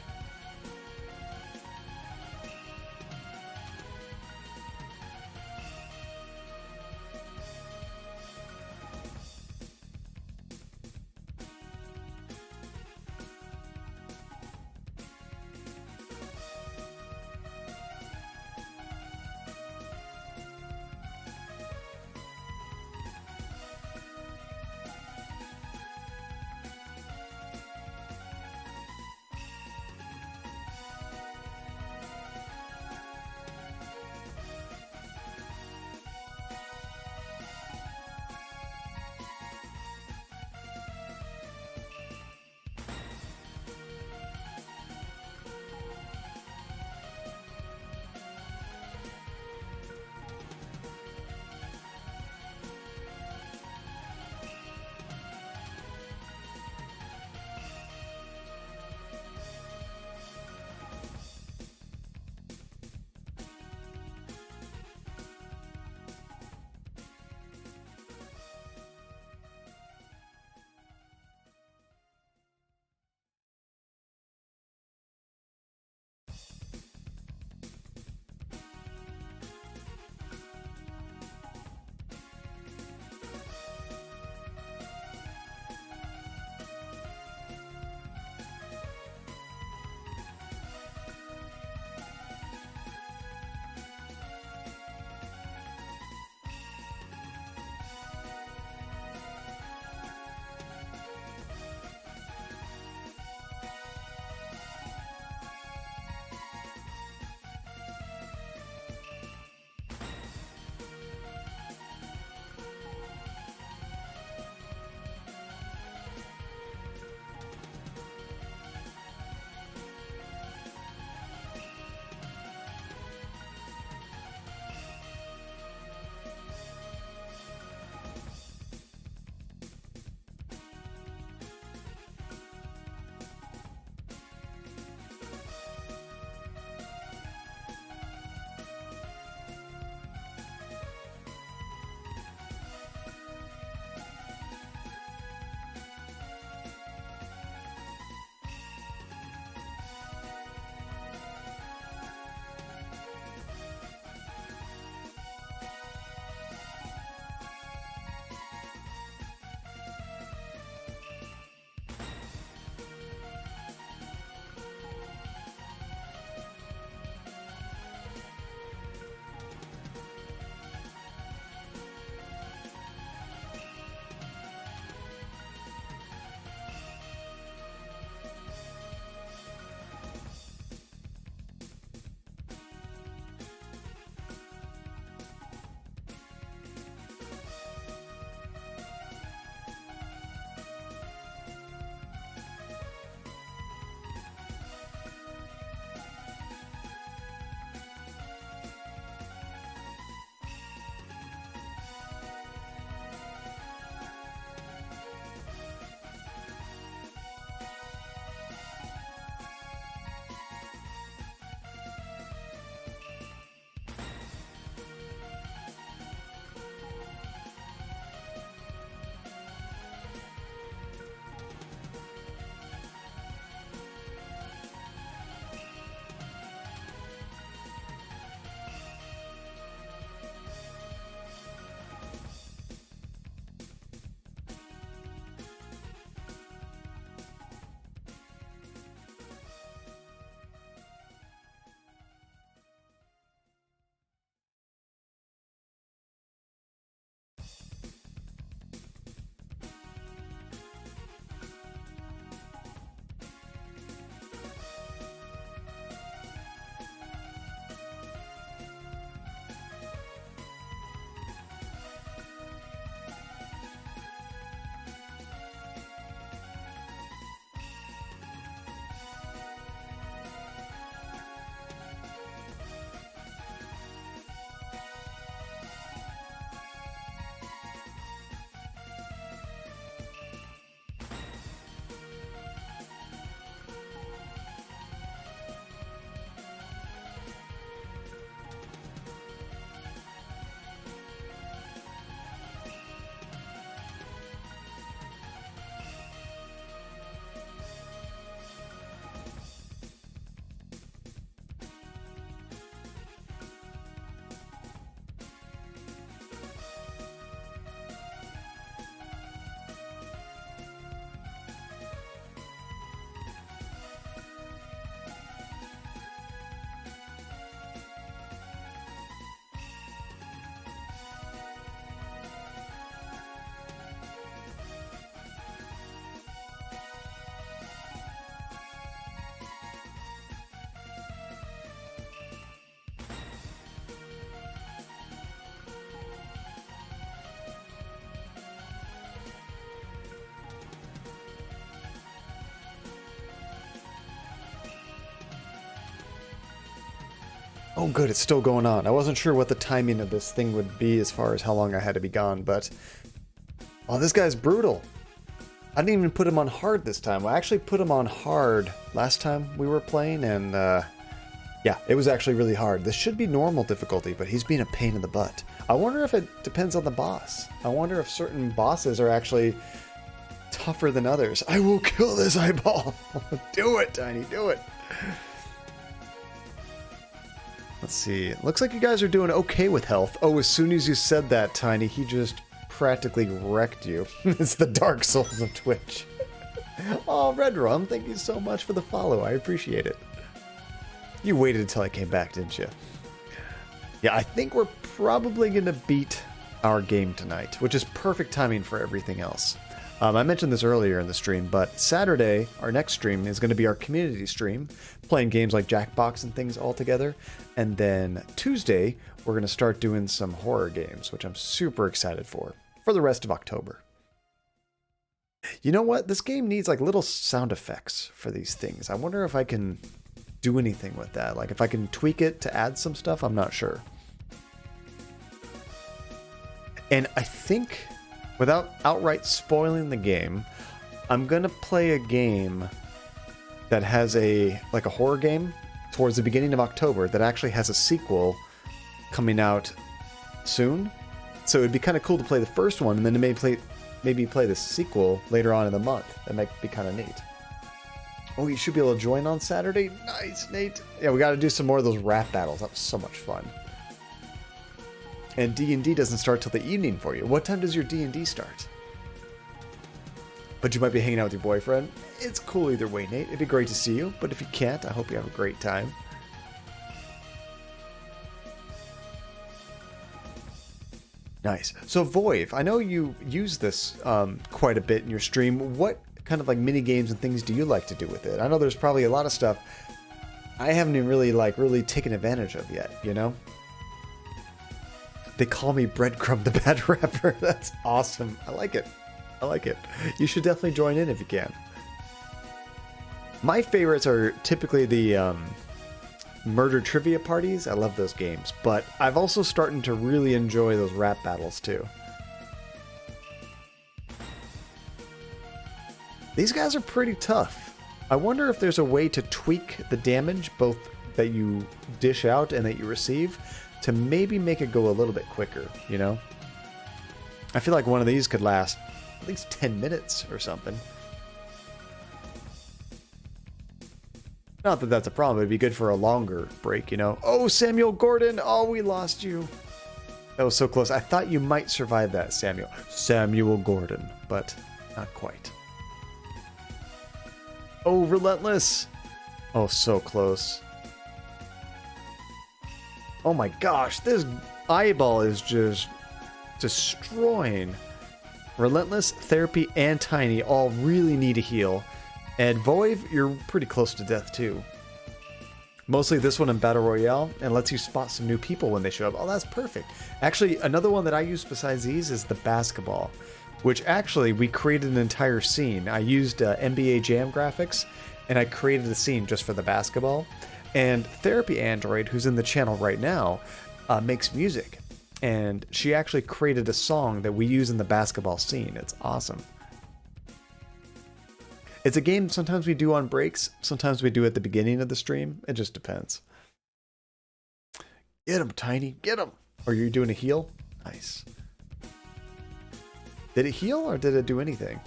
Oh, good, it's still going on. I wasn't sure what the timing of this thing would be as far as how long I had to be gone, but... Oh, this guy's brutal. I didn't even put him on hard this time. I actually put him on hard last time we were playing, and yeah, it was actually really hard. This should be normal difficulty, but he's being a pain in the butt. I wonder if it depends on the boss. I wonder if certain bosses are actually tougher than others. I will kill this eyeball. Do it, Tiny, do it. Let's see. It looks like you guys are doing okay with health. Oh, as soon as you said that, Tiny, he just practically wrecked you. It's the Dark Souls of Twitch. Oh, Red Rum, thank you so much for the follow. I appreciate it. You waited until I came back, didn't you? Yeah, I think we're probably going to beat our game tonight, which is perfect timing for everything else. I mentioned this earlier in the stream, but Saturday, our next stream, is going to be our community stream, playing games like Jackbox and things all together. And then Tuesday, we're going to start doing some horror games, which I'm super excited for the rest of October. You know what? This game needs like little sound effects for these things. I wonder if I can do anything with that. Like if I can tweak it to add some stuff, I'm not sure. And I think, without outright spoiling the game, I'm gonna play a game that has like a horror game towards the beginning of October that actually has a sequel coming out soon. So it'd be kind of cool to play the first one and then maybe play the sequel later on in the month. That might be kind of neat. Oh, you should be able to join on Saturday? Nice, Nate. Yeah, we got to do some more of those rap battles. That was so much fun. And D&D doesn't start till the evening for you. What time does your D&D start? But you might be hanging out with your boyfriend. It's cool either way, Nate. It'd be great to see you. But if you can't, I hope you have a great time. Nice. So Voiv, I know you use this quite a bit in your stream. What kind of like mini games and things do you like to do with it? I know there's probably a lot of stuff I haven't even really taken advantage of yet, you know? They call me Breadcrumb the Bad Rapper. That's awesome. I like it. I like it. You should definitely join in if you can. My favorites are typically the murder trivia parties. I love those games, but I've also started to really enjoy those rap battles too. These guys are pretty tough. I wonder if there's a way to tweak the damage, both that you dish out and that you receive, to maybe make it go a little bit quicker, you know? I feel like one of these could last at least 10 minutes or something. Not that that's a problem. It'd be good for a longer break, you know? Oh, Samuel Gordon! Oh, we lost you. That was so close. I thought you might survive that, Samuel. Samuel Gordon, but not quite. Oh, Relentless! Oh, so close. Oh my gosh, this eyeball is just destroying. Relentless, Therapy, and Tiny all really need a heal. And Voiv, you're pretty close to death too. Mostly this one in Battle Royale, and lets you spot some new people when they show up. Oh, that's perfect. Actually, another one that I use besides these is the basketball, which actually we created an entire scene. I used NBA Jam graphics, and I created a scene just for the basketball. And Therapy Android, who's in the channel right now, makes music. And she actually created a song that we use in the basketball scene. It's awesome. It's a game sometimes we do on breaks, sometimes we do at the beginning of the stream. It just depends. Get him, Tiny, get him! Or you're doing a heal? Nice. Did it heal or did it do anything?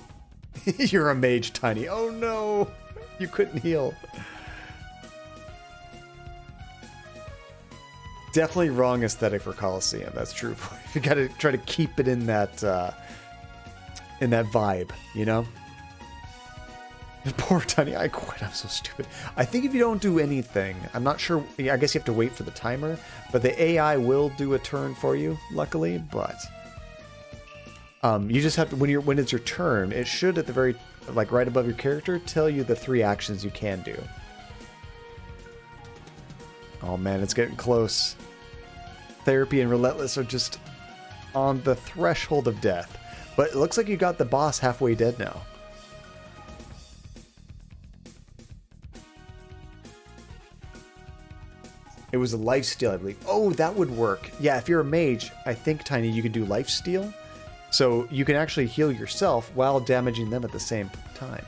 You're a mage, Tiny. Oh no! You couldn't heal. Definitely wrong aesthetic for Coliseum. That's true. You gotta try to keep it in that vibe, you know? Poor Tiny, I quit. I'm so stupid. I think if you don't do anything, I'm not sure. I guess you have to wait for the timer, but the AI will do a turn for you, luckily. But you just have to when it's your turn, it should at the very right above your character tell you the 3 actions you can do. Oh man, it's getting close. Therapy and Relentless are just on the threshold of death, but it looks like you got the boss halfway dead now. It was a lifesteal, I believe. Oh, that would work. Yeah, if you're a mage, I think, Tiny, you could do lifesteal. So you can actually heal yourself while damaging them at the same time.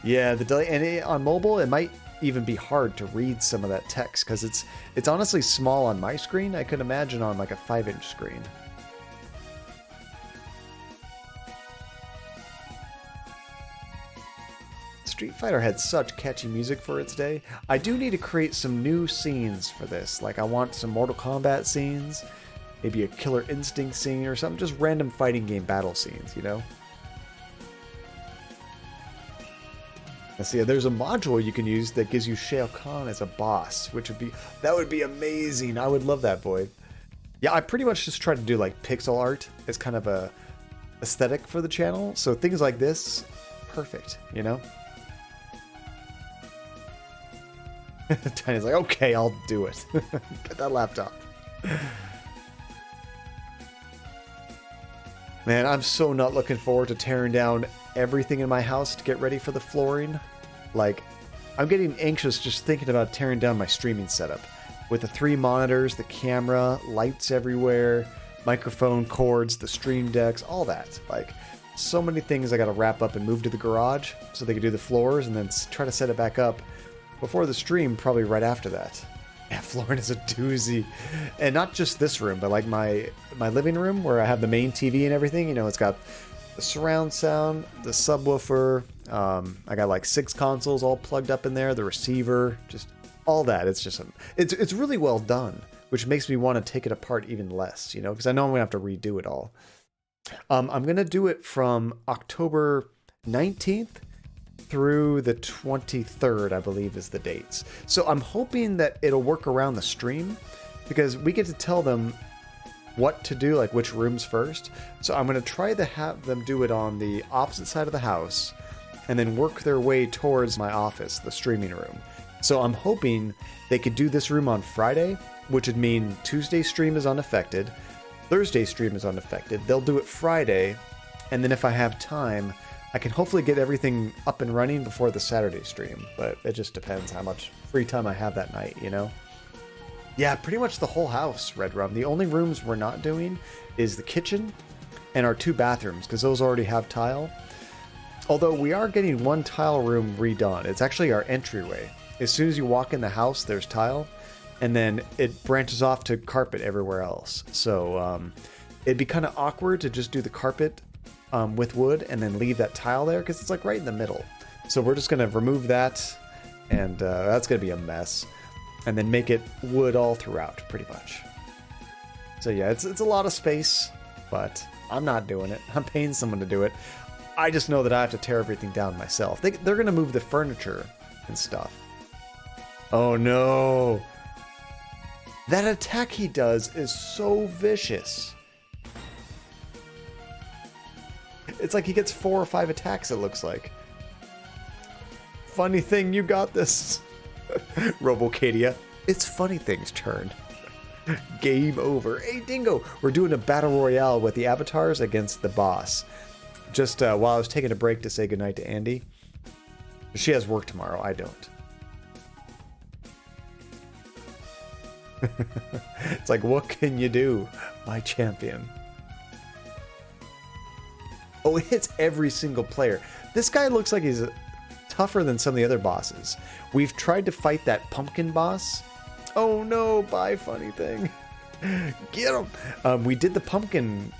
Yeah, the delay, and on mobile, it might even be hard to read some of that text because it's honestly small on my screen. I could imagine on like a 5-inch screen. Street Fighter had such catchy music for its day. I do need to create some new scenes for this. Like I want some Mortal Kombat scenes, maybe a Killer Instinct scene or something, just random fighting game battle scenes, you know? Let's see, there's a module you can use that gives you Shao Kahn as a boss, which would be amazing. I would love that, boy. Yeah, I pretty much just try to do like pixel art as kind of a aesthetic for the channel. So things like this, perfect, you know? Tiny's like, okay, I'll do it. Get that laptop. Man, I'm so not looking forward to tearing down everything in my house to get ready for the flooring. Like, I'm getting anxious just thinking about tearing down my streaming setup. With the 3 monitors, the camera, lights everywhere, microphone cords, the stream decks, all that. Like, so many things I gotta wrap up and move to the garage so they can do the floors and then try to set it back up before the stream, probably right after that. Yeah, flooring is a doozy. And not just this room, but like my living room where I have the main TV and everything. You know, it's got the surround sound, the subwoofer. I got like 6 consoles all plugged up in there, the receiver, just all that. It's just, it's really well done, which makes me want to take it apart even less, you know, because I know I'm going to have to redo it all. I'm going to do it from October 19th through the 23rd, I believe is the dates. So I'm hoping that it'll work around the stream because we get to tell them what to do, like which rooms first. So I'm going to try to have them do it on the opposite side of the house and then work their way towards my office, the streaming room. So I'm hoping they could do this room on Friday, which would mean Tuesday stream is unaffected, Thursday stream is unaffected. They'll do it Friday, and then if I have time, I can hopefully get everything up and running before the Saturday stream, but it just depends how much free time I have that night, you know? Yeah, pretty much the whole house, Red Rum. The only rooms we're not doing is the kitchen and our 2 bathrooms, because those already have tile. Although we are getting 1 tile room redone. It's actually our entryway. As soon as you walk in the house, there's tile, and then it branches off to carpet everywhere else. So it'd be kind of awkward to just do the carpet with wood and then leave that tile there because it's like right in the middle. So we're just going to remove that, and that's going to be a mess, and then make it wood all throughout pretty much. So yeah, it's a lot of space, but I'm not doing it. I'm paying someone to do it. I just know that I have to tear everything down myself. They're going to move the furniture and stuff. Oh no. That attack he does is so vicious. It's like he gets 4 or 5 attacks, it looks like. Funny thing, you got this. Robocadia. It's Funny Thing's turn. Game over. Hey, Dingo! We're doing a battle royale with the avatars against the boss. Just while I was taking a break to say goodnight to Andy. She has work tomorrow. I don't. It's like, what can you do, my champion? Oh, it hits every single player. This guy looks like he's tougher than some of the other bosses. We've tried to fight that pumpkin boss. Oh no, bye, Funny Thing. Get him! We did the pumpkin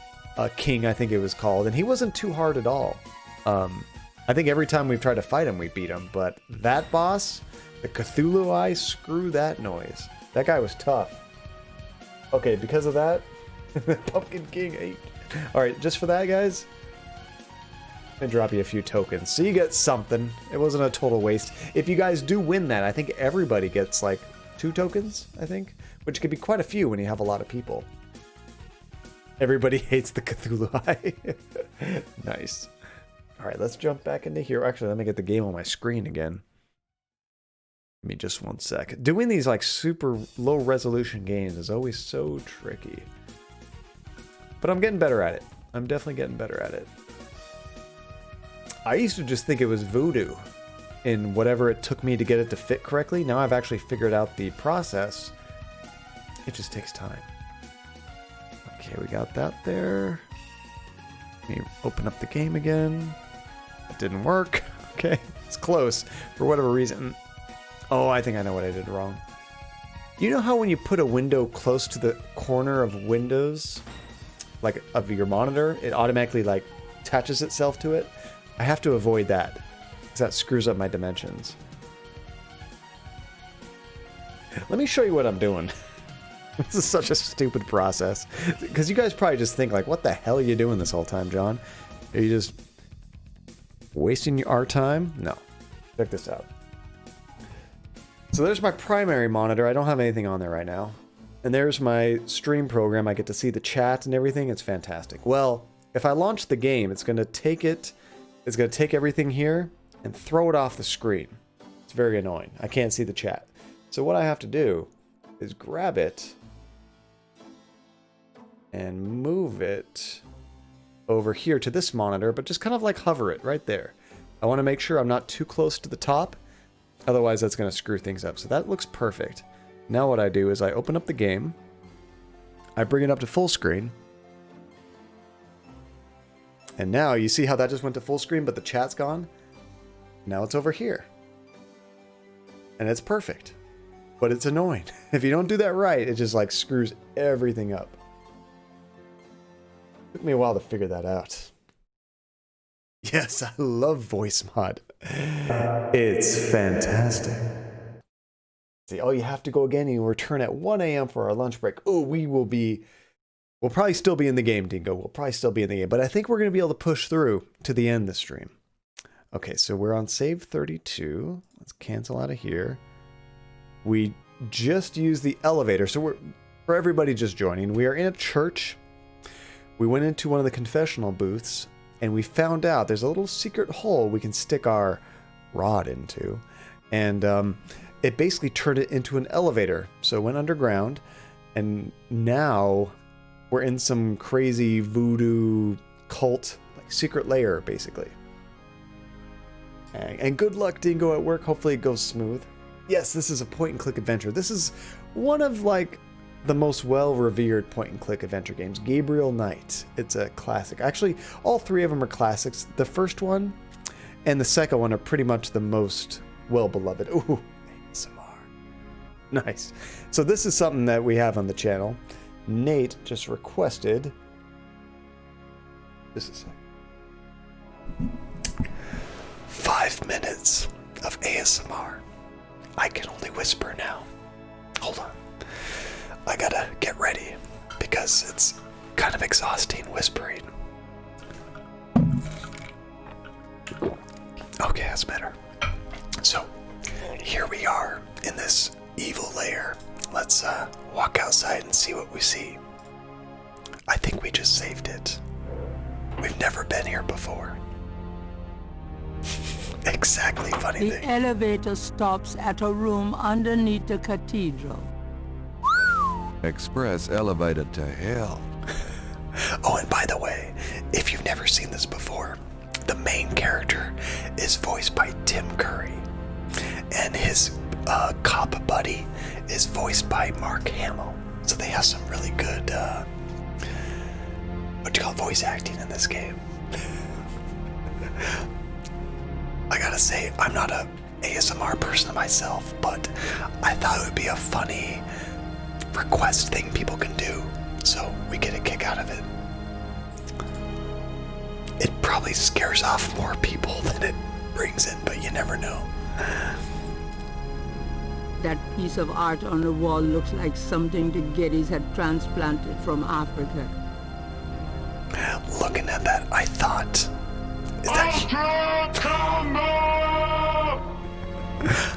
king, I think it was called, and he wasn't too hard at all. I think every time we've tried to fight him, we beat him, but that boss, the Cthulhu Eye, screw that noise. That guy was tough. Okay, because of that, Pumpkin King 8. Alright, just for that, guys, and drop you a few tokens. So you get something. It wasn't a total waste. If you guys do win that, I think everybody gets like 2 tokens, I think, which could be quite a few when you have a lot of people. Everybody hates the Cthulhu Eye. Nice. All right, let's jump back into here. Actually, let me get the game on my screen again. Give me just 1 sec. Doing these like super low resolution games is always so tricky. But I'm getting better at it. I'm definitely getting better at it. I used to just think it was voodoo in whatever it took me to get it to fit correctly. Now I've actually figured out the process. It just takes time. Okay, we got that there. Let me open up the game again. It didn't work. Okay, it's close for whatever reason. Oh, I think I know what I did wrong. You know how when you put a window close to the corner of Windows, like of your monitor, it automatically like attaches itself to it? I have to avoid that, because that screws up my dimensions. Let me show you what I'm doing. This is such a stupid process. Because you guys probably just think like, what the hell are you doing this whole time, John? Are you just wasting our time? No. Check this out. So there's my primary monitor. I don't have anything on there right now. And there's my stream program. I get to see the chat and everything. It's fantastic. Well, if I launch the game, it's going to take it. It's going to take everything here and throw it off the screen. It's very annoying. I can't see the chat. So what I have to do is grab it and move it over here to this monitor, but just kind of like hover it right there. I want to make sure I'm not too close to the top. Otherwise, that's going to screw things up. So that looks perfect. Now what I do is I open up the game. I bring it up to full screen. And now you see how that just went to full screen, but the chat's gone? Now it's over here. And it's perfect. But it's annoying. If you don't do that right, it just like screws everything up. Took me a while to figure that out. Yes, I love voice mod. It's fantastic. See, oh, you have to go again and you return at 1 a.m. for our lunch break. Oh, we'll probably still be in the game, Dingo. We'll probably still be in the game. But I think we're going to be able to push through to the end of the stream. Okay, so we're on save 32. Let's cancel out of here. We just used the elevator. So for everybody just joining, we are in a church. We went into one of the confessional booths and we found out there's a little secret hole we can stick our rod into. And it basically turned it into an elevator. So it went underground and now we're in some crazy voodoo cult, like secret lair, basically. And good luck, Dingo, at work. Hopefully it goes smooth. Yes, this is a point-and-click adventure. This is one of, like, the most well-revered point-and-click adventure games. Gabriel Knight. It's a classic. Actually, all three of them are classics. The first one and the second one are pretty much the most well-beloved. Ooh, ASMR. Nice. So this is something that we have on the channel. Nate just requested... Just a second. 5 minutes of ASMR. I can only whisper now. Hold on. I gotta get ready because it's kind of exhausting whispering. Okay, that's better. So, here we are in this evil lair. Let's walk outside and see what we see. I think we just saved it. We've never been here before. Exactly, funny thing. The elevator stops at a room underneath the cathedral. Express elevator to hell. Oh, and by the way, if you've never seen this before, the main character is voiced by Tim Curry. And his cop buddy is voiced by Mark Hamill. So they have some really good, voice acting in this game. I gotta say, I'm not a ASMR person myself, but I thought it would be a funny request thing people can do, so we get a kick out of it. It probably scares off more people than it brings in, but you never know. That piece of art on the wall looks like something the Gettys had transplanted from Africa. Looking at that, I thought...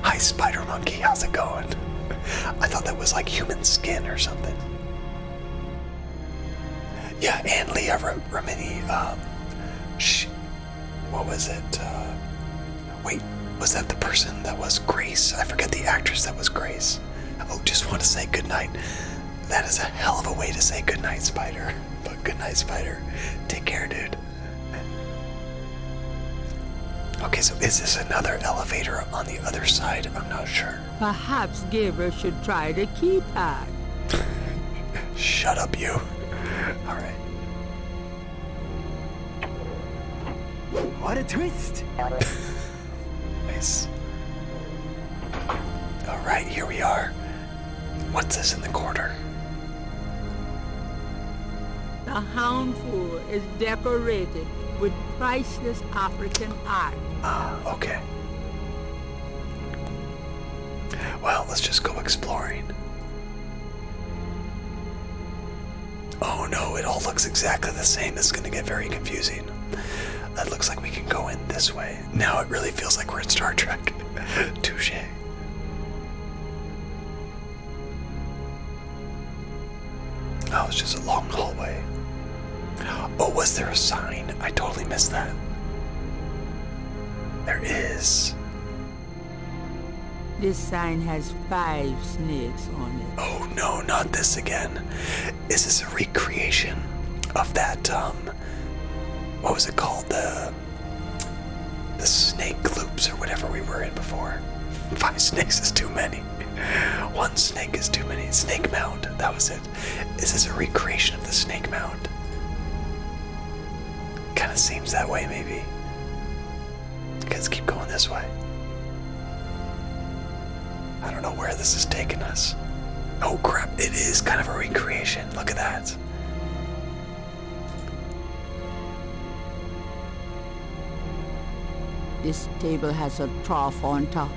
Hi, Spider Monkey. How's it going? I thought that was like human skin or something. Yeah, and Leah Remini. What was it? Wait, was that the person that was Grace? I forget the actress that was Grace. Oh, just want to say goodnight. That is a hell of a way to say goodnight, Spider. But goodnight, Spider. Take care, dude. Okay, so is this another elevator on the other side? I'm not sure. Perhaps Gabriel should try the keypad. Shut up, you. Alright. What a twist! Nice. Alright, here we are. What's this in the corner? The Houndful is decorated with priceless African art. Ah, okay. Well, let's just go exploring. Oh no, it all looks exactly the same. This is going to get very confusing. That looks like we can go in this way. Now it really feels like we're in Star Trek. Touche. Oh, it's just a long hallway. Oh, was there a sign? I totally missed that. There is. This sign has 5 snakes on it. Oh no, not this again. Is this a recreation of that, what was it called? The snake loops or whatever we were in before. 5 snakes is too many. 1 snake is too many. Snake Mound, that was it. Is this a recreation of the Snake Mound? Kind of seems that way, maybe. Let's keep going this way. I don't know where this is taking us. Oh crap, it is kind of a recreation. Look at that. This table has a trough on top,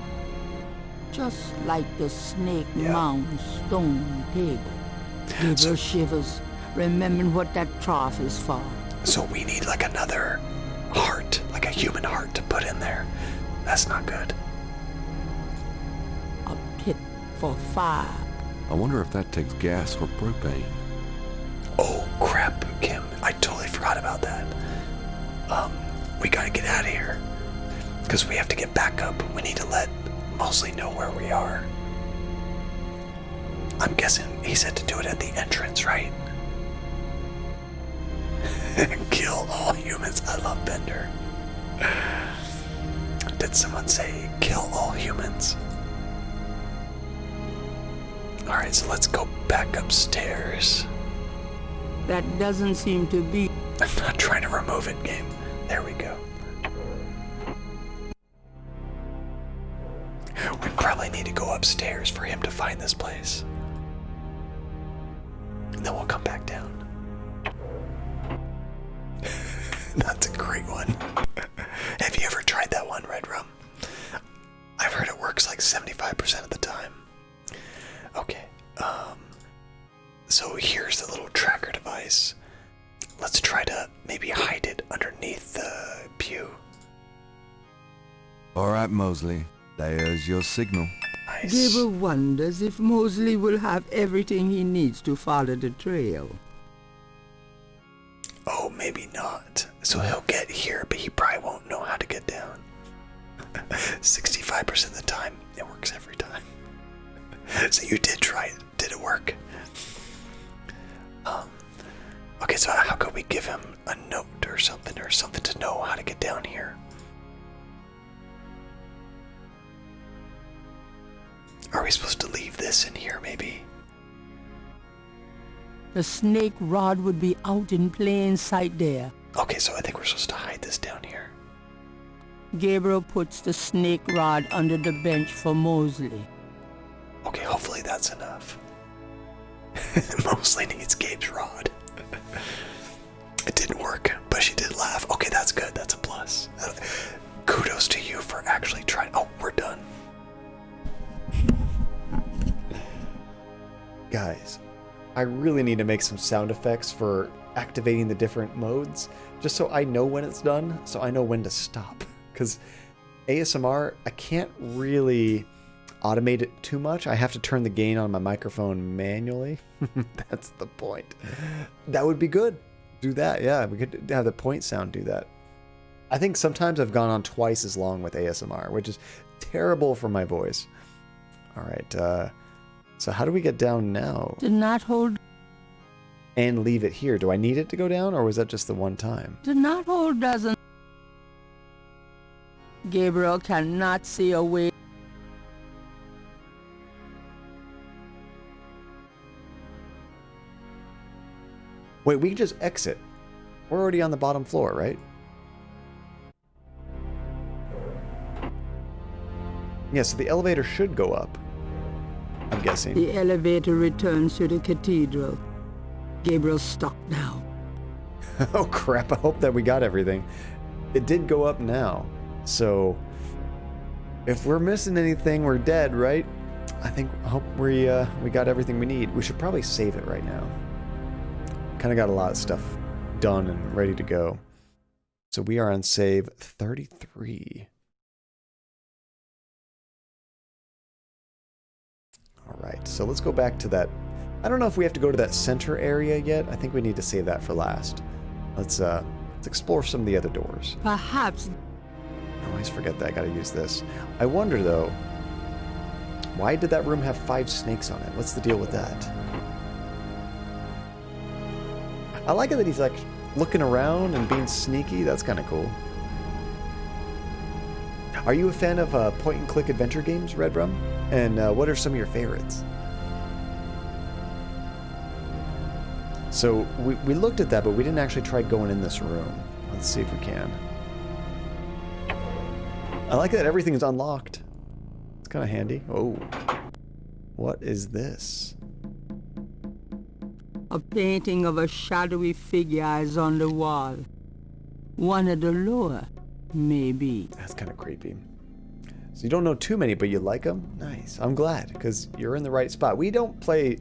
just like the Snake Mound stone table. Gabriel shivers, remembering what that trough is for. So we need like another heart, like a human heart to put in there. That's not good. A pit for fire. I wonder if that takes gas or propane. Oh crap, Kim, I totally forgot about that. We gotta get out of here. Because we have to get back up. We need to let Mosely know where we are. I'm guessing he said to do it at the entrance, right? Kill all humans. I love Bender. Did someone say kill all humans? Alright, so let's go back upstairs. That doesn't seem to be... I'm not trying to remove it, game. There we go. We probably need to go upstairs for him to find this place. And then we'll come back down. That's a great one. Have you ever tried that one, Red Rum? I've heard it works like 75% of the time. Okay, so here's the little tracker device. Let's try to maybe hide it underneath the pew. Alright, Mosely. There's your signal. Nice. Gabriel wonders if Mosely will have everything he needs to follow the trail. Oh, maybe not. So he'll get here, but he probably won't know how to get down. 65% of the time, it works every time. So you did try it. Did it work? Okay, so how could we give him a note or something to know how to get down here? Are we supposed to leave this in here, maybe? The snake rod would be out in plain sight there. Okay, so I think we're supposed to hide this down here. Gabriel puts the snake rod under the bench for Mosely. Okay, hopefully that's enough. Mosely needs Gabe's rod. It didn't work, but she did laugh. Okay, that's good. That's a plus. Kudos to you for actually trying. Oh, we're done. Guys, I really need to make some sound effects for activating the different modes, just so I know when it's done, so I know when to stop. Because ASMR, I can't really automate it too much. I have to turn the gain on my microphone manually. That's the point. That would be good. Do that, yeah. We could have the point sound do that. I think sometimes I've gone on twice as long with ASMR, which is terrible for my voice. All right, so how do we get down now? Do not hold... And leave it here. Do I need it to go down, or was that just the one time? Do not hold doesn't... Gabriel cannot see a way. Wait, we can just exit. We're already on the bottom floor, right? Yeah, so the elevator should go up. I'm guessing. The elevator returns to the cathedral. Gabriel's stuck now. Oh crap, I hope that we got everything. It did go up now. So if we're missing anything, we're dead, right? I hope we got everything we need. We should probably save it right now. Kind of got a lot of stuff done and ready to go. So we are on save 33. All right, so let's go back to that. I don't know if we have to go to that center area yet. I think we need to save that for last. Let's explore some of the other doors. Perhaps. I always forget that I gotta use this. I wonder though, why did that room have 5 snakes on it? What's the deal with that? I like it that he's like looking around and being sneaky. That's kind of cool. Are you a fan of point-and-click adventure games, Redrum? And what are some of your favorites? So we looked at that, but we didn't actually try going in this room. Let's see if we can. I like that everything is unlocked. It's kind of handy. Oh, what is this? A painting of a shadowy figure is on the wall. One of the lower, maybe. That's kind of creepy. So you don't know too many, but you like them? Nice. I'm glad, because you're in the right spot. We don't play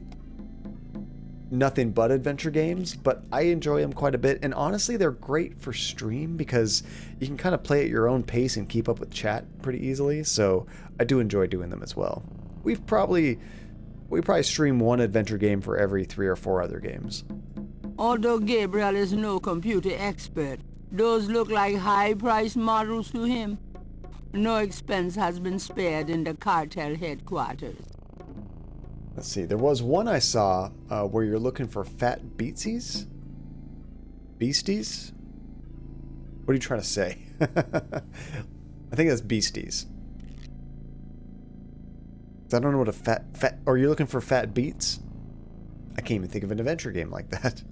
nothing but adventure games, but I enjoy them quite a bit. And honestly, they're great for stream because you can kind of play at your own pace and keep up with chat pretty easily. So I do enjoy doing them as well. We probably stream one adventure game for every 3 or 4 other games. Although Gabriel is no computer expert, those look like high-priced models to him. No expense has been spared in the cartel headquarters. Let's see, there was one I saw where you're looking for fat beasties? Beasties? What are you trying to say? I think that's beasties. I don't know what a fat, or you're looking for fat beats? I can't even think of an adventure game like that.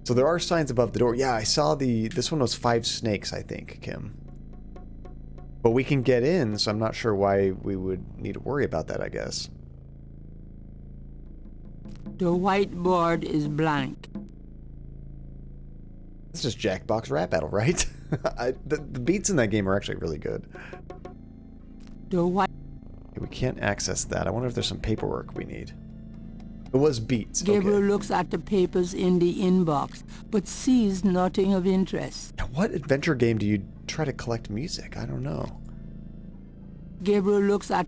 So there are signs above the door. Yeah, I saw this one was 5 snakes, I think, Kim. But we can get in, so I'm not sure why we would need to worry about that, I guess. The whiteboard is blank. This is Jackbox Rap Battle, right? The beats in that game are actually really good. We can't access that. I wonder if there's some paperwork we need. It was beats. Gabriel Okay. looks at the papers in the inbox, but sees nothing of interest. Now, what adventure game do you try to collect music? I don't know. Gabriel looks at...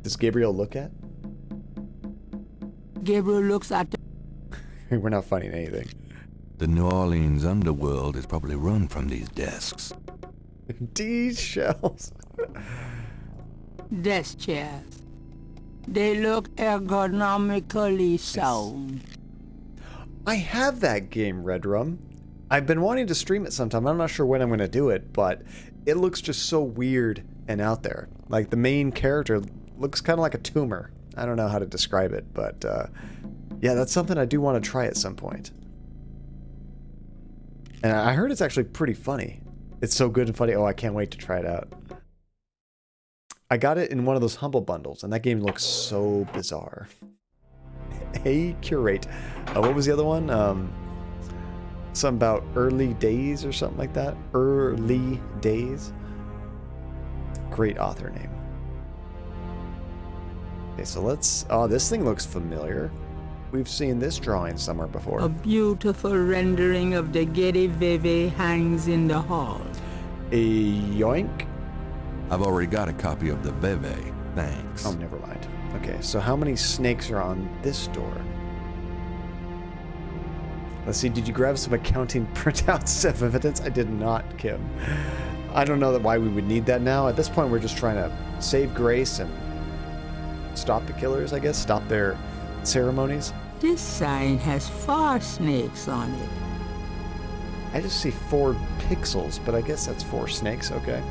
Does Gabriel look at? Gabriel looks at... We're not finding anything. The New Orleans underworld is probably run from these desks. These shelves. Desk chairs. They look ergonomically sound. I have that game, Redrum. I've been wanting to stream it sometime. I'm not sure when I'm going to do it, but it looks just so weird and out there. Like, the main character looks kind of like a tumor. I don't know how to describe it, but yeah, that's something I do want to try at some point. And I heard it's actually pretty funny. It's so good and funny. Oh, I can't wait to try it out. I got it in one of those Humble Bundles, and that game looks so bizarre. Hey, Curate. What was the other one? Something about Early Days or something like that. Early Days. Great author name. Okay, so let's... Oh, this thing looks familiar. We've seen this drawing somewhere before. A beautiful rendering of the Getty Veve hangs in the hall. A yoink? I've already got a copy of the Veve. Thanks. Oh, never mind. Okay, so how many snakes are on this door? Let's see, did you grab some accounting printouts of evidence? I did not, Kim. I don't know why we would need that now. At this point, we're just trying to save grace and stop the killers, I guess. Stop their ceremonies. This sign has 4 snakes on it. I just see 4 pixels, but I guess that's 4 snakes, okay.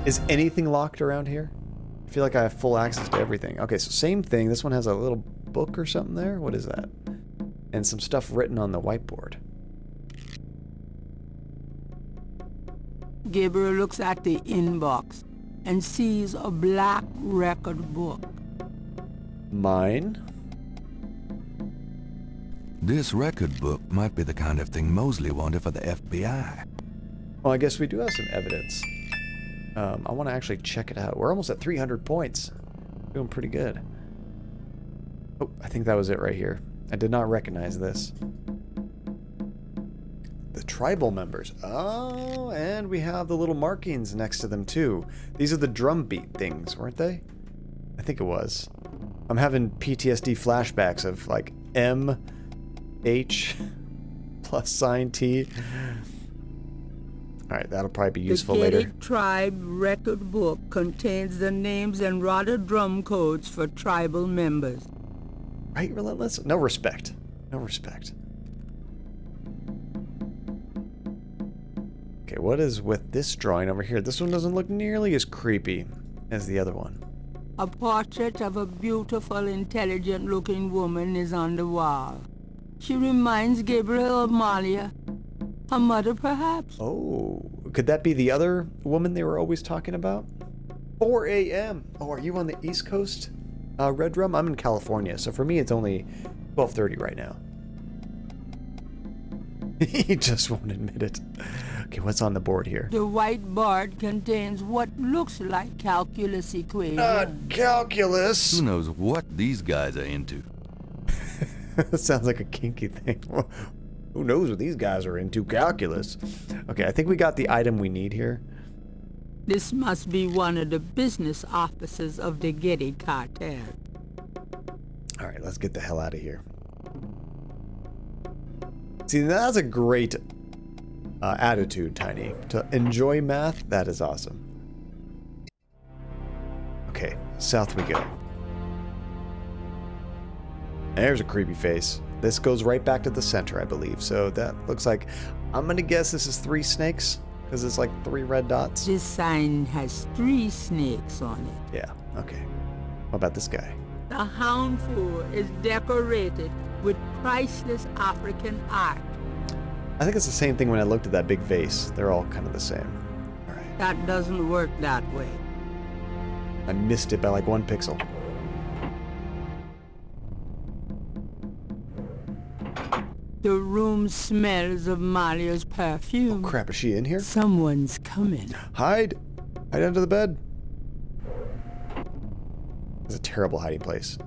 Is anything locked around here? I feel like I have full access to everything. Okay, so same thing. This one has a little book or something there. What is that? And some stuff written on the whiteboard. Gabriel looks at the inbox and sees a black record book. Mine? This record book might be the kind of thing Mosely wanted for the FBI. Well, I guess we do have some evidence. I want to actually check it out. We're almost at 300 points. Doing pretty good. Oh, I think that was it right here. I did not recognize this. The tribal members. Oh, and we have the little markings next to them too. These are the drum beat things, weren't they? I think it was. I'm having PTSD flashbacks of like M, H, plus sign T. Alright, that'll probably be useful later. The Tribe record book contains the names and rotted drum codes for tribal members. Right, Relentless? No respect. No respect. Okay, what is with this drawing over here? This one doesn't look nearly as creepy as the other one. A portrait of a beautiful, intelligent-looking woman is on the wall. She reminds Gabriel of Malia. Her mother, perhaps? Oh, could that be the other woman they were always talking about? 4 a.m. Oh, are you on the East Coast, Red Drum? I'm in California, so for me it's only 12:30 right now. He just won't admit it. Okay, what's on the board here? The whiteboard contains what looks like calculus equations. Calculus! Who knows what these guys are into? That sounds like a kinky thing. Who knows what these guys are into? Calculus. Okay, I think we got the item we need here. This must be one of the business offices of the Getty cartel. Alright, let's get the hell out of here. See, that's a great attitude, Tiny. To enjoy math, that is awesome. Okay, south we go. There's a creepy face. This goes right back to the center, I believe. So that looks like, I'm gonna guess this is 3 snakes, because it's like 3 red dots. This sign has 3 snakes on it. Yeah, okay. What about this guy? The hound floor is decorated with priceless African art. I think it's the same thing when I looked at that big vase. They're all kind of the same. Alright. That doesn't work that way. I missed it by like 1 pixel. The room smells of Malia's perfume. Oh crap, is she in here? Someone's coming. Hide! Hide under the bed. It's a terrible hiding place.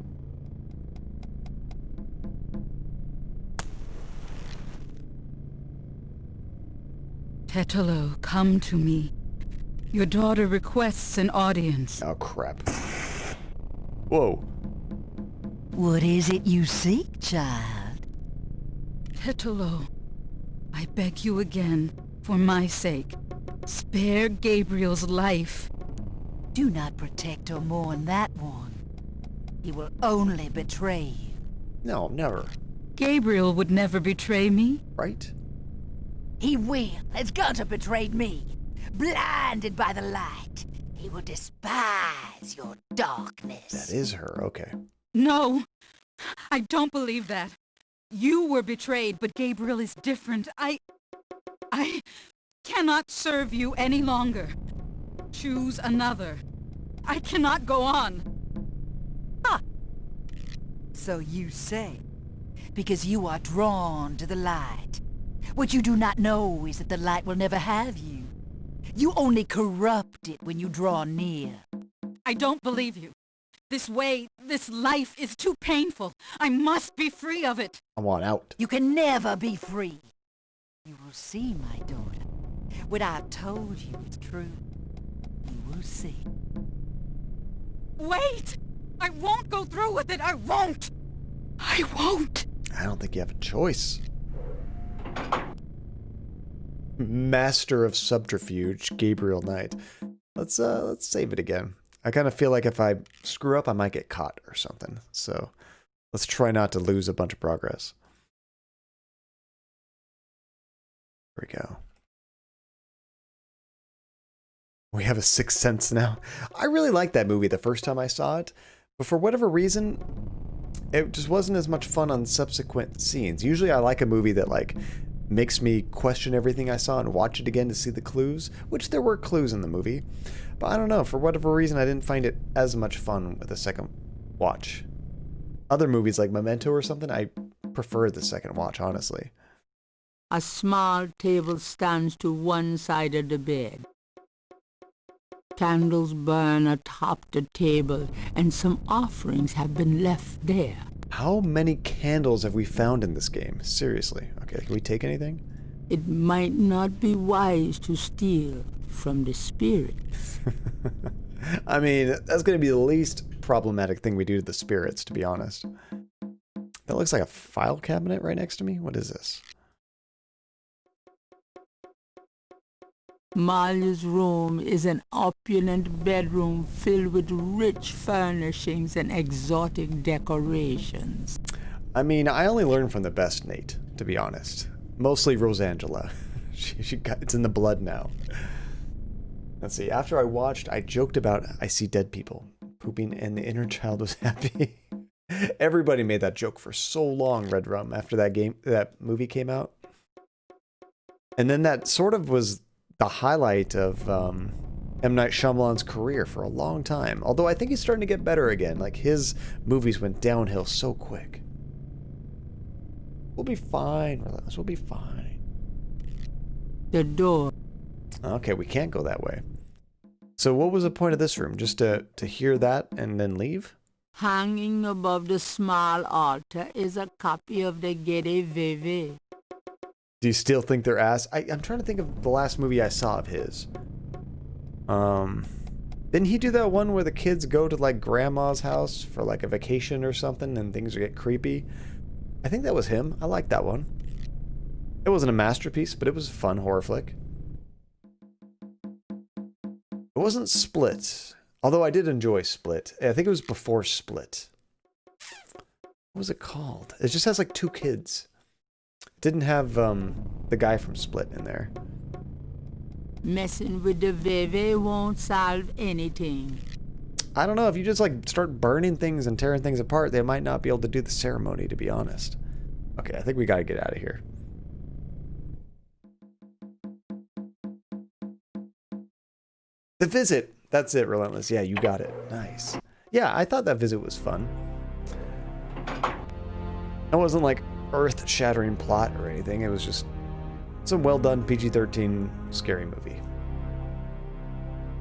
Tetelo, come to me. Your daughter requests an audience. Oh crap. Whoa. What is it you seek, child? Tetelo, I beg you again, for my sake, spare Gabriel's life. Do not protect or mourn that one. He will only betray you. No, never. Gabriel would never betray me. Right? He will. Has Gunter betrayed me. Blinded by the light. He will despise your darkness. That is her, okay. No, I don't believe that. You were betrayed, but Gabriel is different. I cannot serve you any longer. Choose another. I cannot go on. Ha! So you say, because you are drawn to the light. What you do not know is that the light will never have you. You only corrupt it when you draw near. I don't believe you. This way, this life is too painful. I must be free of it. I want out. You can never be free. You will see, my daughter. What I've told you is true. You will see. Wait! I won't go through with it. I won't. I won't. I don't think you have a choice. Master of subterfuge, Gabriel Knight. Let's save it again. I kind of feel like if I screw up, I might get caught or something. So let's try not to lose a bunch of progress. Here we go. We have a Sixth Sense now. I really liked that movie the first time I saw it, but for whatever reason, it just wasn't as much fun on subsequent scenes. Usually I like a movie that like makes me question everything I saw and watch it again to see the clues, which there were clues in the movie. But I don't know, for whatever reason I didn't find it as much fun with a second watch. Other movies like Memento or something, I preferred the second watch, honestly. A small table stands to one side of the bed. Candles burn atop the table, and some offerings have been left there. How many candles have we found in this game? Seriously. Okay, can we take anything? It might not be wise to steal from the spirits. I mean, that's going to be the least problematic thing we do to the spirits, to be honest. That looks like a file cabinet right next to me. What is this? Molly's room is an opulent bedroom filled with rich furnishings and exotic decorations. I mean, I only learn from the best, Nate, to be honest. Mostly Rosangela. It's in the blood now. Let's see, after I watched, I joked about I see dead people pooping and the inner child was happy. Everybody made that joke for so long, Red Rum, after that movie came out. And then that sort of was the highlight of M. Night Shyamalan's career for a long time. Although I think he's starting to get better again. Like, his movies went downhill so quick. We'll be fine, Relentless. We'll be fine. The door. Okay, we can't go that way. So what was the point of this room? Just to hear that and then leave? Hanging above the small altar is a copy of the Gede Veve. Do you still think they're ass? I'm trying to think of the last movie I saw of his. Didn't he do that one where the kids go to like grandma's house for like a vacation or something and things get creepy? I think that was him. I liked that one. It wasn't a masterpiece, but it was a fun horror flick. It wasn't Split, although I did enjoy Split. I think it was before Split. What was it called? It just has like two kids. It didn't have the guy from Split in there. Messing with the Veve won't solve anything. I don't know, if you just like start burning things and tearing things apart, they might not be able to do the ceremony, to be honest. Okay, I think we gotta get out of here. The visit. That's it, Relentless. Yeah, you got it. Nice. Yeah, I thought that visit was fun. It wasn't like earth-shattering plot or anything. It was just some well-done PG-13 scary movie.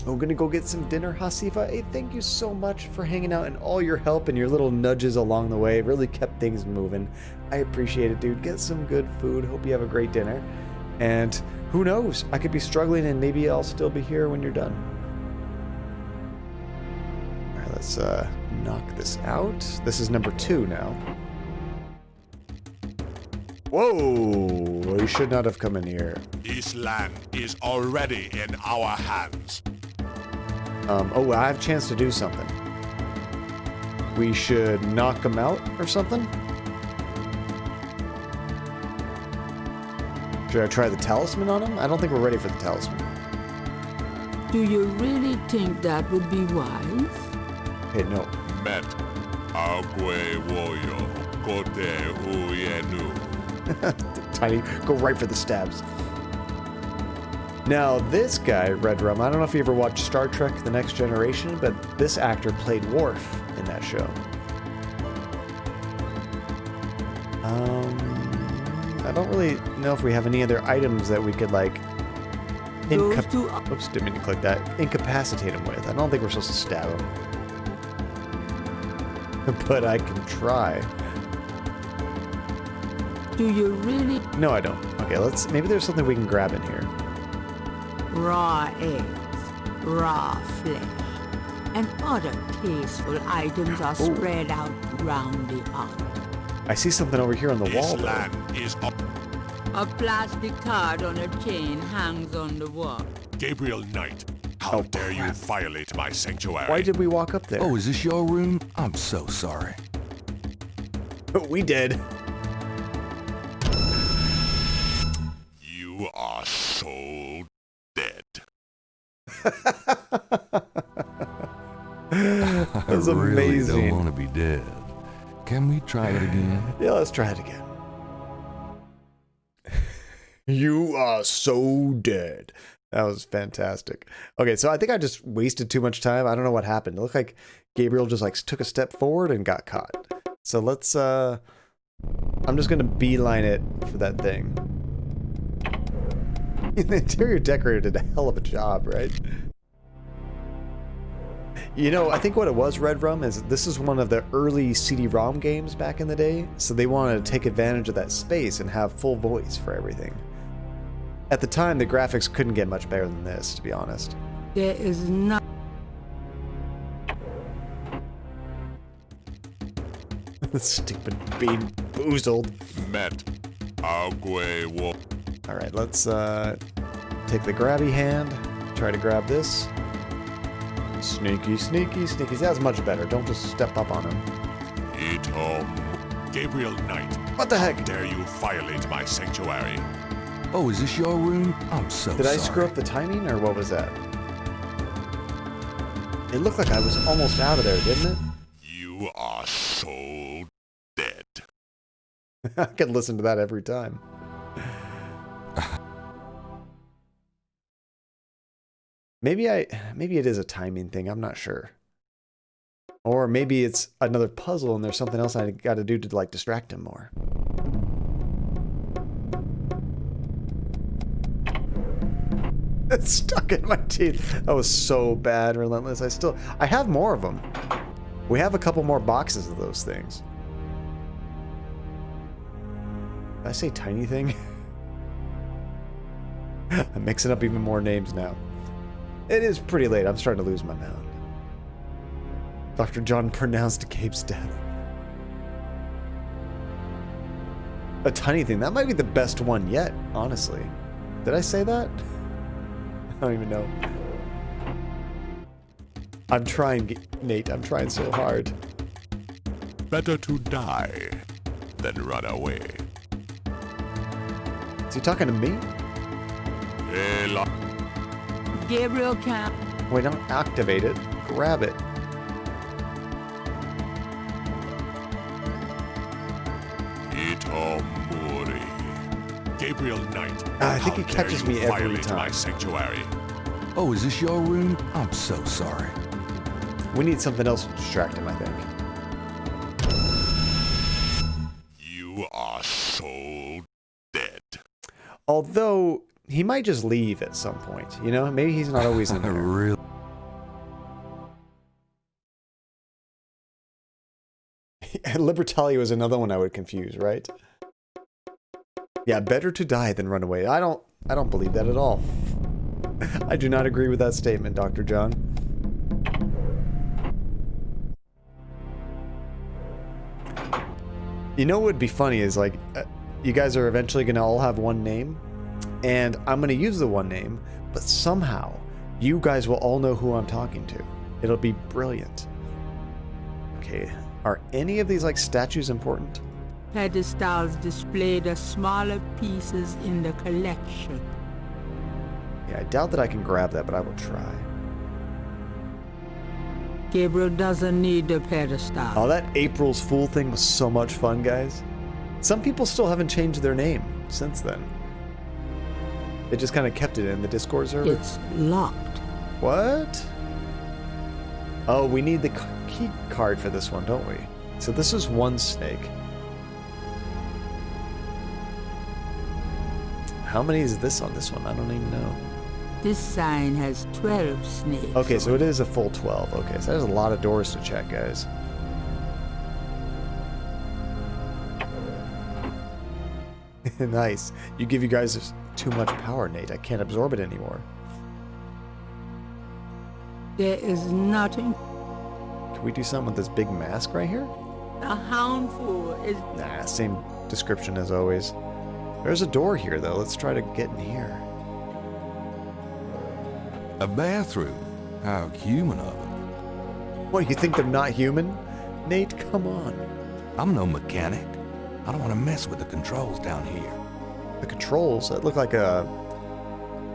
I'm gonna go get some dinner, Hasifa. Hey, thank you so much for hanging out and all your help and your little nudges along the way. It really kept things moving. I appreciate it, dude. Get some good food. Hope you have a great dinner. And who knows? I could be struggling and maybe I'll still be here when you're done. All right, let's knock this out. This is number 2 now. Whoa! You should not have come in here. This land is already in our hands. Oh, I have a chance to do something. We should knock him out or something? Should I try the talisman on him? I don't think we're ready for the talisman. Do you really think that would be wise? Hey, no. Met. Agwe woyo. Kote uyenu. Tiny, go right for the stabs. Now, this guy, Red Rum, I don't know if you ever watched Star Trek The Next Generation, but this actor played Worf in that show. I don't really know if we have any other items that we could, like, oops, didn't mean to click that. Incapacitate him with. I don't think we're supposed to stab him. But I can try. Do you really? No, I don't. Okay, maybe there's something we can grab in here. Raw eggs, raw flesh, and other tasteful items are spread out round the altar. I see something over here on the wall, land is up. A plastic card on a chain hangs on the wall. Gabriel Knight, How dare you violate my sanctuary? Why did we walk up there? Oh, is this your room? I'm so sorry. We did. You are so dead. That's I really amazing. don't want to be dead. Can we try it again? Yeah, let's try it again. You are so dead. That was fantastic. Okay, so I think I just wasted too much time. I don't know what happened. It looked like Gabriel just like took a step forward and got caught. So let's I'm just gonna beeline it for that thing. The interior decorator did a hell of a job, right? You know, I think what it was, Red Rum, is this is one of the early CD-ROM games back in the day, so they wanted to take advantage of that space and have full voice for everything. At the time, the graphics couldn't get much better than this, to be honest. There is not. Stupid bean boozled. Met. Agwe. Alright, let's take the grabby hand, try to grab this. Sneaky, sneaky, sneaky. That's much better. Don't just step up on him. Gabriel Knight. What the heck? How dare you violate my sanctuary? Oh, is this your room? I'm so sorry. Did I screw up the timing, or what was that? It looked like I was almost out of there, didn't it? You are so dead. I could listen to that every time. Maybe it is a timing thing, I'm not sure. Or maybe it's another puzzle and there's something else I gotta do to like distract him more. It's stuck in my teeth. That was so bad, Relentless. I have more of them. We have a couple more boxes of those things. Did I say tiny thing? I'm mixing up even more names now. It is pretty late. I'm starting to lose my mind. Dr. John pronounced Gabe's death. A tiny thing. That might be the best one yet, honestly. Did I say that? I don't even know. I'm trying, Nate. I'm trying so hard. Better to die than run away. Is he talking to me? Gabriel can't. Wait, don't activate it. Grab it. Gabriel Knight. I think he catches me every time. My sanctuary. Oh, is this your room? I'm so sorry. We need something else to distract him, I think. You are so dead. Although, he might just leave at some point, you know? Maybe he's not always in there. Really? Libertalia was another one I would confuse, right? Yeah, better to die than run away. I don't believe that at all. I do not agree with that statement, Dr. John. You know what would be funny is, like, you guys are eventually going to all have one name, and I'm going to use the one name, but somehow you guys will all know who I'm talking to. It'll be brilliant. Okay, are any of these, like, statues important? Pedestals display the smaller pieces in the collection. Yeah, I doubt that I can grab that, but I will try. Gabriel doesn't need the pedestal. Oh, that April's Fool thing was so much fun, guys. Some people still haven't changed their name since then. They just kind of kept it in the Discord server. It's locked. What? Oh, we need the key card for this one, don't we? So this is one snake. How many is this on this one? I don't even know. This sign has 12 snakes. Okay, so it is a full 12. Okay, so there's a lot of doors to check, guys. Nice. You give you guys too much power, Nate. I can't absorb it anymore. There is nothing. Can we do something with this big mask right here? A houndful is... Nah, same description as always. There's a door here, though. Let's try to get in here. A bathroom? How human of them. What, you think they're not human? Nate, come on. I'm no mechanic. I don't want to mess with the controls down here. The controls? That look like a...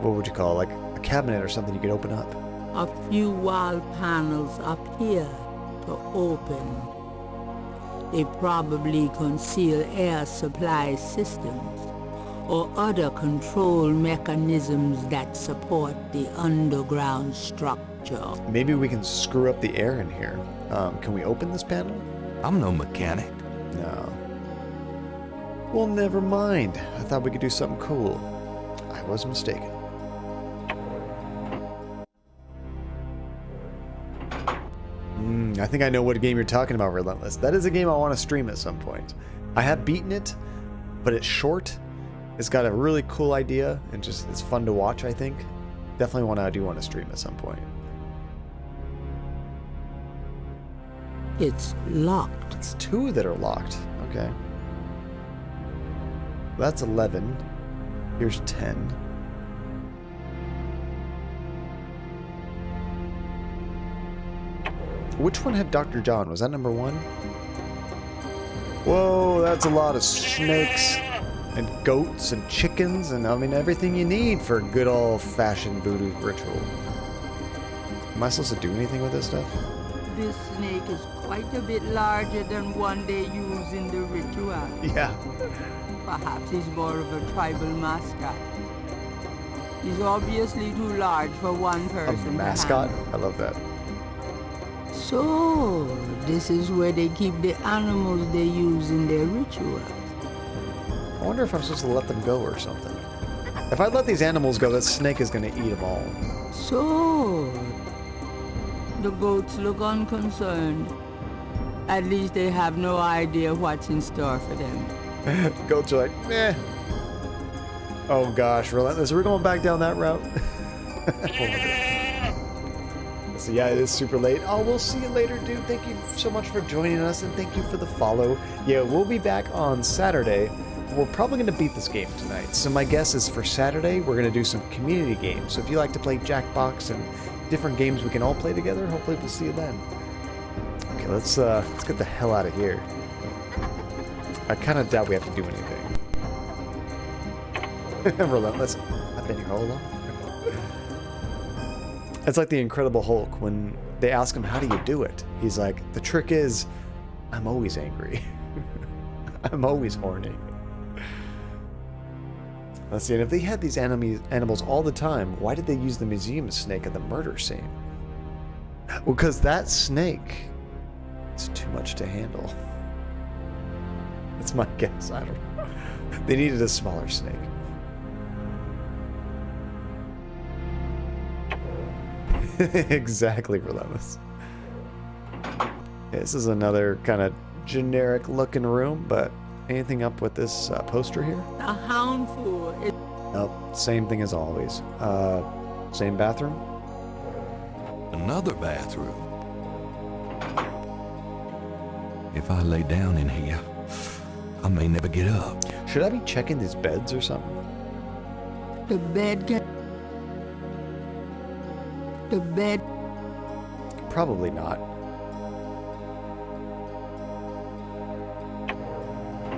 What would you call it? Like a cabinet or something you could open up. A few wall panels appear to open. They probably conceal air supply systems or other control mechanisms that support the underground structure. Maybe we can screw up the air in here. Can we open this panel? I'm no mechanic. No. Well, never mind. I thought we could do something cool. I was mistaken. I think I know what game you're talking about, Relentless. That is a game I want to stream at some point. I have beaten it, but it's short. It's got a really cool idea, and just it's fun to watch, I think. Definitely do want to stream at some point. It's locked. It's 2 that are locked. Okay. That's 11. Here's 10. Which one had Dr. John? Was that number 1? Whoa, that's a lot of snakes and goats and chickens and I mean everything you need for a good old-fashioned voodoo ritual. Am I supposed to do anything with this stuff? This snake is quite a bit larger than one they use in the ritual. Yeah. Perhaps he's more of a tribal mascot. He's obviously too large for one person. A mascot? I love that. So, this is where they keep the animals they use in their rituals. I wonder if I'm supposed to let them go or something. If I let these animals go, that snake is going to eat them all. So, the goats look unconcerned. At least they have no idea what's in store for them. Goats are like, meh. Oh gosh, Relentless, we're going back down that route. So yeah, it is super late. Oh, we'll see you later, dude. Thank you so much for joining us, and thank you for the follow. Yeah, we'll be back on Saturday. We're probably going to beat this game tonight. So my guess is for Saturday, we're going to do some community games. So if you like to play Jackbox and different games we can all play together, hopefully we'll see you then. Okay, let's get the hell out of here. I kind of doubt we have to do anything. Relentless. I've been here all along. It's like the Incredible Hulk when they ask him, how do you do it? He's like, the trick is, I'm always angry. I'm always horny. Let's see, and if they had these animals all the time, why did they use the museum snake in the murder scene? Well, because that snake is too much to handle. That's my guess, I don't know. They needed a smaller snake. Exactly, Relentless. This is another kind of generic looking room, but anything up with this poster here? A houndful. Nope, same thing as always. Same bathroom? Another bathroom. If I lay down in here, I may never get up. Should I be checking these beds or something? The bed. Probably not.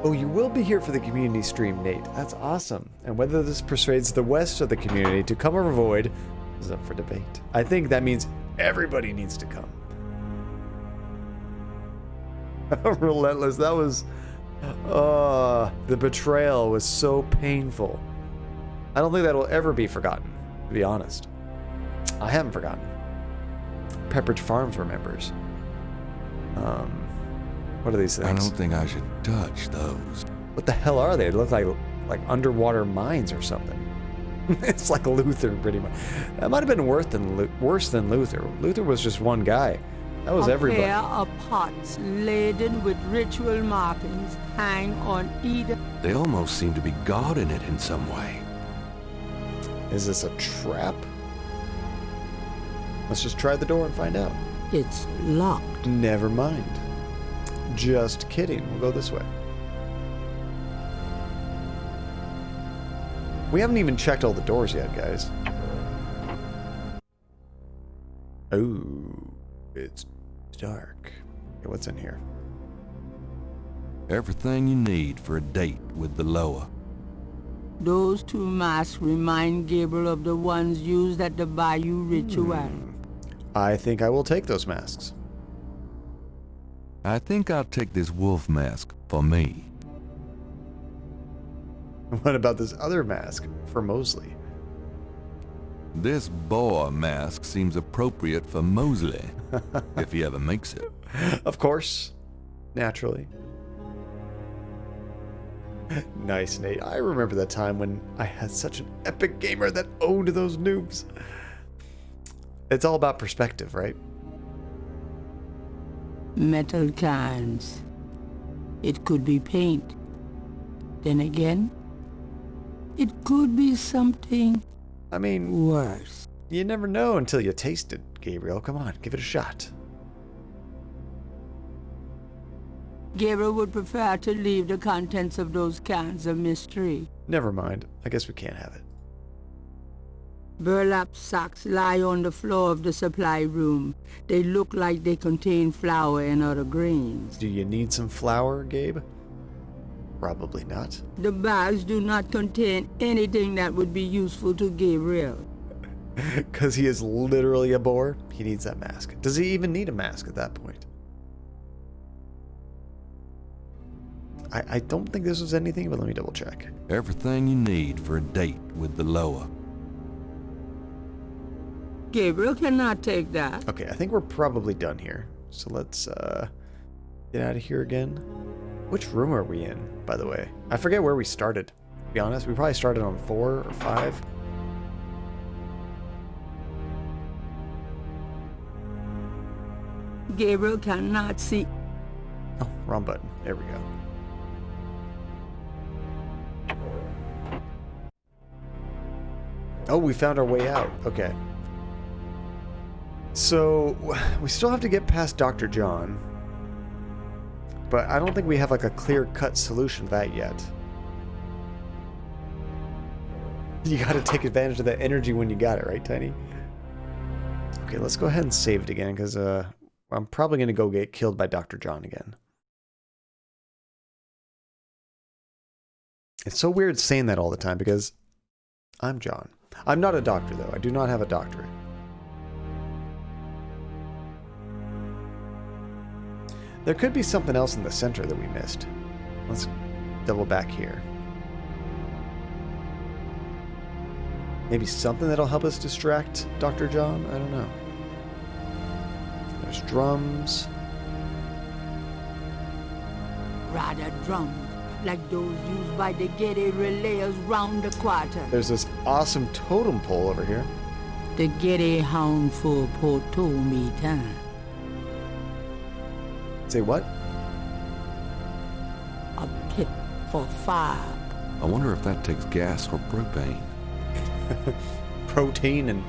Oh, you will be here for the community stream, Nate. That's awesome. And whether this persuades the rest of the community to come or avoid is up for debate. I think that means everybody needs to come. Relentless. That was... the betrayal was so painful. I don't think that'll ever be forgotten, to be honest. I haven't forgotten. Pepperidge Farms remembers. What are these things? I don't think I should touch those. What the hell are they? They look like underwater mines or something. It's like Luther, pretty much. That might have been worse than Luther. Luther was just one guy. That was everybody. A pair of pots laden with ritual markings hang on either. They almost seem to be guarding it in some way. Is this a trap? Let's just try the door and find out. It's locked. Never mind. Just kidding. We'll go this way. We haven't even checked all the doors yet, guys. Oh, it's dark. Okay, what's in here? Everything you need for a date with the Loa. Those two masks remind Gabriel of the ones used at the Bayou Ritual. I think I will take those masks. I think I'll take this wolf mask for me. What about this other mask for Mosely? This boar mask seems appropriate for Mosely, if he ever makes it. Of course. Naturally. Nice, Nate. I remember that time when I had such an epic gamer that owned those noobs. It's all about perspective, right? Metal cans. It could be paint. Then again, it could be something I mean, worse. You never know until you taste it, Gabriel. Come on, give it a shot. Gabriel would prefer to leave the contents of those cans a mystery. Never mind. I guess we can't have it. Burlap sacks lie on the floor of the supply room. They look like they contain flour and other grains. Do you need some flour, Gabe? Probably not. The bags do not contain anything that would be useful to Gabriel. Because he is literally a boar? He needs that mask. Does he even need a mask at that point? I don't think this was anything, but let me double check. Everything you need for a date with the Loa. Gabriel cannot take that. Okay, I think we're probably done here. So let's get out of here again. Which room are we in, by the way? I forget where we started. To be honest, we probably started on 4 or 5. Gabriel cannot see. Oh, wrong button. There we go. Oh, we found our way out. Okay. So, we still have to get past Dr. John. But I don't think we have like a clear-cut solution to that yet. You gotta take advantage of that energy when you got it, right, Tiny? Okay, let's go ahead and save it again, because I'm probably gonna go get killed by Dr. John again. It's so weird saying that all the time, because I'm John. I'm not a doctor, though. I do not have a doctorate. There could be something else in the center that we missed. Let's double back here. Maybe something that'll help us distract Dr. John? I don't know. There's drums. Rather drums, like those used by the Getty relayers round the quarter. There's this awesome totem pole over here. The Getty hound for Potomi time. Say what? A pit for fire. I wonder if that takes gas or propane. Propane and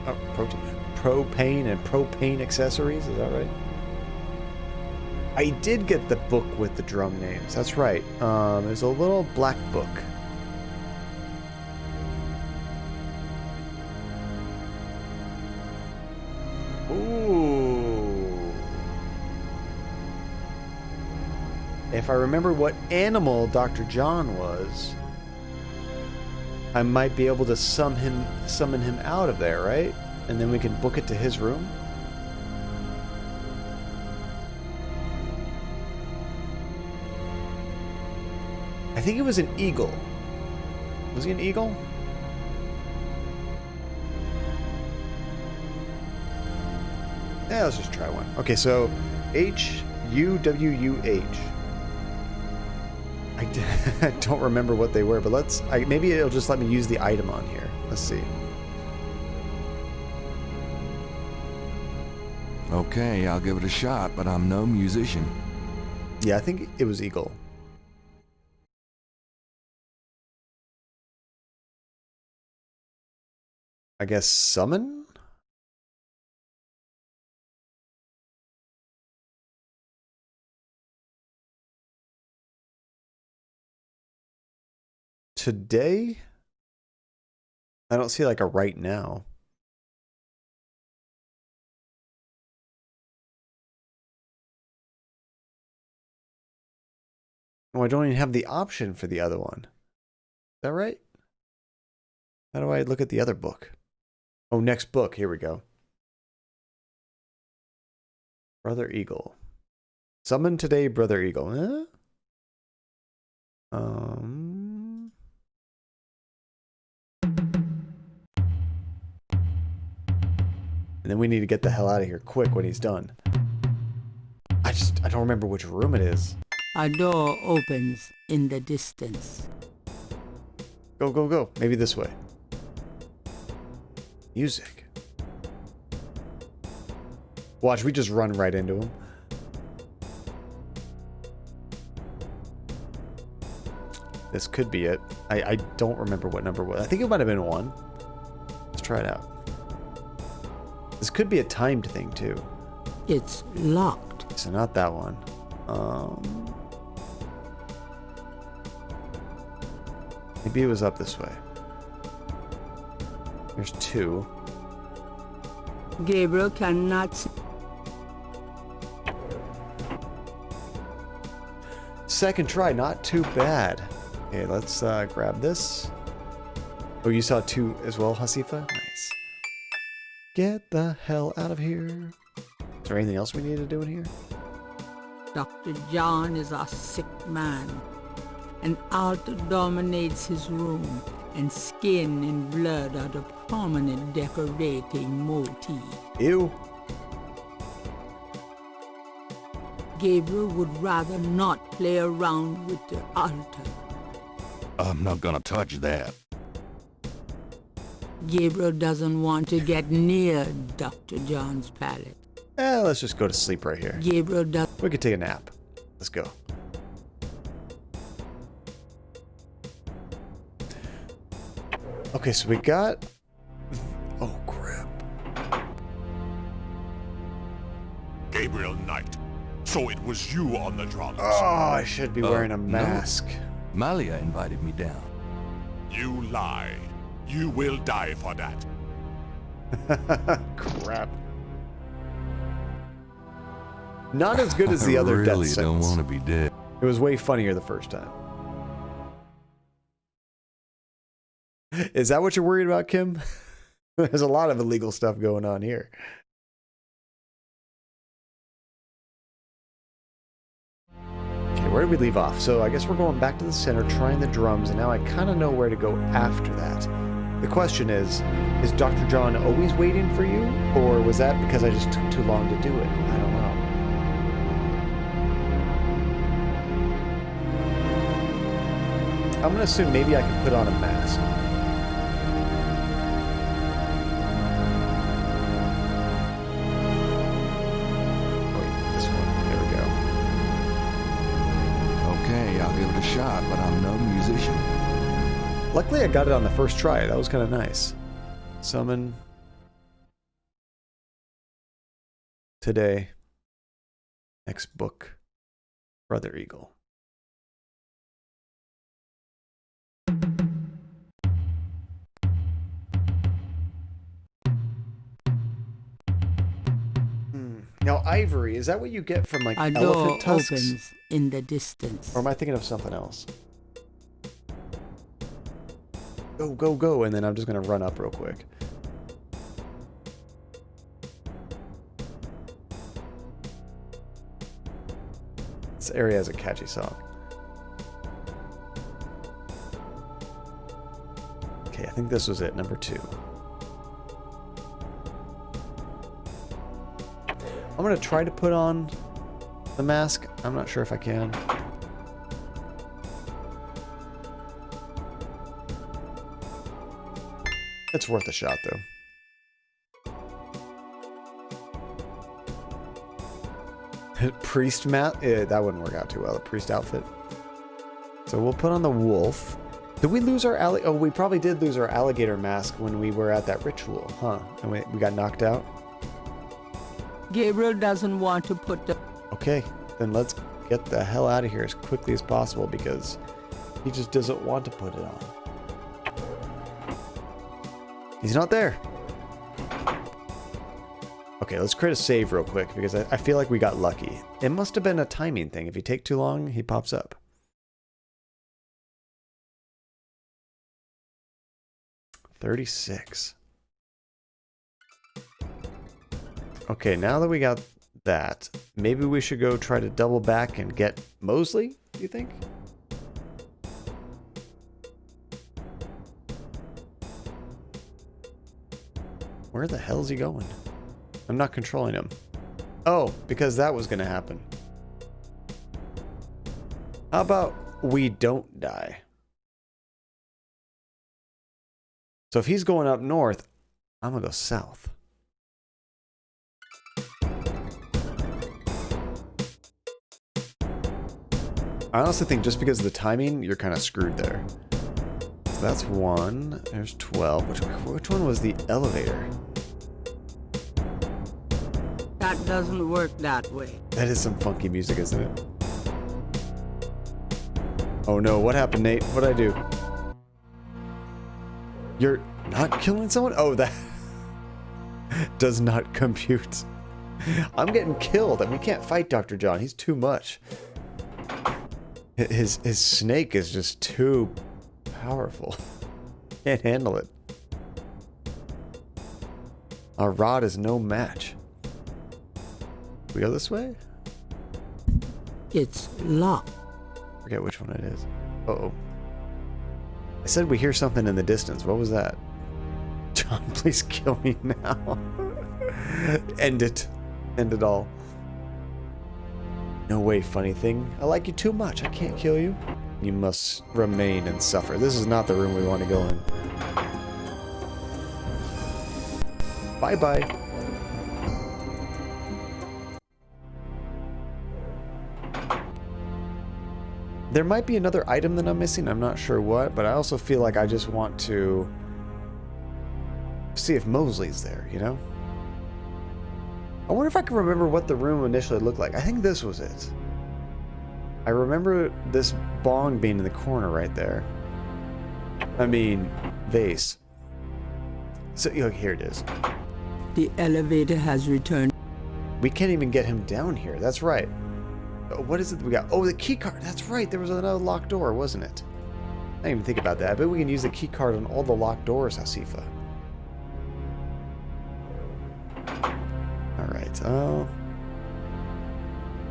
propane accessories, is that right? I did get the book with the drum names. That's right. There's a little black book. Ooh. If I remember what animal Dr. John was, I might be able to summon him out of there, right? And then we can book it to his room. I think it was an eagle. Was he an eagle? Yeah, let's just try one. Okay, so H-U-W-U-H. I don't remember what they were, but maybe it'll just let me use the item on here. Let's see. Okay, I'll give it a shot, but I'm no musician. Yeah, I think it was eagle. I guess summon? Today? I don't see like a right now. Oh, I don't even have the option for the other one. Is that right? How do I look at the other book? Oh, next book. Here we go. Brother Eagle. Summon today, Brother Eagle. Huh? And then we need to get the hell out of here quick when he's done. I don't remember which room it is. A door opens in the distance. Go, go, go. Maybe this way. Music. Watch, we just run right into him. This could be it. I don't remember what number it was. I think it might have been 1. Let's try it out. This could be a timed thing, too. It's locked. So not that one. Maybe it was up this way. There's 2. Gabriel cannot see. Second try, not too bad. Okay, let's grab this. Oh, you saw 2 as well, Hasifa? Nice. Get the hell out of here. Is there anything else we need to do in here? Dr. John is a sick man. An altar dominates his room, and skin and blood are the prominent decorating motif. Ew. Gabriel would rather not play around with the altar. I'm not gonna touch that. Gabriel doesn't want to get near Dr. John's pallet. Let's just go to sleep right here. Gabriel does. We could take a nap. Let's go. Okay, so we got... Oh, crap. Gabriel Knight. So it was you on the drums. Oh, I should be wearing a mask. No. Malia invited me down. You lie. You will die for that. Crap. Not as good as the other death really sentence. don't want to be dead. It was way funnier the first time. Is that what you're worried about, Kim? There's a lot of illegal stuff going on here. Okay, where did we leave off? So I guess we're going back to the center, trying the drums, and now I kind of know where to go after that. The question is Dr. John always waiting for you? Or was that because I just took too long to do it? I don't know. I'm going to assume maybe I can put on a mask. I'll give it a shot, but I'm no musician. Luckily, I got it on the first try. That was kind of nice. Summon today. Next book, Brother Eagle. Now, ivory, is that what you get from, like, a elephant door tusks? Opens in the distance. Or am I thinking of something else? Go, go, go, and then I'm just going to run up real quick. This area has a catchy song. Okay, I think this was it, number 2. I'm going to try to put on the mask. I'm not sure if I can. It's worth a shot, though. Priest mat? That wouldn't work out too well. The priest outfit. So we'll put on the wolf. Did we lose our Oh, we probably did lose our alligator mask when we were at that ritual, huh? And we got knocked out? Gabriel doesn't want to put the... Okay, then let's get the hell out of here as quickly as possible because he just doesn't want to put it on. He's not there. Okay, let's create a save real quick because I feel like we got lucky. It must have been a timing thing. If you take too long, he pops up. 36. Okay, now that we got that, maybe we should go try to double back and get Mosely, do you think? Where the hell is he going? I'm not controlling him. Oh, because that was going to happen. How about we don't die? So if he's going up north, I'm going to go south. I honestly think just because of the timing, you're kind of screwed there. So that's 1. There's 12. Which one was the elevator? That doesn't work that way. That is some funky music, isn't it? Oh no, what happened, Nate? What'd I do? You're not killing someone? Oh, that does not compute. I'm getting killed, and we can't fight Dr. John. He's too much. His snake is just too powerful. Can't handle it. Our rod is no match. We go this way? It's locked. Forget which one it is. Uh-oh. I said we hear something in the distance. What was that? John, please kill me now. End it. End it all. No way, funny thing. I like you too much. I can't kill you. You must remain and suffer. This is not the room we want to go in. Bye-bye. There might be another item that I'm missing. I'm not sure what, but I also feel like I just want to see if Mosely's there, you know? I wonder if I can remember what the room initially looked like. I think this was it. I remember this bong being in the corner right there. I mean, vase. So, here it is. The elevator has returned. We can't even get him down here. That's right. What is it that we got? Oh, the key card. That's right. There was another locked door, wasn't it? I didn't even think about that. I bet we can use the key card on all the locked doors, Hasifa. Alright,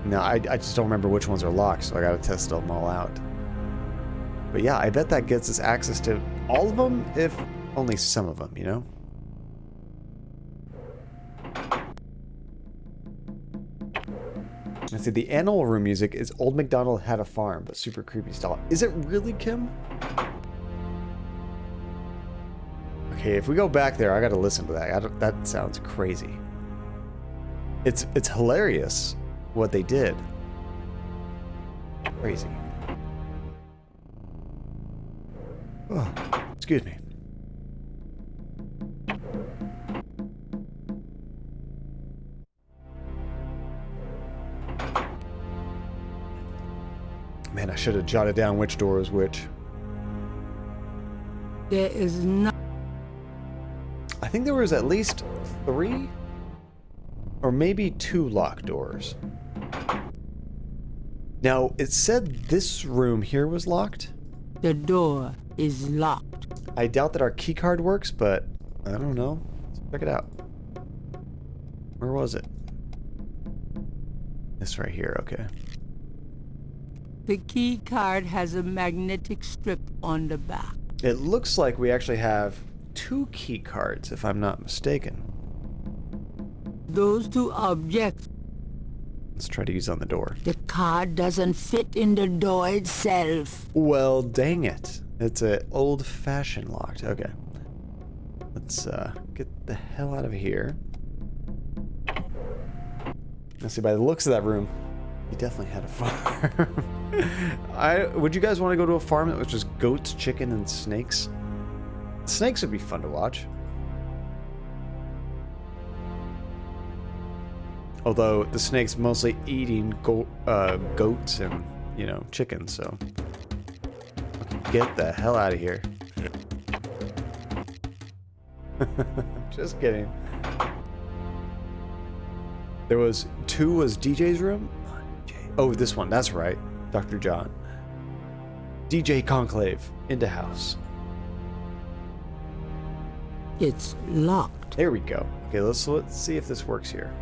no, I just don't remember which ones are locked, so I gotta test them all out. But yeah, I bet that gets us access to all of them, if only some of them, you know? Let's see, the animal room music is Old MacDonald Had a Farm, but super creepy style. Is it really, Kim? Okay, if we go back there, I gotta listen to that. That sounds crazy. It's hilarious what they did. Crazy. Oh, excuse me. Man, I should have jotted down which door was which. There is no... I think there was at least 3 or maybe 2 locked doors. Now, it said this room here was locked. The door is locked. I doubt that our key card works, but I don't know. Let's check it out. Where was it? This right here, okay. The key card has a magnetic strip on the back. It looks like we actually have 2 key cards, if I'm not mistaken. Those 2 objects. Let's try to use on the door. The card doesn't fit in the door itself. Well, dang it. It's an old-fashioned locked. Okay. Let's get the hell out of here. Let's see, by the looks of that room, he definitely had a farm. Would you guys want to go to a farm that was just goats, chicken, and snakes? Snakes would be fun to watch. Although the snake's mostly eating goats and, you know, chickens, so... Get the hell out of here. Just kidding. There was 2 was DJ's room? Oh, this one, that's right. Dr. John. DJ Conclave into house. It's locked. There we go. Okay, let's see if this works here.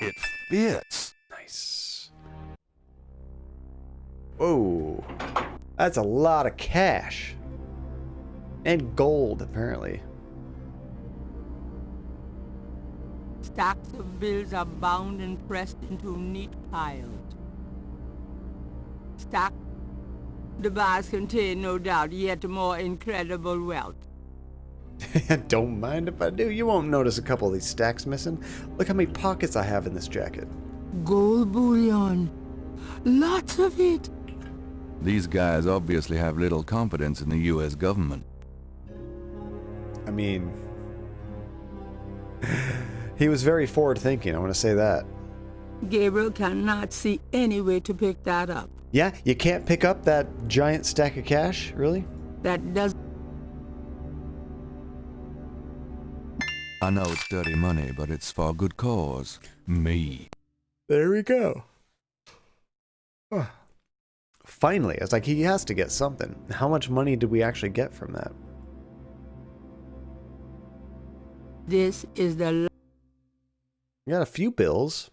It fits. Nice. Whoa. That's a lot of cash. And gold, apparently. Stacks of bills are bound and pressed into neat piles. Stacked, the bars contain, no doubt, yet more incredible wealth. Don't mind if I do. You won't notice a couple of these stacks missing. Look how many pockets I have in this jacket. Gold bullion. Lots of it. These guys obviously have little confidence in the U.S. government. I mean, he was very forward-thinking, I want to say that. Gabriel cannot see any way to pick that up. Yeah, you can't pick up that giant stack of cash, really? That does. I know it's dirty money, but it's for a good cause. Me. There we go. Finally, it's like he has to get something. How much money did we actually get from that? This is the... We got a few bills.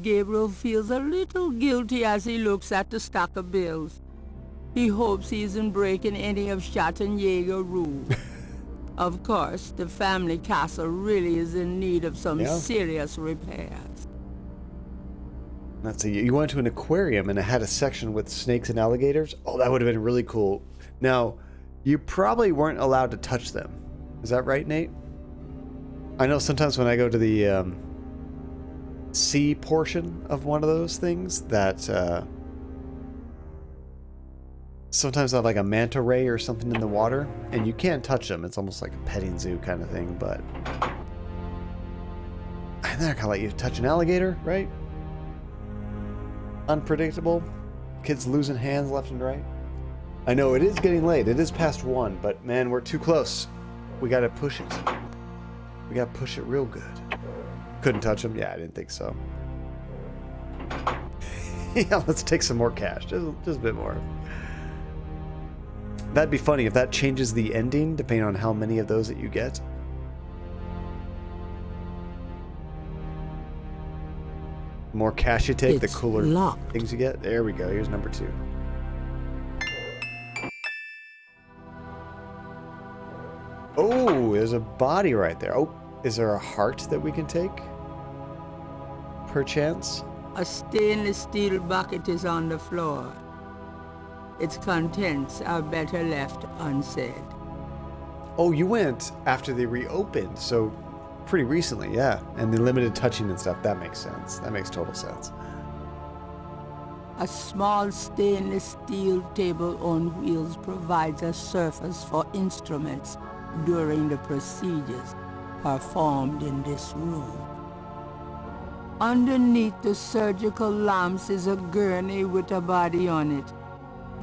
Gabriel feels a little guilty as he looks at the stack of bills. He hopes he isn't breaking any of Schattenjäger rules. Of course, the family castle really is in need of some serious repairs. Let's see, you went to an aquarium and it had a section with snakes and alligators? Oh, that would have been really cool. Now, you probably weren't allowed to touch them. Is that right, Nate? I know sometimes when I go to the sea portion of one of those things that sometimes I have like a manta ray or something in the water and you can't touch them. It's almost like a petting zoo kind of thing, but they're not gonna let you touch an alligator, right? Unpredictable. Kids losing hands left and right. I know it is getting late. It is past 1, but man, we're too close. We gotta push it. We gotta push it real good. Couldn't touch him? Yeah, I didn't think so. Yeah, let's take some more cash. Just a bit more. That'd be funny if that changes the ending, depending on how many of those that you get. The more cash you take, the cooler things you get. There we go. Here's number 2. Oh, there's a body right there. Oh, is there a heart that we can take? Perchance? A stainless steel bucket is on the floor. Its contents are better left unsaid. Oh, you went after they reopened, so pretty recently, yeah. And the limited touching and stuff, that makes sense. That makes total sense. A small stainless steel table on wheels provides a surface for instruments during the procedures performed in this room. Underneath the surgical lamps is a gurney with a body on it.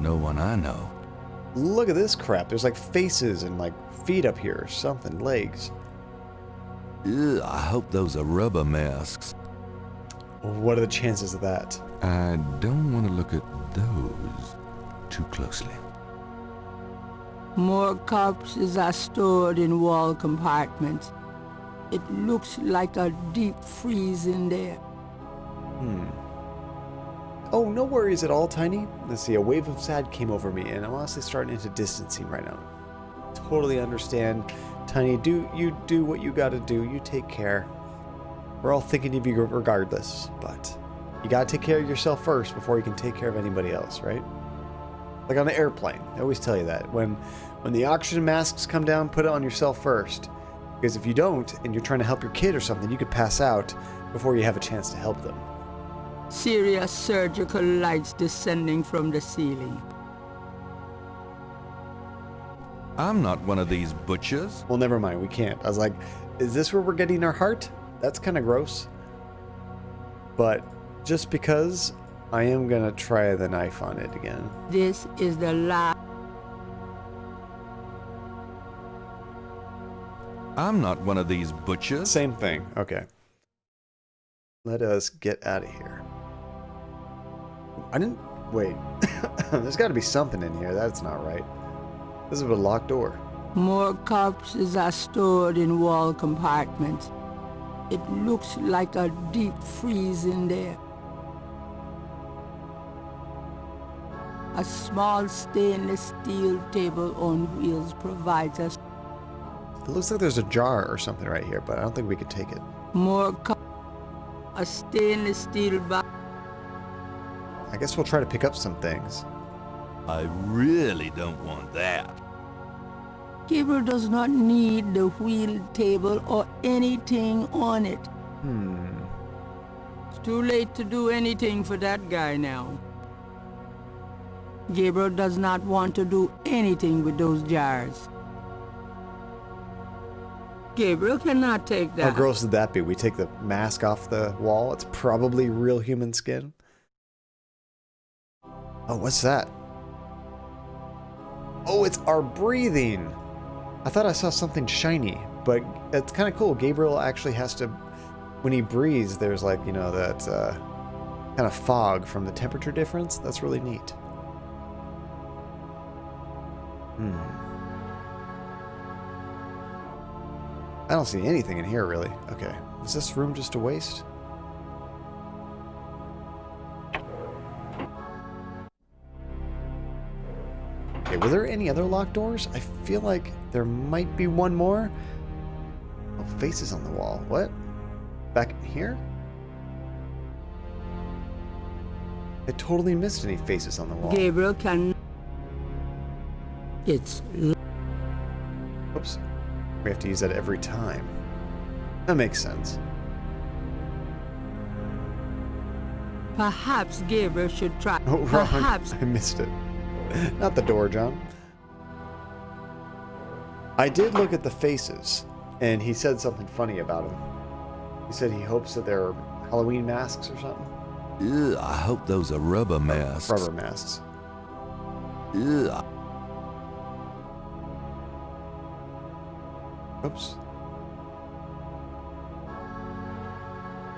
No one I know. Look at this crap. There's like faces and like feet up here or something, legs. Ugh, I hope those are rubber masks. What are the chances of that? I don't want to look at those too closely. More corpses are stored in wall compartments. It looks like a deep freeze in there. Oh, no worries at all, Tiny. Let's see, a wave of sad came over me, and I'm honestly starting into distancing right now. Totally understand. Tiny, you do what you gotta do. You take care. We're all thinking of you regardless, but you gotta take care of yourself first before you can take care of anybody else, right? Like on an airplane, they always tell you that. When the oxygen masks come down, put it on yourself first. Because if you don't, and you're trying to help your kid or something, you could pass out before you have a chance to help them. Serious surgical lights descending from the ceiling. I'm not one of these butchers. Well, never mind, we can't. I was like, is this where we're getting our heart? That's kind of gross. But just because, I am gonna try the knife on it again. This is the last. I'm not one of these butchers. Same thing. Okay. Let us get out of here. I didn't... Wait. There's got to be something in here. That's not right. This is a locked door. More corpses are stored in wall compartments. It looks like a deep freeze in there. A small stainless steel table on wheels provides us. It looks like there's a jar or something right here, but I don't think we could take it. A stainless steel box. I guess we'll try to pick up some things. I really don't want that. Gabriel does not need the wheeled table or anything on it. It's too late to do anything for that guy now. Gabriel does not want to do anything with those jars. Gabriel cannot take that. How gross would that be? We take the mask off the wall. It's probably real human skin. Oh, what's that? Oh, it's our breathing. I thought I saw something shiny, but it's kind of cool. Gabriel actually has to, when he breathes, there's like, you know, that kind of fog from the temperature difference. That's really neat. I don't see anything in here, really. Okay. Is this room just a waste? Okay, were there any other locked doors? I feel like there might be one more. Oh, faces on the wall. What? Back in here? I totally missed any faces on the wall. Gabriel can... It's... Oops. We have to use that every time. That makes sense. Perhaps Gabriel should try. Oh, wrong. Perhaps. I missed it. Not the door, John. I did look at the faces, and he said something funny about them. He said he hopes that they're Halloween masks or something. Ew, I hope those are rubber masks. Rubber masks. Ew. Oops.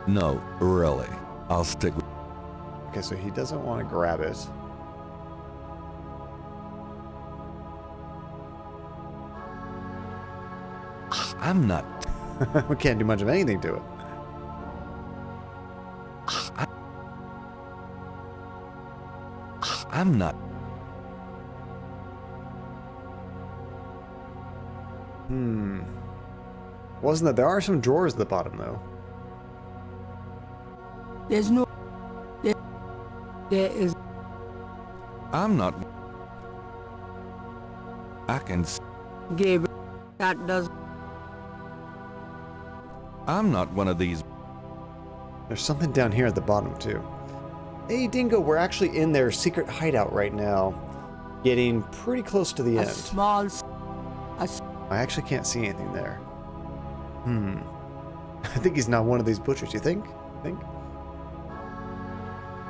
No, really. I'll stick with... Okay, so he doesn't want to grab it. I'm not... We can't do much of anything to it. I'm not... Wasn't that? There are some drawers at the bottom, though. There's no... There is... I'm not... I can... Gabriel, that does... I'm not one of these... There's something down here at the bottom, too. Hey, Dingo, we're actually in their secret hideout right now. Getting pretty close to the end. I actually can't see anything there. I think he's not one of these butchers, you think?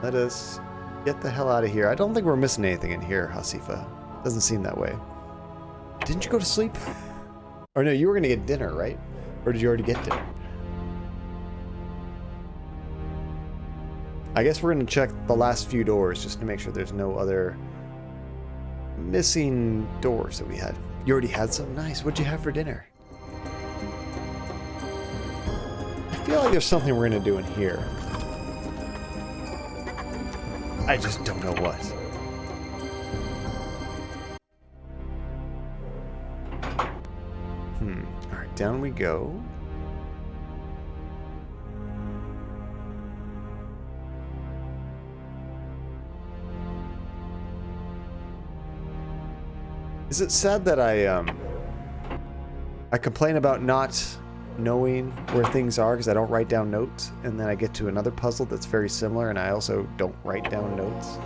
Let us get the hell out of here. I don't think we're missing anything in here, Hasifa. Doesn't seem that way. Didn't you go to sleep? Or no, you were going to get dinner, right? Or did you already get dinner? I guess we're going to check the last few doors just to make sure there's no other missing doors that we had. You already had some? Nice. What'd you have for dinner? I feel like there's something we're going to do in here. I just don't know what. Alright, down we go. Is it sad that I complain about not knowing where things are because I don't write down notes, and then I get to another puzzle that's very similar and I also don't write down notes?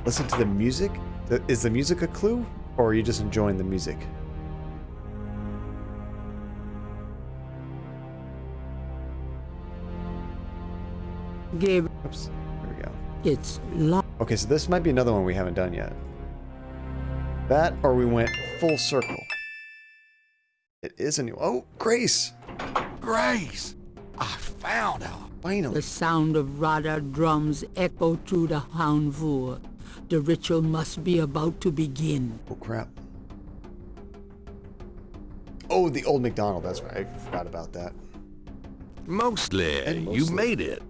Listen to the music? Is the music a clue, or are you just enjoying the music? Gabriel. Oops, there we go. It's locked. Okay, so this might be another one we haven't done yet. That, or we went full circle. It is a new... Oh, Grace! Grace! I found her. Finally. The sound of Radha drums echo through the Houndvoor. The ritual must be about to begin. Oh, crap. Oh, the old McDonald. That's right. I forgot about that. Mosely, you Mosely. made it.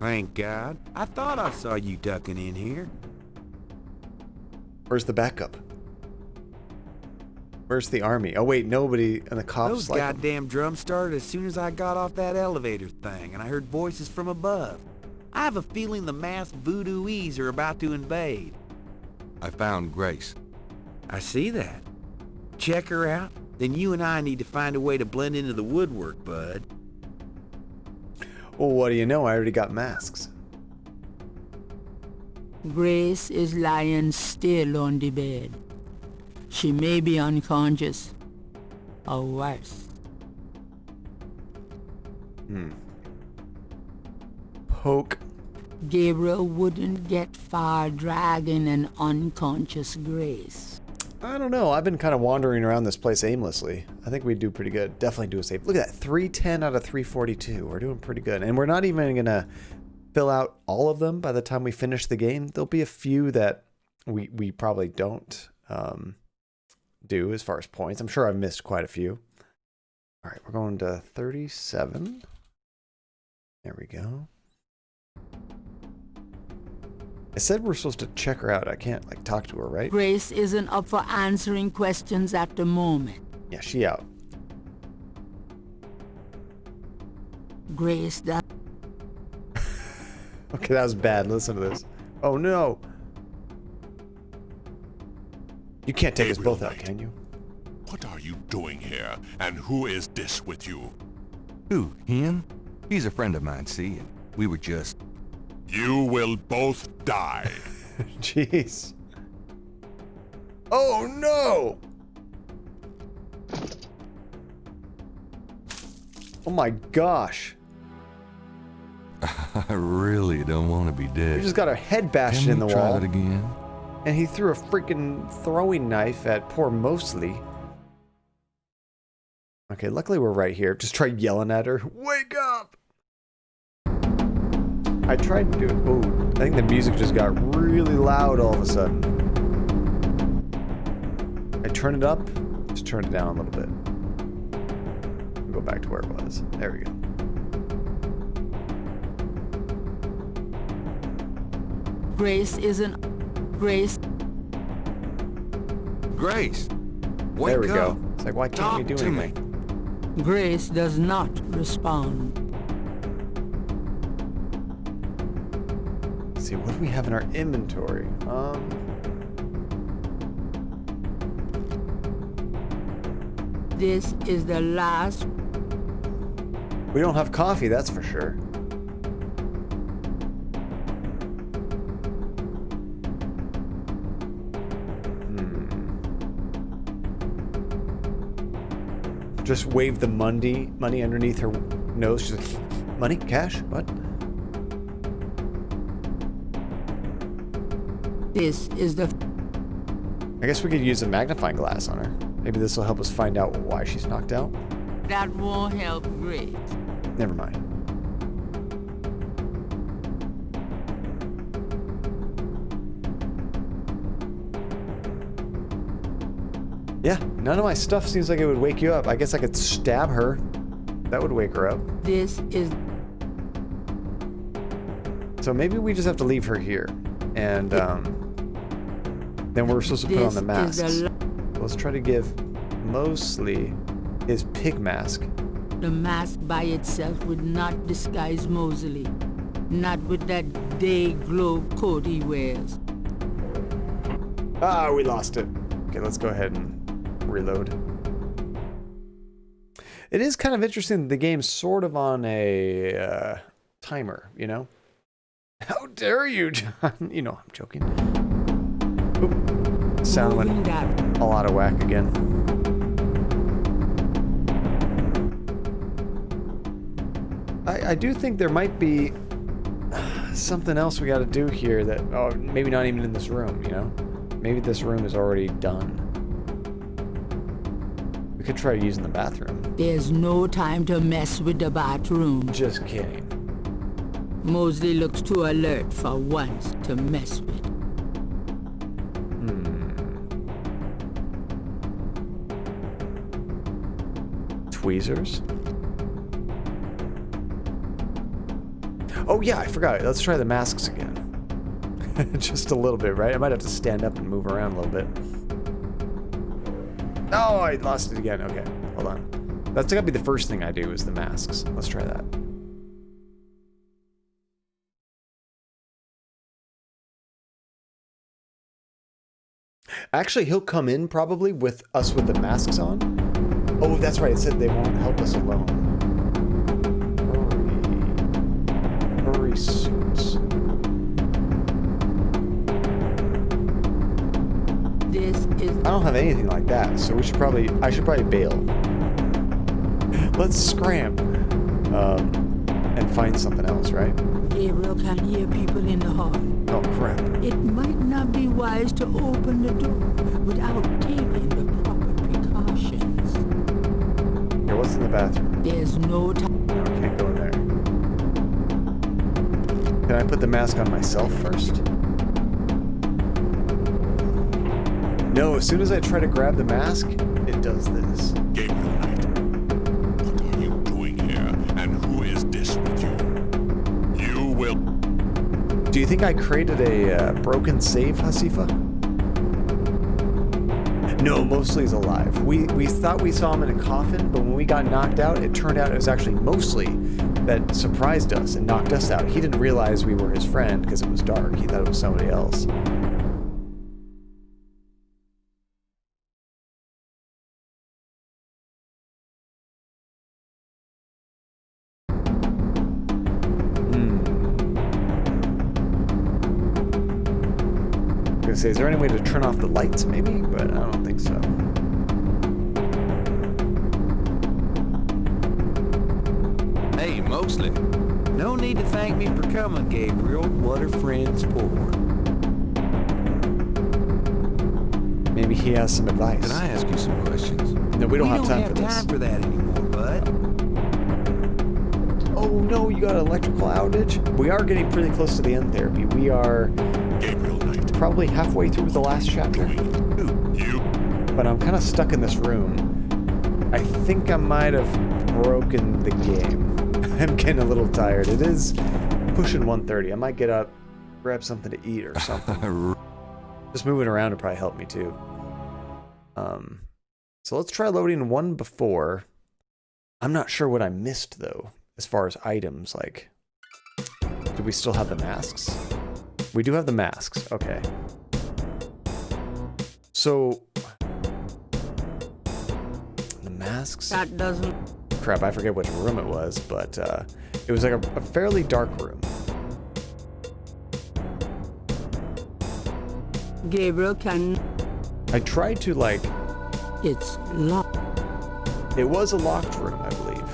Thank God. I thought I saw you ducking in here. Where's the backup? Where's the army? Oh, wait, nobody. And the cops Those like goddamn drums started as soon as I got off that elevator thing, and I heard voices from above. I have a feeling the masked voodooies are about to invade. I found Grace. I see that. Check her out. Then you and I need to find a way to blend into the woodwork, bud. Well, what do you know? I already got masks. Grace is lying still on the bed. She may be unconscious, or worse. Poke. Gabriel wouldn't get far dragging an unconscious Grace. I don't know. I've been kind of wandering around this place aimlessly. I think we'd do pretty good. Definitely do a save. Look at that. 310 out of 342. We're doing pretty good. And we're not even going to fill out all of them by the time we finish the game. There'll be a few that we probably don't do as far as points. I'm sure I've missed quite a few. All right, we're going to 37. There we go. I said we're supposed to check her out. I can't, like, talk to her, right? Grace isn't up for answering questions at the moment. Yeah, she out. Grace does. Okay, that was bad. Listen to this. Oh, no. You can't take us both out, can you? What are you doing here? And who is this with you? Who, him? He's a friend of mine, see, and we were just... You will both die. Jeez. Oh, no! Oh, my gosh. I really don't want to be dead. We just got our head bashed Can in the we try wall. that again? And he threw a freaking throwing knife at poor Mosely. Okay, luckily we're right here. Just try yelling at her. Wake up! I tried to do it. Ooh, I think the music just got really loud all of a sudden. I turn it up, just turn it down a little bit. Go back to where it was. There we go. Grace isn't... Grace... Grace! Wake There we up. go. It's like, why can't we do Talk to anything? Grace does not respond. Let's see, what do we have in our inventory? This is the last... We don't have coffee, that's for sure. Just wave the money underneath her nose. She's like, money? Cash? What? This is the... I guess we could use a magnifying glass on her. Maybe this will help us find out why she's knocked out. That won't help Grace. Never mind. Yeah, none of my stuff seems like it would wake you up. I guess I could stab her. That would wake her up. This is... So maybe we just have to leave her here. And then we're supposed to put on the masks. Let's try to give Mosely his pig mask. The mask by itself would not disguise Mosely. Not with that day glow coat he wears. Ah, we lost it. Okay, let's go ahead and reload. It is kind of interesting that the game's sort of on a timer, you know? How dare you, John? You know, I'm joking. Oop. Sound went all out of whack again. I do think there might be something else we got to do here that, oh, maybe not even in this room, you know? Maybe this room is already done. We could try using the bathroom. There's no time to mess with the bathroom. Just kidding. Mosely looks too alert for once to mess with. Tweezers. Oh yeah, I forgot. Let's try the masks again. Just a little bit, right? I might have to stand up and move around a little bit. Oh, I lost it again. Okay, hold on. That's gotta be the first thing I do is the masks. Let's try that. Actually, he'll come in probably with us with the masks on. Oh, that's right. It said they won't help us alone. Hurry suits. This is... I don't have anything like that, so I should probably bail. Let's scram. And find something else, right? Gabriel can hear people in the hall. Oh, crap. It might not be wise to open the door without taking the proper precautions. Here, what's in the bathroom? There's no time. No, I can't go in there. Can I put the mask on myself first? No, as soon as I try to grab the mask, it does this. Gabriel Knight, what are you doing here, and who is this with you? You will... Do you think I created a broken save, Hasifa? No, Mosely's alive. We thought we saw him in a coffin, but when we got knocked out, it turned out it was actually Mosely that surprised us and knocked us out. He didn't realize we were his friend because it was dark. He thought it was somebody else. Say, is there any way to turn off the lights maybe? But I don't think so. Hey, Mosely. No need to thank me for coming, Gabriel. What are friends for? Maybe he has some advice. Can I ask you some questions? No, we don't have time for this. We don't have time for that anymore, bud. Oh no, you got an electrical outage? We are getting pretty close to the end therapy. We are... Gabriel Knight. Probably halfway through the last chapter. But I'm kind of stuck in this room. I think I might have broken the game. I'm getting a little tired. It is pushing 1:30. I might get up, grab something to eat or something. Just moving around would probably help me too. So let's try loading one before. I'm not sure what I missed though, as far as items. Like, do we still have the masks? We do have the masks, okay. So, the masks? That doesn't... Crap, I forget which room it was, but it was like a fairly dark room. Gabriel can... I tried to like... It's locked. It was a locked room, I believe.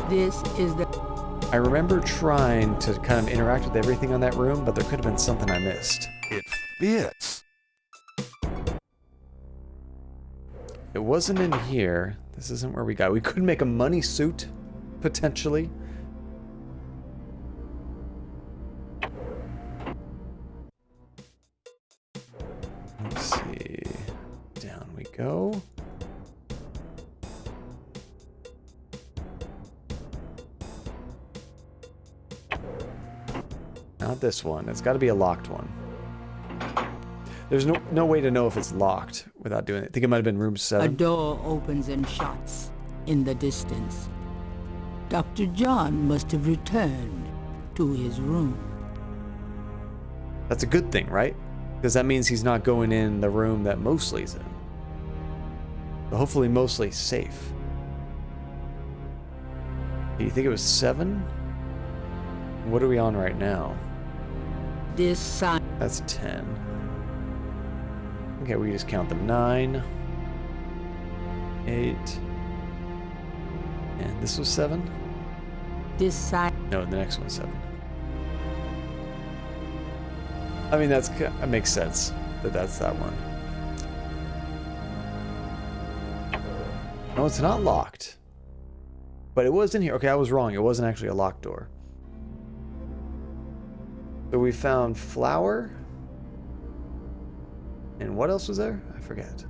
This is the... I remember trying to kind of interact with everything on that room, but there could have been something I missed. It fits. It wasn't in here. This isn't where we got. We could make a money suit, potentially. Let's see. Down we go. Not this one. It's got to be a locked one. There's no way to know if it's locked without doing it. I think it might have been room 7. A door opens and shuts in the distance. Dr. John must have returned to his room. That's a good thing, right? Because that means he's not going in the room that Mosely's in. But hopefully Mosely's safe. Do you think it was 7? What are we on right now? This sign. That's 10. Okay, we just count them. 9, 8, and this was 7? This sign. No, the next one's 7. I mean, that makes sense that that's that one. No, it's not locked. But it was in here. Okay, I was wrong. It wasn't actually a locked door. So we found flour. And what else was there? I forget.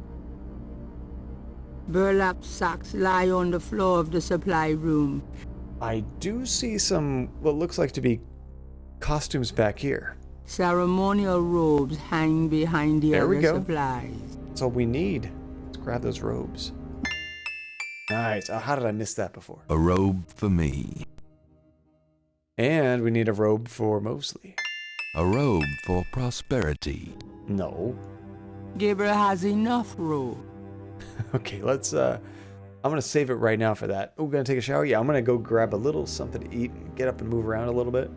Burlap sacks lie on the floor of the supply room. I do see some, what looks like to be costumes back here. Ceremonial robes hang behind the There we other go. supplies. That's all we need. Let's grab those robes. Nice. Oh, how did I miss that before? A robe for me. And we need a robe for Mosely. A robe for prosperity. No. Gabriel has enough robe. Okay, let's, I'm gonna save it right now for that. Oh, gonna take a shower? Yeah, I'm gonna go grab a little something to eat and get up and move around a little bit.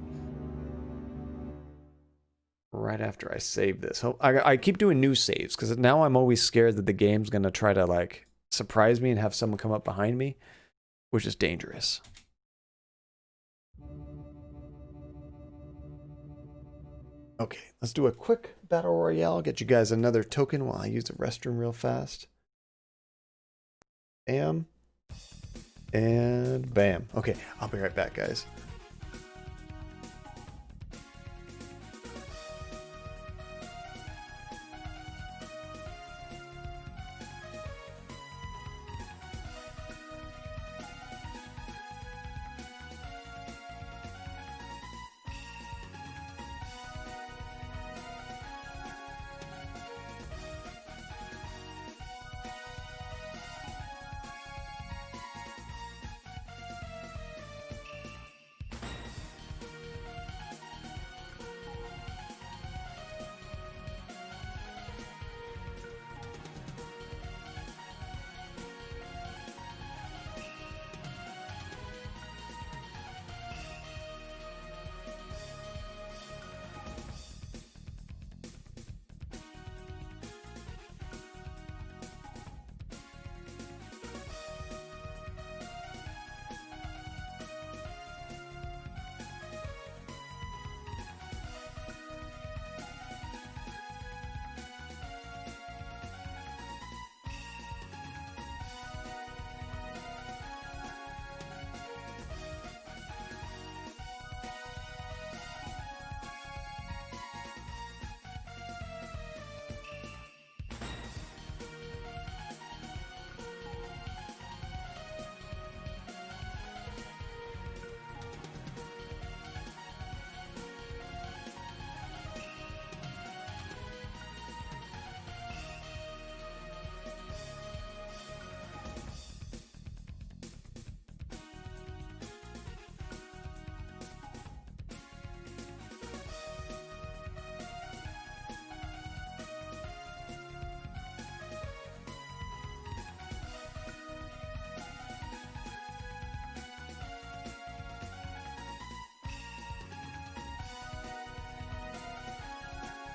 Right after I save this. I keep doing new saves, because now I'm always scared that the game's gonna try to, like, surprise me and have someone come up behind me, which is dangerous. Okay, let's do a quick battle royale. Get you guys another token while I use the restroom real fast. Bam. And bam. Okay, I'll be right back, guys.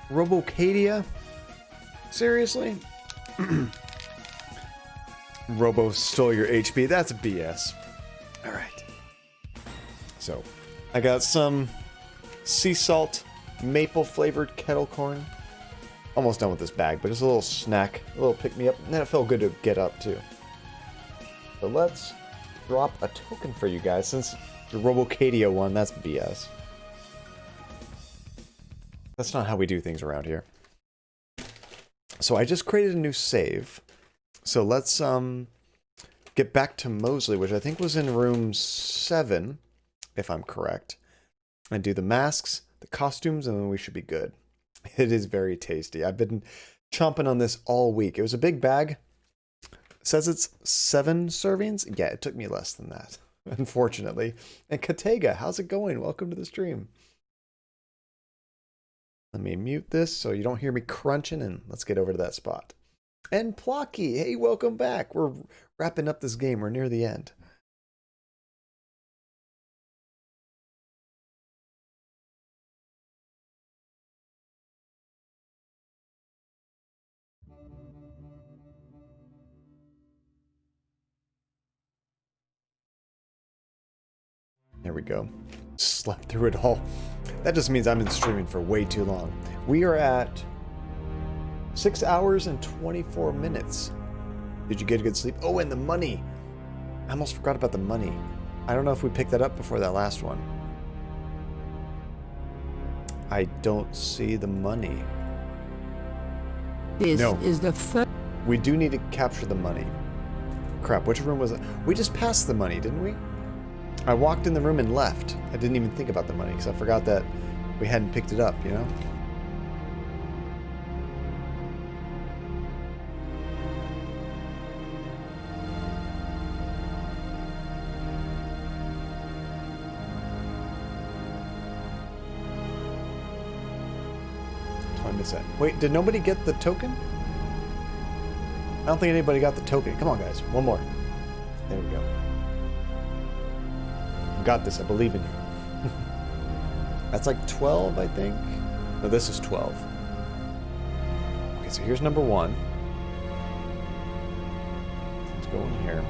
Robocadia? Seriously? Robo stole your HP. That's BS. Alright. So, I got some sea salt maple flavored kettle corn. Almost done with this bag, but it's a little snack, a little pick me up, and then it felt good to get up too. So let's drop a token for you guys, since the Robocadia one, that's BS. That's not how we do things around here. So I just created a new save. So let's get back to Mosely, which I think was in room 7, if I'm correct. And do the masks, the costumes, and then we should be good. It is very tasty. I've been chomping on this all week. It was a big bag. It says it's 7 servings. Yeah, it took me less than that, unfortunately. And Katega, how's it going? Welcome to the stream. Let me mute this so you don't hear me crunching, and let's get over to that spot. And Plocky, hey, welcome back. We're wrapping up this game. We're near the end. There we go. Slept through it all. That just means I've been streaming for way too long. We are at 6 hours and 24 minutes. Did you get a good sleep? Oh, and the money. I almost forgot about the money. I don't know if we picked that up before that last one. I don't see the money. This is the first. We do need to capture the money. Crap, which room was it? We just passed the money, didn't we? I walked in the room and left. I didn't even think about the money because I forgot that we hadn't picked it up, you know? I missed that. Wait, did nobody get the token? I don't think anybody got the token. Come on, guys. One more. There we go. You got this. I believe in you. That's like 12, I think. No, this is 12. Okay, so here's number 1. Let's go in here.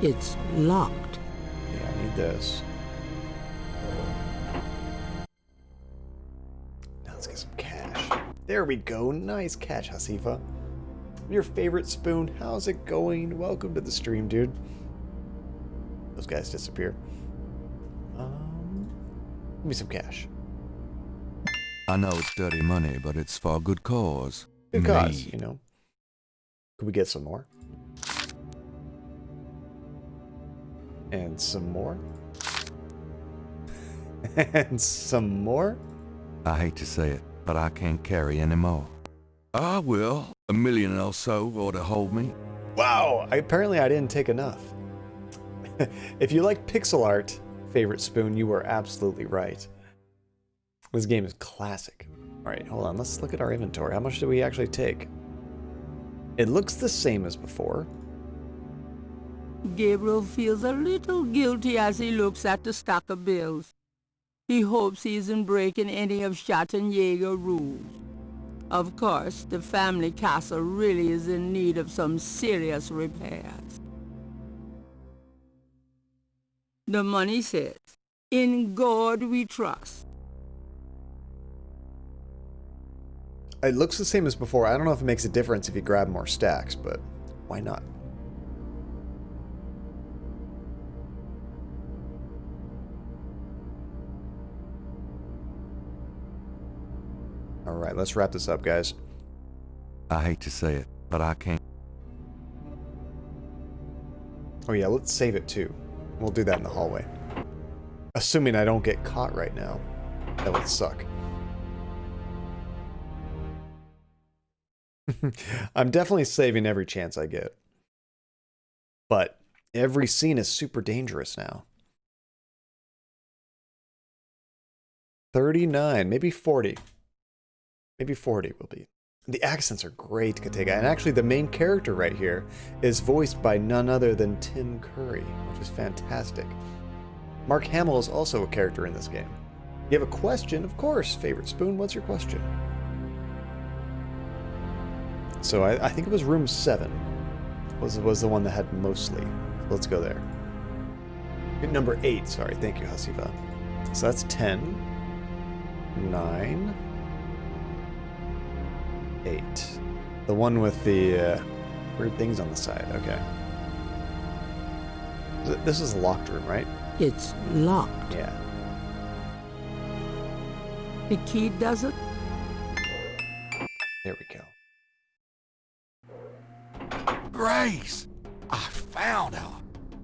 It's locked. Yeah, I need this. Now let's get some cash. There we go. Nice catch, Hasifa. Your favorite spoon. How's it going? Welcome to the stream, dude. Those guys disappear. Give me some cash. I know it's dirty money, but it's for a good cause. Good cause, you know. Could we get some more? And some more? And some more? I hate to say it, but I can't carry any more. I will. $1 million or so ought to hold me. Wow! Apparently I didn't take enough. If you like pixel art, favorite spoon, you were absolutely right. This game is classic. Alright, hold on. Let's look at our inventory. How much did we actually take? It looks the same as before. Gabriel feels a little guilty as he looks at the stack of bills. He hopes he isn't breaking any of Schattenjäger rules. Of course, the family castle really is in need of some serious repairs. The money says, "In God we trust." It looks the same as before. I don't know if it makes a difference if you grab more stacks, but why not? Alright, let's wrap this up, guys. I hate to say it, but I can't. Oh yeah, let's save it too. We'll do that in the hallway. Assuming I don't get caught right now. That would suck. I'm definitely saving every chance I get. But every scene is super dangerous now. 39, maybe 40. Maybe 40 will be. The accents are great, Katega. And actually the main character right here is voiced by none other than Tim Curry, which is fantastic. Mark Hamill is also a character in this game. You have a question? Of course, favorite spoon, what's your question? So I think it was room 7 was the one that had Mosely. Let's go there. Number 8, sorry. Thank you, Hasifa. So that's 10, 9, 8. The one with the weird things on the side. Okay. This is a locked room, right? It's locked. Yeah. The key does it? There we go. Grace! I found her!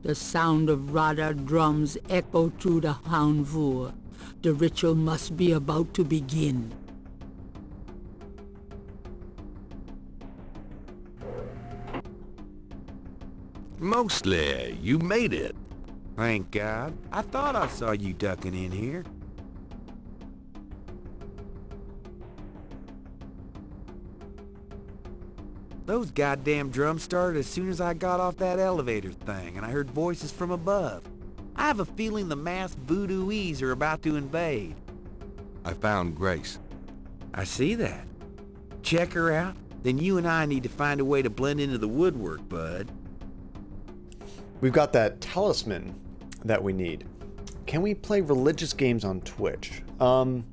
The sound of Radar drums echo through the Houndvoer. The ritual must be about to begin. Mosely, you made it. Thank God. I thought I saw you ducking in here. Those goddamn drums started as soon as I got off that elevator thing, and I heard voices from above. I have a feeling the masked voodooies are about to invade. I found Grace. I see that. Check her out, then you and I need to find a way to blend into the woodwork, bud. We've got that talisman that we need. Can we play religious games on Twitch? I'm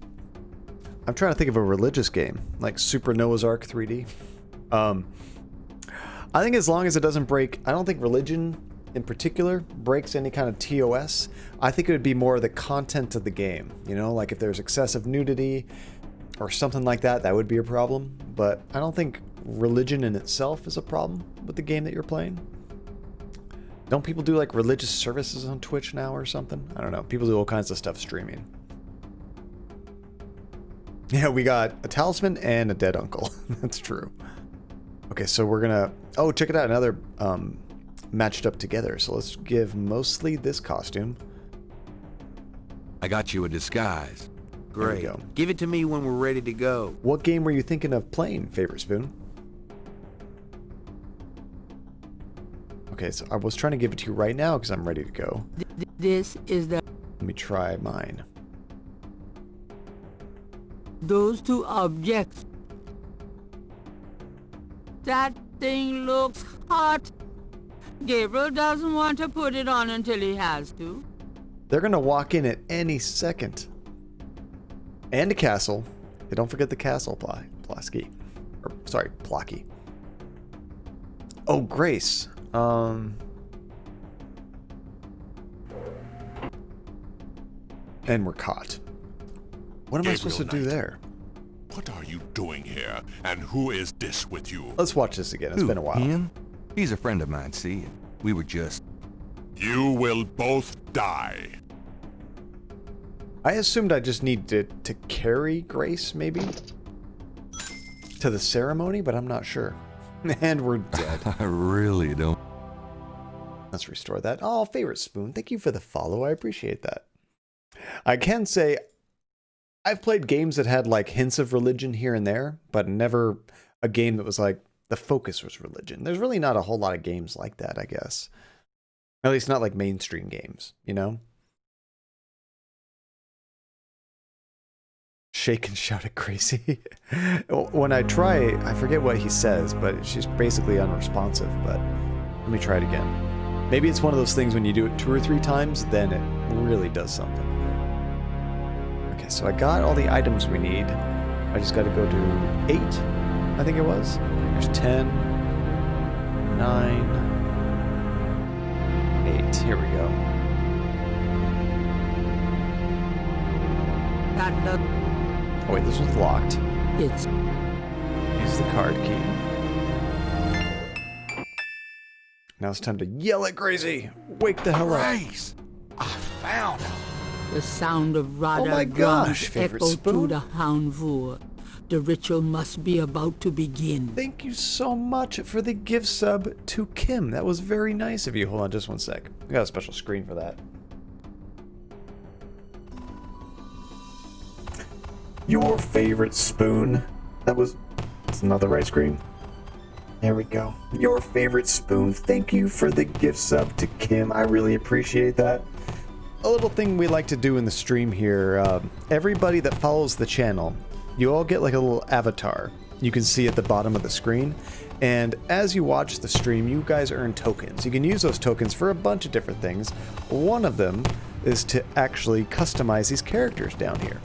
trying to think of a religious game, like Super Noah's Ark 3D. I think as long as it doesn't break, I don't think religion in particular breaks any kind of TOS. I think it would be more the content of the game, you know, like if there's excessive nudity or something like that, that would be a problem. But I don't think religion in itself is a problem with the game that you're playing? Don't people do like religious services on Twitch now or something? I don't know. People do all kinds of stuff streaming. Yeah, we got a talisman and a dead uncle. That's true. Okay, so we're gonna... Oh, check it out. Another matched up together. So let's give Mosely this costume. I got you a disguise. Great. Give it to me when we're ready to go. What game were you thinking of playing, Favorite Spoon? Okay, so I was trying to give it to you right now because I'm ready to go. This is the... Let me try mine. Those two objects. That thing looks hot. Gabriel doesn't want to put it on until he has to. They're gonna walk in at any second. And a castle. Hey, don't forget the castle, Plasky. Or, sorry, Plocky. Oh, Grace. And we're caught. What am I supposed to do there? What are you doing here? And who is this with you? Let's watch this again. It's been a while. Him? He's a friend of mine, see? We were just... You will both die. I assumed I just needed to carry Grace, maybe? To the ceremony, but I'm not sure. And we're dead. I really don't... Let's restore that. Oh, Favorite Spoon, thank you for the follow. I appreciate that. I can say I've played games that had like hints of religion here and there, but never a game that was like the focus was religion. There's really not a whole lot of games like that, I guess. At least not like mainstream games, you know? Shake and shout at Gracie. When I try, I forget what he says, but she's basically unresponsive, but let me try it again. Maybe it's one of those things when you do it 2 or 3 times, then it really does something. Okay, so I got all the items we need. I just got to go to 8, I think it was. There's 10, 9, 8. Here we go. Oh wait, this one's locked. It's... Use the card key. Now it's time to yell at Gracie. Wake the hell up. Grace! I found her. The sound of Radha my gosh, drums Favorite echoed Spoon. through the Houndvoor. The ritual must be about to begin. Thank you so much for the gift sub to Kim. That was very nice of you. Hold on just one sec. I got a special screen for that. Your Favorite Spoon. That's not the right screen. There we go. Your Favorite Spoon. Thank you for the gift sub to Kim. I really appreciate that. A little thing we like to do in the stream here. Everybody that follows the channel, you all get like a little avatar you can see at the bottom of the screen. And as you watch the stream, you guys earn tokens. You can use those tokens for a bunch of different things. One of them is to actually customize these characters down here.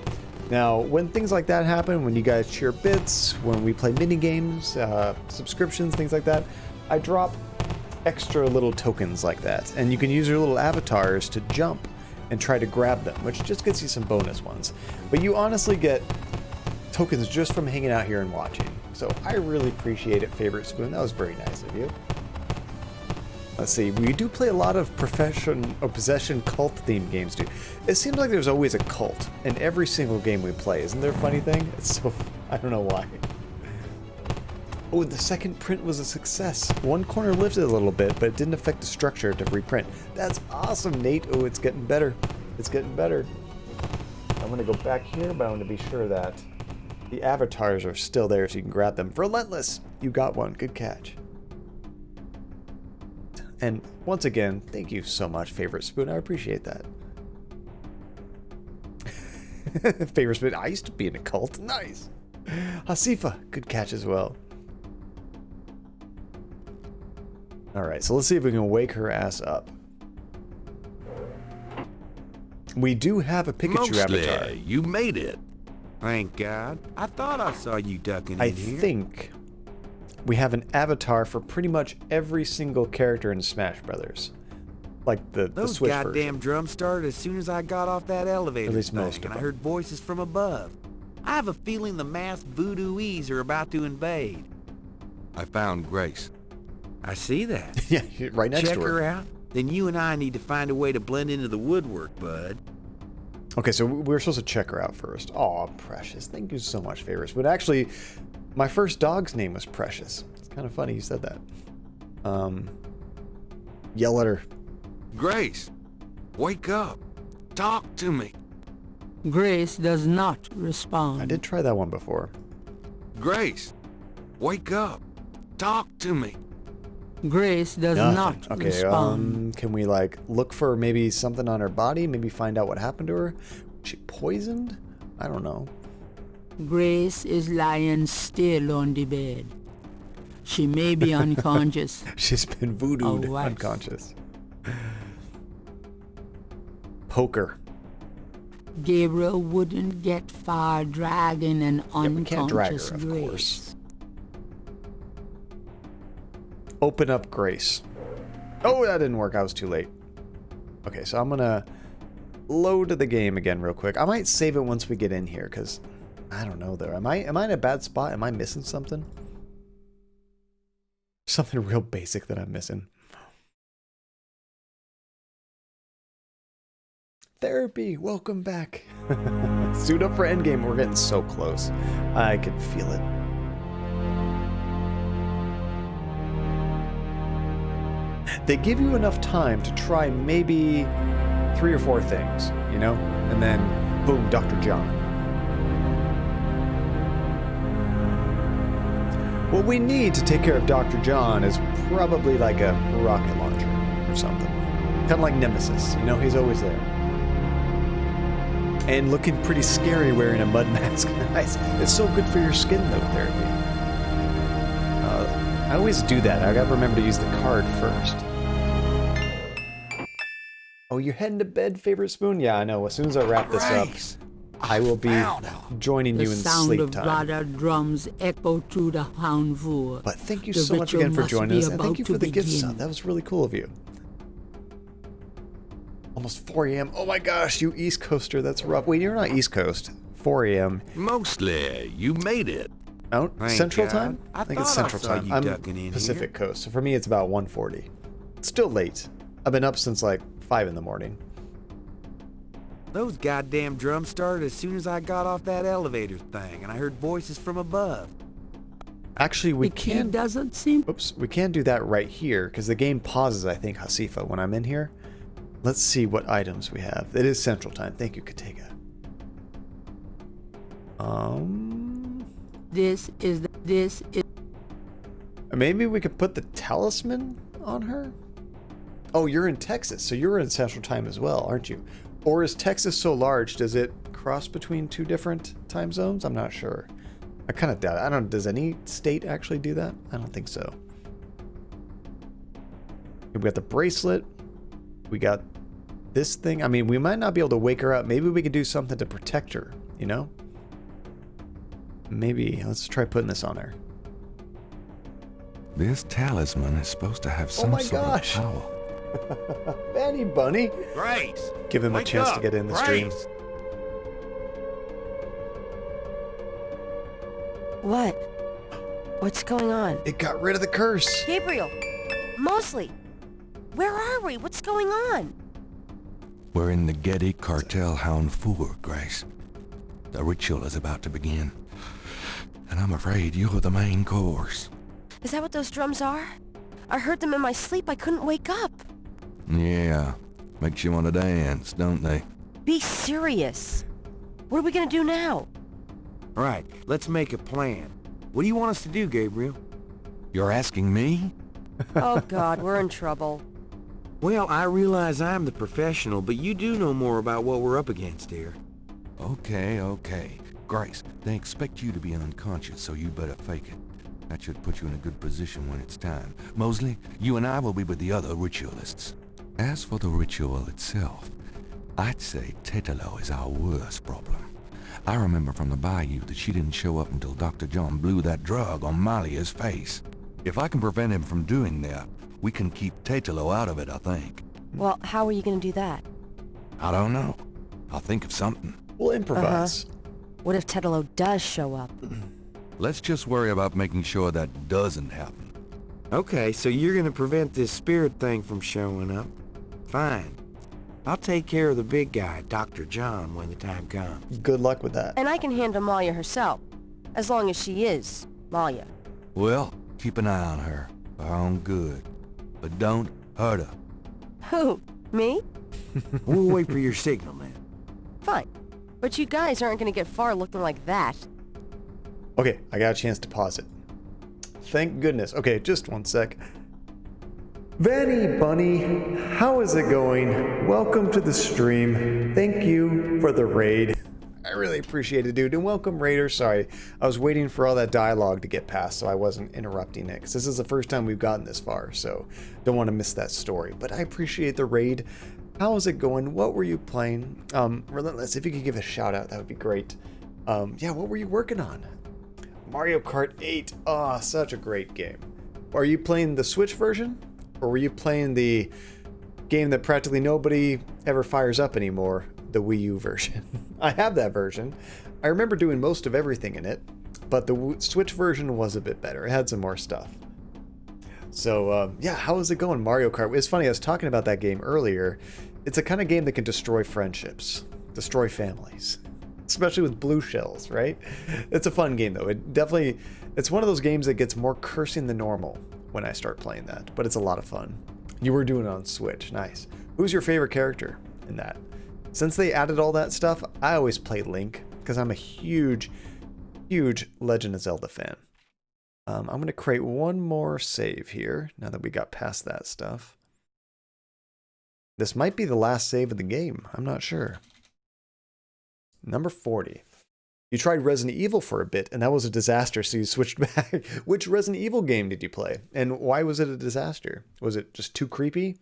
Now, when things like that happen, when you guys cheer bits, when we play mini games, subscriptions, things like that, I drop extra little tokens like that. And you can use your little avatars to jump and try to grab them, which just gets you some bonus ones. But you honestly get tokens just from hanging out here and watching. So I really appreciate it, Favorite Spoon. That was very nice of you. Let's see, we do play a lot of possession cult themed games too. It seems like there's always a cult in every single game we play. Isn't there a funny thing? It's so, I don't know why. Oh, the second print was a success. One corner lifted a little bit, but it didn't affect the structure to reprint. That's awesome, Nate. Oh, it's getting better. It's getting better. I'm gonna go back here, but I want to be sure that the avatars are still there so you can grab them. Relentless! You got one. Good catch. And once again, thank you so much, Favorite Spoon. I appreciate that. Favorite Spoon. I used to be in a cult. Nice. Hasifa. Good catch as well. Alright, so let's see if we can wake her ass up. We do have a Pikachu Mosely, avatar. You made it. Thank God. I thought I saw you ducking I in here. think we have an avatar for pretty much every single character in Smash Brothers. Like the Those Switch goddamn version. drums started as soon as I got off that elevator At least thing, most of and I them. heard voices from above. I have a feeling the masked voodooies are about to invade. I found Grace. I see that. Yeah, right next Check to her. her out. Then you and I need to find a way to blend into the woodwork, bud. Okay, so we were supposed to check her out first. Aw, Precious. Thank you so much, Favors. But actually, my first dog's name was Precious. It's kind of funny you said that. Yell at her. Grace, wake up. Talk to me. Grace does not respond. I did try that one before. Grace, wake up. Talk to me. Grace does Nothing. not Okay, respond. can we like look for maybe something on her body? Maybe find out what happened to her? Was she poisoned? I don't know. Grace is lying still on the bed. She may be unconscious. She's been voodooed Oh, what? unconscious. Poker. Gabriel wouldn't get far dragging an We can't drag unconscious her, of Grace. course. Open up Grace. Oh, that didn't work. I was too late. Okay, so I'm gonna load the game again real quick. I might save it once we get in here, because I don't know though. Am I in a bad spot? Am I missing something? Something real basic that I'm missing. Therapy, welcome back. Suit up for endgame. We're getting so close. I can feel it. They give you enough time to try maybe 3 or 4 things, you know? And then, boom, Dr. John. What we need to take care of Dr. John is probably like a rocket launcher or something. Kind of like Nemesis, you know? He's always there. And looking pretty scary wearing a mud mask. It's so good for your skin, though, therapy. I always do that. I gotta remember to use the card first. Oh, you're heading to bed, favorite spoon? Yeah, I know. As soon as I wrap this up, I will be joining The you in sound sleep of time. brother drums echo through the Houndvoort. But thank you The so much ritual again for must joining be us, and thank about you to for the gift begin. sub. That was really cool of you. Almost 4 a.m. Oh my gosh, you East Coaster. That's rough. Wait, you're not East Coast. 4 a.m. Mosely, you made it. Out Thank Central God. Time? I think it's thought I Central saw Time. you I'm ducking in Pacific Coast, so for me it's about 1:40. It's still late. I've been up since like 5 in the morning. Those goddamn drums started as soon as I got off that elevator thing, and I heard voices from above. Actually, we The key can. doesn't seem. Oops, we can do that right here because the game pauses. I think Hasifa when I'm in here. Let's see what items we have. It is Central Time. Thank you, Katega. This is. Maybe we could put the talisman on her? Oh, you're in Texas, so you're in Central Time as well, aren't you? Or is Texas so large, does it cross between 2 different time zones? I'm not sure. I kind of doubt it. I don't. Does any state actually do that? I don't think so. We got the bracelet. We got this thing. I mean, we might not be able to wake her up. Maybe we could do something to protect her, you know? Maybe. Let's try putting this on her. This talisman is supposed to have some my sort gosh. of power. Benny Bunny. Grace! Give him a Wake chance to up, get in the stream. Grace! What? What's going on? It got rid of the curse. Gabriel! Mosely! Where are we? What's going on? We're in the Getty Cartel Houndvoort, Grace. The ritual is about to begin. And I'm afraid you're the main course. Is that what those drums are? I heard them in my sleep. I couldn't wake up. Yeah, makes you want to dance, don't they? Be serious. What are we gonna do now? All right, let's make a plan. What do you want us to do, Gabriel? You're asking me? Oh God, we're in trouble. Well, I realize I'm the professional, but you do know more about what we're up against here. Okay. Grace, they expect you to be unconscious, so you better fake it. That should put you in a good position when it's time. Mosely, you and I will be with the other ritualists. As for the ritual itself, I'd say Tetelo is our worst problem. I remember from the bayou that she didn't show up until Dr. John blew that drug on Malia's face. If I can prevent him from doing that, we can keep Tetelo out of it, I think. Well, how are you gonna do that? I don't know. I'll think of something. We'll improvise. What if Tetelo does show up? Let's just worry about making sure that doesn't happen. Okay, so you're gonna prevent this spirit thing from showing up. Fine. I'll take care of the big guy, Dr. John, when the time comes. Good luck with that. And I can handle Malia herself, as long as she is Malia. Well, keep an eye on her, for her own good. But don't hurt her. Who? Me? We'll wait for your signal, then. Fine. But you guys aren't gonna get far looking like that. Okay, I got a chance to pause it. Thank goodness. Okay, just one sec. Vanny Bunny, how is it going? Welcome to the stream. Thank you for the raid. I really appreciate it, dude. And welcome, Raider. Sorry, I was waiting for all that dialogue to get past, so I wasn't interrupting it. Because this is the first time we've gotten this far, so don't want to miss that story. But I appreciate the raid. How is it going? What were you playing? Relentless, if you could give a shout out, that would be great. Yeah, what were you working on? Mario Kart 8. Oh, such a great game. Are you playing the Switch version? Or were you playing the game that practically nobody ever fires up anymore, the Wii U version? I have that version. I remember doing most of everything in it, but the Switch version was a bit better. It had some more stuff. So, yeah, how is it going, Mario Kart? It's funny, I was talking about that game earlier. It's a kind of game that can destroy friendships, destroy families, especially with blue shells, right? It's a fun game, though. It's one of those games that gets more cursing than normal when I start playing that, but it's a lot of fun. You were doing it on Switch. Nice. Who's your favorite character in that? Since they added all that stuff, I always play Link because I'm a huge, huge Legend of Zelda fan. I'm going to create one more save here now that we got past that stuff. This might be the last save of the game. I'm not sure. Number 40. You tried Resident Evil for a bit, and that was a disaster, so you switched back. Which Resident Evil game did you play? And why was it a disaster? Was it just too creepy?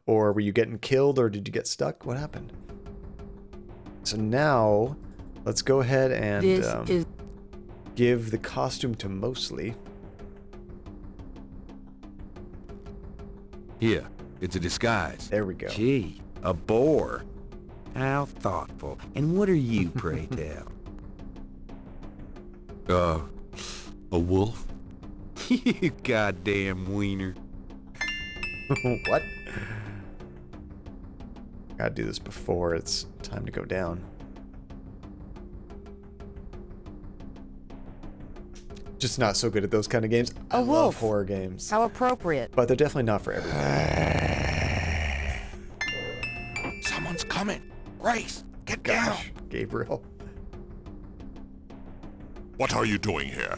Or were you getting killed, or did you get stuck? What happened? So now, let's go ahead and give the costume to Mosely. Here, it's a disguise. There we go. Gee, a boar. How thoughtful. And what are you, pray tell? A wolf? You goddamn wiener. What? Gotta do this before it's time to go down. Just not so good at those kind of games. I love horror games. How appropriate. But they're definitely not for everybody. Someone's coming. Grace, get down. Gabriel. What are you doing here?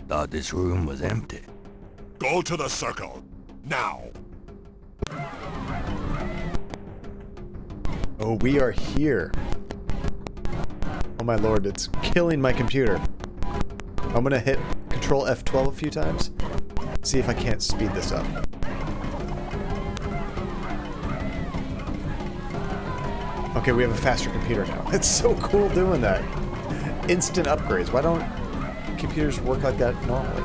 Thought this room was empty. Go to the circle. Now. Oh, we are here. Oh my lord, it's killing my computer. I'm gonna hit Control F12 a few times. See if I can't speed this up. Okay, we have a faster computer now. It's so cool doing that. Instant upgrades. Why don't computers work like that normally?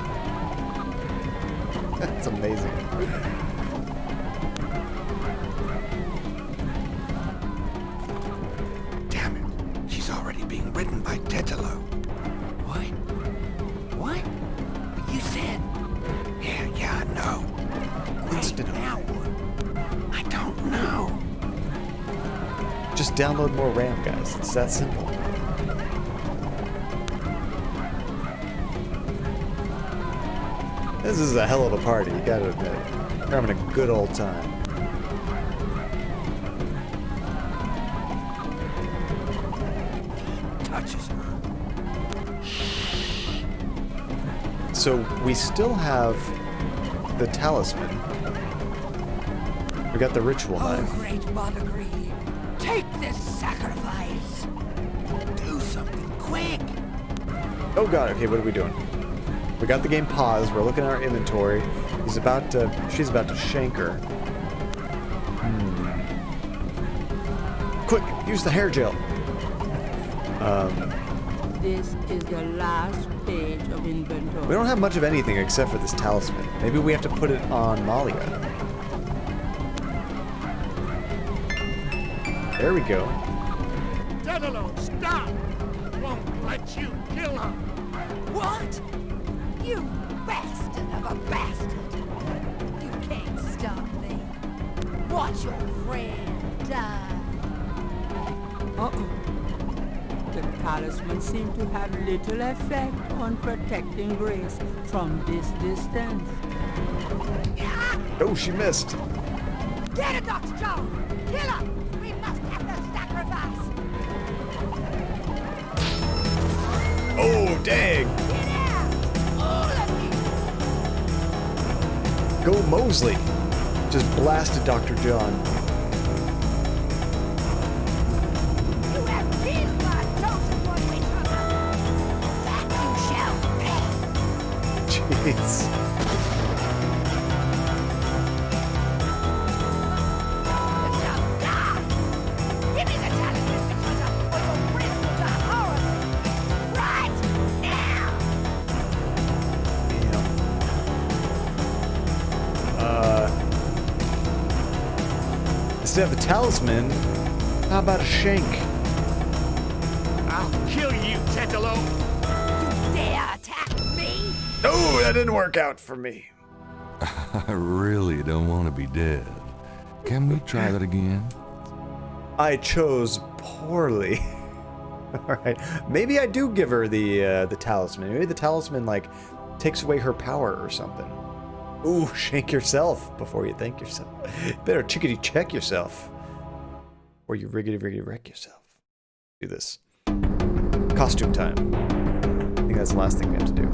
That's amazing. Damn it. She's already being ridden by Tetelo. What? What? You said... Yeah, I know. Instant now what? I don't know. Just download more RAM, guys. It's that simple. This is a hell of a party, you gotta admit. They're having a good old time. Touches her. So we still have the talisman. We got the ritual knife. Great Monagri, take this sacrifice. Do something quick. Oh god, okay, what are we doing? We got the game paused, we're looking at our inventory. She's about to shank her. Quick, use the hair gel. This is the last page of inventory. We don't have much of anything except for this talisman. Maybe we have to put it on Malia. There we go. Tetelo, stop! Won't let you kill her! What? You bastard of a bastard! You can't stop me. Watch your friend die. Uh-oh. The talisman seemed to have little effect on protecting Grace from this distance. Oh, she missed. Get it, Dr. Jones! Kill her! We must have the sacrifice! Oh, dang! Get out! All of you! Go Mosely! Just blasted Dr. John. You have killed my chosen one, Witchhunter! That you shall pay! Jeez. Instead of a talisman, how about a shank? I'll kill you, Tetelo! You dare attack me? Oh, that didn't work out for me. I really don't want to be dead. Can we try that again? I chose poorly. All right, maybe I do give her the talisman. Maybe the talisman like takes away her power or something. Ooh, shank yourself before you thank yourself. Better chickadee check yourself. Or you riggedy wreck yourself. Do this. Costume time. I think that's the last thing we have to do.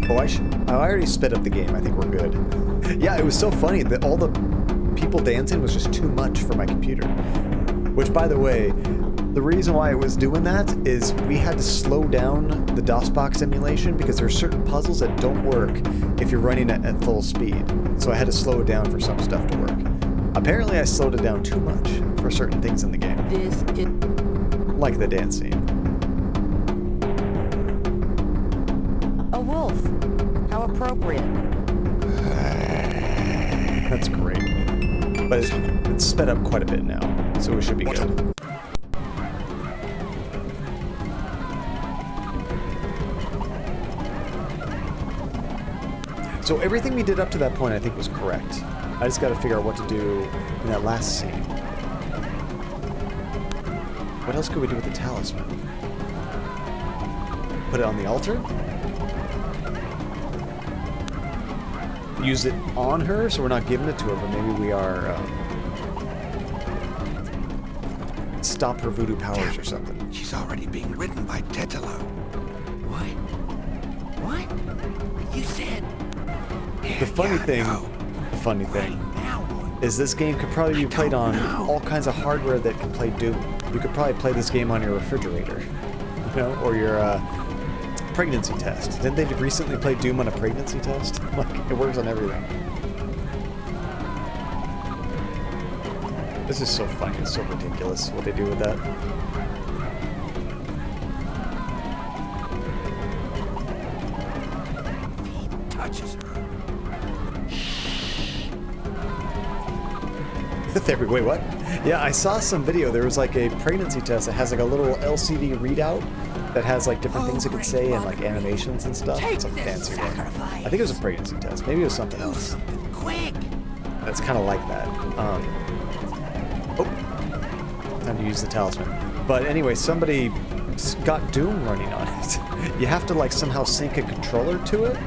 Oh, I already sped up the game. I think we're good. Yeah, it was so funny that all the people dancing was just too much for my computer. Which, by the way, the reason why it was doing that is we had to slow down the DOSBox emulation because there are certain puzzles that don't work if you're running at full speed. So I had to slow it down for some stuff to work. Apparently I slowed it down too much for certain things in the game. Like the dance scene. A wolf. How appropriate. That's great. But it's sped up quite a bit now, so we should be good. So everything we did up to that point I think was correct. I just gotta figure out what to do in that last scene. What else could we do with the talisman? Put it on the altar? Use it on her, so we're not giving it to her, but maybe we are stop her voodoo powers or something. She's already being ridden by Tetelo. What? You said... The funny thing is this game could probably be played on all kinds of hardware that can play Doom. You could probably play this game on your refrigerator, you know, or your pregnancy test. Didn't they recently play Doom on a pregnancy test? Like, it works on everything. This is so funny. It's so ridiculous what they do with that. He touches her. Wait, what? Yeah, I saw some video. There was like a pregnancy test that has like a little LCD readout that has like different things it could say and like animations and stuff. It's a fancy one. I think it was a pregnancy test. Maybe it was something else. Quick! That's kind of like that. Oh, time to use the talisman. But anyway, somebody got Doom running on it. You have to like somehow sync a controller to it,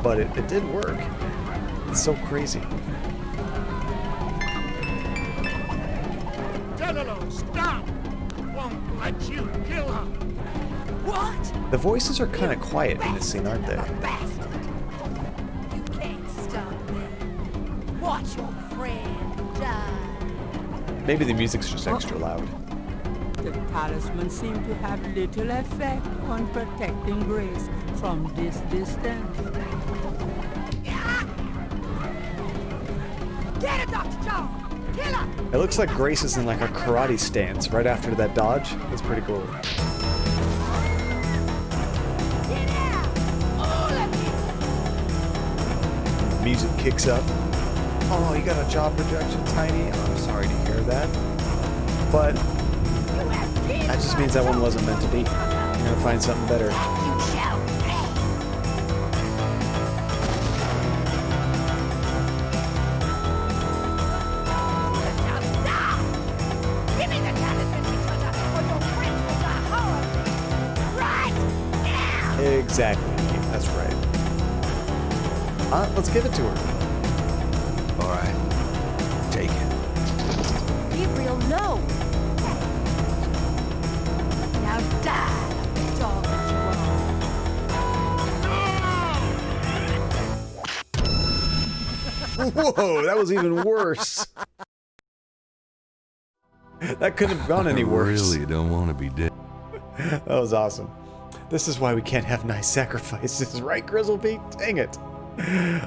but it did work. It's so crazy. Stop! Won't let you kill her! What? The voices are kind of quiet in this scene, aren't they? You can't stop me. Watch your friend die. Maybe the music's just extra loud. The talisman seemed to have little effect on protecting Grace from this distance. Get it, Dr. Jones! Kill her! It looks like Grace is in like a karate stance right after that dodge. That's pretty cool. Get out! All of you! Music kicks up. Oh, you got a job rejection, Tiny? Oh, I'm sorry to hear that. But that just means that one wasn't meant to be. You're gonna find something better. Exactly. That's right. Let's give it to her. All right. Take it. Gabriel, no! Now die, dog that you are. Whoa, that was even worse. That couldn't have gone any worse. I really don't want to be dead. That was awesome. This is why we can't have nice sacrifices, right, Grizzlebeak? Dang it.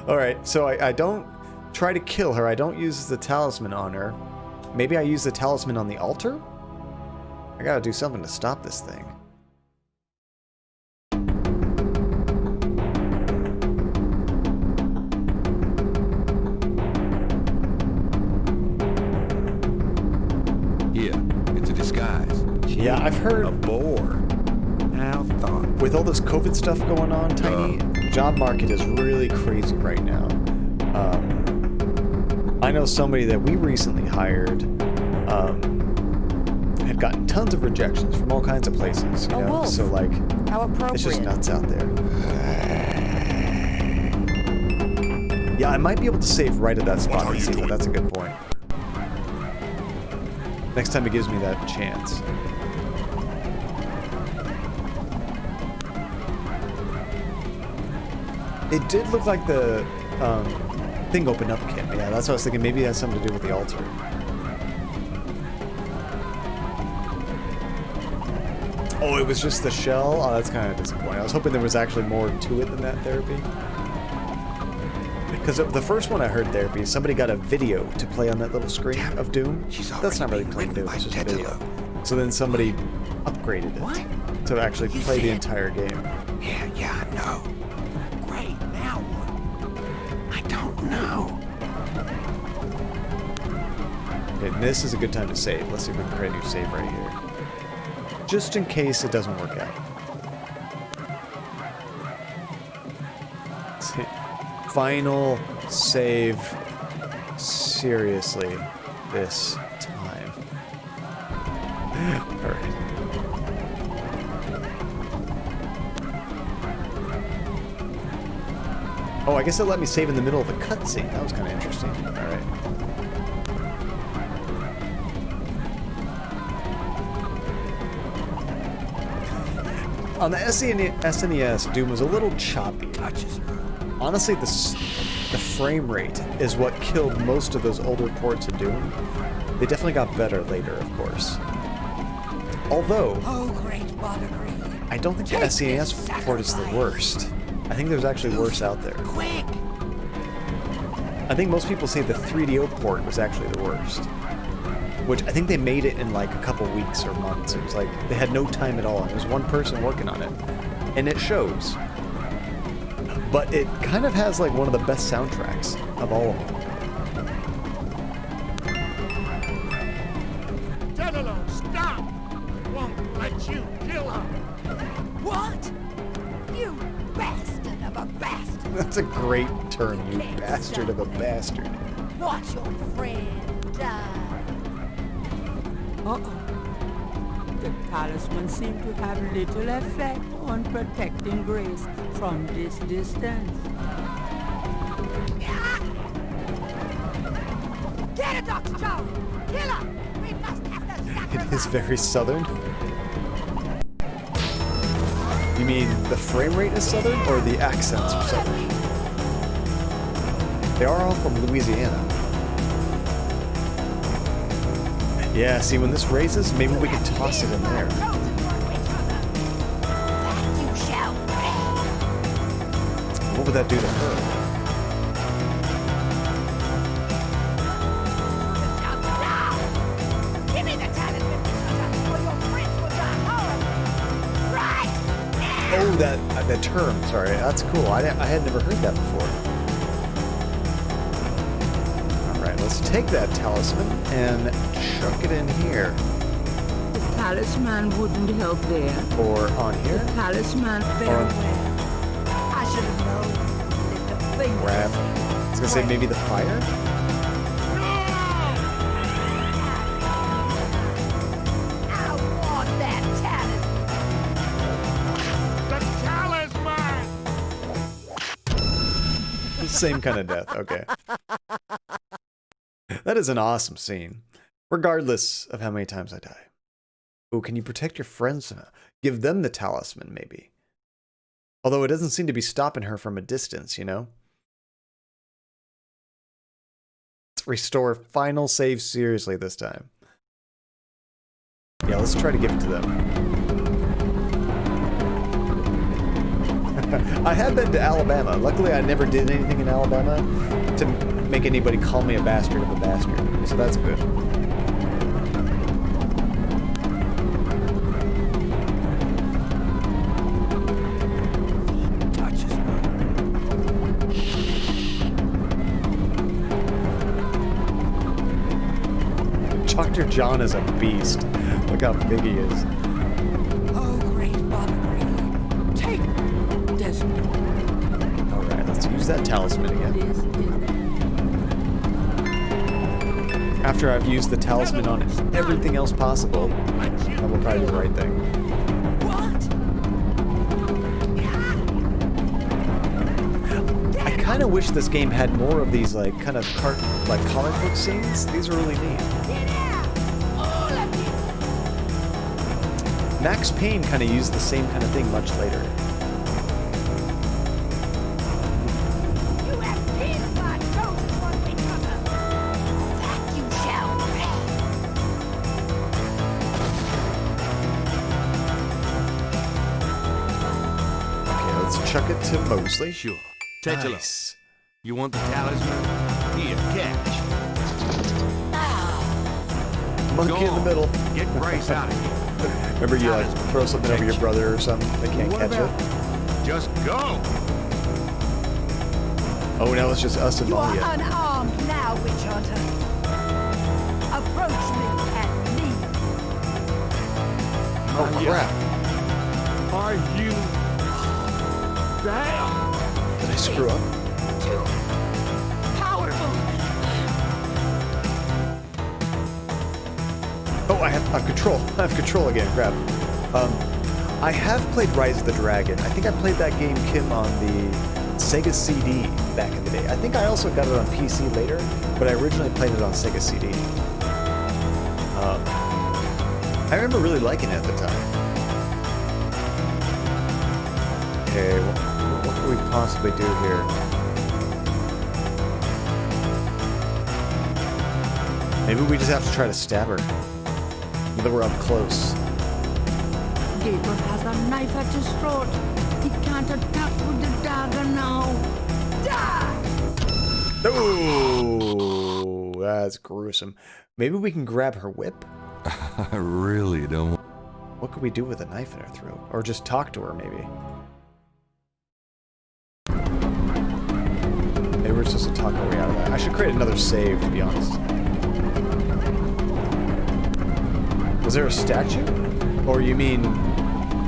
Alright, so I don't try to kill her. I don't use the talisman on her. Maybe I use the talisman on the altar? I gotta do something to stop this thing. Here, it's a disguise. Yeah, I've heard... A boar. Now thought. With all this COVID stuff going on, Tiny, job market is really crazy right now. I know somebody that we recently hired had gotten tons of rejections from all kinds of places. You know? Wolf. So like, How appropriate. it's just nuts out there. Yeah, I might be able to save right at that spot and see, but that's a good point. Next time it gives me that chance. It did look like the thing opened up again. Yeah, that's what I was thinking. Maybe it has something to do with the altar. Oh, it was just the shell? Oh, that's kind of disappointing. I was hoping there was actually more to it than that therapy. Because the first one I heard therapy, somebody got a video to play on that little screen of Doom. That's not really playing Doom, it's just a video. So then somebody upgraded it to actually play the entire game. Yeah, I know. Great, now what? I don't know. Okay, and this is a good time to save. Let's see if we can create a new save right here. Just in case it doesn't work out. Let's see. Final save. Seriously, this time. Alright. Oh, I guess it let me save in the middle of a cutscene. That was kind of interesting. Alright. On the SNES, Doom was a little choppy. Honestly, the frame rate is what killed most of those older ports of Doom. They definitely got better later, of course. Although, I don't think the SNES port is the worst. I think there's actually worse out there. I think most people say the 3DO port was actually the worst. Which I think they made it in like a couple weeks or months. It was like they had no time at all. There was one person working on it. And it shows. But it kind of has like one of the best soundtracks of all of them. Tetelo, stop! Won't let you kill her! What? You bastard of a bastard! That's a great term, you bastard of a bastard. Watch your friend die. Uh-oh. The talisman seemed to have little effect on protecting Grace from this distance. Get it, Dr. Jones! Kill her! We must have the sacrifice! It is very southern. You mean the frame rate is southern or the accents are southern? They are all from Louisiana. Yeah, see, when this raises, maybe we can toss it in there. What would that do to her? Oh, that term, sorry, that's cool. I had never heard that before. take that talisman and chuck it in here. The talisman wouldn't help there. Or on here. The talisman Or on... I should have known. Lift a finger. Grab. I was gonna say maybe the fire? I want that talisman! The talisman! Same kind of death, okay. That is an awesome scene. Regardless of how many times I die. Oh, can you protect your friends now? Give them the talisman, maybe. Although it doesn't seem to be stopping her from a distance, you know? Let's restore final save seriously this time. Yeah, let's try to give it to them. I had been to Alabama. Luckily, I never did anything in Alabama to make anybody call me a bastard of a bastard. So that's good. Dr. John is a beast. Look how big he is. Oh, great pomegranate. Take this. Alright, let's use that talisman again. After I've used the talisman on everything else possible, I will probably do the right thing. I kind of wish this game had more of these like kind of comic book scenes. These are really neat. Max Payne kind of used the same kind of thing much later. You have pierced my chosen one recover. That you shall Okay, let's chuck it to Mosely. Sure. Nice. You want the talisman? Here, catch. Monkey in the middle. Get Grace out of here. Remember you like throw something over your brother or something, they can't catch it? Just go! Oh, now it's just us and You are Malia. unarmed now, witch hunter. Approach me at me. Oh crap. Are you there? Did I screw up? Too powerful. Oh, I have control. I have control again. Crap. I have played Rise of the Dragon. I think I played that game, Kim, on the Sega CD back in the day. I think I also got it on PC later, but I originally played it on Sega CD. I remember really liking it at the time. Okay, what can we possibly do here? Maybe we just have to try to stab her. Now that we're up close. Gabriel has a knife at his throat. He can't attack with the dagger now. Die! Oh, that's gruesome. Maybe we can grab her whip? I really don't. What could we do with a knife in her throat? Or just talk to her, maybe? Maybe we're supposed to talk our way out of that. I should create another save, to be honest. Was there a statue? Or you mean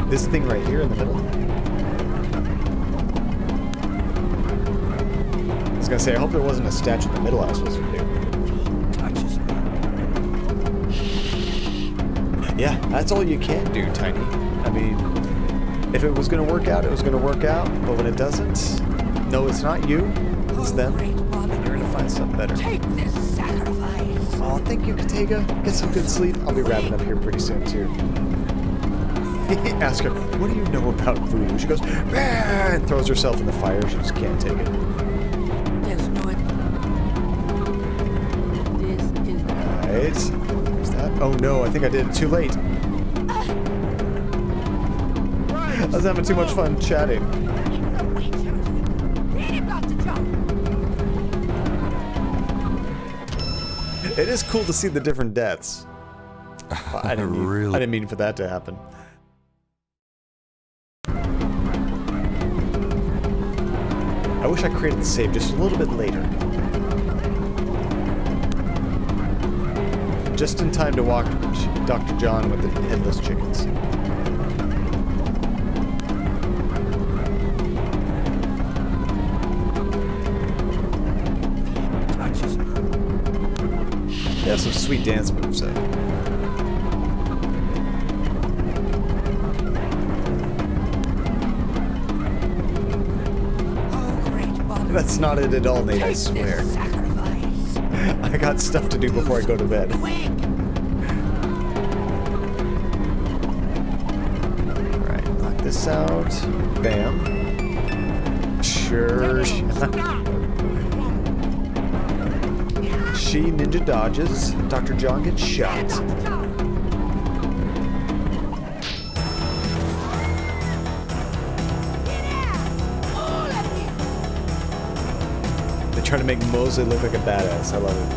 this thing right here in the middle? I was gonna say, I hope there wasn't a statue in the middle I was supposed to do. Yeah, that's all you can do, Tiny. I mean, if it was gonna work out, it was gonna work out, but when it doesn't, no, it's not you, it's them. You're gonna find something better. Take this sacrifice. Oh, thank you, Katega. Get some good sleep. I'll be wrapping up here pretty soon, too. Ask her, what do you know about voodoo? She goes, "Bah!" and throws herself in the fire. She just can't take it. There's no... This is... Right. What's that? Oh no, I think I did it too late. I was having too much fun chatting. It is cool to see the different deaths. I didn't mean for that to happen. I wish I created the save just a little bit later. Just in time to walk Dr. John with the headless chickens. They have some sweet dance moves, though. That's not it at all, Nate, I swear. I got stuff to do before I go to bed. Alright, knock this out. Bam. Sure. She ninja dodges. Dr. John gets shot. They try to make Mosely look like a badass. I love it.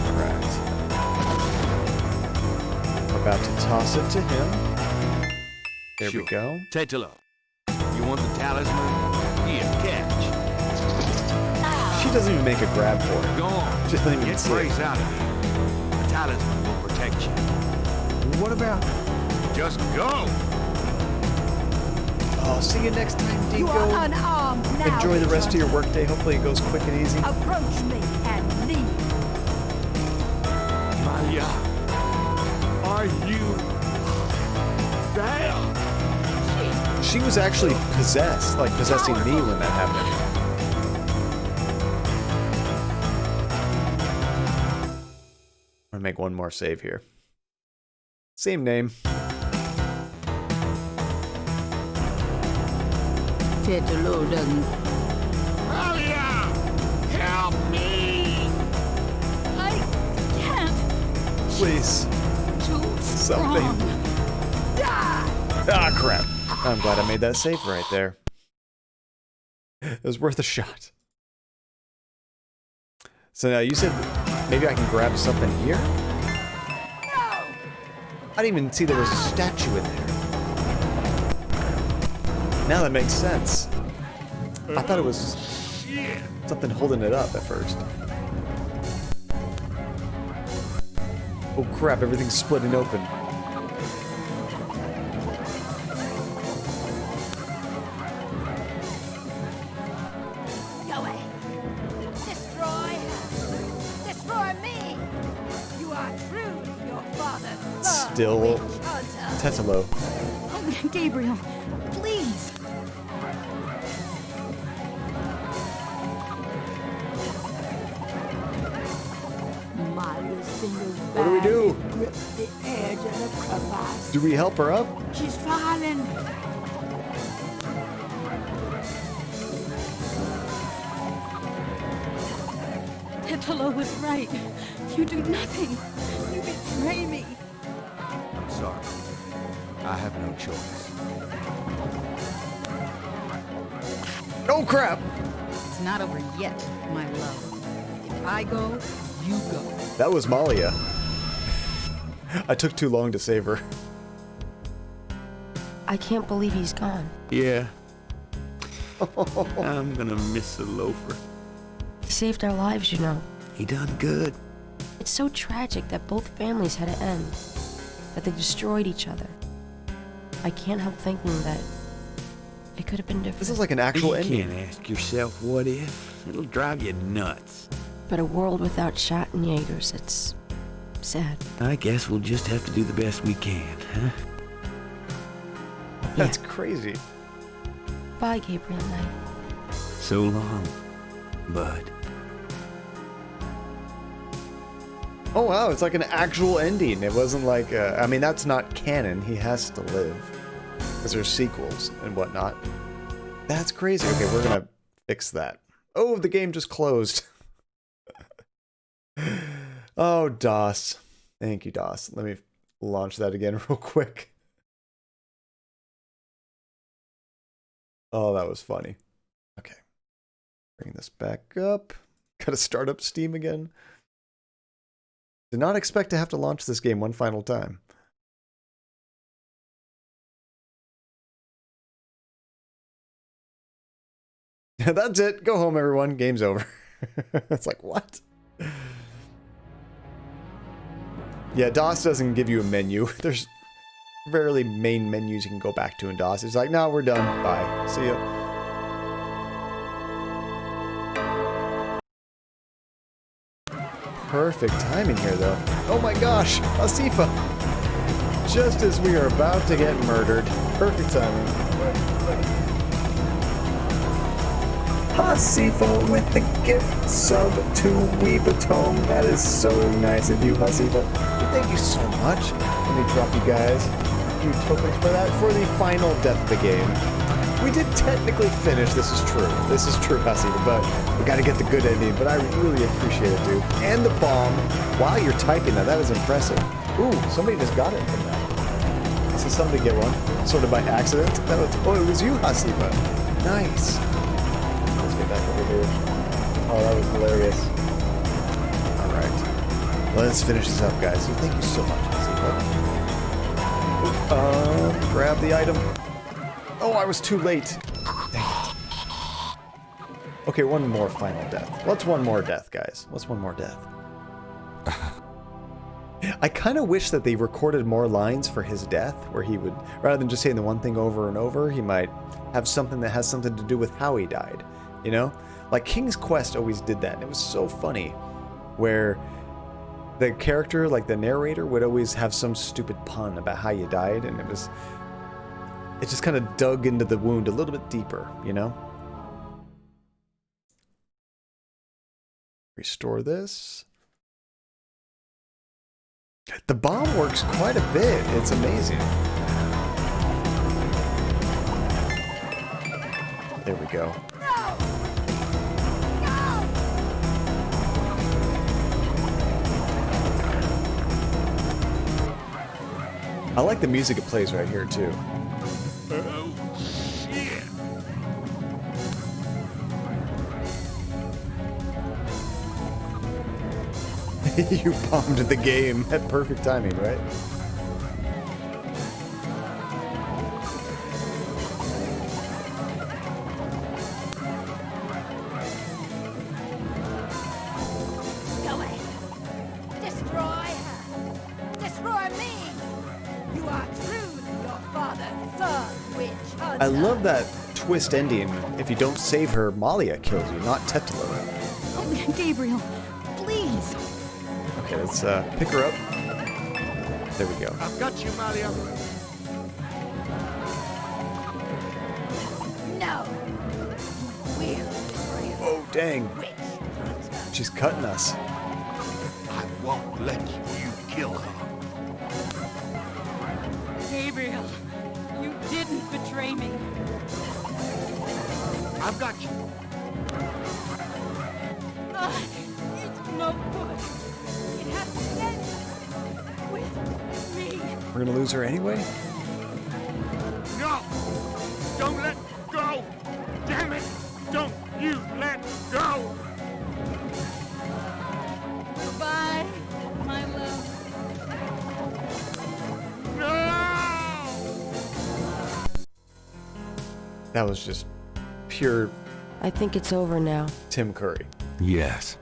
Alright. We're about to toss it to him. There we go. Tetelo. You want the talisman? Here, catch. She doesn't even make a grab for it. Go on. She doesn't even Get see Grace it. out of here. The talisman will protect you. What about? Just go. Oh, see you next time, Dingo. You are unarmed now. Enjoy the rest of your workday. Hopefully it goes quick and easy. Approach me and leave. Malia, are you there? She was actually possessed, like possessing me when that happened. I'm gonna make one more save here. Same name. Tetelo doesn't. Malia, help me! I can't. Please. Too Something. strong. Die! Ah, crap. I'm glad I made that save right there. It was worth a shot. So now you said maybe I can grab something here? I didn't even see there was a statue in there. Now that makes sense. I thought it was something holding it up at first. Oh crap, everything's splitting open. Go away. Destroy her. Destroy me. You are true to your father's son, Still witch hunter. Tetelo. Oh, Gabriel, please. Molly's fingers What do we do? grip the edge of the crevice. Do we help her up? She's falling. Tetelo was right. You do nothing. You betray me. I'm sorry. I have no choice. Oh crap! It's not over yet, my love. If I go, you go. That was Malia. I took too long to save her. I can't believe he's gone. Yeah. I'm gonna miss the loafer. He saved our lives, you know. He done good. It's so tragic that both families had to end, that they destroyed each other. I can't help thinking that it could have been different. This is like an actual You ending. can't ask yourself what if. It'll drive you nuts. But a world without Schattenjägers, it's sad. I guess we'll just have to do the best we can, huh? That's crazy. Bye, Gabriel Knight. So long, bud. Oh wow, it's like an actual ending. It wasn't like, I mean, that's not canon. He has to live. Because there's sequels and whatnot. That's crazy. Okay, we're gonna fix that. Oh, the game just closed. Oh, DOS. Thank you, DOS. Let me launch that again real quick. Oh, that was funny. Okay. Bring this back up. Gotta start up Steam again. Did not expect to have to launch this game one final time. That's it. Go home, everyone. Game's over. It's like, what? Yeah, DOS doesn't give you a menu. There's rarely main menus you can go back to in DOS. It's like, no, we're done. Bye. See ya. Perfect timing here, though. Oh my gosh, Asifa! Just as we are about to get murdered. Perfect timing. Asifa with the gift sub to Weebatome. That is so nice of you, Asifa. Thank you so much. Let me drop you guys a few tokens for that for the final death of the game. We did technically finish, this is true. This is true, Asifa, but we gotta get the good ending. But I really appreciate it, dude. And the bomb. While you're typing that, that was impressive. Ooh, somebody just got it from that. This is somebody get one. Sort of by accident. That was, oh, it was you, Asifa. Nice. Let's get back over here. Oh, that was hilarious. Alright. Let's finish this up, guys. So thank you so much, Asifa. Grab the item. Oh, I was too late. Dang it. Okay, one more final death. What's one more death, guys? What's one more death? I kind of wish that they recorded more lines for his death, where he would, rather than just saying the one thing over and over, he might have something that has something to do with how he died, you know? Like King's Quest always did that, and it was so funny, where the character, like the narrator, would always have some stupid pun about how you died, and it just kind of dug into the wound a little bit deeper, you know? Restore this. The bomb works quite a bit. It's amazing. There we go. I like the music it plays right here, too. Oh, shit. You bombed the game at perfect timing, right? Go ahead. Destroy her. Destroy me. You are truly your father's son, witch hunter. I love that twist ending. If you don't save her, Malia kills you, not Tetelo. Oh, Gabriel, please. Okay, let's pick her up. There we go. I've got you, Malia. No. Oh, dang. She's cutting us. I won't let you kill her. Gabriel, you didn't betray me. I've got you. It's no good. It has to end with me. We're gonna lose her anyway? No! Don't let go! Damn it! Don't you let go! Goodbye, my love. No! That was just pure I think it's over now. Tim Curry. Yes.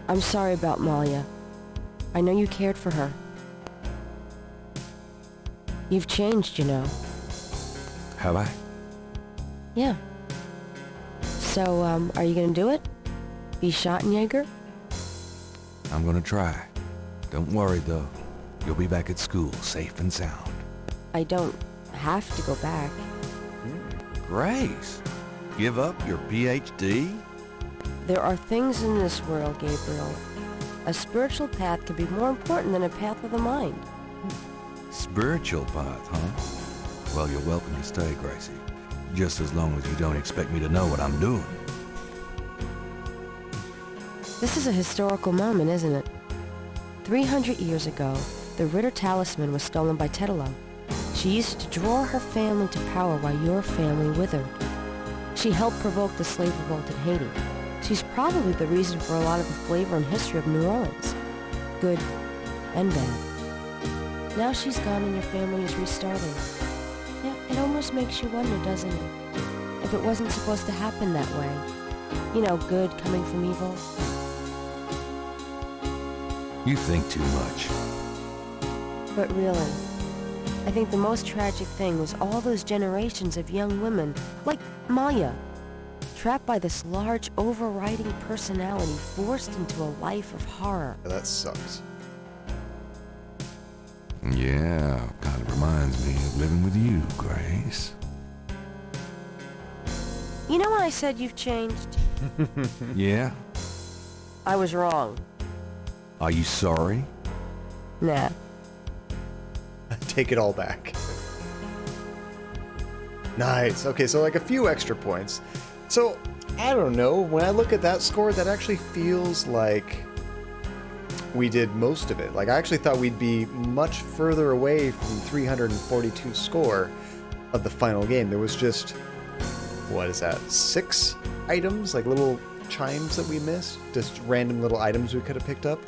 I'm sorry about Malia. I know you cared for her. You've changed, you know. Have I? Yeah. So, are you gonna do it? Be Schottenjäger? I'm gonna try. Don't worry, though. You'll be back at school, safe and sound. I don't have to go back. Grace, give up your PhD? There are things in this world, Gabriel. A spiritual path can be more important than a path of the mind. Spiritual path, huh? Well, you're welcome to stay, Gracie. Just as long as you don't expect me to know what I'm doing. This is a historical moment, isn't it? 300 years ago, the Ritter talisman was stolen by Tetelo. She used to draw her family to power while your family withered. She helped provoke the slave revolt in Haiti. She's probably the reason for a lot of the flavor and history of New Orleans. Good and bad. Now she's gone and your family is restarting. Yeah, it almost makes you wonder, doesn't it? If if it wasn't supposed to happen that way. You know, good coming from evil. You think too much. But really, I think the most tragic thing was all those generations of young women, like Maya, trapped by this large, overriding personality forced into a life of horror. That sucks. Yeah, kind of reminds me of living with you, Grace. You know when I said you've changed? Yeah? I was wrong. Are you sorry? Nah. Take it all back. Nice. Okay, so like a few extra points. So, I don't know. When I look at that score, that actually feels like we did most of it. Like, I actually thought we'd be much further away from 342 score of the final game. There was just, what is that, 6 items? Like little chimes that we missed? Just random little items we could have picked up?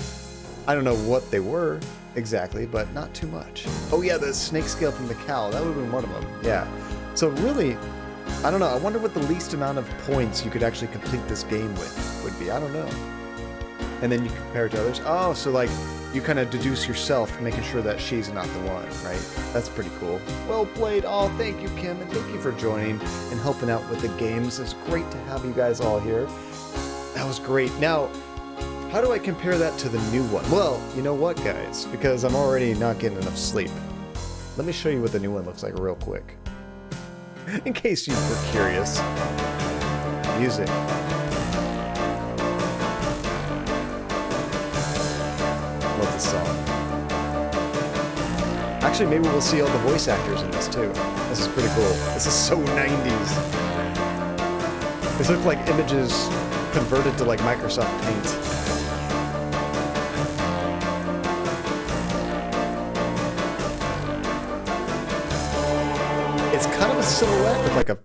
I don't know what they were exactly, but not too much. Oh yeah, the snake scale from the cow. That would have been one of them. Yeah. So really, I don't know. I wonder what the least amount of points you could actually complete this game with would be. I don't know. And then you compare it to others. Oh, so like you kind of deduce yourself, making sure that she's not the one, right? That's pretty cool. Well played. Oh, thank you, Kim, and thank you for joining and helping out with the games. It's great to have you guys all here. That was great. Now, how do I compare that to the new one? Well, you know what, guys? Because I'm already not getting enough sleep. Let me show you what the new one looks like real quick. In case you were curious. Music. Love this song. Actually, maybe we'll see all the voice actors in this too. This is pretty cool. This is so 90s. These look like images converted to like Microsoft Paint. It's kind of a silhouette with like a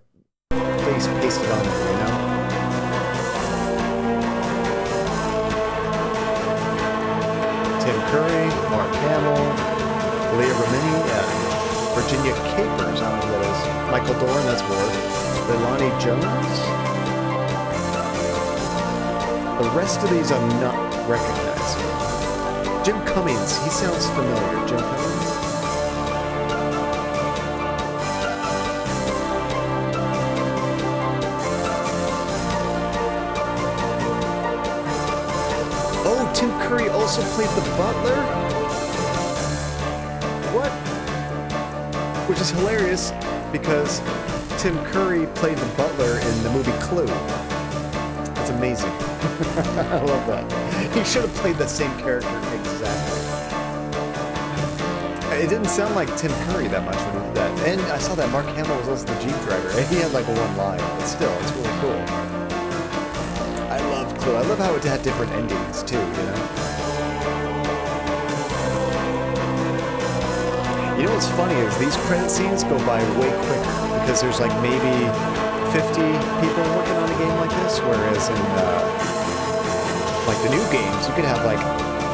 face pasted on it, you know? Tim Curry, Mark Hamill, Leah Remini, Virginia Capers, I don't know who that is. Michael Dorn, that's Worf. Leilani Jones. The rest of these I'm not recognizing. Jim Cummings, he sounds familiar. Jim Cummings? Tim Curry also played the butler? What? Which is hilarious because Tim Curry played the butler in the movie Clue. That's amazing. I love that. He should have played the same character exactly. It didn't sound like Tim Curry that much when he did that. And I saw that Mark Hamill was also the Jeep driver. He had like one line, but still, it's really cool. I love Clue. I love how it had different endings too, you know? You know what's funny is these credit scenes go by way quicker because there's like maybe 50 people working on a game like this, whereas in like the new games, you could have like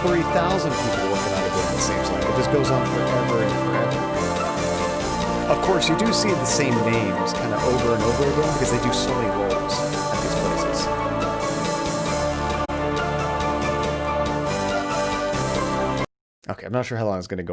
3,000 people working on a game, it seems like. It just goes on forever and forever. Of course, you do see the same names kind of over and over again because they do so many roles at these places. Okay, I'm not sure how long it's going to go on.